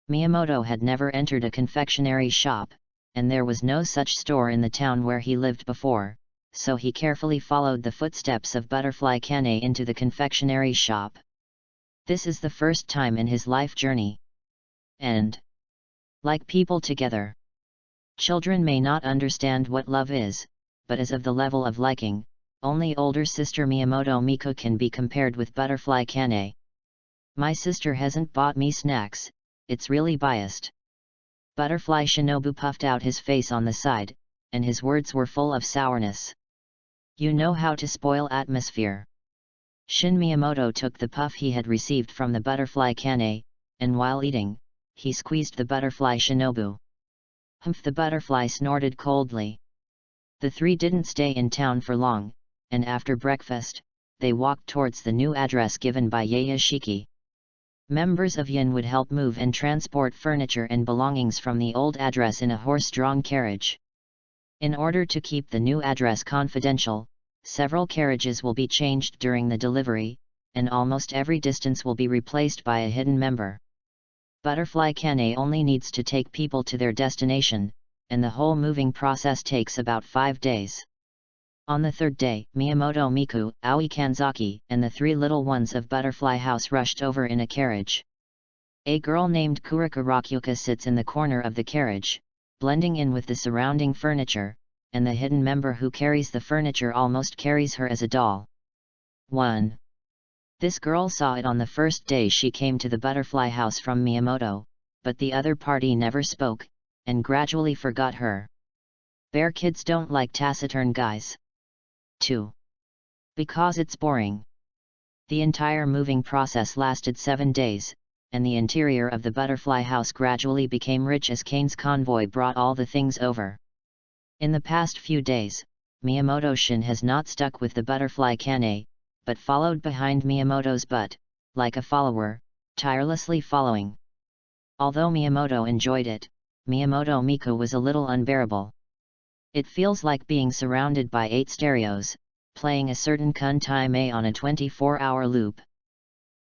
Miyamoto had never entered a confectionery shop, and there was no such store in the town where he lived before, so he carefully followed the footsteps of Butterfly Kane into the confectionery shop. This is the first time in his life journey. And like people together. Children may not understand what love is, but as of the level of liking, only older sister Miyamoto Miku can be compared with Butterfly Kane. My sister hasn't bought me snacks, it's really biased. Butterfly Shinobu puffed out his face on the side, and his words were full of sourness. You know how to spoil atmosphere. Shin Miyamoto took the puff he had received from the Butterfly Kane, and while eating, he squeezed the Butterfly Shinobu. Humph! The butterfly snorted coldly. The three didn't stay in town for long, and after breakfast, they walked towards the new address given by Yayashiki. Members of Yin would help move and transport furniture and belongings from the old address in a horse-drawn carriage. In order to keep the new address confidential, several carriages will be changed during the delivery, and almost every distance will be replaced by a hidden member. Butterfly Kane only needs to take people to their destination, and the whole moving process takes about 5 days. On the third day, Miyamoto Miku, Aoi Kanzaki, and the three little ones of Butterfly House rushed over in a carriage. A girl named Kurika Rakyuka sits in the corner of the carriage, blending in with the surrounding furniture, and the hidden member who carries the furniture almost carries her as a doll. 1. This girl saw it on the first day she came to the Butterfly House from Miyamoto, but the other party never spoke, and gradually forgot her. Bear kids don't like taciturn guys. 2. Because it's boring. The entire moving process lasted 7 days, and the interior of the Butterfly House gradually became rich as Kane's convoy brought all the things over. In the past few days, Miyamoto-shin has not stuck with the Butterfly Kane, but followed behind Miyamoto's butt, like a follower, tirelessly following. Although Miyamoto enjoyed it, Miyamoto Miku was a little unbearable. It feels like being surrounded by 8 stereos, playing a certain kun-tai-mei on a 24-hour loop.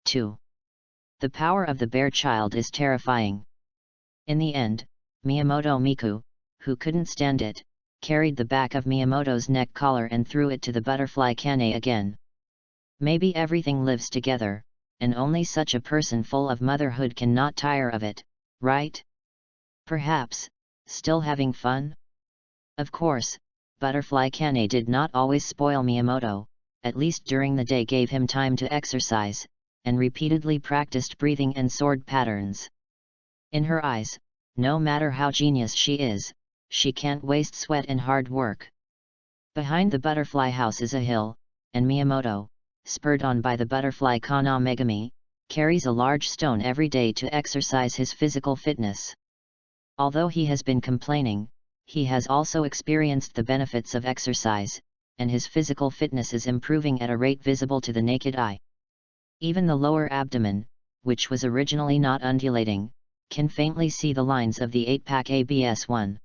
2. The power of the bear child is terrifying. In the end, Miyamoto Miku, who couldn't stand it, carried the back of Miyamoto's neck collar and threw it to the Butterfly Kane again. Maybe everything lives together, and only such a person full of motherhood can not tire of it, right? Perhaps, still having fun? Of course, Butterfly Kane did not always spoil Miyamoto, at least during the day gave him time to exercise, and repeatedly practiced breathing and sword patterns. In her eyes, no matter how genius she is, she can't waste sweat and hard work. Behind the Butterfly House is a hill, and Miyamoto, spurred on by the Butterfly Kana Megami, carries a large stone every day to exercise his physical fitness. Although he has been complaining, he has also experienced the benefits of exercise, and his physical fitness is improving at a rate visible to the naked eye. Even the lower abdomen, which was originally not undulating, can faintly see the lines of the 8-pack ABS1.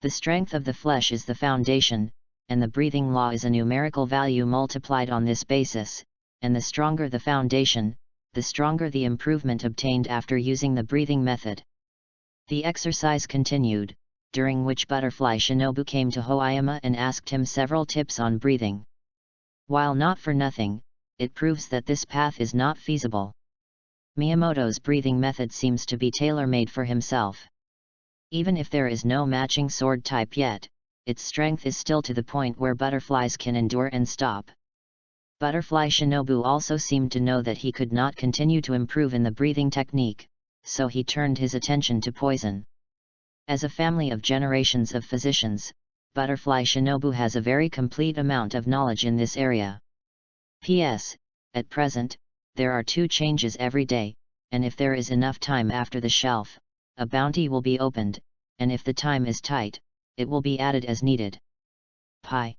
The strength of the flesh is the foundation, and the breathing law is a numerical value multiplied on this basis, and the stronger the foundation, the stronger the improvement obtained after using the breathing method. The exercise continued, during which Butterfly Shinobu came to Hoayama and asked him several tips on breathing. While not for nothing, it proves that this path is not feasible. Miyamoto's breathing method seems to be tailor-made for himself. Even if there is no matching sword type yet, its strength is still to the point where butterflies can endure and stop. Butterfly Shinobu also seemed to know that he could not continue to improve in the breathing technique, so he turned his attention to poison. As a family of generations of physicians, Butterfly Shinobu has a very complete amount of knowledge in this area. P.S. At present, there are 2 changes every day, and if there is enough time after the shelf, a bounty will be opened, and if the time is tight, it will be added as needed. Pi.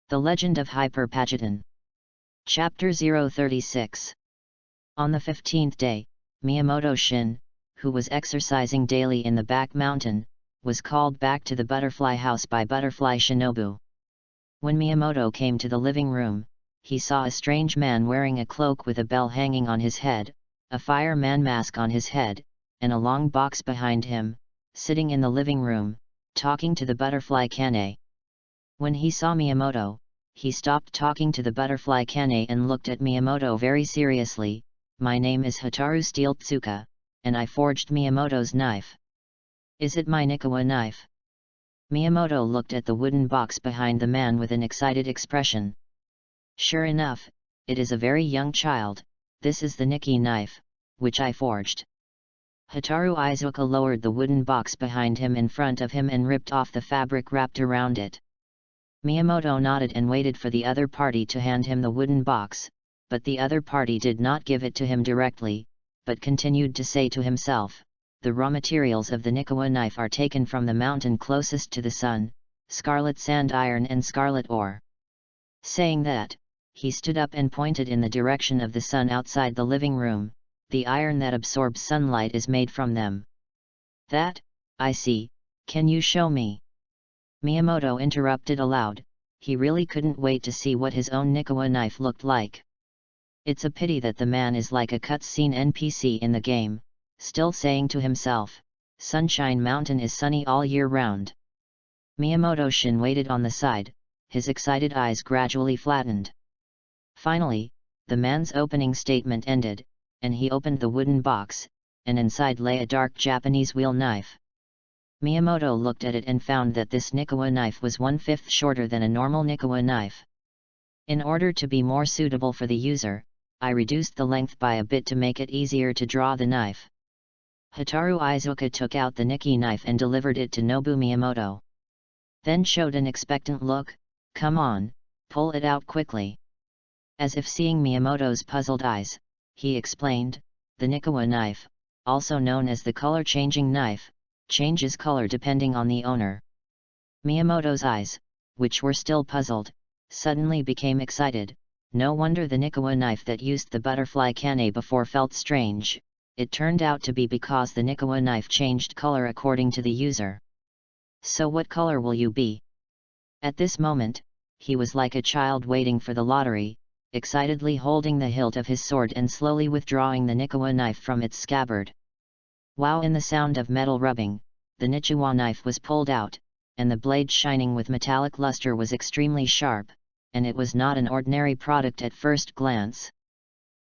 The Legend of Hyper-Pageton. Chapter 036. On the 15th day, Miyamoto Shin, who was exercising daily in the back mountain, was called back to the butterfly house by Butterfly Shinobu. When Miyamoto came to the living room, he saw a strange man wearing a cloak with a bell hanging on his head, a fireman mask on his head, and a long box behind him, sitting in the living room, talking to the butterfly Kane. When he saw Miyamoto, he stopped talking to the butterfly Kane and looked at Miyamoto very seriously. My name is Hataru Steel Tsuka, and I forged Miyamoto's knife. Is it my Nikawa knife? Miyamoto looked at the wooden box behind the man with an excited expression. Sure enough, it is a very young child. This is the Nikki knife, which I forged. Hataru Izuka lowered the wooden box behind him in front of him and ripped off the fabric wrapped around it. Miyamoto nodded and waited for the other party to hand him the wooden box, but the other party did not give it to him directly, but continued to say to himself, the raw materials of the Nikawa knife are taken from the mountain closest to the sun, scarlet sand iron and scarlet ore. Saying that, he stood up and pointed in the direction of the sun outside the living room. The iron that absorbs sunlight is made from them. That, I see, can you show me? Miyamoto interrupted aloud. He really couldn't wait to see what his own Nikawa knife looked like. It's a pity that the man is like a cutscene NPC in the game, still saying to himself, Sunshine Mountain is sunny all year round. Miyamoto Shin waited on the side, his excited eyes gradually flattened. Finally, the man's opening statement ended, and he opened the wooden box, and inside lay a dark Japanese wheel knife. Miyamoto looked at it and found that this Nikawa knife was 1/5 shorter than a normal Nikawa knife. In order to be more suitable for the user, I reduced the length by a bit to make it easier to draw the knife. Hataru Izuka took out the Nikki knife and delivered it to Nobu Miyamoto. Then showed an expectant look, come on, pull it out quickly. As if seeing Miyamoto's puzzled eyes, he explained, the Nikawa knife, also known as the color-changing knife, changes color depending on the owner. Miyamoto's eyes, which were still puzzled, suddenly became excited. No wonder the Nikawa knife that used the butterfly Kane before felt strange. It turned out to be because the Nikawa knife changed color according to the user. So what color will you be? At this moment, he was like a child waiting for the lottery, excitedly holding the hilt of his sword and slowly withdrawing the Nikawa knife from its scabbard. Wow! In the sound of metal rubbing, the Nichiwa knife was pulled out, and the blade shining with metallic luster was extremely sharp, and it was not an ordinary product at first glance.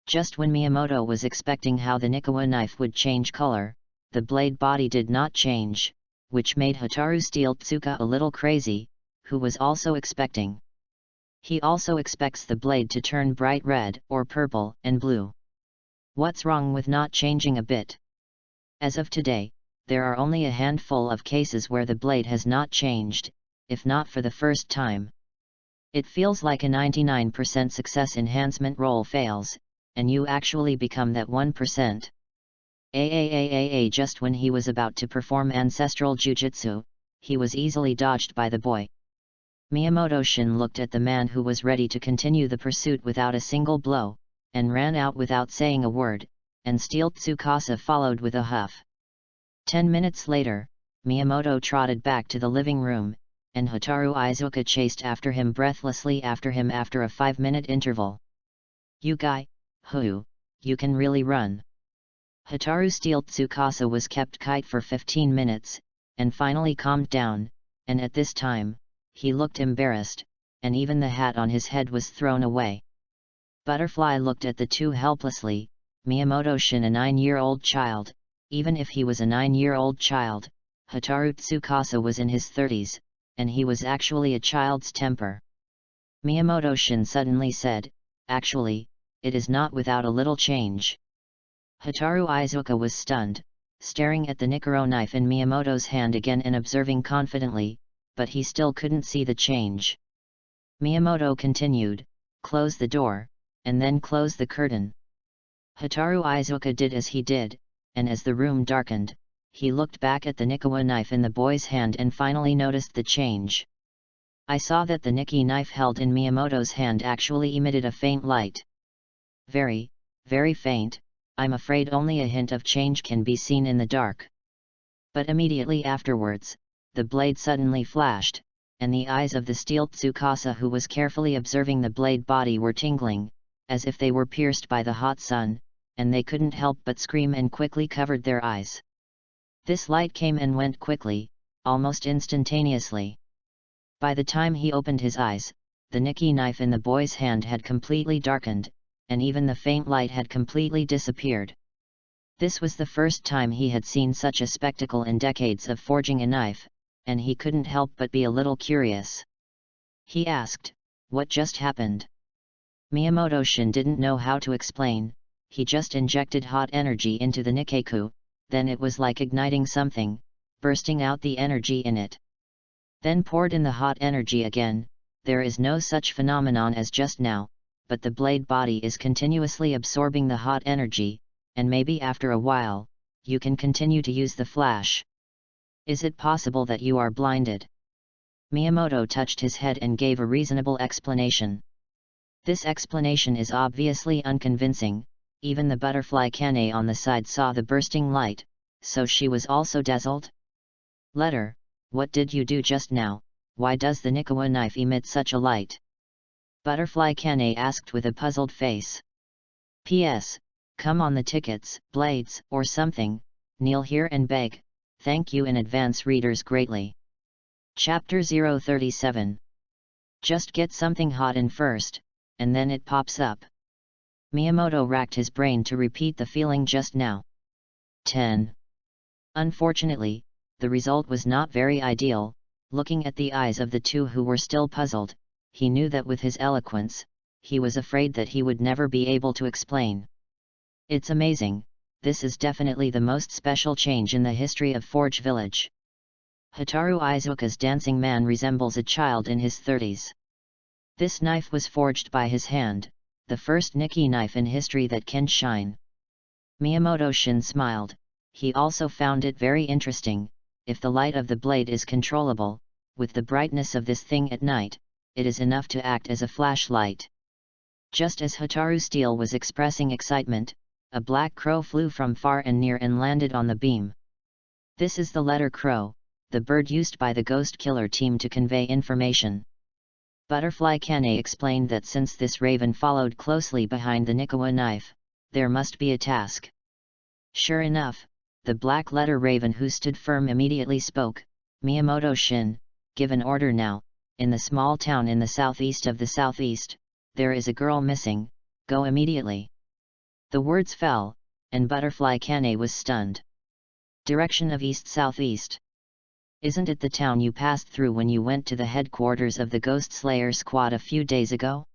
Just when Miyamoto was expecting how the Nikawa knife would change color, the blade body did not change, which made Hataru Steel Tsuka a little crazy, who was also expecting. He also expects the blade to turn bright red, or purple, and blue. What's wrong with not changing a bit? As of today, there are only a handful of cases where the blade has not changed, if not for the first time. It feels like a 99% success enhancement roll fails, and you actually become that 1%. Just when he was about to perform ancestral jujutsu, he was easily dodged by the boy. Miyamoto Shin looked at the man who was ready to continue the pursuit without a single blow, and ran out without saying a word, and Steel Tsukasa followed with a huff. 10 minutes later, Miyamoto trotted back to the living room, and Hataru Izuka chased after him breathlessly after a 5-minute interval. You guy, you can really run. Hataru Steel Tsukasa was kept kite for 15 minutes, and finally calmed down, and at this time, he looked embarrassed, and even the hat on his head was thrown away. Butterfly looked at the two helplessly. Miyamoto Shin, a 9-year-old child. Even if he was a 9-year-old child, Hataru Tsukasa was in his 30s, and he was actually a child's temper. Miyamoto Shin suddenly said, actually, it is not without a little change. Hataru Izuka was stunned, staring at the Nikoro knife in Miyamoto's hand again and observing confidently, but he still couldn't see the change. Miyamoto continued, "Close the door, and then close the curtain." Hotaru Izuka did as he did, and as the room darkened, he looked back at the Nikawa knife in the boy's hand and finally noticed the change. "I saw that the Nikki knife held in Miyamoto's hand actually emitted a faint light. Very, very faint. I'm afraid only a hint of change can be seen in the dark." But immediately afterwards, the blade suddenly flashed, and the eyes of the steel Tsukasa who was carefully observing the blade body were tingling, as if they were pierced by the hot sun, and they couldn't help but scream and quickly covered their eyes. This light came and went quickly, almost instantaneously. By the time he opened his eyes, the Nikki knife in the boy's hand had completely darkened, and even the faint light had completely disappeared. This was the first time he had seen such a spectacle in decades of forging a knife, and he couldn't help but be a little curious. He asked, "What just happened?" Miyamoto-shin didn't know how to explain. He just injected hot energy into the Nikkeku, then it was like igniting something, bursting out the energy in it. Then poured in the hot energy again. There is no such phenomenon as just now, but the blade body is continuously absorbing the hot energy, and maybe after a while, you can continue to use the flash. Is it possible that you are blinded? Miyamoto touched his head and gave a reasonable explanation. This explanation is obviously unconvincing. Even the butterfly Kane on the side saw the bursting light, so she was also dazzled. "Letter, what did you do just now? Why does the Nikawa knife emit such a light?" Butterfly Kane asked with a puzzled face. "P.S. Come on the tickets, blades, or something, kneel here and beg. Thank you in advance readers greatly." Chapter 037. Just get something hot in first, and then it pops up. Miyamoto racked his brain to repeat the feeling just now. 10. Unfortunately, the result was not very ideal. Looking at the eyes of the two who were still puzzled, he knew that with his eloquence, he was afraid that he would never be able to explain. "It's amazing, this is definitely the most special change in the history of Forge Village." Hotaru Izuka's dancing man resembles a child in his 30s. This knife was forged by his hand, the first Nikki knife in history that can shine. Miyamoto-shin smiled. He also found it very interesting. If the light of the blade is controllable, with the brightness of this thing at night, it is enough to act as a flashlight. Just as Hotaru Steel was expressing excitement, a black crow flew from far and near and landed on the beam. This is the letter crow, the bird used by the Ghost Killer team to convey information. Butterfly Kane explained that since this raven followed closely behind the Nikawa knife, there must be a task. Sure enough, the black letter raven who stood firm immediately spoke. "Miyamoto-shin, give an order now. In the small town in the southeast of the southeast, there is a girl missing, go immediately." The words fell, and Butterfly Kane was stunned. Direction of east-southeast. Isn't it the town you passed through when you went to the headquarters of the Ghost Slayer squad a few days ago?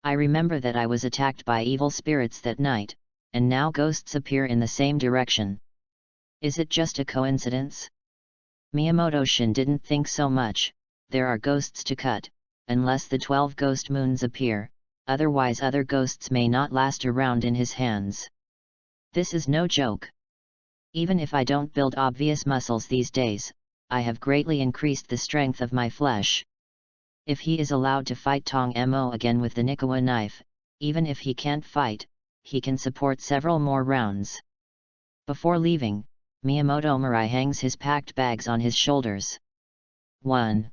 I remember that I was attacked by evil spirits that night, and now ghosts appear in the same direction. Is it just a coincidence? Miyamoto-shin didn't think so much. There are ghosts to cut, unless the 12 ghost moons appear, otherwise other ghosts may not last around in his hands. This is no joke. Even if I don't build obvious muscles these days, I have greatly increased the strength of my flesh. If he is allowed to fight Tong Mo again with the Nikawa knife, even if he can't fight, he can support several more rounds. Before leaving, Miyamoto Mirai hangs his packed bags on his shoulders. 1.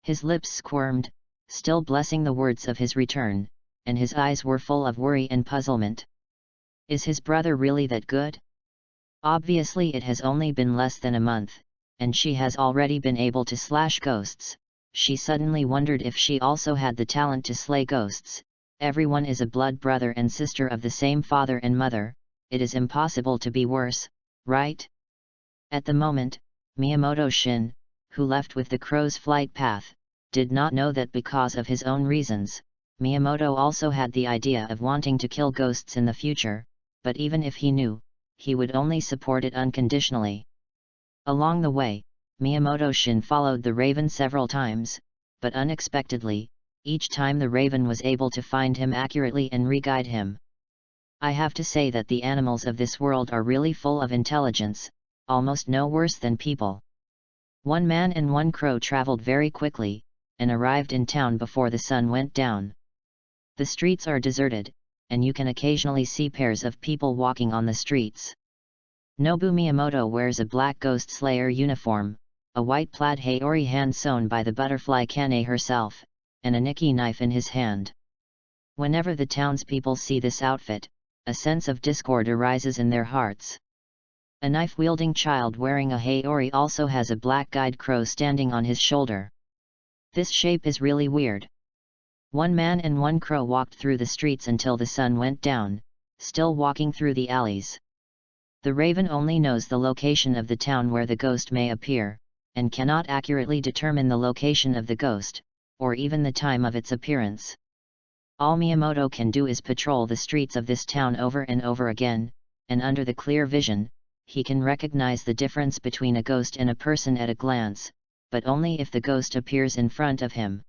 His lips squirmed, still blessing the words of his return, and his eyes were full of worry and puzzlement. Is his brother really that good? Obviously it has only been less than a month, and she has already been able to slash ghosts. She suddenly wondered if she also had the talent to slay ghosts. Everyone is a blood brother and sister of the same father and mother, it is impossible to be worse, right? At the moment, Miyamoto-shin, who left with the crow's flight path, did not know that because of his own reasons, Miyamoto also had the idea of wanting to kill ghosts in the future, but even if he knew, he would only support it unconditionally. Along the way, Miyamoto-shin followed the raven several times, but unexpectedly, each time the raven was able to find him accurately and re-guide him. I have to say that the animals of this world are really full of intelligence, almost no worse than people. One man and one crow traveled very quickly, and arrived in town before the sun went down. The streets are deserted, and you can occasionally see pairs of people walking on the streets. Nobu Miyamoto wears a black ghost slayer uniform, a white plaid haori hand sewn by the butterfly Kane herself, and a Nikki knife in his hand. Whenever the townspeople see this outfit, a sense of discord arises in their hearts. A knife-wielding child wearing a haori also has a black guide crow standing on his shoulder. This shape is really weird. One man and one crow walked through the streets until the sun went down, still walking through the alleys. The raven only knows the location of the town where the ghost may appear, and cannot accurately determine the location of the ghost, or even the time of its appearance. All Miyamoto can do is patrol the streets of this town over and over again, and under the clear vision, he can recognize the difference between a ghost and a person at a glance, but only if the ghost appears in front of him.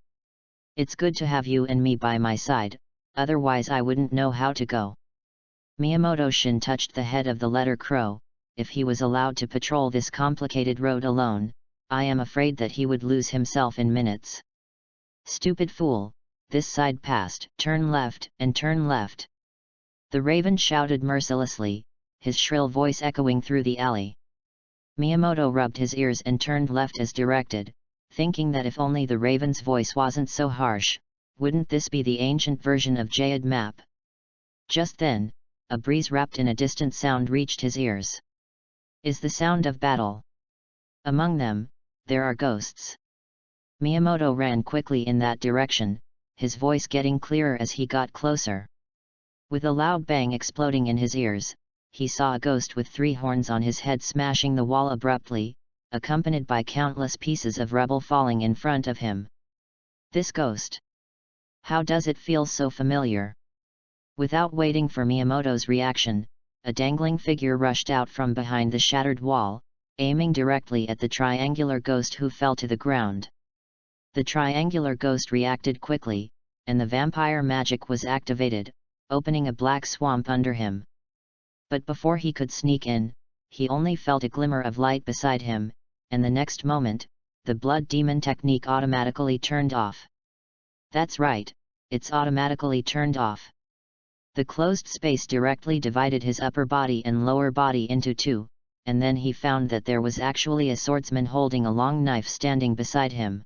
It's good to have you and me by my side, otherwise I wouldn't know how to go. Miyamoto-shin touched the head of the letter crow. If he was allowed to patrol this complicated road alone, I am afraid that he would lose himself in minutes. Stupid fool, this side passed, turn left, and turn left. The raven shouted mercilessly, his shrill voice echoing through the alley. Miyamoto rubbed his ears and turned left as directed, thinking that if only the raven's voice wasn't so harsh, wouldn't this be the ancient version of Jade map? Just then, a breeze wrapped in a distant sound reached his ears. Is the sound of battle. Among them, there are ghosts. Miyamoto ran quickly in that direction, his voice getting clearer as he got closer. With a loud bang exploding in his ears, he saw a ghost with 3 horns on his head smashing the wall abruptly, accompanied by countless pieces of rubble falling in front of him. This ghost. How does it feel so familiar? Without waiting for Miyamoto's reaction, a dangling figure rushed out from behind the shattered wall, aiming directly at the triangular ghost who fell to the ground. The triangular ghost reacted quickly, and the vampire magic was activated, opening a black swamp under him. But before he could sneak in, he only felt a glimmer of light beside him, and the next moment, the blood demon technique automatically turned off. That's right, it's automatically turned off. The closed space directly divided his upper body and lower body into 2, and then he found that there was actually a swordsman holding a long knife standing beside him.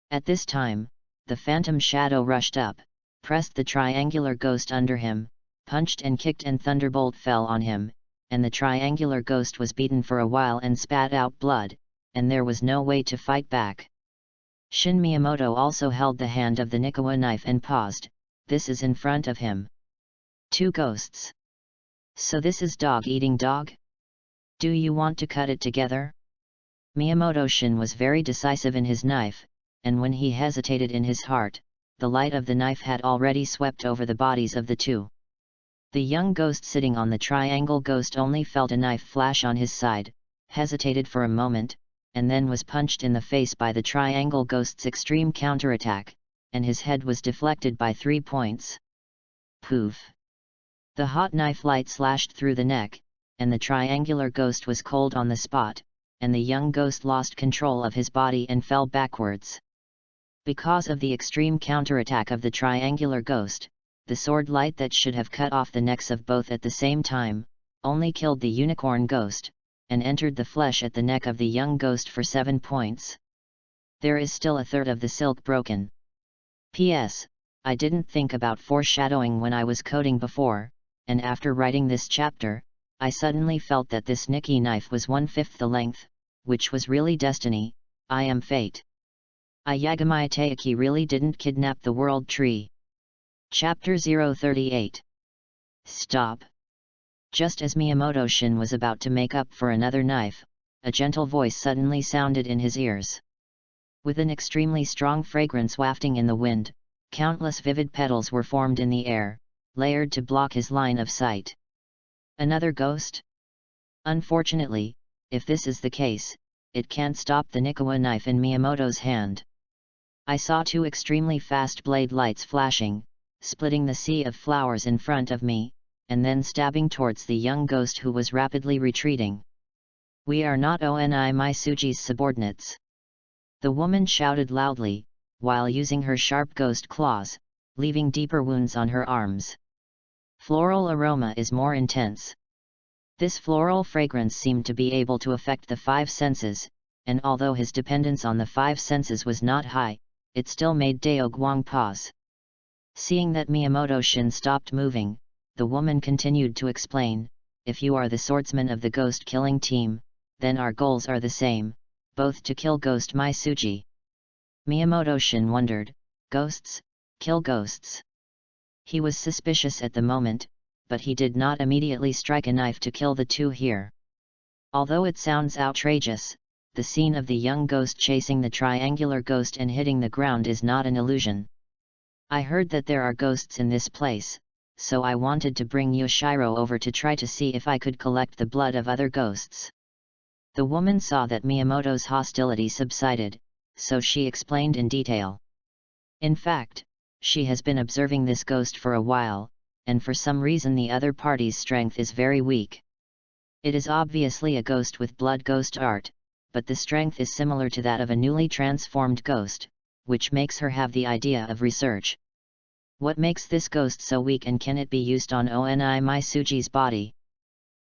At this time, the phantom shadow rushed up, pressed the triangular ghost under him, punched and kicked, and thunderbolt fell on him, and the triangular ghost was beaten for a while and spat out blood, and there was no way to fight back. Shin Miyamoto also held the hand of the Nikawa knife and paused. This is in front of him. 2 ghosts. So this is dog eating dog? Do you want to cut it together? Miyamoto-shin was very decisive in his knife, and when he hesitated in his heart, the light of the knife had already swept over the bodies of the 2. The young ghost sitting on the triangle ghost only felt a knife flash on his side, hesitated for a moment, and then was punched in the face by the triangle ghost's extreme counterattack, and his head was deflected by 3 points. Poof! The hot knife light slashed through the neck, and the triangular ghost was cold on the spot, and the young ghost lost control of his body and fell backwards. Because of the extreme counterattack of the triangular ghost, the sword light that should have cut off the necks of both at the same time, only killed the unicorn ghost, and entered the flesh at the neck of the young ghost for 7 points. There is still a third of the silk broken. P.S. I didn't think about foreshadowing when I was coding before, and after writing this chapter, I suddenly felt that this Nikki knife was 1/5 the length, which was really destiny. I am fate. Yagamaya Taiki really didn't kidnap the world tree. Chapter 038. Stop. Just as Miyamoto-shin was about to make up for another knife, a gentle voice suddenly sounded in his ears. With an extremely strong fragrance wafting in the wind, countless vivid petals were formed in the air, layered to block his line of sight. Another ghost? Unfortunately, if this is the case, it can't stop the Nikawa knife in Miyamoto's hand. I saw two extremely fast blade lights flashing, splitting the sea of flowers in front of me, and then stabbing towards the young ghost who was rapidly retreating. "We are not Oni Maisuji's subordinates," the woman shouted loudly, while using her sharp ghost claws, leaving deeper wounds on her arms. Floral aroma is more intense. This floral fragrance seemed to be able to affect the five senses, and although his dependence on the five senses was not high, it still made Dao Guang pause. Seeing that Miyamoto-shin stopped moving, the woman continued to explain, "If you are the swordsman of the ghost-killing team, then our goals are the same, both to kill Ghost Maisuji." Miyamoto-shin wondered, "Ghosts? Kill ghosts?" He was suspicious at the moment, but he did not immediately strike a knife to kill the two here. Although it sounds outrageous, the scene of the young ghost chasing the triangular ghost and hitting the ground is not an illusion. "I heard that there are ghosts in this place, so I wanted to bring Yoshiro over to try to see if I could collect the blood of other ghosts." The woman saw that Miyamoto's hostility subsided, so she explained in detail. In fact, she has been observing this ghost for a while, and for some reason the other party's strength is very weak. It is obviously a ghost with blood ghost art, but the strength is similar to that of a newly transformed ghost, which makes her have the idea of research. What makes this ghost so weak, and can it be used on Oni Maisuji's body?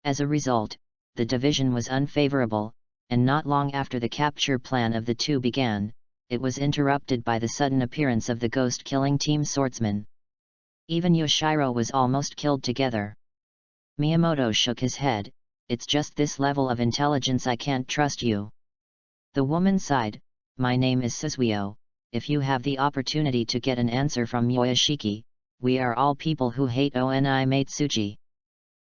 As a result, the division was unfavorable, and not long after the capture plan of the two began, it was interrupted by the sudden appearance of the ghost-killing team swordsman. Even Yoshiro was almost killed together. Miyamoto shook his head, "It's just this level of intelligence I can't trust you." The woman sighed, "My name is Suzuyo. If you have the opportunity to get an answer from Yoshiki, we are all people who hate Oni Maitsuji."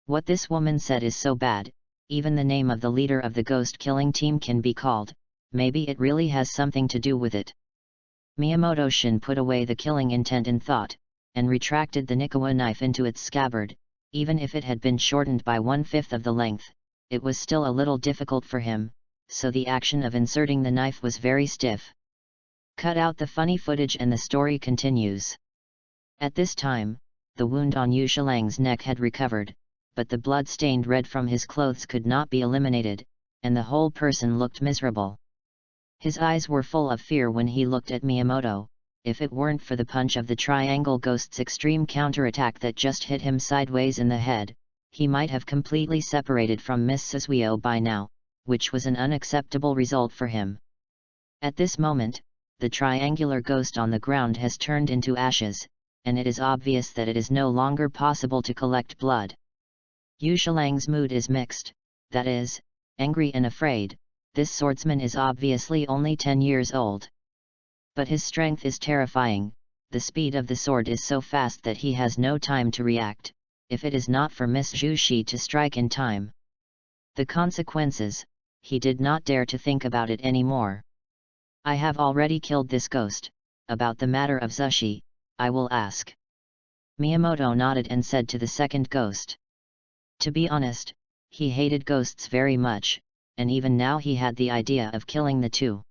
What this woman said is so bad, even the name of the leader of the ghost-killing team can be called. Maybe it really has something to do with it. Miyamoto-shin put away the killing intent in thought, and retracted the Nikawa knife into its scabbard. Even if it had been shortened by 1/5 of the length, it was still a little difficult for him, so the action of inserting the knife was very stiff. Cut out the funny footage and the story continues. At this time, the wound on Yu Shilang's neck had recovered, but the blood stained red from his clothes could not be eliminated, and the whole person looked miserable. His eyes were full of fear when he looked at Miyamoto. If it weren't for the punch of the triangle ghost's extreme counterattack that just hit him sideways in the head, he might have completely separated from Miss Suzuyo by now, which was an unacceptable result for him. At this moment, the triangular ghost on the ground has turned into ashes, and it is obvious that it is no longer possible to collect blood. Yu Shilang's mood is mixed, that is, angry and afraid. This swordsman is obviously only 10 years old. But his strength is terrifying. The speed of the sword is so fast that he has no time to react, if it is not for Miss Zhuxi to strike in time. The consequences, he did not dare to think about it anymore. "I have already killed this ghost. About the matter of Zhuxi, I will ask." Miyamoto nodded and said to the second ghost. To be honest, he hated ghosts very much, and even now he had the idea of killing the two.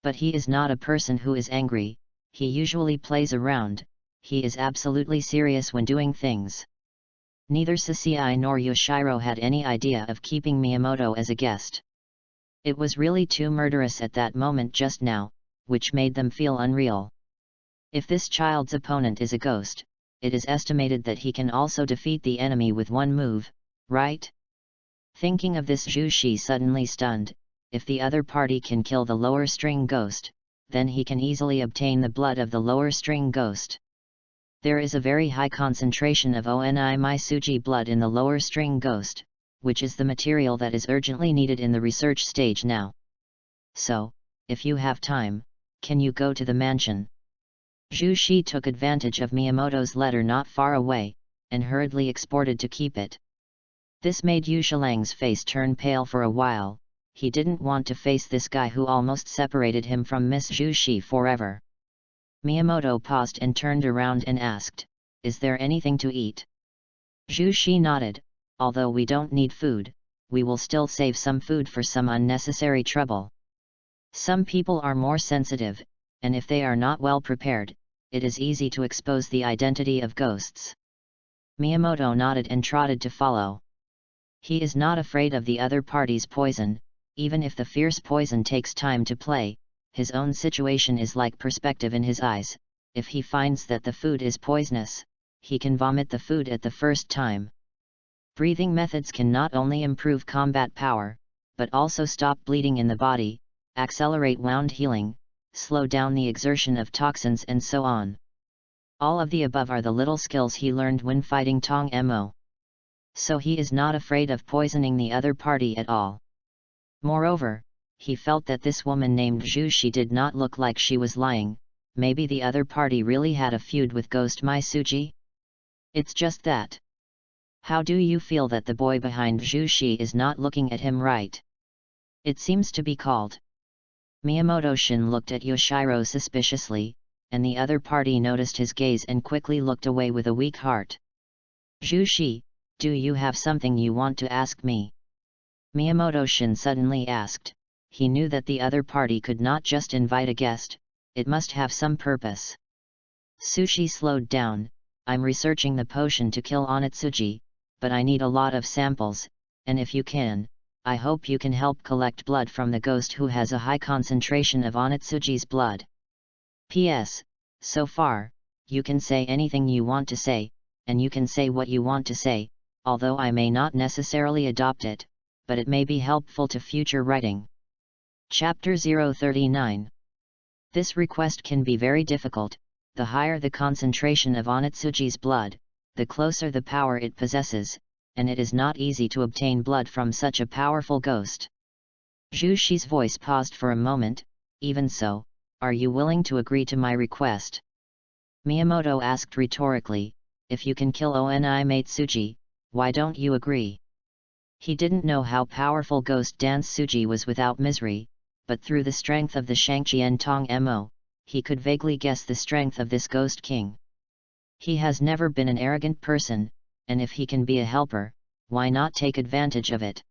But he is not a person who is angry, he usually plays around, he is absolutely serious when doing things. Neither Sasai nor Yoshiro had any idea of keeping Miyamoto as a guest. It was really too murderous at that moment just now, which made them feel unreal. If this child's opponent is a ghost, it is estimated that he can also defeat the enemy with one move, right? Thinking of this, Zhuxi suddenly stunned. If the other party can kill the lower string ghost, then he can easily obtain the blood of the lower string ghost. There is a very high concentration of Oni Maisuji blood in the lower string ghost, which is the material that is urgently needed in the research stage now. So, if you have time, can you go to the mansion? Zhuxi took advantage of Miyamoto's letter not far away, and hurriedly exported to keep it. This made Yu Shilang's face turn pale for a while. He didn't want to face this guy who almost separated him from Miss Zhuxi forever. Miyamoto paused and turned around and asked, "Is there anything to eat?" Zhuxi nodded, "Although we don't need food, we will still save some food for some unnecessary trouble. Some people are more sensitive, and if they are not well prepared, it is easy to expose the identity of ghosts. Miyamoto nodded and trotted to follow. He is not afraid of the other party's poison, even if the fierce poison takes time to play. His own situation is like perspective in his eyes. If he finds that the food is poisonous, he can vomit the food at the first time. Breathing methods can not only improve combat power, but also stop bleeding in the body, accelerate wound healing, slow down the exertion of toxins and so on. All of the above are the little skills he learned when fighting Tong Mo. So he is not afraid of poisoning the other party at all. Moreover, he felt that this woman named Zhu Shi did not look like she was lying. Maybe the other party really had a feud with Ghost Mai Suji? It's just that. How do you feel that the boy behind Zhu Shi is not looking at him right? It seems to be called. Miyamoto-shin looked at Yoshiro suspiciously, and the other party noticed his gaze and quickly looked away with a weak heart. Zhu Shi, do you have something you want to ask me? Miyamoto-shin suddenly asked. He knew that the other party could not just invite a guest, it must have some purpose. Sushi slowed down. I'm researching the potion to kill Onitsuji, but I need a lot of samples, and if you can, I hope you can help collect blood from the ghost who has a high concentration of Onitsuji's blood. P.S. So far, you can say anything you want to say, and you can say what you want to say, although I may not necessarily adopt it, but it may be helpful to future writing. Chapter 039. This request can be very difficult. The higher the concentration of Onitsuji's blood, the closer the power it possesses, and it is not easy to obtain blood from such a powerful ghost. Zhu Shi's voice paused for a moment. Even so, are you willing to agree to my request? Miyamoto asked rhetorically. If you can kill Oni Matsuji, why don't you agree? He didn't know how powerful Ghost Dance Suji was without misery, but through the strength of the Shangqian Tong Mo, he could vaguely guess the strength of this Ghost King. He has never been an arrogant person, and if he can be a helper, why not take advantage of it?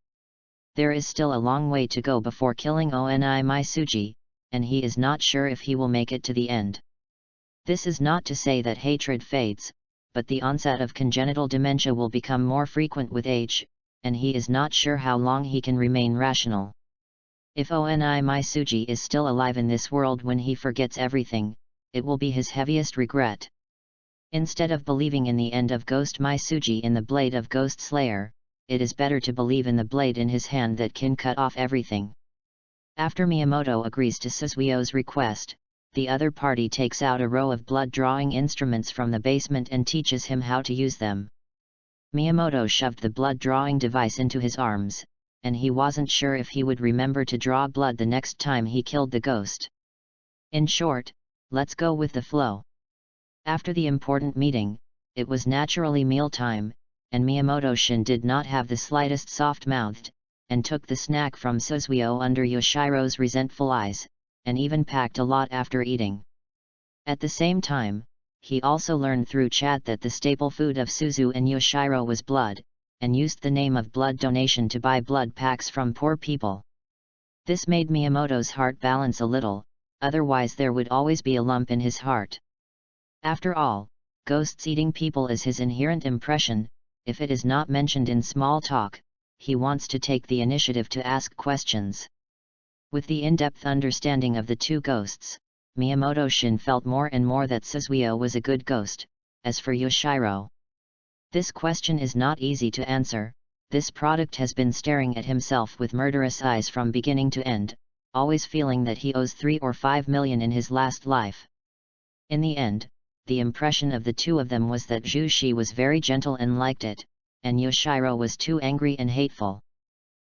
There is still a long way to go before killing Oni Matsuji, and he is not sure if he will make it to the end. This is not to say that hatred fades, but the onset of congenital dementia will become more frequent with age, and he is not sure how long he can remain rational. If Oni Matsuji is still alive in this world when he forgets everything, it will be his heaviest regret. Instead of believing in the end of Ghost Matsuji in the blade of Ghost Slayer, it is better to believe in the blade in his hand that can cut off everything. After Miyamoto agrees to Suzuo's request, the other party takes out a row of blood-drawing instruments from the basement and teaches him how to use them. Miyamoto shoved the blood-drawing device into his arms, and he wasn't sure if he would remember to draw blood the next time he killed the ghost. In short, let's go with the flow. After the important meeting, it was naturally mealtime, and Miyamoto-shin did not have the slightest soft-mouthed, and took the snack from Suzuo under Yoshiro's resentful eyes, and even packed a lot after eating. At the same time, he also learned through chat that the staple food of Suzu and Yoshiro was blood, and used the name of blood donation to buy blood packs from poor people. This made Miyamoto's heart balance a little, otherwise there would always be a lump in his heart. After all, ghosts eating people is his inherent impression. If it is not mentioned in small talk, he wants to take the initiative to ask questions. With the in-depth understanding of the two ghosts, Miyamoto-shin felt more and more that Suzuo was a good ghost. As for Yoshiro, this question is not easy to answer. This product has been staring at himself with murderous eyes from beginning to end, always feeling that he owes 3 or 5 million in his last life. In the end, the impression of the two of them was that Zhu Shi was very gentle and liked it, and Yoshiro was too angry and hateful.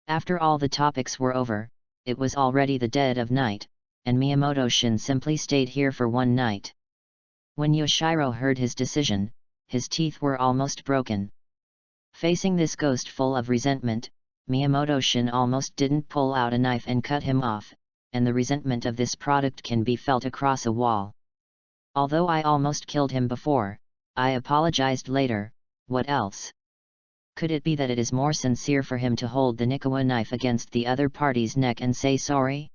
After all the topics were over, it was already the dead of night, and Miyamoto-shin simply stayed here for one night. When Yoshiro heard his decision, his teeth were almost broken. Facing this ghost full of resentment, Miyamoto-shin almost didn't pull out a knife and cut him off, and the resentment of this product can be felt across a wall. Although I almost killed him before, I apologized later. What else? Could it be that it is more sincere for him to hold the Nikawa knife against the other party's neck and say sorry?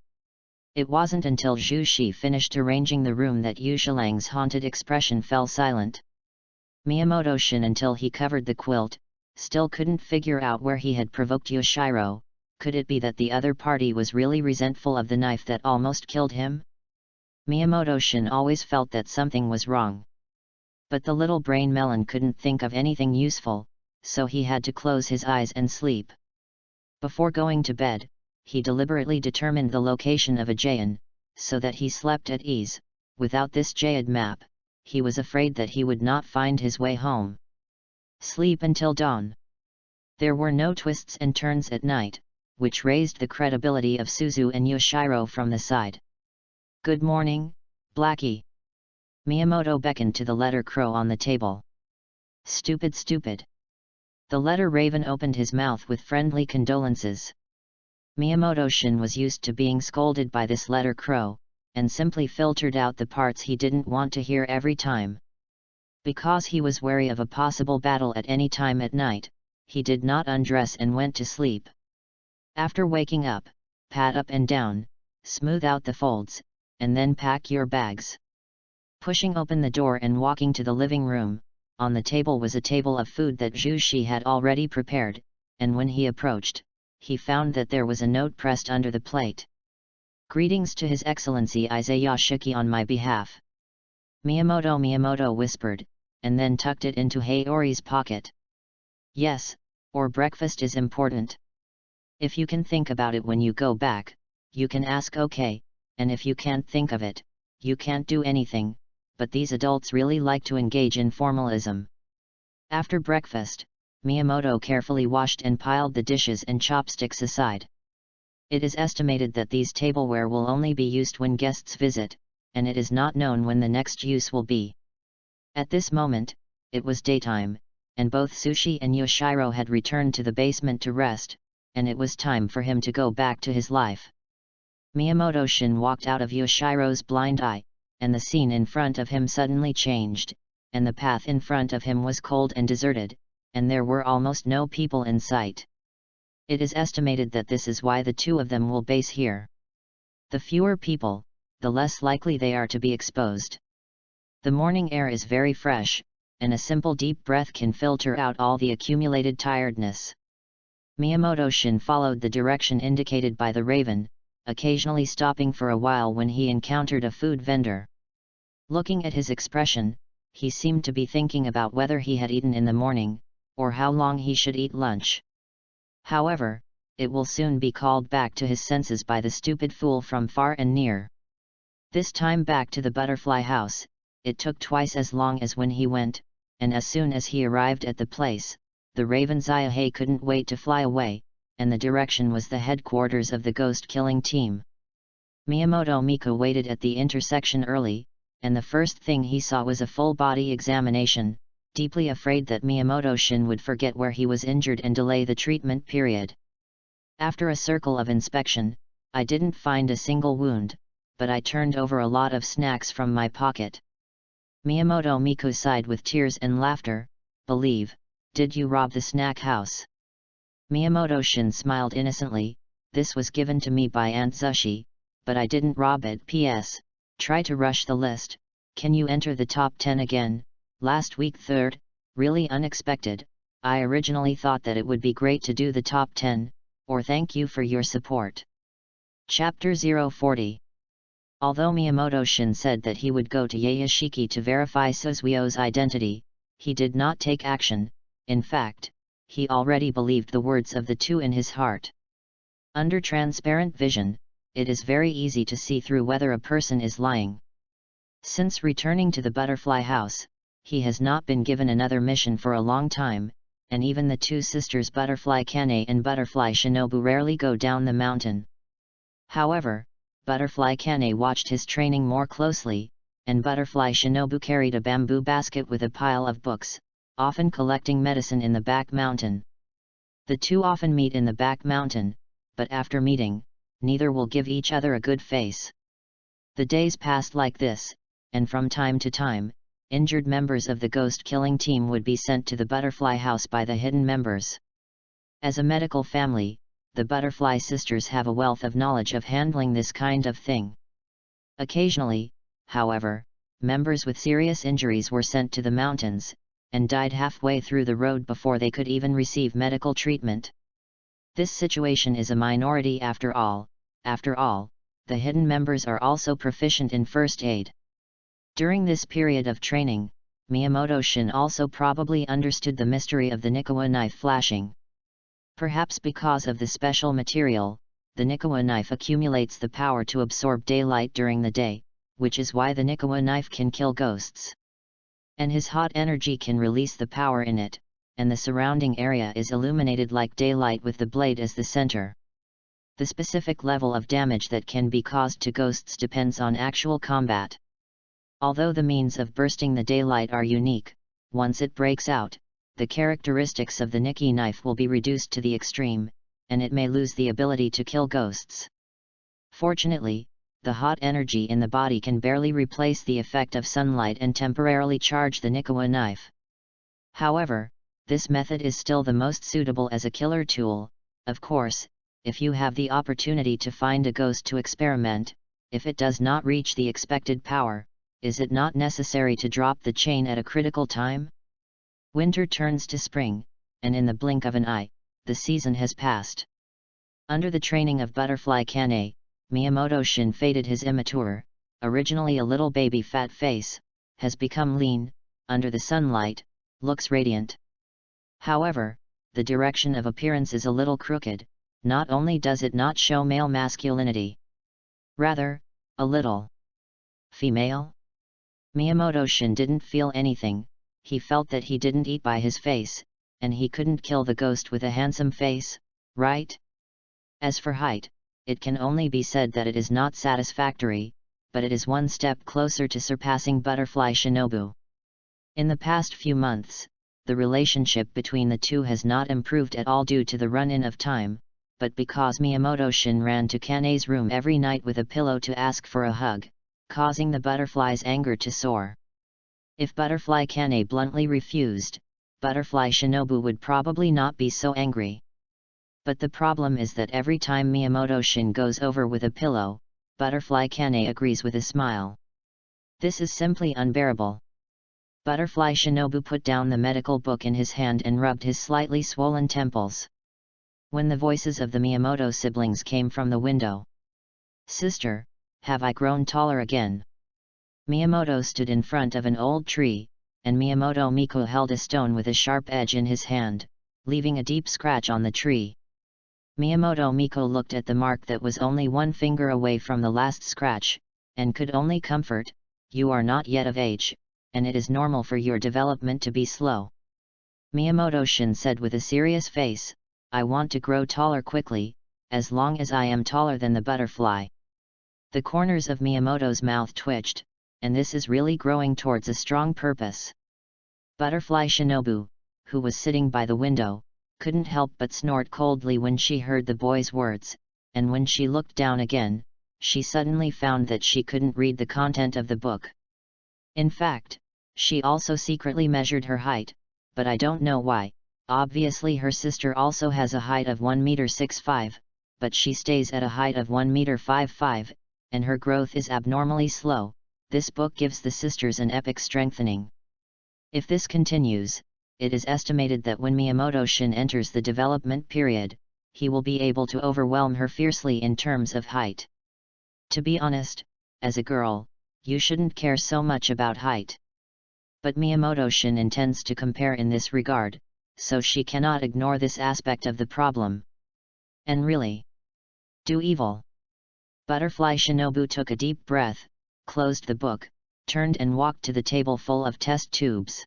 It wasn't until Zhu Shi finished arranging the room that Yu Shilang's haunted expression fell silent. Miyamoto Shin, until he covered the quilt, still couldn't figure out where he had provoked Yoshiro. Could it be that the other party was really resentful of the knife that almost killed him? Miyamoto Shin always felt that something was wrong. But the little brain melon couldn't think of anything useful, so he had to close his eyes and sleep. Before going to bed, he deliberately determined the location of a Jayan, so that he slept at ease. Without this Jayad map, he was afraid that he would not find his way home. Sleep until dawn. There were no twists and turns at night, which raised the credibility of Suzu and Yoshiro from the side. "Good morning, Blackie." Miyamoto beckoned to the letter crow on the table. "Stupid, stupid." The letter raven opened his mouth with friendly condolences. Miyamoto Shin was used to being scolded by this letter crow, and simply filtered out the parts he didn't want to hear every time. Because he was wary of a possible battle at any time at night, he did not undress and went to sleep. After waking up, pat up and down, smooth out the folds, and then pack your bags. Pushing open the door and walking to the living room, on the table was a table of food that Zhu Shi had already prepared, and when he approached, he found that there was a note pressed under the plate. "Greetings to His Excellency Izayashiki on my behalf." Miyamoto whispered, and then tucked it into Hayori's pocket. "Yes, or breakfast is important. If you can think about it when you go back, you can ask okay, and if you can't think of it, you can't do anything, but these adults really like to engage in formalism." After breakfast, Miyamoto carefully washed and piled the dishes and chopsticks aside. It is estimated that these tableware will only be used when guests visit, and it is not known when the next use will be. At this moment, it was daytime, and both Sushi and Yoshiro had returned to the basement to rest, and it was time for him to go back to his life. Miyamoto Shin walked out of Yoshiro's blind eye, and the scene in front of him suddenly changed, and the path in front of him was cold and deserted, and there were almost no people in sight. It is estimated that this is why the two of them will base here. The fewer people, the less likely they are to be exposed. The morning air is very fresh, and a simple deep breath can filter out all the accumulated tiredness. Miyamoto Shin followed the direction indicated by the raven, occasionally stopping for a while when he encountered a food vendor. Looking at his expression, he seemed to be thinking about whether he had eaten in the morning, or how long he should eat lunch. However, it will soon be called back to his senses by the stupid fool from far and near. This time back to the butterfly house, it took twice as long as when he went, and as soon as he arrived at the place, the raven Zayahe couldn't wait to fly away, and the direction was the headquarters of the ghost-killing team. Miyamoto Miko waited at the intersection early, and the first thing he saw was a full-body examination, deeply afraid that Miyamoto Shin would forget where he was injured and delay the treatment period. After a circle of inspection, I didn't find a single wound, but I turned over a lot of snacks from my pocket. Miyamoto Miko sighed with tears and laughter. Did you rob the snack house?" Miyamoto Shin smiled innocently. "This was given to me by Aunt Zushi, but I didn't rob it. P.S. Try to rush the list. Can you enter the top 10 again? Last week third, really unexpected. I originally thought that it would be great to do the top 10, or thank you for your support." Chapter 040. Although Miyamoto Shin said that he would go to Yayashiki to verify Suzuo's identity, he did not take action. In fact, he already believed the words of the two in his heart. Under transparent vision, it is very easy to see through whether a person is lying. Since returning to the butterfly house, he has not been given another mission for a long time, and even the two sisters Butterfly Kane and Butterfly Shinobu rarely go down the mountain. However, Butterfly Kane watched his training more closely, and Butterfly Shinobu carried a bamboo basket with a pile of books, often collecting medicine in the back mountain. The two often meet in the back mountain, but after meeting, neither will give each other a good face. The days passed like this, and from time to time, injured members of the ghost-killing team would be sent to the butterfly house by the hidden members. As a medical family, the Butterfly Sisters have a wealth of knowledge of handling this kind of thing. Occasionally, however, members with serious injuries were sent to the mountains, and died halfway through the road before they could even receive medical treatment. This situation is a minority after all. After all, the hidden members are also proficient in first aid. During this period of training, Miyamoto-shin also probably understood the mystery of the Nikawa knife flashing. Perhaps because of the special material, the Nikawa knife accumulates the power to absorb daylight during the day, which is why the Nikawa knife can kill ghosts. And his hot energy can release the power in it, and the surrounding area is illuminated like daylight with the blade as the center. The specific level of damage that can be caused to ghosts depends on actual combat. Although the means of bursting the daylight are unique, once it breaks out, the characteristics of the Nikki knife will be reduced to the extreme, and it may lose the ability to kill ghosts. Fortunately, the hot energy in the body can barely replace the effect of sunlight and temporarily charge the Nikawa knife. However, this method is still the most suitable as a killer tool. Of course, if you have the opportunity to find a ghost to experiment, if it does not reach the expected power, is it not necessary to drop the chain at a critical time? Winter turns to spring, and in the blink of an eye, the season has passed. Under the training of Butterfly Kane, Miyamoto-shin faded his immature, originally a little baby fat face, has become lean, under the sunlight, looks radiant. However, the direction of appearance is a little crooked. Not only does it not show male masculinity, rather, a little female. Miyamoto-shin didn't feel anything. He felt that he didn't eat by his face, and he couldn't kill the ghost with a handsome face, right? As for height, it can only be said that it is not satisfactory, but it is one step closer to surpassing Butterfly Shinobu. In the past few months, the relationship between the two has not improved at all due to the run-in of time, but because Miyamoto-shin ran to Kane's room every night with a pillow to ask for a hug, causing the butterfly's anger to soar. If Butterfly Kane bluntly refused, Butterfly Shinobu would probably not be so angry. But the problem is that every time Miyamoto-shin goes over with a pillow, Butterfly Kane agrees with a smile. This is simply unbearable. Butterfly Shinobu put down the medical book in his hand and rubbed his slightly swollen temples. When the voices of the Miyamoto siblings came from the window. "Sister, have I grown taller again?" Miyamoto stood in front of an old tree, and Miyamoto Miko held a stone with a sharp edge in his hand, leaving a deep scratch on the tree. Miyamoto Miko looked at the mark that was only 1 finger away from the last scratch, and could only comfort, "You are not yet of age, and it is normal for your development to be slow." Miyamoto-shin said with a serious face, "I want to grow taller quickly, as long as I am taller than the butterfly." The corners of Miyamoto's mouth twitched, and this is really growing towards a strong purpose. Butterfly Shinobu, who was sitting by the window, couldn't help but snort coldly when she heard the boy's words, and when she looked down again, she suddenly found that she couldn't read the content of the book. In fact, she also secretly measured her height, but I don't know why. Obviously her sister also has a height of 1.65 m, but she stays at a height of 1.55 m, and her growth is abnormally slow. This book gives the sisters an epic strengthening. If this continues, it is estimated that when Miyamoto-shin enters the development period, he will be able to overwhelm her fiercely in terms of height. To be honest, as a girl, you shouldn't care so much about height. But Miyamoto-shin intends to compare in this regard, so she cannot ignore this aspect of the problem. And really do evil. Butterfly Shinobu took a deep breath, closed the book, turned and walked to the table full of test tubes.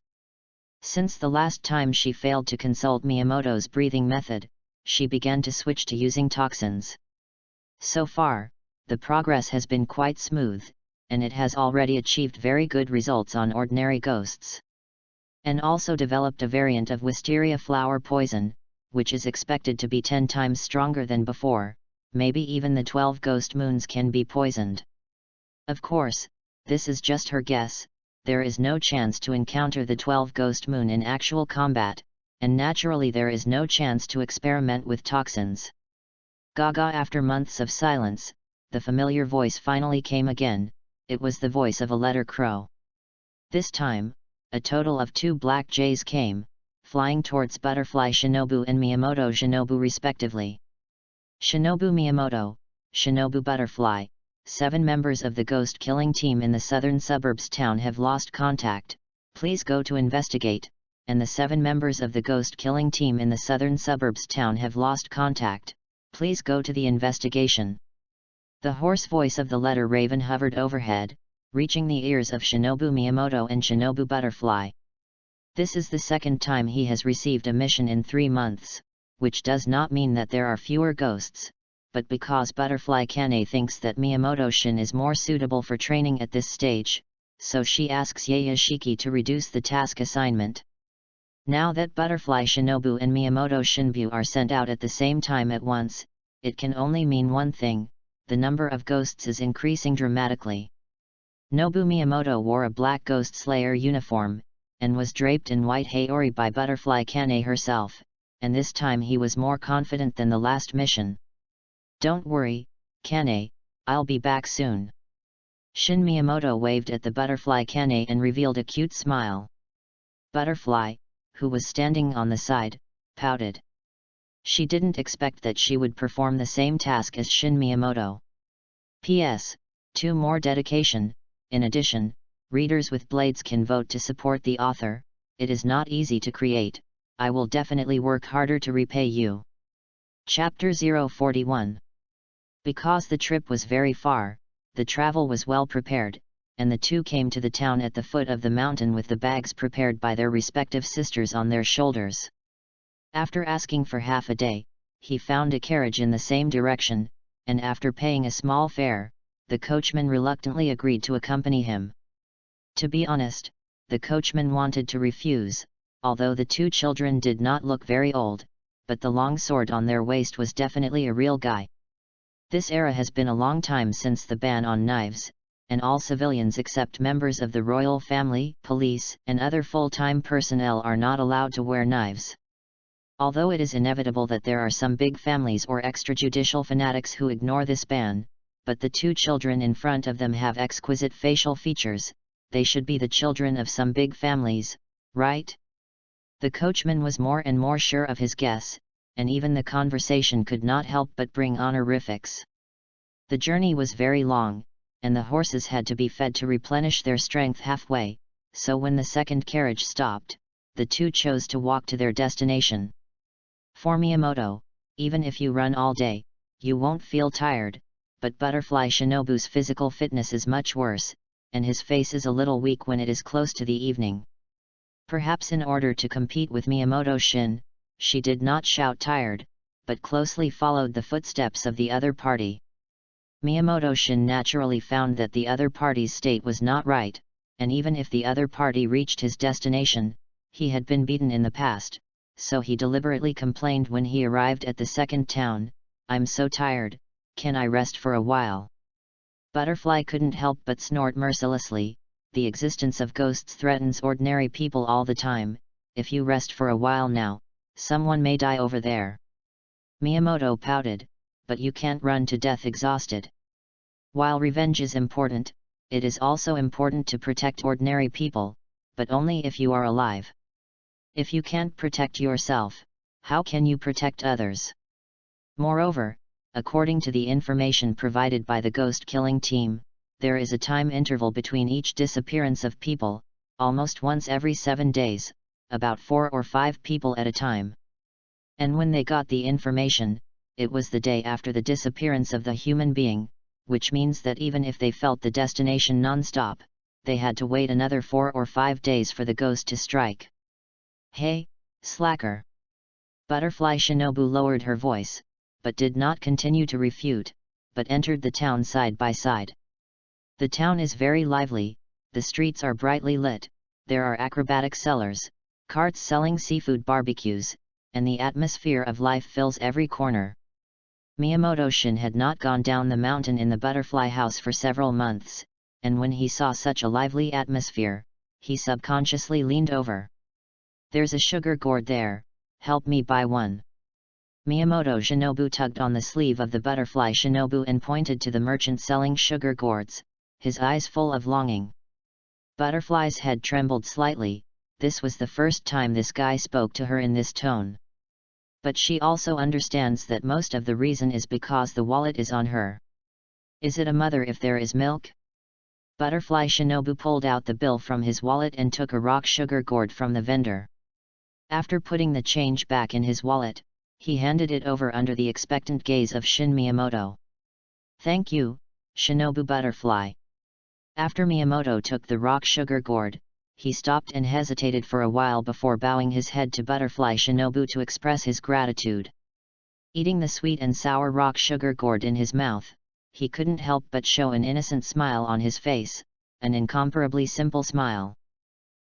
Since the last time she failed to consult Miyamoto's breathing method, she began to switch to using toxins. So far, the progress has been quite smooth, and it has already achieved very good results on ordinary ghosts. And also developed a variant of wisteria flower poison, which is expected to be 10 times stronger than before. Maybe even the 12 ghost moons can be poisoned. Of course, this is just her guess, there is no chance to encounter the 12 Ghost Moon in actual combat, and naturally there is no chance to experiment with toxins. Gaga. After months of silence, the familiar voice finally came again. It was the voice of a letter crow. This time, a total of 2 black jays came, flying towards Butterfly Shinobu and Miyamoto Shinobu respectively. Shinobu Miyamoto, Shinobu Butterfly, 7 members of the ghost-killing team in the southern suburbs town have lost contact, please go to investigate, and the 7 members of the ghost-killing team in the southern suburbs town have lost contact, please go to the investigation. The hoarse voice of the letter raven hovered overhead, reaching the ears of Shinobu Miyamoto and Shinobu Butterfly. This is the second time he has received a mission in 3 months, which does not mean that there are fewer ghosts, but because Butterfly Kane thinks that Miyamoto-shin is more suitable for training at this stage, so she asks Yayashiki to reduce the task assignment. Now that Butterfly Shinobu and Miyamoto Shinbu are sent out at the same time at once, it can only mean one thing: the number of ghosts is increasing dramatically. Nobu Miyamoto wore a black Ghost Slayer uniform, and was draped in white haori by Butterfly Kane herself, and this time he was more confident than the last mission. Don't worry, Kane, I'll be back soon. Shin Miyamoto waved at the Butterfly Kane and revealed a cute smile. Butterfly, who was standing on the side, pouted. She didn't expect that she would perform the same task as Shin Miyamoto. P.S. 2 more dedication. In addition, readers with blades can vote to support the author. It is not easy to create. I will definitely work harder to repay you. Chapter 041. Because the trip was very far, the travel was well prepared, and the 2 came to the town at the foot of the mountain with the bags prepared by their respective sisters on their shoulders. After asking for half a day, he found a carriage in the same direction, and after paying a small fare, the coachman reluctantly agreed to accompany him. To be honest, the coachman wanted to refuse, although the 2 children did not look very old, but the long sword on their waist was definitely a real guy. This era has been a long time since the ban on knives, and all civilians except members of the royal family, police, and other full-time personnel are not allowed to wear knives. Although it is inevitable that there are some big families or extrajudicial fanatics who ignore this ban, but the 2 children in front of them have exquisite facial features. They should be the children of some big families, right? The coachman was more and more sure of his guess, and even the conversation could not help but bring honorifics. The journey was very long, and the horses had to be fed to replenish their strength halfway, so when the second carriage stopped, the 2 chose to walk to their destination. For Miyamoto, even if you run all day, you won't feel tired, but Butterfly Shinobu's physical fitness is much worse, and his face is a little weak when it is close to the evening. Perhaps in order to compete with Miyamoto-shin, she did not shout tired, but closely followed the footsteps of the other party. Miyamoto-shin naturally found that the other party's state was not right, and even if the other party reached his destination, he had been beaten in the past, so he deliberately complained when he arrived at the second town, "I'm so tired, can I rest for a while?" Butterfly couldn't help but snort mercilessly. The existence of ghosts threatens ordinary people all the time. If you rest for a while now, someone may die over there. Miyamoto pouted, "But you can't run to death exhausted." While revenge is important, it is also important to protect ordinary people, but only if you are alive. If you can't protect yourself, how can you protect others? Moreover, according to the information provided by the ghost-killing team, there is a time interval between each disappearance of people, almost once every 7 days, about 4 or 5 people at a time. And when they got the information, it was the day after the disappearance of the human being, which means that even if they felt the destination non-stop, they had to wait another 4 or 5 days for the ghost to strike. "Hey, slacker!" Butterfly Shinobu lowered her voice, but did not continue to refute, but entered the town side by side. The town is very lively, the streets are brightly lit, there are acrobatic sellers, carts selling seafood barbecues, and the atmosphere of life fills every corner. Miyamoto-shin had not gone down the mountain in the butterfly house for several months, and when he saw such a lively atmosphere, he subconsciously leaned over. "There's a sugar gourd there, help me buy one." Miyamoto Shinobu tugged on the sleeve of the butterfly Shinobu and pointed to the merchant selling sugar gourds, his eyes full of longing. Butterfly's head trembled slightly. This was the first time this guy spoke to her in this tone. But she also understands that most of the reason is because the wallet is on her. Is it a mother if there is milk? Butterfly Shinobu pulled out the bill from his wallet and took a rock sugar gourd from the vendor. After putting the change back in his wallet, he handed it over under the expectant gaze of Shin Miyamoto. "Thank you, Shinobu Butterfly." After Miyamoto took the rock sugar gourd, he stopped and hesitated for a while before bowing his head to Butterfly Shinobu to express his gratitude. Eating the sweet and sour rock sugar gourd in his mouth, he couldn't help but show an innocent smile on his face, an incomparably simple smile.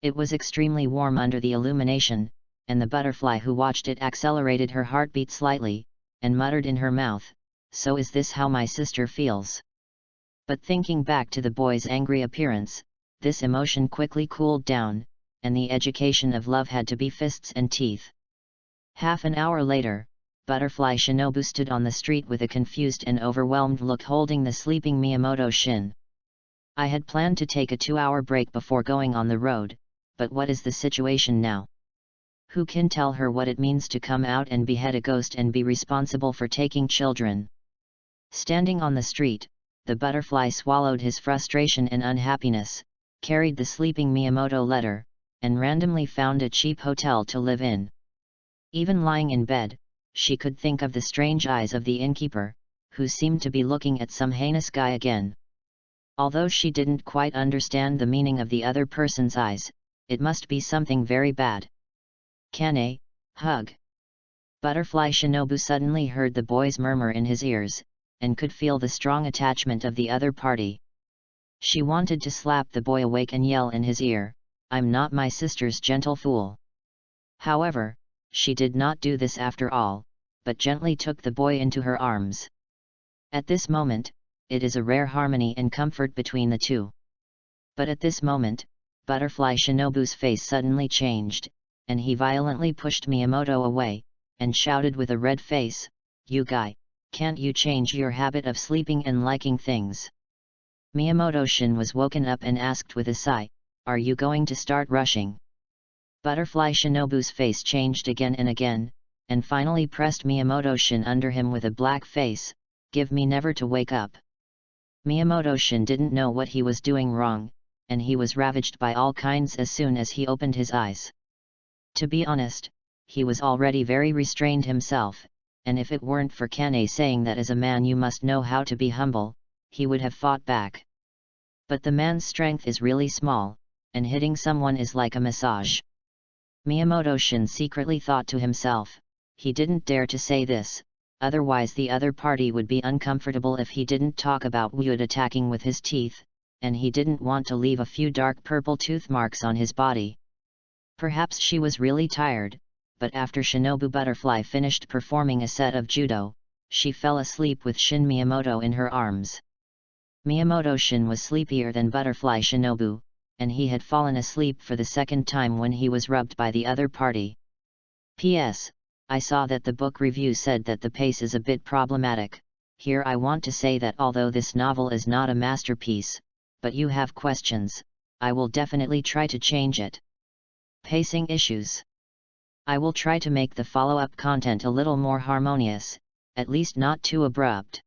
It was extremely warm under the illumination, and the butterfly who watched it accelerated her heartbeat slightly, and muttered in her mouth, "So is this how my sister feels?" But thinking back to the boy's angry appearance, this emotion quickly cooled down, and the education of love had to be fists and teeth. Half an hour later, Butterfly Shinobu stood on the street with a confused and overwhelmed look holding the sleeping Miyamoto Shin. "I had planned to take a 2-hour break before going on the road, but what is the situation now? Who can tell her what it means to come out and behead a ghost and be responsible for taking children?" Standing on the street, the butterfly swallowed his frustration and unhappiness, carried the sleeping Miyamoto letter, and randomly found a cheap hotel to live in. Even lying in bed, she could think of the strange eyes of the innkeeper, who seemed to be looking at some heinous guy again. Although she didn't quite understand the meaning of the other person's eyes, it must be something very bad. "Kane, hug." Butterfly Shinobu suddenly heard the boy's murmur in his ears, and could feel the strong attachment of the other party. She wanted to slap the boy awake and yell in his ear, "I'm not my sister's gentle fool." However, she did not do this after all, but gently took the boy into her arms. At this moment, it is a rare harmony and comfort between the two. But at this moment, Butterfly Shinobu's face suddenly changed, and he violently pushed Miyamoto away, and shouted with a red face, "You guy, can't you change your habit of sleeping and liking things?" Miyamoto Shin was woken up and asked with a sigh, "Are you going to start rushing?" Butterfly Shinobu's face changed again and again, and finally pressed Miyamoto Shin under him with a black face, "Give me never to wake up." Miyamoto Shin didn't know what he was doing wrong, and he was ravaged by all kinds as soon as he opened his eyes. To be honest, he was already very restrained himself, and if it weren't for Kane saying that as a man you must know how to be humble, he would have fought back. But the man's strength is really small, and hitting someone is like a massage. Miyamoto Shin secretly thought to himself, he didn't dare to say this, otherwise the other party would be uncomfortable if he didn't talk about Wood attacking with his teeth, and he didn't want to leave a few dark purple tooth marks on his body. Perhaps she was really tired, but after Shinobu Butterfly finished performing a set of judo, she fell asleep with Shin Miyamoto in her arms. Miyamoto Shin was sleepier than Butterfly Shinobu, and he had fallen asleep for the second time when he was rubbed by the other party. P.S. I saw that the book review said that the pace is a bit problematic. Here I want to say that although this novel is not a masterpiece, but you have questions, I will definitely try to change it. Pacing issues. I will try to make the follow-up content a little more harmonious, at least not too abrupt.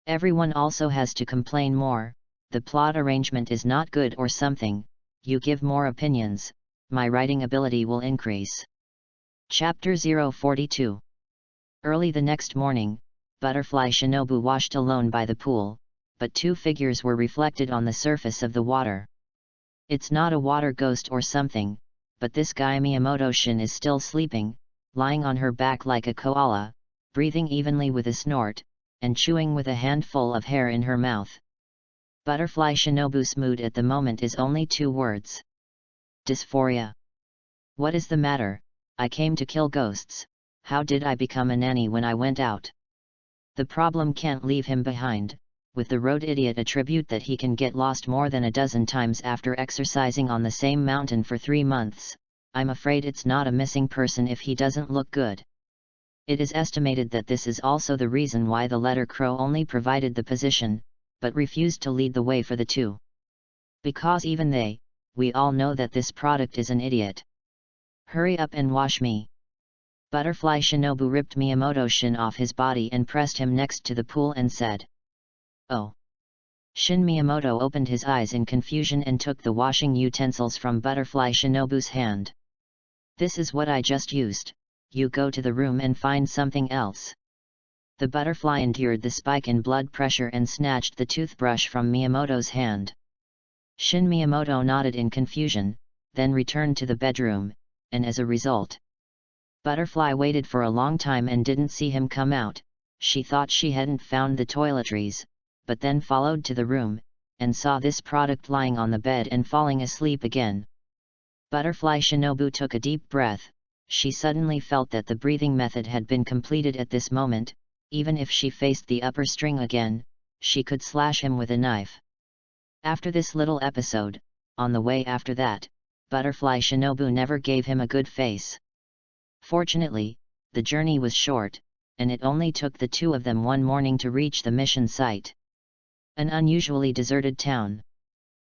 Everyone also has to complain more, the plot arrangement is not good or something, you give more opinions, my writing ability will increase. Chapter 042. Early the next morning, Butterfly Shinobu washed alone by the pool, but two figures were reflected on the surface of the water. It's not a water ghost or something, but this guy Miyamoto Shin is still sleeping, lying on her back like a koala, breathing evenly with a snort, and chewing with a handful of hair in her mouth. Butterfly Shinobu's mood at the moment is only 2 words. Dysphoria. What is the matter? I came to kill ghosts, how did I become a nanny when I went out? The problem can't leave him behind, with the road idiot attribute that he can get lost more than a dozen times after exercising on the same mountain for 3 months, I'm afraid it's not a missing person if he doesn't look good. It is estimated that this is also the reason why the letter Crow only provided the position, but refused to lead the way for the two. Because even we all know that this product is an idiot. Hurry up and wash me. Butterfly Shinobu ripped Miyamoto-shin off his body and pressed him next to the pool and said, "Oh." Shin Miyamoto opened his eyes in confusion and took the washing utensils from Butterfly Shinobu's hand. "This is what I just used, you go to the room and find something else." The butterfly endured the spike in blood pressure and snatched the toothbrush from Miyamoto's hand. Shin Miyamoto nodded in confusion, then returned to the bedroom, and as a result, Butterfly waited for a long time and didn't see him come out. She thought she hadn't found the toiletries, but then followed to the room, and saw this product lying on the bed and falling asleep again. Butterfly Shinobu took a deep breath. She suddenly felt that the breathing method had been completed at this moment. Even if she faced the upper string again, she could slash him with a knife. After this little episode, on the way after that, Butterfly Shinobu never gave him a good face. Fortunately, the journey was short, and it only took the two of them one morning to reach the mission site. An unusually deserted town.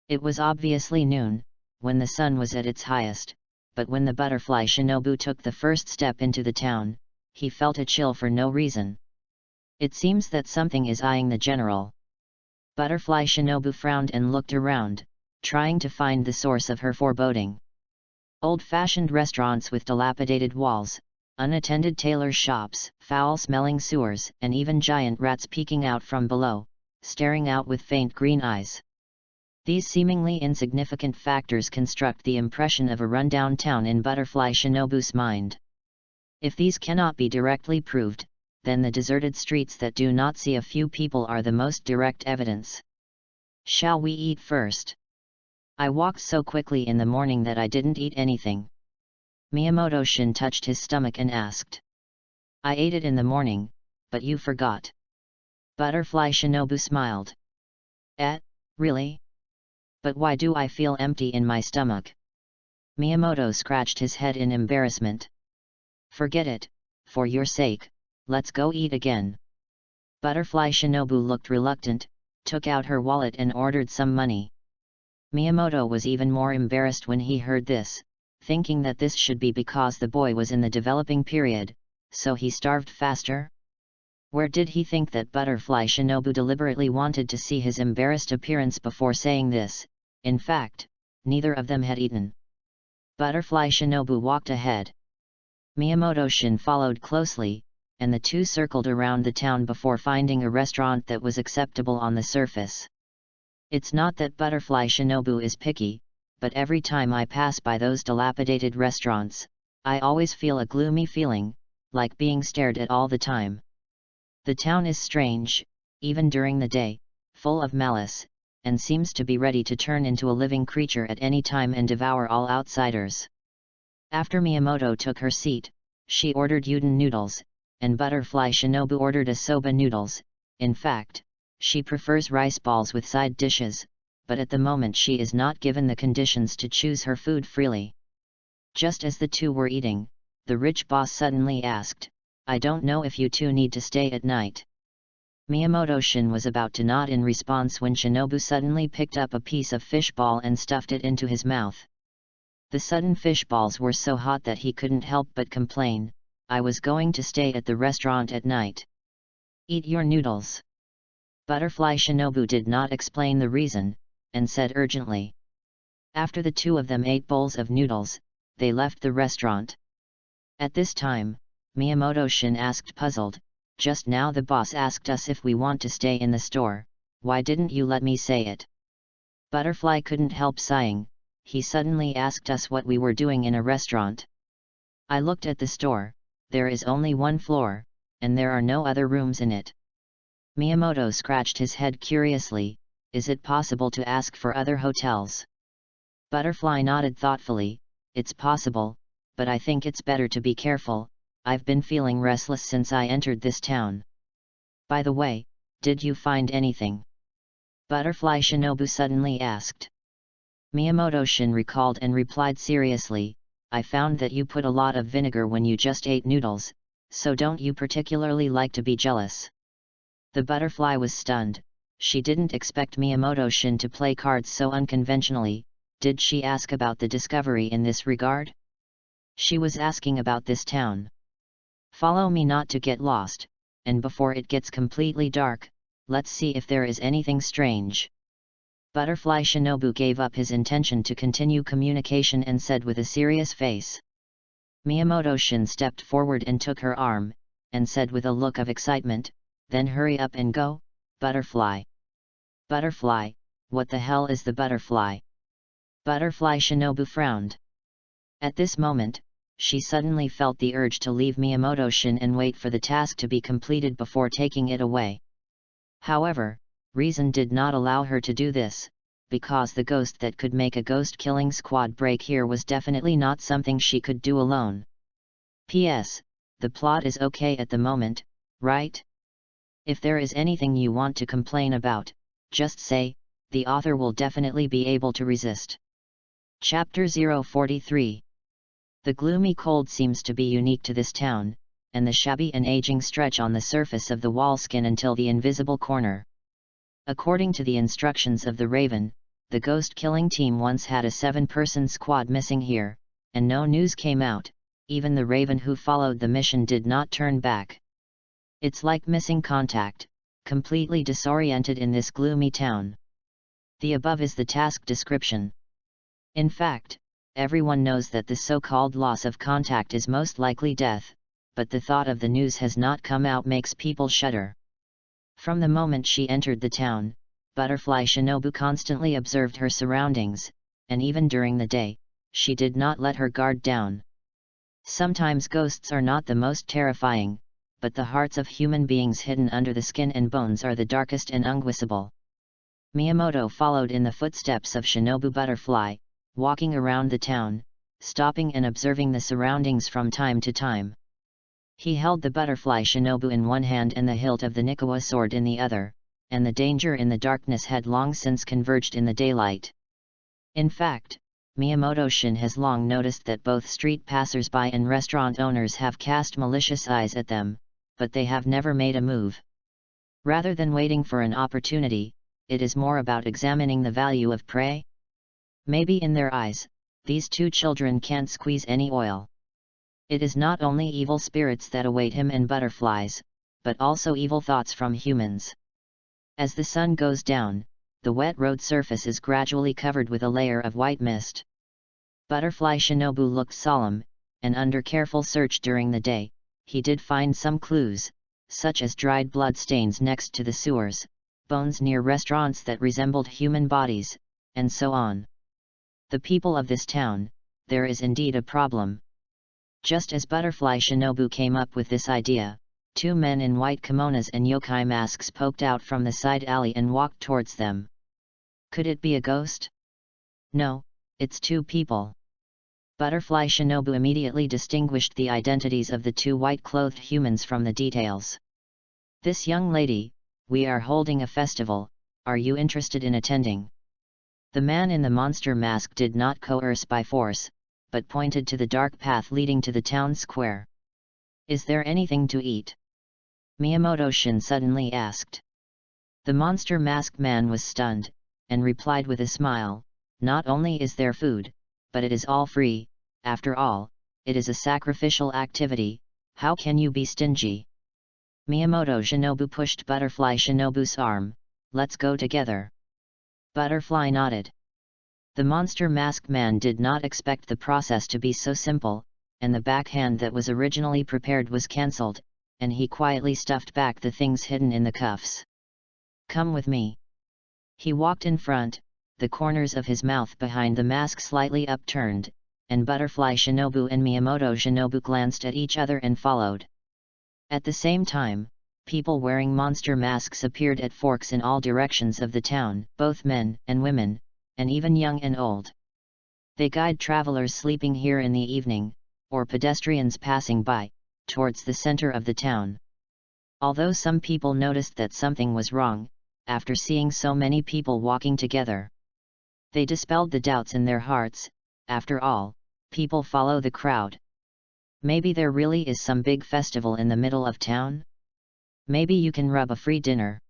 It was obviously noon, when the sun was at its highest, but when the Butterfly Shinobu took the first step into the town, he felt a chill for no reason. It seems that something is eyeing the general. Butterfly Shinobu frowned and looked around, trying to find the source of her foreboding. Old-fashioned restaurants with dilapidated walls, unattended tailor shops, foul-smelling sewers, and even giant rats peeking out from below, staring out with faint green eyes. These seemingly insignificant factors construct the impression of a rundown town in Butterfly Shinobu's mind. If these cannot be directly proved, then the deserted streets that do not see a few people are the most direct evidence. "Shall we eat first? I walked so quickly in the morning that I didn't eat anything." Miyamoto-shin touched his stomach and asked. "I ate it in the morning, but you forgot." Butterfly Shinobu smiled. Really? But why do I feel empty in my stomach?" Miyamoto scratched his head in embarrassment. "Forget it, for your sake, let's go eat again." Butterfly Shinobu looked reluctant, took out her wallet and ordered some money. Miyamoto was even more embarrassed when he heard this, thinking that this should be because the boy was in the developing period, so he starved faster. Where did he think that Butterfly Shinobu deliberately wanted to see his embarrassed appearance before saying this? In fact, neither of them had eaten. Butterfly Shinobu walked ahead. Miyamoto-shin followed closely, and the two circled around the town before finding a restaurant that was acceptable on the surface. It's not that Butterfly Shinobu is picky, but every time I pass by those dilapidated restaurants, I always feel a gloomy feeling, like being stared at all the time. The town is strange, even during the day, full of malice, and seems to be ready to turn into a living creature at any time and devour all outsiders. After Miyamoto took her seat, she ordered udon noodles, and Butterfly Shinobu ordered a soba noodles. In fact, she prefers rice balls with side dishes, but at the moment she is not given the conditions to choose her food freely. Just as the two were eating, the rich boss suddenly asked, "I don't know if you two need to stay at night." Miyamoto-shin was about to nod in response when Shinobu suddenly picked up a piece of fish ball and stuffed it into his mouth. The sudden fish balls were so hot that he couldn't help but complain, "I was going to stay at the restaurant at night." "Eat your noodles." Butterfly Shinobu did not explain the reason, and said urgently. After the two of them ate bowls of noodles, they left the restaurant. At this time, Miyamoto-shin asked puzzled, "Just now the boss asked us if we want to stay in the store, why didn't you let me say it?" Butterfly couldn't help sighing. "He suddenly asked us what we were doing in a restaurant. I looked at the store, there is only one floor, and there are no other rooms in it." Miyamoto scratched his head curiously, "Is it possible to ask for other hotels?" Butterfly nodded thoughtfully, "It's possible, but I think it's better to be careful. I've been feeling restless since I entered this town. By the way, did you find anything?" Butterfly Shinobu suddenly asked. Miyamoto-shin recalled and replied seriously, I found that you put a lot of vinegar when you just ate noodles, so don't you particularly like to be jealous? The butterfly was stunned. She didn't expect Miyamoto-shin to play cards so unconventionally. Did she ask about the discovery in this regard? She was asking about this town. Follow me not to get lost, and before it gets completely dark, let's see if there is anything strange. Butterfly Shinobu gave up his intention to continue communication and said with a serious face. Miyamoto-shin stepped forward and took her arm, and said with a look of excitement, then hurry up and go, Butterfly. Butterfly, what the hell is the butterfly? Butterfly Shinobu frowned. At this moment, she suddenly felt the urge to leave Miyamoto-shin and wait for the task to be completed before taking it away. However, reason did not allow her to do this, because the ghost that could make a ghost-killing squad break here was definitely not something she could do alone. P.S. The plot is okay at the moment, right? If there is anything you want to complain about, just say, the author will definitely be able to resist. Chapter 043. The gloomy cold seems to be unique to this town, and the shabby and aging stretch on the surface of the wall skin until the invisible corner. According to the instructions of the Raven, the ghost-killing team once had a 7-person squad missing here, and no news came out. Even the Raven who followed the mission did not turn back. It's like missing contact, completely disoriented in this gloomy town. The above is the task description. In fact, everyone knows that the so-called loss of contact is most likely death, but the thought of the news has not come out makes people shudder. From the moment she entered the town, Butterfly Shinobu constantly observed her surroundings, and even during the day, she did not let her guard down. Sometimes ghosts are not the most terrifying, but the hearts of human beings hidden under the skin and bones are the darkest and unguessable. Miyamoto followed in the footsteps of Shinobu Butterfly, walking around the town, stopping and observing the surroundings from time to time. He held the Butterfly Shinobu in one hand and the hilt of the Nikawa sword in the other, and the danger in the darkness had long since converged in the daylight. In fact, Miyamoto-shin has long noticed that both street passers-by and restaurant owners have cast malicious eyes at them, but they have never made a move. Rather than waiting for an opportunity, it is more about examining the value of prey. Maybe in their eyes, these two children can't squeeze any oil. It is not only evil spirits that await him and butterflies, but also evil thoughts from humans. As the sun goes down, the wet road surface is gradually covered with a layer of white mist. Butterfly Shinobu looked solemn, and under careful search during the day, he did find some clues, such as dried blood stains next to the sewers, bones near restaurants that resembled human bodies, and so on. The people of this town, there is indeed a problem. Just as Butterfly Shinobu came up with this idea, 2 men in white kimonos and yokai masks poked out from the side alley and walked towards them. Could it be a ghost? No, it's 2 people. Butterfly Shinobu immediately distinguished the identities of the 2 white-clothed humans from the details. This young lady, we are holding a festival, are you interested in attending? The man in the monster mask did not coerce by force, but pointed to the dark path leading to the town square. Is there anything to eat? Miyamoto-shin suddenly asked. The monster masked man was stunned, and replied with a smile, not only is there food, but it is all free. After all, it is a sacrificial activity, how can you be stingy? Miyamoto Shinobu pushed Butterfly Shinobu's arm, let's go together. Butterfly nodded. The monster masked man did not expect the process to be so simple, and the backhand that was originally prepared was cancelled, and he quietly stuffed back the things hidden in the cuffs. Come with me. He walked in front, the corners of his mouth behind the mask slightly upturned, and Butterfly Shinobu and Miyamoto Shinobu glanced at each other and followed. At the same time, people wearing monster masks appeared at forks in all directions of the town, both men and women, and even young and old. They guide travelers sleeping here in the evening, or pedestrians passing by, towards the center of the town. Although some people noticed that something was wrong, after seeing so many people walking together. They dispelled the doubts in their hearts. After all, people follow the crowd. Maybe there really is some big festival in the middle of town? Maybe you can rub a free dinner.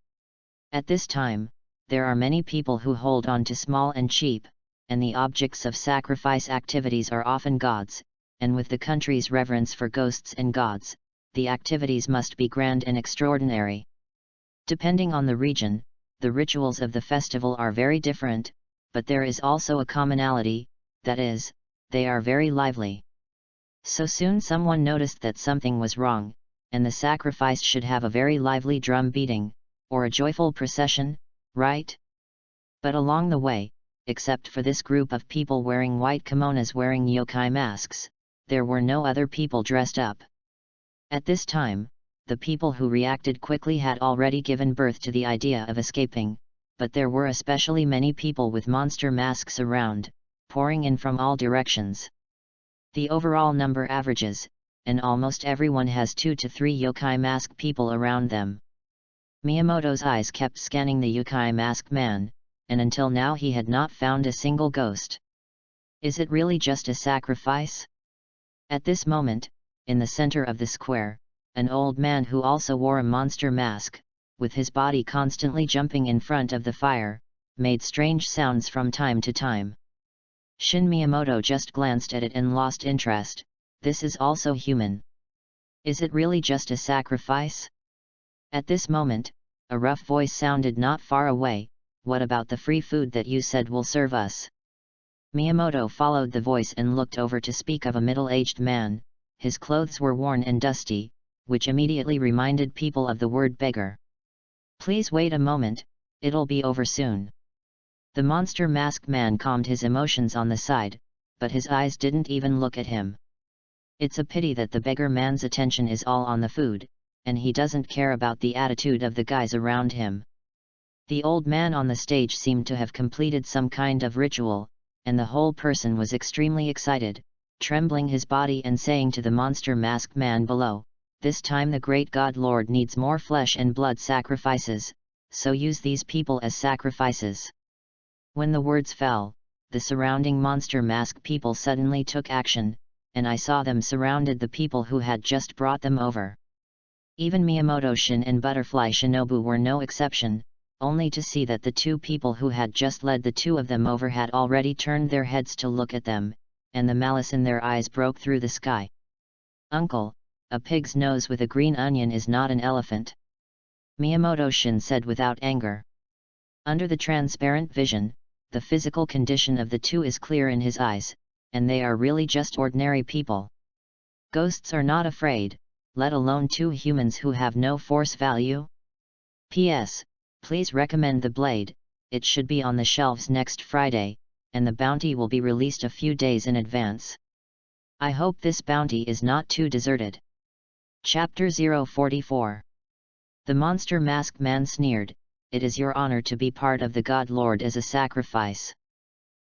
At this time, there are many people who hold on to small and cheap, and the objects of sacrifice activities are often gods, and with the country's reverence for ghosts and gods, the activities must be grand and extraordinary. Depending on the region, the rituals of the festival are very different, but there is also a commonality, that is, they are very lively. So soon someone noticed that something was wrong, and the sacrifice should have a very lively drum beating, or a joyful procession, right? But along the way, except for this group of people wearing white kimonos wearing yokai masks, there were no other people dressed up. At this time, the people who reacted quickly had already given birth to the idea of escaping, but there were especially many people with monster masks around, pouring in from all directions. The overall number averages, and almost everyone has 2 to 3 yokai mask people around them. Miyamoto's eyes kept scanning the yokai mask man, and until now he had not found a single ghost. Is it really just a sacrifice? At this moment, in the center of the square, an old man who also wore a monster mask, with his body constantly jumping in front of the fire, made strange sounds from time to time. Shin Miyamoto just glanced at it and lost interest. This is also human. Is it really just a sacrifice? At this moment, a rough voice sounded not far away. What about the free food that you said will serve us? Miyamoto followed the voice and looked over to speak of a middle-aged man. His clothes were worn and dusty, which immediately reminded people of the word beggar. Please wait a moment, it'll be over soon. The monster masked man calmed his emotions on the side, but his eyes didn't even look at him. It's a pity that the beggar man's attention is all on the food, and he doesn't care about the attitude of the guys around him. The old man on the stage seemed to have completed some kind of ritual, and the whole person was extremely excited, trembling his body and saying to the monster masked man below, "This time the great God Lord needs more flesh and blood sacrifices, so use these people as sacrifices." When the words fell, the surrounding monster mask people suddenly took action, and I saw them surrounded the people who had just brought them over. Even Miyamoto Shin and Butterfly Shinobu were no exception, only to see that the 2 people who had just led the 2 of them over had already turned their heads to look at them, and the malice in their eyes broke through the sky. "Uncle, a pig's nose with a green onion is not an elephant," Miyamoto Shin said without anger. Under the transparent vision, the physical condition of the 2 is clear in his eyes, and they are really just ordinary people. Ghosts are not afraid, let alone 2 humans who have no force value. P.S. Please recommend the blade, it should be on the shelves next Friday, and the bounty will be released a few days in advance. I hope this bounty is not too deserted. Chapter 044. The monster masked man sneered, "It is your honor to be part of the God Lord as a sacrifice."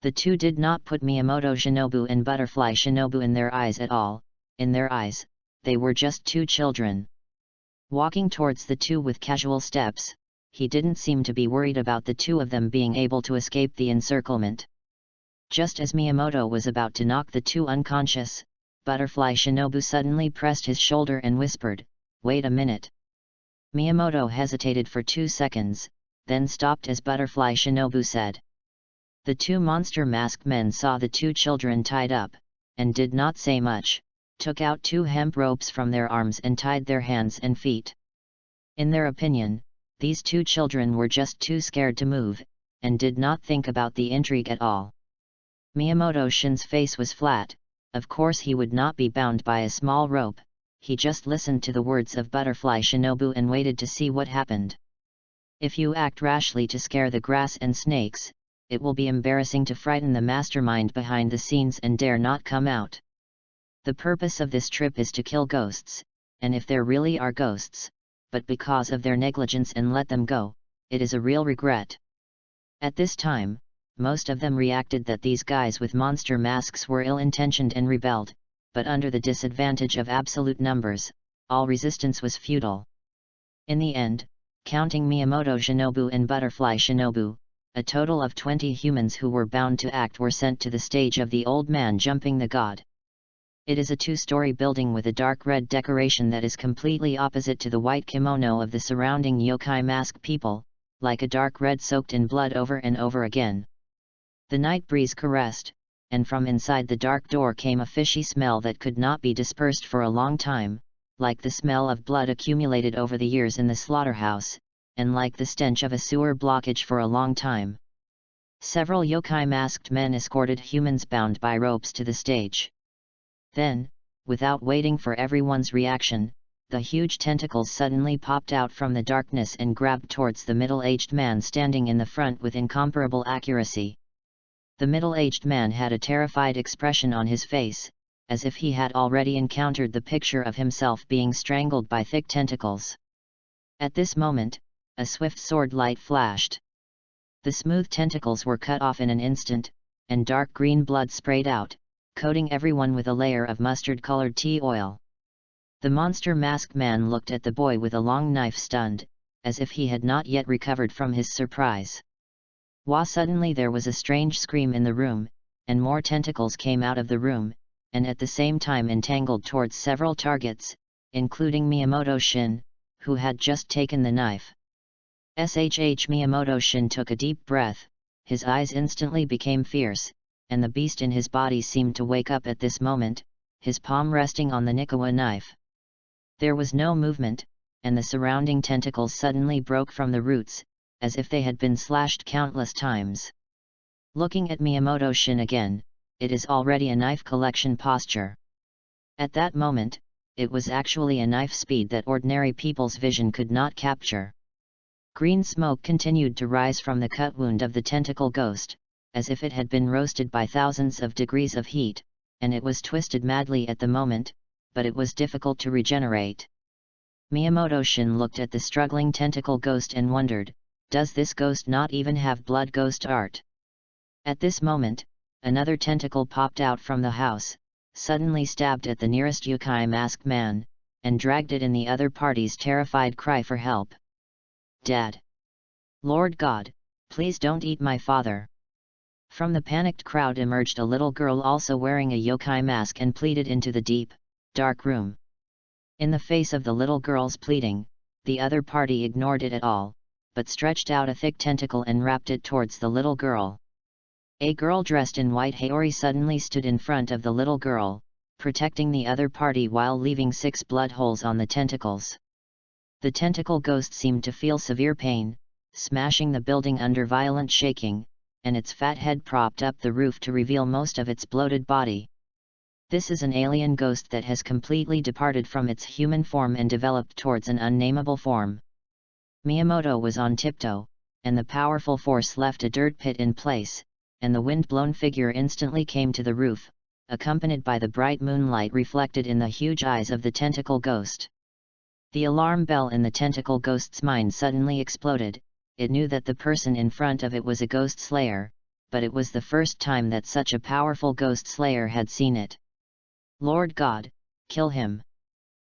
The 2 did not put Miyamoto Shinobu and Butterfly Shinobu in their eyes at all. In their eyes, they were just 2 children. Walking towards the 2 with casual steps, he didn't seem to be worried about the 2 of them being able to escape the encirclement. Just as Miyamoto was about to knock the 2 unconscious, Butterfly Shinobu suddenly pressed his shoulder and whispered, "Wait a minute." Miyamoto hesitated for 2 seconds, then stopped as Butterfly Shinobu said. The 2 monster masked men saw the 2 children tied up, and did not say much, took out 2 hemp ropes from their arms and tied their hands and feet. In their opinion, these 2 children were just too scared to move, and did not think about the intrigue at all. Miyamoto Shin's face was flat. Of course he would not be bound by a small rope. He just listened to the words of Butterfly Shinobu and waited to see what happened. If you act rashly to scare the grass and snakes, it will be embarrassing to frighten the mastermind behind the scenes and dare not come out. The purpose of this trip is to kill ghosts, and if there really are ghosts, but because of their negligence and let them go, it is a real regret. At this time, most of them reacted that these guys with monster masks were ill-intentioned and rebelled, but under the disadvantage of absolute numbers, all resistance was futile. In the end, counting Miyamoto Shinobu and Butterfly Shinobu. A total of 20 humans who were bound to act were sent to the stage of the old man jumping the god. It is a two-story building with a dark red decoration that is completely opposite to the white kimono of the surrounding yokai mask people, like a dark red soaked in blood over and over again. The night breeze caressed, and from inside the dark door came a fishy smell that could not be dispersed for a long time, like the smell of blood accumulated over the years in the slaughterhouse, and like the stench of a sewer blockage for a long time. Several yokai masked men escorted humans bound by ropes to the stage. Then, without waiting for everyone's reaction, the huge tentacles suddenly popped out from the darkness and grabbed towards the middle-aged man standing in the front with incomparable accuracy. The middle-aged man had a terrified expression on his face, as if he had already encountered the picture of himself being strangled by thick tentacles. At this moment, a swift sword light flashed. The smooth tentacles were cut off in an instant, and dark green blood sprayed out, coating everyone with a layer of mustard-colored tea oil. The monster masked man looked at the boy with a long knife stunned, as if he had not yet recovered from his surprise. Suddenly there was a strange scream in the room, and more tentacles came out of the room, and at the same time entangled towards several targets, including Miyamoto Shin, who had just taken the knife. Miyamoto Shin took a deep breath, his eyes instantly became fierce, and the beast in his body seemed to wake up at this moment, his palm resting on the Nikawa knife. There was no movement, and the surrounding tentacles suddenly broke from the roots, as if they had been slashed countless times. Looking at Miyamoto Shin again, it is already a knife collection posture. At that moment, it was actually a knife speed that ordinary people's vision could not capture. Green smoke continued to rise from the cut wound of the tentacle ghost, as if it had been roasted by thousands of degrees of heat, and it was twisted madly at the moment, but it was difficult to regenerate. Miyamoto Shin looked at the struggling tentacle ghost and wondered, does this ghost not even have blood ghost art? At this moment, another tentacle popped out from the house, suddenly stabbed at the nearest yokai masked man, and dragged it in the other party's terrified cry for help. Dad! Lord God, please don't eat my father! From the panicked crowd emerged a little girl also wearing a yokai mask and pleaded into the deep, dark room. In the face of the little girl's pleading, the other party ignored it at all, but stretched out a thick tentacle and wrapped it towards the little girl. A girl dressed in white haori suddenly stood in front of the little girl, protecting the other party while leaving 6 blood holes on the tentacles. The tentacle ghost seemed to feel severe pain, smashing the building under violent shaking, and its fat head propped up the roof to reveal most of its bloated body. This is an alien ghost that has completely departed from its human form and developed towards an unnameable form. Miyamoto was on tiptoe, and the powerful force left a dirt pit in place, and the wind-blown figure instantly came to the roof, accompanied by the bright moonlight reflected in the huge eyes of the tentacle ghost. The alarm bell in the tentacle ghost's mind suddenly exploded. It knew that the person in front of it was a ghost slayer, but it was the first time that such a powerful ghost slayer had seen it. Lord God, kill him!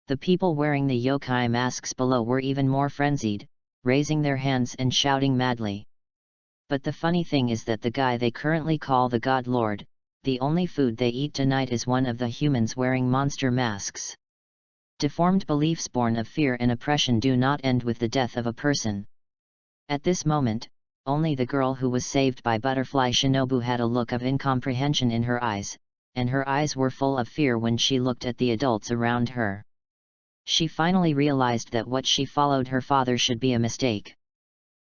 The people wearing the yokai masks below were even more frenzied, raising their hands and shouting madly. But the funny thing is that the guy they currently call the God Lord, the only food they eat tonight is one of the humans wearing monster masks. Deformed beliefs born of fear and oppression do not end with the death of a person. At this moment, only the girl who was saved by Butterfly Shinobu had a look of incomprehension in her eyes, and her eyes were full of fear when she looked at the adults around her. She finally realized that what she followed her father should be a mistake.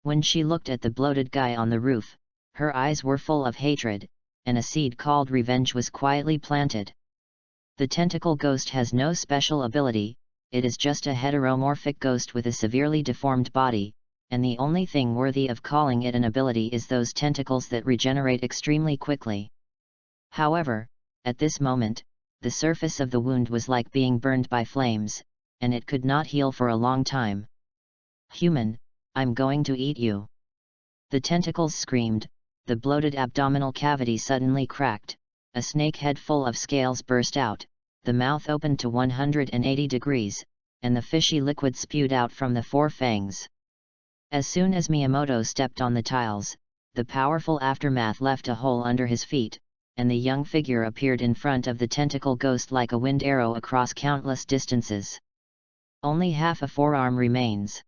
When she looked at the bloated guy on the roof, her eyes were full of hatred, and a seed called revenge was quietly planted. The tentacle ghost has no special ability, it is just a heteromorphic ghost with a severely deformed body, and the only thing worthy of calling it an ability is those tentacles that regenerate extremely quickly. However, at this moment, the surface of the wound was like being burned by flames, and it could not heal for a long time. Human, I'm going to eat you! The tentacles screamed, the bloated abdominal cavity suddenly cracked, a snake head full of scales burst out, the mouth opened to 180 degrees, and the fishy liquid spewed out from the 4 fangs. As soon as Miyamoto stepped on the tiles, the powerful aftermath left a hole under his feet, and the young figure appeared in front of the tentacle ghost like a wind arrow across countless distances. Only half a forearm remains.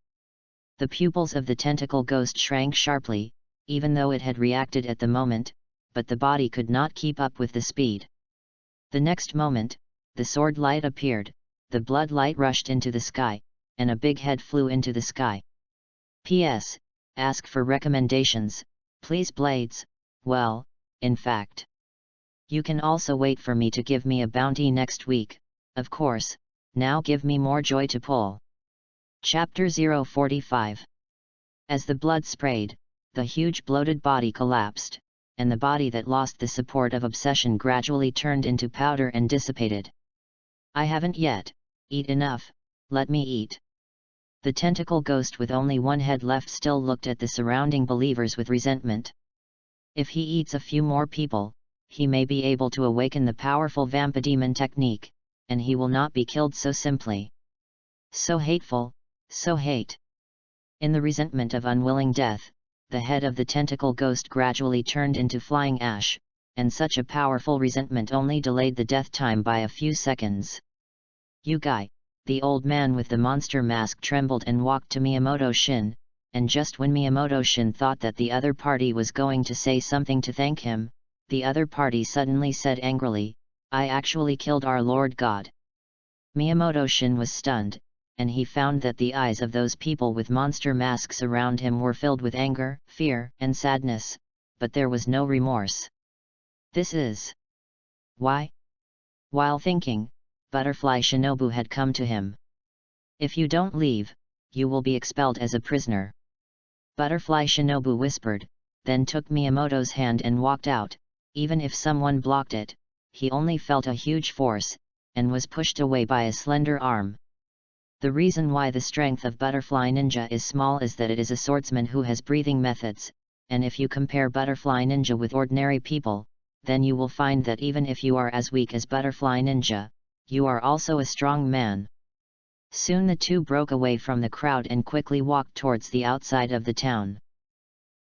The pupils of the tentacle ghost shrank sharply, even though it had reacted at the moment, but the body could not keep up with the speed. The next moment, the sword light appeared, the blood light rushed into the sky, and a big head flew into the sky. P.S. Ask for recommendations, please Blades. Well, in fact. You can also wait for me to give me a bounty next week, of course. Now give me more joy to pull. Chapter 045. As the blood sprayed, the huge bloated body collapsed, and the body that lost the support of obsession gradually turned into powder and dissipated. I haven't yet, eat enough, let me eat. The tentacle ghost with only one head left still looked at the surrounding believers with resentment. If he eats a few more people, he may be able to awaken the powerful vampidemon technique, and he will not be killed so simply. So hateful, so hate. In the resentment of unwilling death, the head of the tentacle ghost gradually turned into flying ash, and such a powerful resentment only delayed the death time by a few seconds. You guy, the old man with the monster mask trembled and walked to Miyamoto Shin, and just when Miyamoto Shin thought that the other party was going to say something to thank him, the other party suddenly said angrily, I actually killed our Lord God. Miyamoto Shin was stunned, and he found that the eyes of those people with monster masks around him were filled with anger, fear, and sadness, but there was no remorse. This is why? While thinking, Butterfly Shinobu had come to him. If you don't leave, you will be expelled as a prisoner. Butterfly Shinobu whispered, then took Miyamoto's hand and walked out. Even if someone blocked it, he only felt a huge force, and was pushed away by a slender arm. The reason why the strength of Butterfly Ninja is small is that it is a swordsman who has breathing methods, and if you compare Butterfly Ninja with ordinary people, then you will find that even if you are as weak as Butterfly Ninja, you are also a strong man. Soon the two broke away from the crowd and quickly walked towards the outside of the town.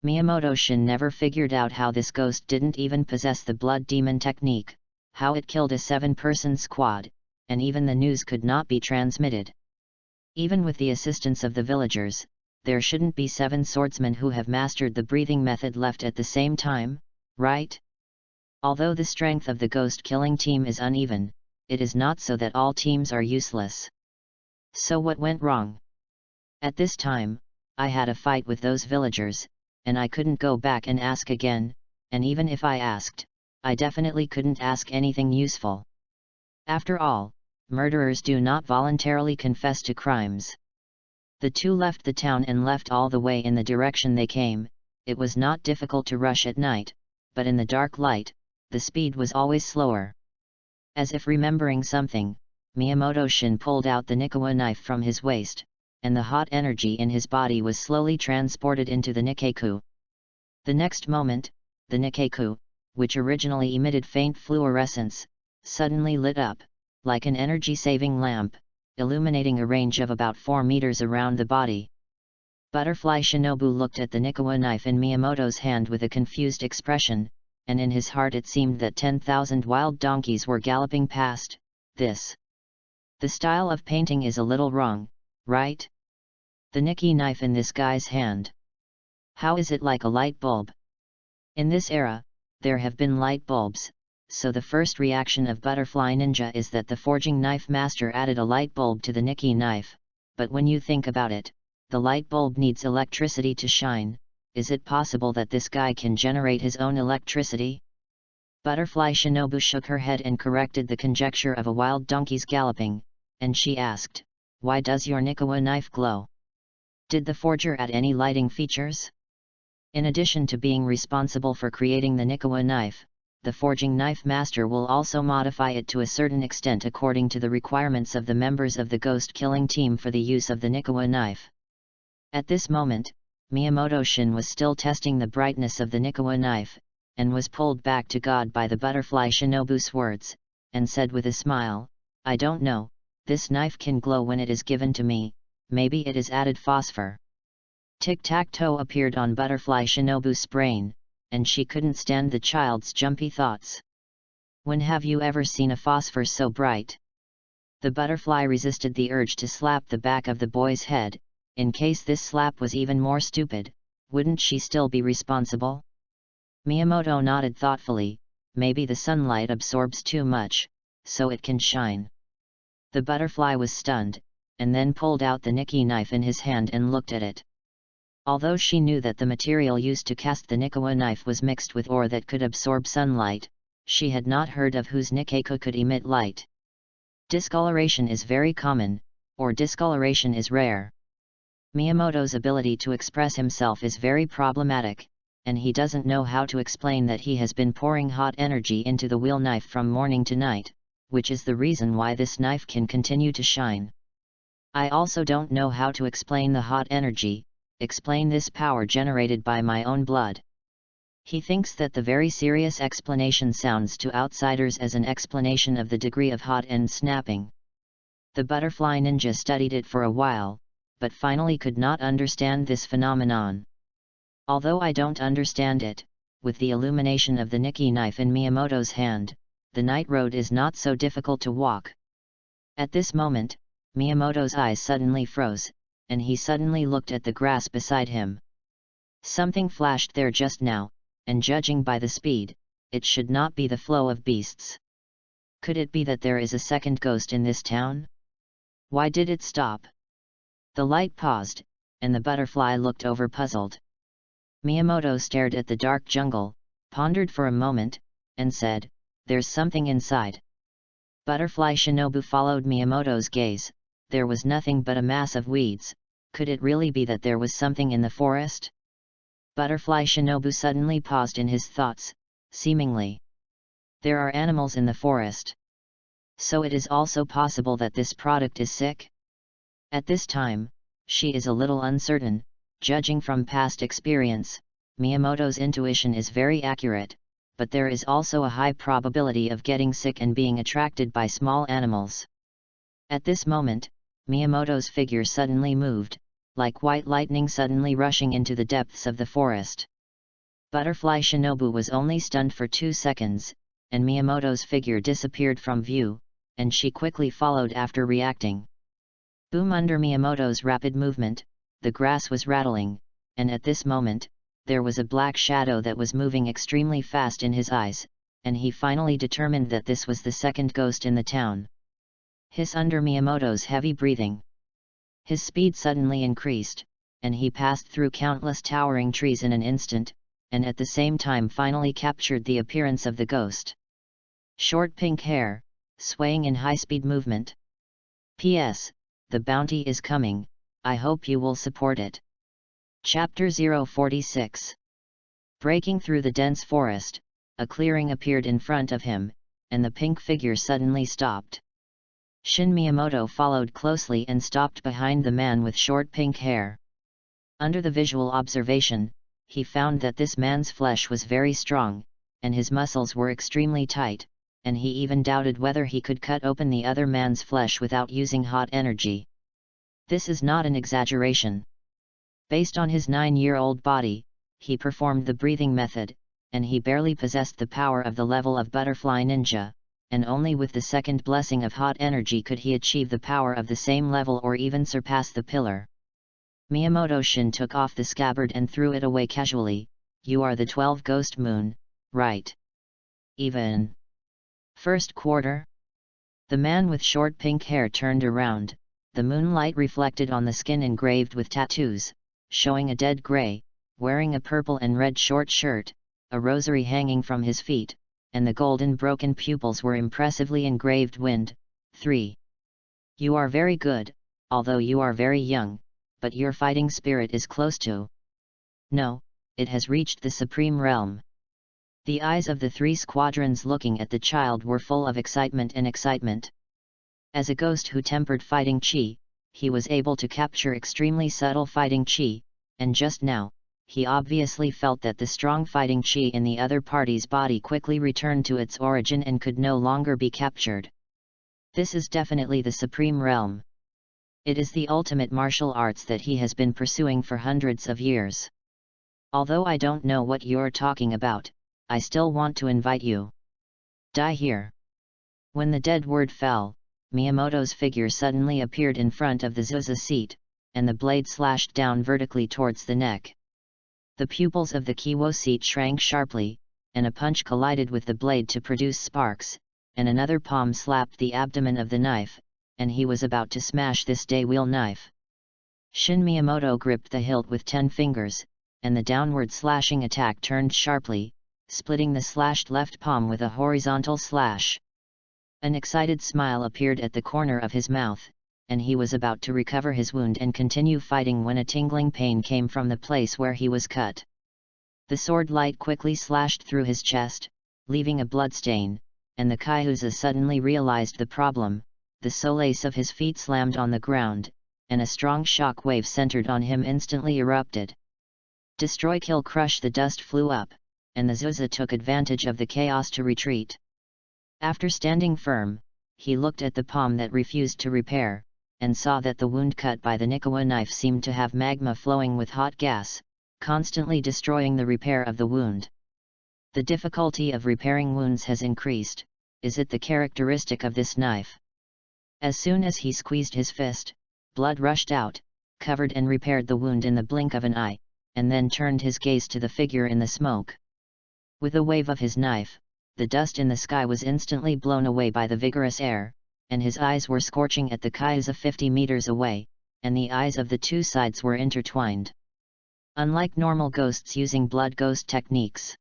Miyamoto Shin never figured out how this ghost didn't even possess the blood demon technique, how it killed a 7-person squad, and even the news could not be transmitted. Even with the assistance of the villagers, there shouldn't be 7 swordsmen who have mastered the breathing method left at the same time, right? Although the strength of the ghost-killing team is uneven, it is not so that all teams are useless. So what went wrong? At this time, I had a fight with those villagers, and I couldn't go back and ask again, and even if I asked, I definitely couldn't ask anything useful. After all, murderers do not voluntarily confess to crimes. The two left the town and left all the way in the direction they came. It was not difficult to rush at night, but in the dark light, the speed was always slower. As if remembering something, Miyamoto Shin pulled out the Nikawa knife from his waist, and the hot energy in his body was slowly transported into the Nikaiku. The next moment, the Nikaiku, which originally emitted faint fluorescence, suddenly lit up, like an energy-saving lamp, illuminating a range of about 4 meters around the body. Butterfly Shinobu looked at the Nikawa knife in Miyamoto's hand with a confused expression, and in his heart it seemed that 10,000 wild donkeys were galloping past. The style of painting is a little wrong, right? The Nikki knife in this guy's hand. How is it like a light bulb? In this era, there have been light bulbs, so the first reaction of Butterfly Ninja is that the forging knife master added a light bulb to the Nikki knife, but when you think about it, the light bulb needs electricity to shine. Is it possible that this guy can generate his own electricity? Butterfly Shinobu shook her head and corrected the conjecture of a wild donkey's galloping, and she asked, why does your Nikawa knife glow? Did the forger add any lighting features? In addition to being responsible for creating the Nikawa knife, the forging knife master will also modify it to a certain extent according to the requirements of the members of the ghost-killing team for the use of the Nikawa knife. At this moment, Miyamoto Shin was still testing the brightness of the Nikawa knife, and was pulled back to God by the Butterfly Shinobu's words, and said with a smile, I don't know, this knife can glow when it is given to me, maybe it is added phosphor. Tic-tac-toe appeared on Butterfly Shinobu's brain, and she couldn't stand the child's jumpy thoughts. When have you ever seen a phosphor so bright? The butterfly resisted the urge to slap the back of the boy's head. In case this slap was even more stupid, wouldn't she still be responsible? Miyamoto nodded thoughtfully. Maybe the sunlight absorbs too much, so it can shine. The butterfly was stunned, and then pulled out the Nikki knife in his hand and looked at it. Although she knew that the material used to cast the Nikawa knife was mixed with ore that could absorb sunlight, she had not heard of whose Nikkeiku could emit light. Discoloration is very common, or discoloration is rare. Miyamoto's ability to express himself is very problematic, and he doesn't know how to explain that he has been pouring hot energy into the wheel knife from morning to night, which is the reason why this knife can continue to shine. I also don't know how to explain the hot energy, explain this power generated by my own blood. He thinks that the very serious explanation sounds to outsiders as an explanation of the degree of hot and snapping. The butterfly ninja studied it for a while, but finally could not understand this phenomenon. Although I don't understand it, with the illumination of the Nikki knife in Miyamoto's hand, the night road is not so difficult to walk. At this moment, Miyamoto's eyes suddenly froze, and he suddenly looked at the grass beside him. Something flashed there just now, and judging by the speed, it should not be the flow of beasts. Could it be that there is a second ghost in this town? Why did it stop? The light paused, and the butterfly looked over puzzled. Miyamoto stared at the dark jungle, pondered for a moment, and said, "There's something inside." Butterfly Shinobu followed Miyamoto's gaze. There was nothing but a mass of weeds. Could it really be that there was something in the forest? Butterfly Shinobu suddenly paused in his thoughts, seemingly. There are animals in the forest. So it is also possible that this product is sick? At this time, she is a little uncertain. Judging from past experience, Miyamoto's intuition is very accurate, but there is also a high probability of getting sick and being attracted by small animals. At this moment, Miyamoto's figure suddenly moved, like white lightning suddenly rushing into the depths of the forest. Butterfly Shinobu was only stunned for 2 seconds, and Miyamoto's figure disappeared from view, and she quickly followed after reacting. Boom! Under Miyamoto's rapid movement, the grass was rattling, and at this moment, there was a black shadow that was moving extremely fast in his eyes, and he finally determined that this was the second ghost in the town. Hiss under Miyamoto's heavy breathing. His speed suddenly increased, and he passed through countless towering trees in an instant, and at the same time finally captured the appearance of the ghost. Short pink hair, swaying in high-speed movement. P.S. The bounty is coming, I hope you will support it. Chapter 046. Breaking through the dense forest, a clearing appeared in front of him, and the pink figure suddenly stopped. Shin Miyamoto followed closely and stopped behind the man with short pink hair. Under the visual observation, he found that this man's flesh was very strong, and his muscles were extremely tight, and he even doubted whether he could cut open the other man's flesh without using hot energy. This is not an exaggeration. Based on his 9-year-old body, he performed the breathing method, and he barely possessed the power of the level of Butterfly Ninja, and only with the second blessing of hot energy could he achieve the power of the same level or even surpass the pillar. Miyamoto Shin took off the scabbard and threw it away casually. You are the 12 Ghost Moon, right? Even. First quarter? The man with short pink hair turned around. The moonlight reflected on the skin engraved with tattoos, showing a dead gray, wearing a purple and red short shirt, a rosary hanging from his feet, and the golden broken pupils were impressively engraved. Wind. 3. You are very good, although you are very young, but your fighting spirit is close to. No, it has reached the supreme realm. The eyes of the 3 squadrons looking at the child were full of excitement and excitement. As a ghost who tempered fighting chi, he was able to capture extremely subtle fighting chi, and just now, he obviously felt that the strong fighting chi in the other party's body quickly returned to its origin and could no longer be captured. This is definitely the supreme realm. It is the ultimate martial arts that he has been pursuing for hundreds of years. Although I don't know what you're talking about, I still want to invite you. Die here. When the dead word fell, Miyamoto's figure suddenly appeared in front of the Zuza seat, and the blade slashed down vertically towards the neck. The pupils of the Kiwo seat shrank sharply, and a punch collided with the blade to produce sparks, and another palm slapped the abdomen of the knife, and he was about to smash this day-wheel knife. Shin Miyamoto gripped the hilt with 10 fingers, and the downward slashing attack turned sharply, splitting the slashed left palm with a horizontal slash. An excited smile appeared at the corner of his mouth, and he was about to recover his wound and continue fighting when a tingling pain came from the place where he was cut. The sword light quickly slashed through his chest, leaving a bloodstain, and the Kaihuza suddenly realized the problem. The solace of his feet slammed on the ground, and a strong shock wave centered on him instantly erupted. Destroy Kill Crush. The dust flew up, and the Zuza took advantage of the chaos to retreat. After standing firm, he looked at the palm that refused to repair, and saw that the wound cut by the Nikawa knife seemed to have magma flowing with hot gas, constantly destroying the repair of the wound. The difficulty of repairing wounds has increased. Is it the characteristic of this knife? As soon as he squeezed his fist, blood rushed out, covered and repaired the wound in the blink of an eye, and then turned his gaze to the figure in the smoke. With a wave of his knife, the dust in the sky was instantly blown away by the vigorous air, and his eyes were scorching at the Kaiuza 50 meters away, and the eyes of the two sides were intertwined. Unlike normal ghosts using blood ghost techniques,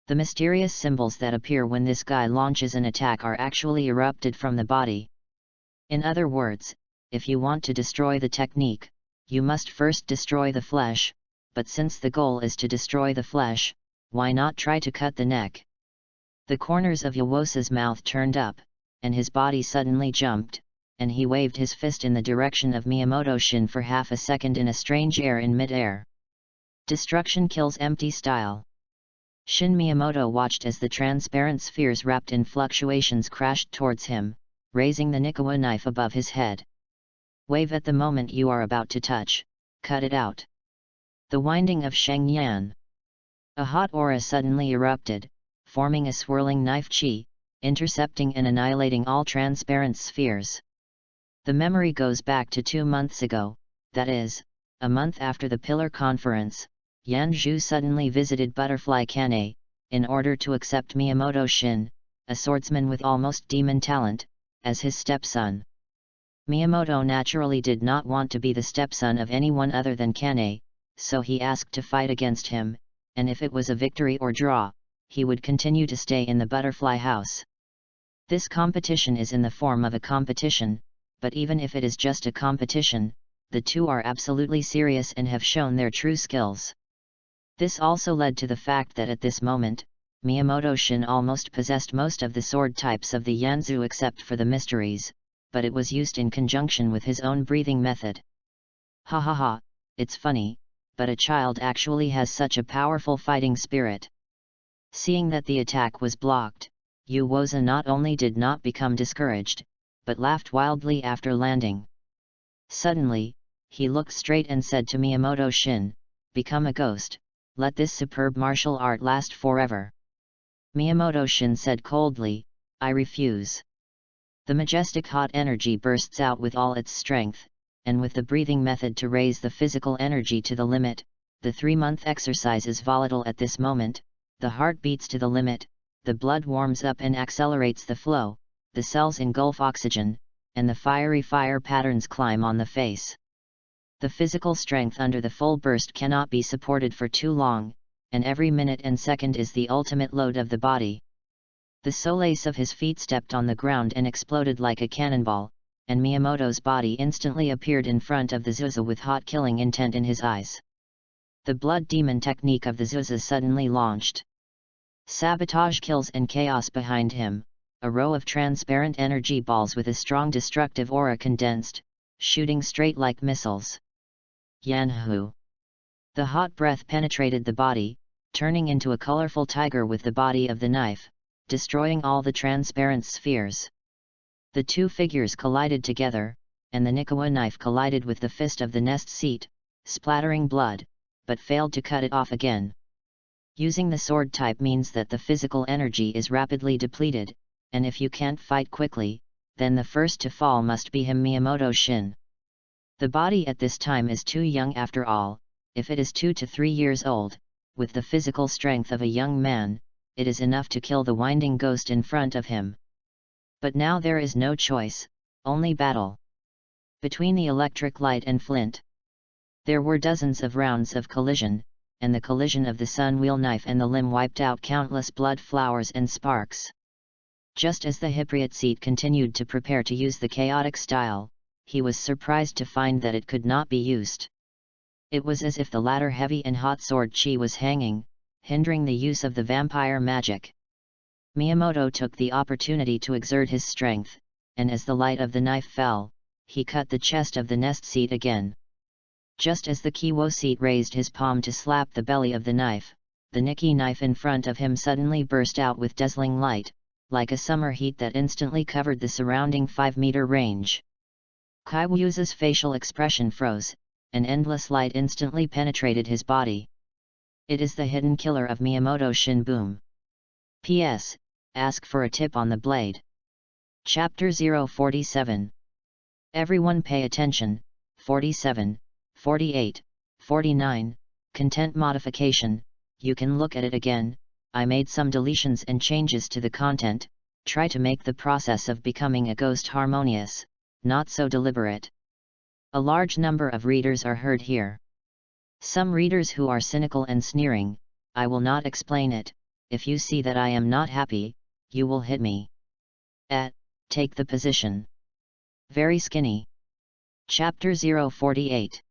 the mysterious symbols that appear when this guy launches an attack are actually erupted from the body. In other words, if you want to destroy the technique, you must first destroy the flesh, but since the goal is to destroy the flesh, why not try to cut the neck? The corners of Yawosa's mouth turned up, and his body suddenly jumped, and he waved his fist in the direction of Miyamoto Shin for half a second in a strange air in mid-air. Destruction kills empty style. Shin Miyamoto watched as the transparent spheres wrapped in fluctuations crashed towards him, raising the Nikawa knife above his head. Wave at the moment you are about to touch, cut it out. The winding of Shengyan. A hot aura suddenly erupted, forming a swirling knife chi, intercepting and annihilating all transparent spheres. The memory goes back to 2 months ago, that is, a month after the Pillar Conference. Yanju suddenly visited Butterfly Kane, in order to accept Miyamoto Shin, a swordsman with almost demon talent, as his stepson. Miyamoto naturally did not want to be the stepson of anyone other than Kane, so he asked to fight against him, and if it was a victory or draw, he would continue to stay in the Butterfly House. This competition is in the form of a competition, but even if it is just a competition, the two are absolutely serious and have shown their true skills. This also led to the fact that at this moment, Miyamoto Shin almost possessed most of the sword types of the Yanzu except for the mysteries, but it was used in conjunction with his own breathing method. Ha ha ha, it's funny, but a child actually has such a powerful fighting spirit. Seeing that the attack was blocked, Yuwoza not only did not become discouraged, but laughed wildly after landing. Suddenly, he looked straight and said to Miyamoto Shin, "Become a ghost, let this superb martial art last forever." Miyamoto Shin said coldly, "I refuse." The majestic hot energy bursts out with all its strength, and with the breathing method to raise the physical energy to the limit, the 3-month exercise is volatile at this moment. The heart beats to the limit, the blood warms up and accelerates the flow, the cells engulf oxygen, and the fiery fire patterns climb on the face. The physical strength under the full burst cannot be supported for too long, and every minute and second is the ultimate load of the body. The solace of his feet stepped on the ground and exploded like a cannonball, and Miyamoto's body instantly appeared in front of the Zuza with hot killing intent in his eyes. The blood demon technique of the Zuza suddenly launched. Sabotage kills and chaos behind him, a row of transparent energy balls with a strong destructive aura condensed, shooting straight like missiles. Yanhu. The hot breath penetrated the body, turning into a colorful tiger with the body of the knife, destroying all the transparent spheres. The two figures collided together, and the Nikawa knife collided with the fist of the nest seat, splattering blood, but failed to cut it off again. Using the sword type means that the physical energy is rapidly depleted, and if you can't fight quickly, then the first to fall must be him, Miyamoto Shin. The body at this time is too young after all. If it is 2 to 3 years old, with the physical strength of a young man, it is enough to kill the winding ghost in front of him. But now there is no choice, only battle. Between the electric light and flint, there were dozens of rounds of collision, and the collision of the sun wheel knife and the limb wiped out countless blood flowers and sparks. Just as the Hypriot seat continued to prepare to use the chaotic style, he was surprised to find that it could not be used. It was as if the latter heavy and hot sword chi was hanging, hindering the use of the vampire magic. Miyamoto took the opportunity to exert his strength, and as the light of the knife fell, he cut the chest of the nest seat again. Just as the Kiwo seat raised his palm to slap the belly of the knife, the Nikki knife in front of him suddenly burst out with dazzling light, like a summer heat that instantly covered the surrounding 5-meter range. Kaiwu's facial expression froze, and endless light instantly penetrated his body. It is the hidden killer of Miyamoto Shin. Boom. P.S. Ask for a tip on the blade. Chapter 047. Everyone pay attention. 47, 48, 49, content modification. You can look at it again. I made some deletions and changes to the content. Try to make the process of becoming a ghost harmonious, not so deliberate. A large number of readers are heard here. Some readers who are cynical and sneering. I will not explain it. If you see that I am not happy, you will hit me. Take the position. Very skinny. Chapter 048.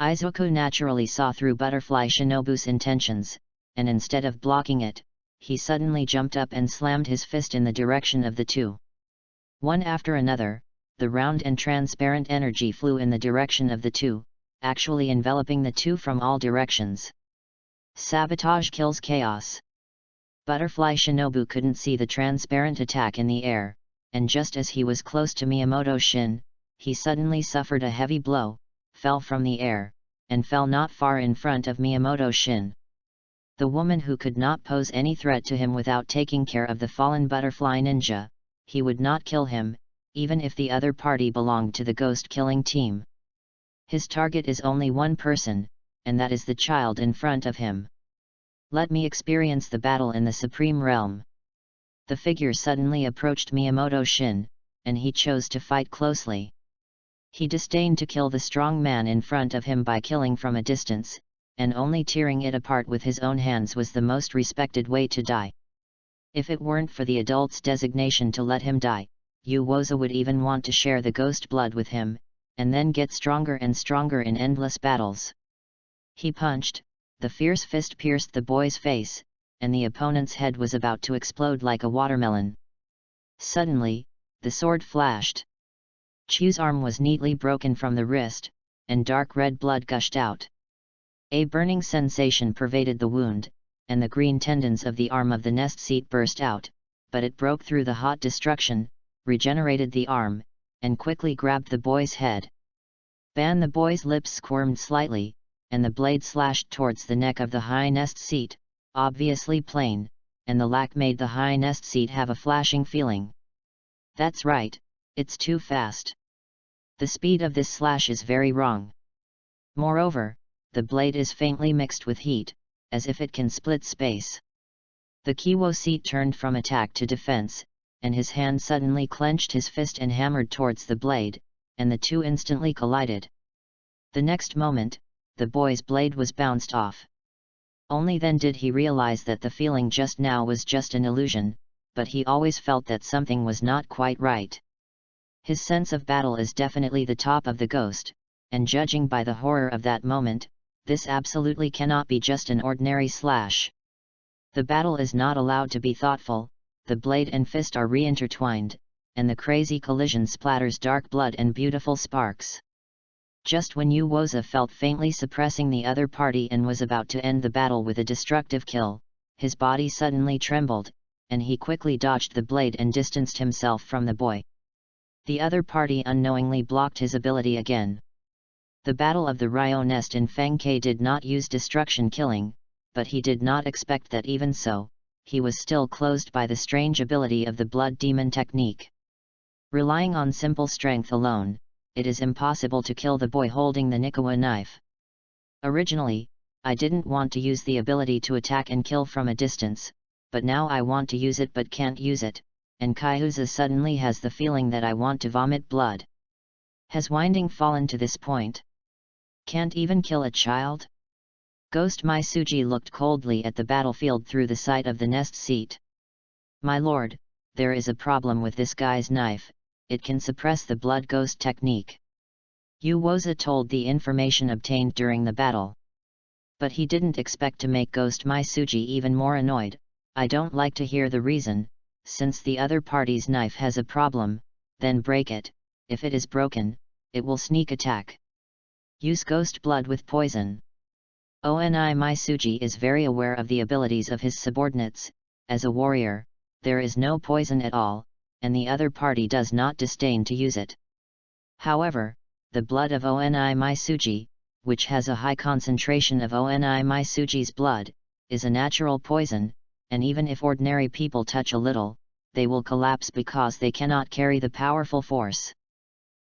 Izuku naturally saw through Butterfly Shinobu's intentions, and instead of blocking it, he suddenly jumped up and slammed his fist in the direction of the two. One after another, the round and transparent energy flew in the direction of the two, actually enveloping the two from all directions. Sabotage kills chaos. Butterfly Shinobu couldn't see the transparent attack in the air, and just as he was close to Miyamoto Shin, he suddenly suffered a heavy blow, fell from the air, and fell not far in front of Miyamoto Shin. The woman who could not pose any threat to him without taking care of the fallen butterfly ninja, he would not kill him, even if the other party belonged to the ghost-killing team. His target is only one person, and that is the child in front of him. Let me experience the battle in the Supreme Realm. The figure suddenly approached Miyamoto Shin, and he chose to fight closely. He disdained to kill the strong man in front of him by killing from a distance, and only tearing it apart with his own hands was the most respected way to die. If it weren't for the adult's designation to let him die, Uwoza would even want to share the ghost blood with him, and then get stronger and stronger in endless battles. He punched, the fierce fist pierced the boy's face, and the opponent's head was about to explode like a watermelon. Suddenly, the sword flashed. Chu's arm was neatly broken from the wrist, and dark red blood gushed out. A burning sensation pervaded the wound, and the green tendons of the arm of the nest seat burst out, but it broke through the hot destruction, regenerated the arm, and quickly grabbed the boy's head. The boy's lips squirmed slightly, and the blade slashed towards the neck of the high nest seat, obviously plain, and the lack made the high nest seat have a flashing feeling. That's right, it's too fast. The speed of this slash is very wrong. Moreover, the blade is faintly mixed with heat, as if it can split space. The Kiwo seat turned from attack to defense, and his hand suddenly clenched his fist and hammered towards the blade, and the two instantly collided. The next moment, the boy's blade was bounced off. Only then did he realize that the feeling just now was just an illusion, but he always felt that something was not quite right. His sense of battle is definitely the top of the ghost, and judging by the horror of that moment, this absolutely cannot be just an ordinary slash. The battle is not allowed to be thoughtful, the blade and fist are re-intertwined, and the crazy collision splatters dark blood and beautiful sparks. Just when Uwoza felt faintly suppressing the other party and was about to end the battle with a destructive kill, his body suddenly trembled, and he quickly dodged the blade and distanced himself from the boy. The other party unknowingly blocked his ability again. The Battle of the Ryo Nest in Fengke did not use destruction killing, but he did not expect that even so, he was still closed by the strange ability of the Blood Demon technique. Relying on simple strength alone, it is impossible to kill the boy holding the Nikawa knife. Originally, I didn't want to use the ability to attack and kill from a distance, but now I want to use it but can't use it, and Kaihuza suddenly has the feeling that I want to vomit blood. Has Winding fallen to this point? Can't even kill a child? Ghost Maisuji looked coldly at the battlefield through the sight of the nest seat. My lord, there is a problem with this guy's knife, it can suppress the blood ghost technique. Uwoza told the information obtained during the battle. But he didn't expect to make Ghost Maisuji even more annoyed. I don't like to hear the reason, since the other party's knife has a problem, then break it, if it is broken, it will sneak attack. Use ghost blood with poison. Oni Maisuji is very aware of the abilities of his subordinates. As a warrior, there is no poison at all, and the other party does not disdain to use it. However, the blood of Oni Maisuji, which has a high concentration of Oni Maisuji's blood, is a natural poison, and even if ordinary people touch a little, they will collapse because they cannot carry the powerful force.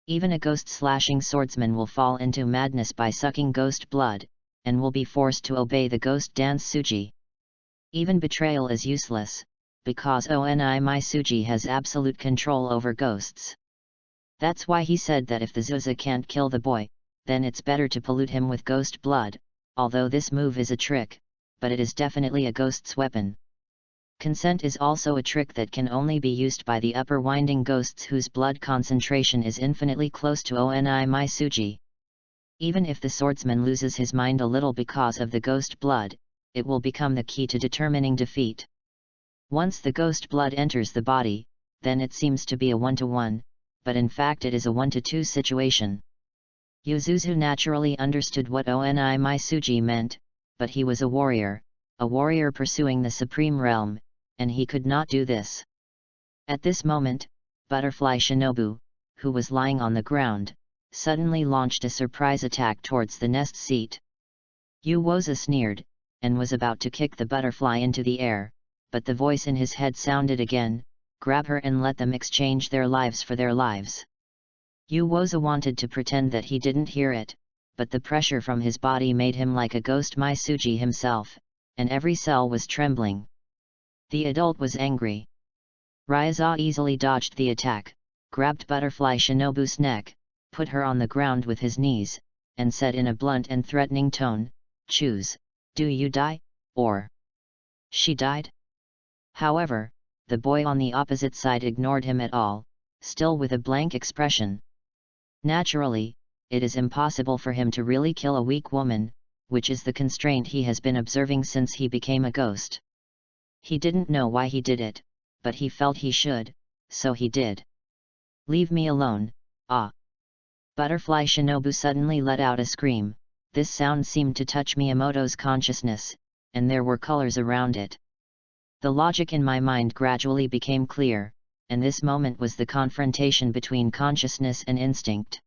Even a ghost-slashing swordsman will fall into madness by sucking ghost blood, and will be forced to obey the ghost dance Suji. Even betrayal is useless, because Oni Maisuji has absolute control over ghosts. That's why he said that if the Zuza can't kill the boy, then it's better to pollute him with ghost blood, although this move is a trick, but it is definitely a ghost's weapon. Consent is also a trick that can only be used by the upper winding ghosts whose blood concentration is infinitely close to Oni Maisuji. Even if the swordsman loses his mind a little because of the ghost blood, it will become the key to determining defeat. Once the ghost blood enters the body, then it seems to be a 1-to-1, but in fact it is a 1-to-2 situation. Yuzuzu naturally understood what Oni Maisuji meant, but he was a warrior pursuing the supreme realm, and he could not do this. At this moment, Butterfly Shinobu, who was lying on the ground, suddenly launched a surprise attack towards the nest seat. Uwoza sneered, and was about to kick the butterfly into the air, but the voice in his head sounded again, grab her and let them exchange their lives for their lives. Uwoza wanted to pretend that he didn't hear it, but the pressure from his body made him like a ghost Maisuji himself, and every cell was trembling. The adult was angry. Ryaza easily dodged the attack, grabbed Butterfly Shinobu's neck, put her on the ground with his knees, and said in a blunt and threatening tone, "Choose, do you die, or..." She died? However, the boy on the opposite side ignored him at all, still with a blank expression. Naturally, it is impossible for him to really kill a weak woman, which is the constraint he has been observing since he became a ghost. He didn't know why he did it, but he felt he should, so he did. "Leave me alone, ah!" Butterfly Shinobu suddenly let out a scream. This sound seemed to touch Miyamoto's consciousness, and there were colors around it. The logic in my mind gradually became clear, and this moment was the confrontation between consciousness and instinct.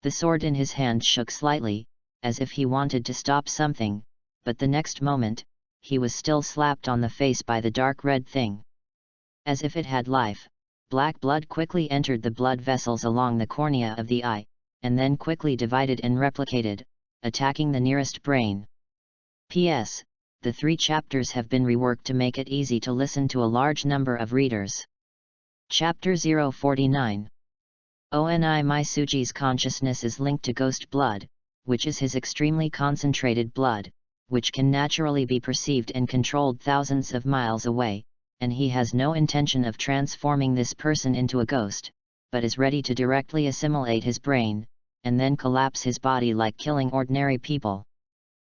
The sword in his hand shook slightly, as if he wanted to stop something, but the next moment, he was still slapped on the face by the dark red thing. As if it had life, black blood quickly entered the blood vessels along the cornea of the eye, and then quickly divided and replicated, attacking the nearest brain. P.S. The 3 chapters have been reworked to make it easy to listen to a large number of readers. Chapter 049. Oni Maisuji's consciousness is linked to ghost blood, which is his extremely concentrated blood, which can naturally be perceived and controlled thousands of miles away, and he has no intention of transforming this person into a ghost, but is ready to directly assimilate his brain, and then collapse his body like killing ordinary people.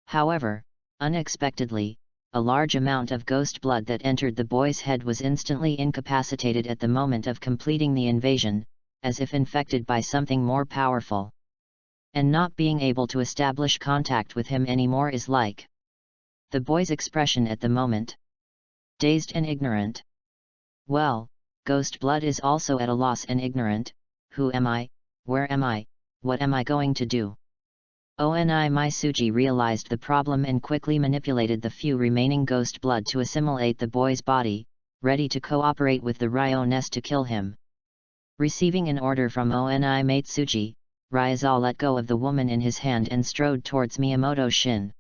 However, unexpectedly, a large amount of ghost blood that entered the boy's head was instantly incapacitated at the moment of completing the invasion, as if infected by something more powerful. And not being able to establish contact with him anymore is like the boy's expression at the moment. Dazed and ignorant. Well, ghost blood is also at a loss and ignorant, Who am I? Where am I? What am I going to do? Oni Maisuji realized the problem and quickly manipulated the few remaining ghost blood to assimilate the boy's body, ready to cooperate with the Ryo-ness to kill him. Receiving an order from Oni Maitsuji, Ryoza let go of the woman in his hand and strode towards Miyamoto Shin.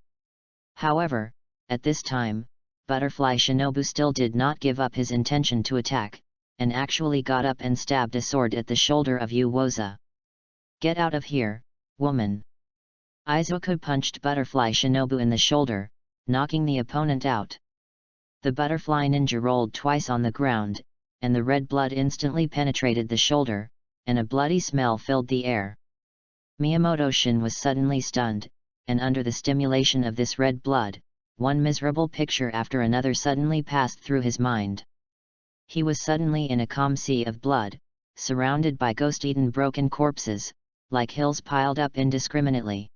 However, at this time, Butterfly Shinobu still did not give up his intention to attack, and actually got up and stabbed a sword at the shoulder of Uwoza. "Get out of here, woman!" Izuku punched Butterfly Shinobu in the shoulder, knocking the opponent out. The butterfly ninja rolled twice on the ground, and the red blood instantly penetrated the shoulder, and a bloody smell filled the air. Miyamoto Shin was suddenly stunned, and under the stimulation of this red blood, one miserable picture after another suddenly passed through his mind. He was suddenly in a calm sea of blood, surrounded by ghost-eaten broken corpses, like hills piled up indiscriminately.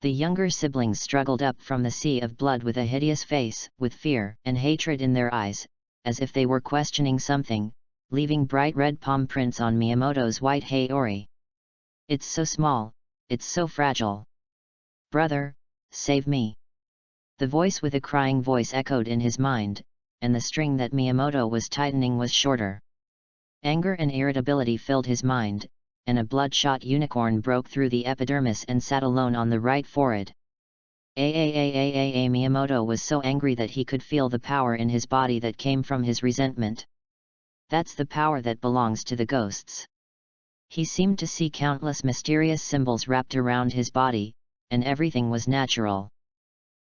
The younger siblings struggled up from the sea of blood with a hideous face, with fear and hatred in their eyes, as if they were questioning something, leaving bright red palm prints on Miyamoto's white haori. "It's so small, it's so fragile. Brother, save me!" The voice with a crying voice echoed in his mind, and the string that Miyamoto was tightening was shorter. Anger and irritability filled his mind, and a bloodshot unicorn broke through the epidermis and sat alone on the right forehead. Miyamoto was so angry that he could feel the power in his body that came from his resentment. That's the power that belongs to the ghosts. He seemed to see countless mysterious symbols wrapped around his body, and everything was natural.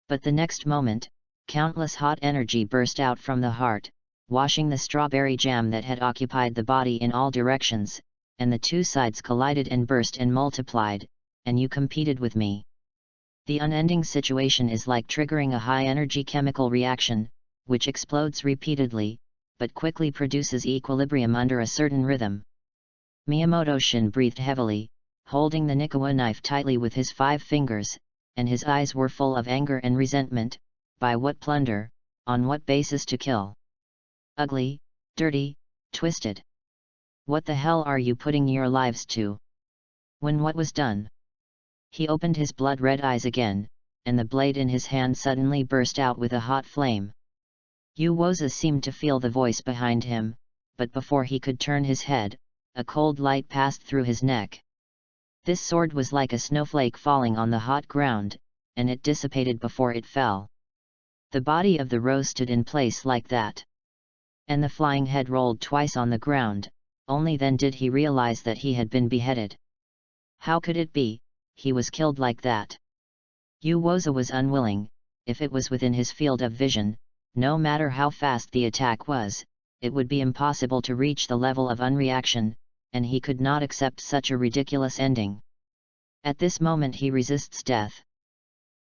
But the next moment, countless hot energy burst out from the heart, washing the strawberry jam that had occupied the body in all directions, and the two sides collided and burst and multiplied, and you competed with me. The unending situation is like triggering a high-energy chemical reaction, which explodes repeatedly, but quickly produces equilibrium under a certain rhythm. Miyamoto Shin breathed heavily, holding the Nikawa knife tightly with his 5 fingers, and his eyes were full of anger and resentment. By what plunder, on what basis to kill? Ugly, dirty, twisted. What the hell are you putting your lives to? When what was done? He opened his blood-red eyes again, and the blade in his hand suddenly burst out with a hot flame. Uwoza seemed to feel the voice behind him, but before he could turn his head, a cold light passed through his neck. This sword was like a snowflake falling on the hot ground, and it dissipated before it fell. The body of the rose stood in place like that. And the flying head rolled twice on the ground. Only then did he realize that he had been beheaded. How could it be, he was killed like that? Uwoza was unwilling, if it was within his field of vision, no matter how fast the attack was, it would be impossible to reach the level of unreaction, and he could not accept such a ridiculous ending. At this moment he resists death.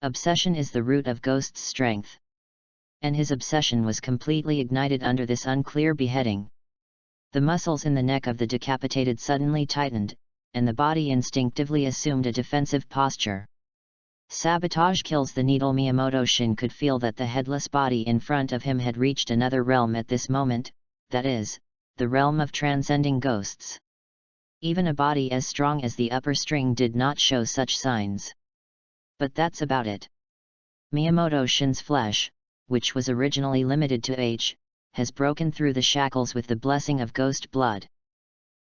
Obsession is the root of Ghost's strength. And his obsession was completely ignited under this unclear beheading. The muscles in the neck of the decapitated suddenly tightened, and the body instinctively assumed a defensive posture. Sabotage kills the needle. Miyamoto Shin could feel that the headless body in front of him had reached another realm at this moment, that is, the realm of transcending ghosts. Even a body as strong as the upper string did not show such signs. But that's about it. Miyamoto Shin's flesh, which was originally limited to H, has broken through the shackles with the blessing of ghost blood.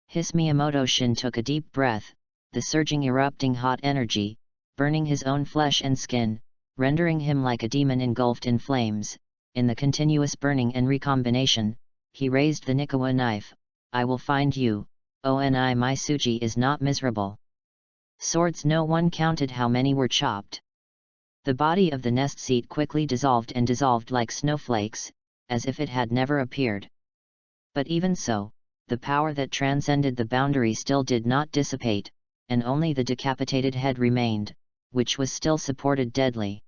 His Miyamoto Shin took a deep breath, the surging erupting hot energy, burning his own flesh and skin, rendering him like a demon engulfed in flames. In the continuous burning and recombination, he raised the Nikawa knife. "I will find you, Oni Maisuji is not miserable." Swords. No one counted how many were chopped. The body of the nest seat quickly dissolved and dissolved like snowflakes, as if it had never appeared. But even so, the power that transcended the boundary still did not dissipate, and only the decapitated head remained, which was still supported deadly.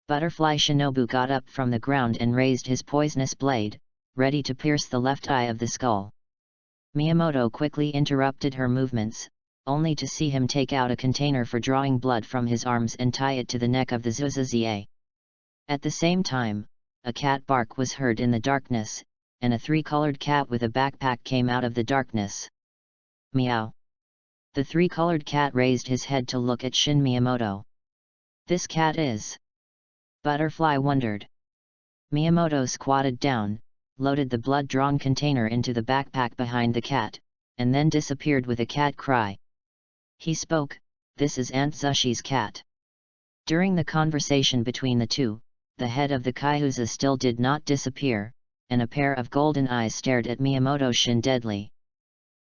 Butterfly Shinobu got up from the ground and raised his poisonous blade, ready to pierce the left eye of the skull. Miyamoto quickly interrupted her movements, only to see him take out a container for drawing blood from his arms and tie it to the neck of the Zuzuzie. At the same time, a cat bark was heard in the darkness, and a 3-colored cat with a backpack came out of the darkness. "Meow," The three-colored cat raised his head to look at Shin Miyamoto. This cat is... Butterfly wondered. Miyamoto squatted down, loaded the blood-drawn container into the backpack behind the cat, and then disappeared with a cat cry. He spoke, "This is Aunt Zushi's cat." During the conversation between the two, the head of the Kaihuza still did not disappear, and a pair of golden eyes stared at Miyamoto Shin deadly.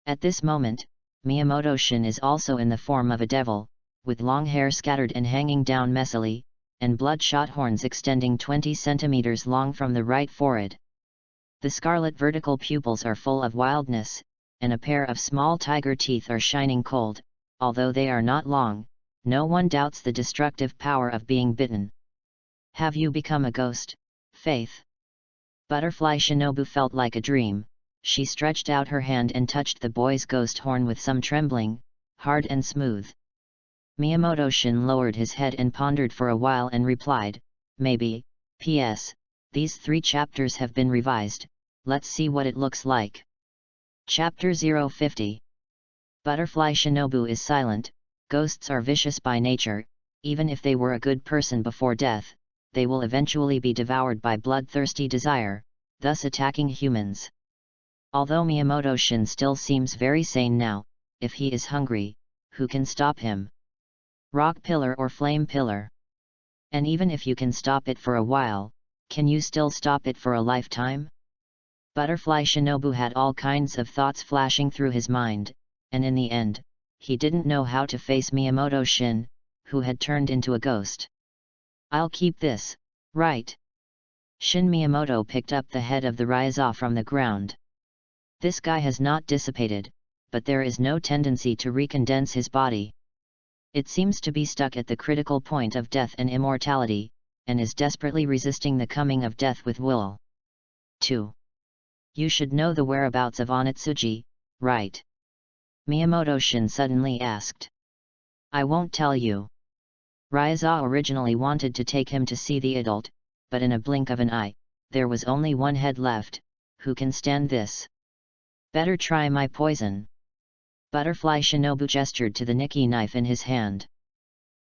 At this moment, Miyamoto Shin is also in the form of a devil, with long hair scattered and hanging down messily, and bloodshot horns extending 20 centimeters long from the right forehead. The scarlet vertical pupils are full of wildness, and a pair of small tiger teeth are shining cold. Although they are not long, no one doubts the destructive power of being bitten. "Have you become a ghost, Faith?" Butterfly Shinobu felt like a dream. She stretched out her hand and touched the boy's ghost horn with some trembling, hard and smooth. Miyamoto Shin lowered his head and pondered for a while and replied, "Maybe. P.S. These 3 chapters have been revised, let's see what it looks like." Chapter 050. Butterfly Shinobu is silent. Ghosts are vicious by nature. Even if they were a good person before death, they will eventually be devoured by bloodthirsty desire, thus attacking humans. Although Miyamoto Shin still seems very sane now, if he is hungry, who can stop him? Rock pillar or flame pillar? And even if you can stop it for a while, can you still stop it for a lifetime? Butterfly Shinobu had all kinds of thoughts flashing through his mind, and in the end, he didn't know how to face Miyamoto Shin, who had turned into a ghost. "I'll keep this, right?" Shin Miyamoto picked up the head of the Raiza from the ground. This guy has not dissipated, but there is no tendency to recondense his body. It seems to be stuck at the critical point of death and immortality, and is desperately resisting the coming of death with will. 2. You should know the whereabouts of Onitsuji, right? Miyamoto Shin suddenly asked. "I won't tell you." Raiza originally wanted to take him to see the adult, but in a blink of an eye, there was only one head left. Who can stand this? "Better try my poison." Butterfly Shinobu gestured to the Nikki knife in his hand.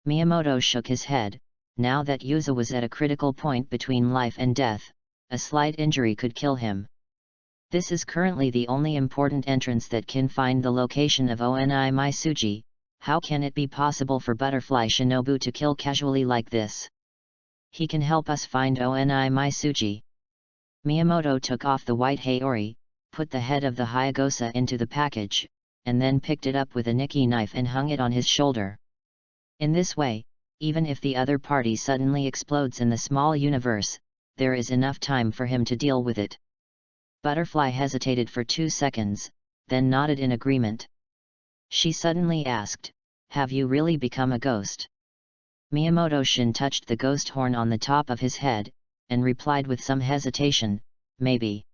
Miyamoto shook his head. Now that Yuza was at a critical point between life and death, a slight injury could kill him. This is currently the only important entrance that can find the location of Oni Maisuji. How can it be possible for Butterfly Shinobu to kill casually like this? He can help us find Oni Maisuji. Miyamoto took off the white Haori, put the head of the Hayagosa into the package, and then picked it up with a Nikki knife and hung it on his shoulder. In this way, even if the other party suddenly explodes in the small universe, there is enough time for him to deal with it. Butterfly hesitated for 2 seconds, then nodded in agreement. She suddenly asked, "Have you really become a ghost?" Miyamoto Shin touched the ghost horn on the top of his head, and replied with some hesitation, "Maybe."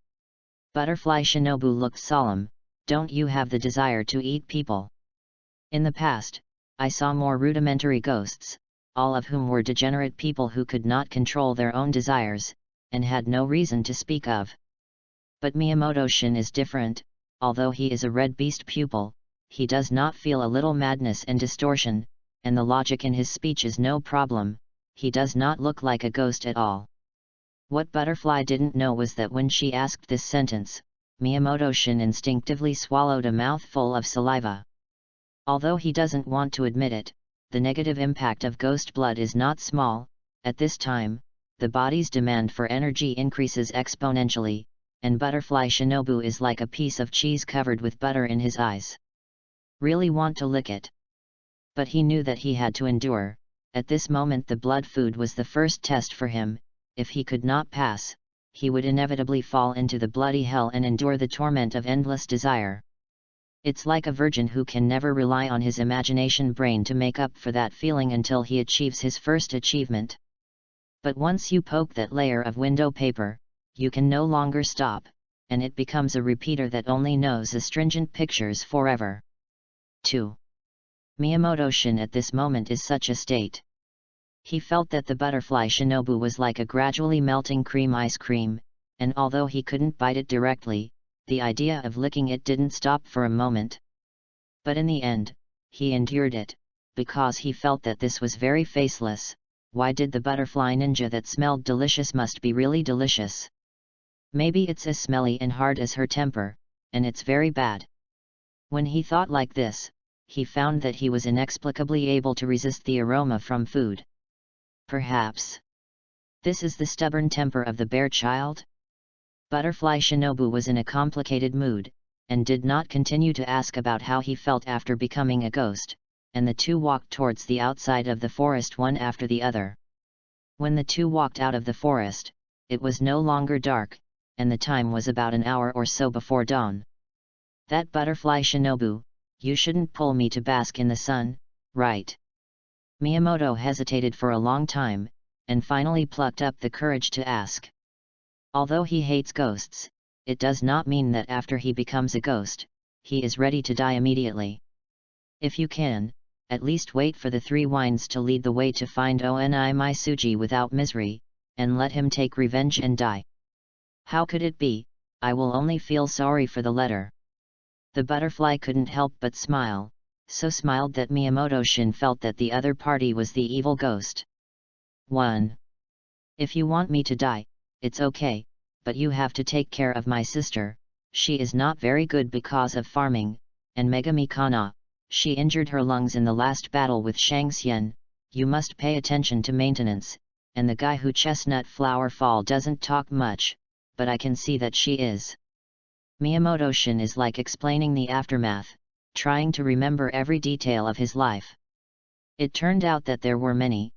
Butterfly Shinobu looked solemn. "Don't you have the desire to eat people?" "In the past, I saw more rudimentary ghosts, all of whom were degenerate people who could not control their own desires, and had no reason to speak of. But Miyamoto Shin is different. Although he is a red beast pupil, he does not feel a little madness and distortion, and the logic in his speech is no problem. He does not look like a ghost at all." What Butterfly didn't know was that when she asked this sentence, Miyamoto Shin instinctively swallowed a mouthful of saliva. Although he doesn't want to admit it, the negative impact of ghost blood is not small. At this time, the body's demand for energy increases exponentially, and Butterfly Shinobu is like a piece of cheese covered with butter in his eyes. Really want to lick it. But he knew that he had to endure. At this moment the blood food was the first test for him. If he could not pass, he would inevitably fall into the bloody hell and endure the torment of endless desire. It's like a virgin who can never rely on his imagination brain to make up for that feeling until he achieves his first achievement. But once you poke that layer of window paper, you can no longer stop, and it becomes a repeater that only knows astringent pictures forever. 2. Miyamoto Shin at this moment is such a state. He felt that the Butterfly Shinobu was like a gradually melting cream ice cream, and although he couldn't bite it directly, the idea of licking it didn't stop for a moment. But in the end, he endured it, because he felt that this was very faceless. Why did the butterfly ninja that smelled delicious must be really delicious? Maybe it's as smelly and hard as her temper, and it's very bad. When he thought like this, he found that he was inexplicably able to resist the aroma from food. Perhaps this is the stubborn temper of the bear child? Butterfly Shinobu was in a complicated mood, and did not continue to ask about how he felt after becoming a ghost, and the two walked towards the outside of the forest one after the other. When the two walked out of the forest, it was no longer dark, and the time was about an hour or so before dawn. That butterfly Shinobu, you shouldn't pull me to bask in the sun, right? Miyamoto hesitated for a long time, and finally plucked up the courage to ask. Although he hates ghosts, it does not mean that after he becomes a ghost, he is ready to die immediately. If you can, at least wait for the three wines to lead the way to find Oni Maisuji without misery, and let him take revenge and die. How could it be? I will only feel sorry for the letter. The butterfly couldn't help but smile, so smiled that Miyamoto-shin felt that the other party was the evil ghost. 1. If you want me to die, it's okay, but you have to take care of my sister. She is not very good because of farming, and Megami Kana, she injured her lungs in the last battle with Shangxian. You must pay attention to maintenance, and the guy who Chestnut Flower Fall doesn't talk much, but I can see that she is. Miyamoto-shin is like explaining the aftermath, trying to remember every detail of his life. It turned out that there were many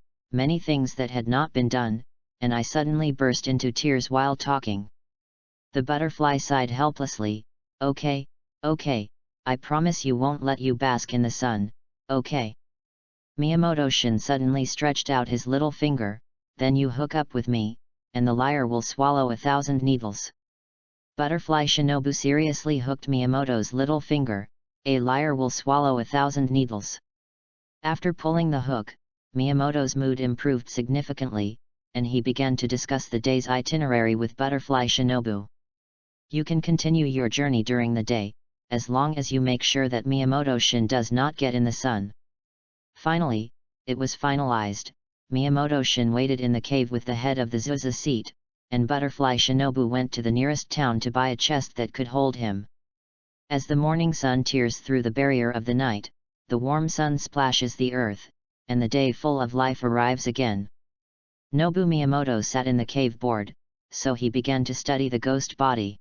things that had not been done, and I suddenly burst into tears while talking. The butterfly sighed helplessly. Okay, I promise you won't let you bask in the sun, okay? Miyamoto-shin suddenly stretched out his little finger. Then you hook up with me, and the liar will swallow 1,000 needles. Butterfly Shinobu seriously hooked Miyamoto's little finger. A liar will swallow 1,000 needles. After pulling the hook, Miyamoto's mood improved significantly, and he began to discuss the day's itinerary with Butterfly Shinobu. You can continue your journey during the day, as long as you make sure that Miyamoto-shin does not get in the sun. Finally, it was finalized. Miyamoto-shin waited in the cave with the head of the Zuza seat, and Butterfly Shinobu went to the nearest town to buy a chest that could hold him. As the morning sun tears through the barrier of the night, the warm sun splashes the earth, and the day full of life arrives again. Nobu Miyamoto sat in the cave board, so he began to study the ghost body.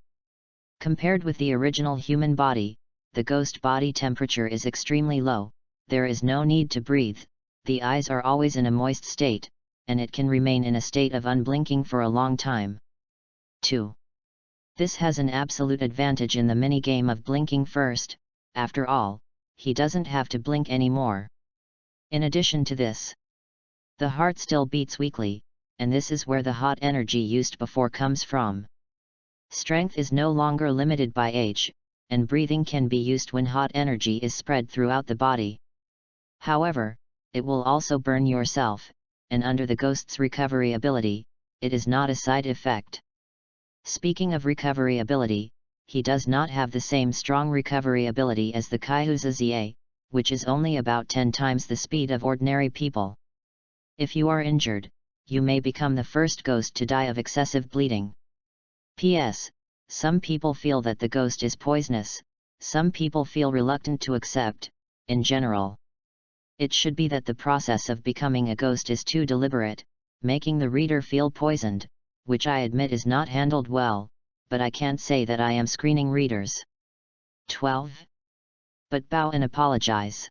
Compared with the original human body, the ghost body temperature is extremely low, there is no need to breathe, the eyes are always in a moist state, and it can remain in a state of unblinking for a long time. 2. This has an absolute advantage in the mini-game of blinking first. After all, he doesn't have to blink anymore. In addition to this, the heart still beats weakly, and this is where the hot energy used before comes from. Strength is no longer limited by age, and breathing can be used when hot energy is spread throughout the body. However, it will also burn yourself, and under the ghost's recovery ability, it is not a side effect. Speaking of recovery ability, he does not have the same strong recovery ability as the Kaihuza ZA, which is only about 10 times the speed of ordinary people. If you are injured, you may become the first ghost to die of excessive bleeding. P.S. Some people feel that the ghost is poisonous, some people feel reluctant to accept. In general, it should be that the process of becoming a ghost is too deliberate, making the reader feel poisoned, which I admit is not handled well, but I can't say that I am screening readers. 12. But bow and apologize.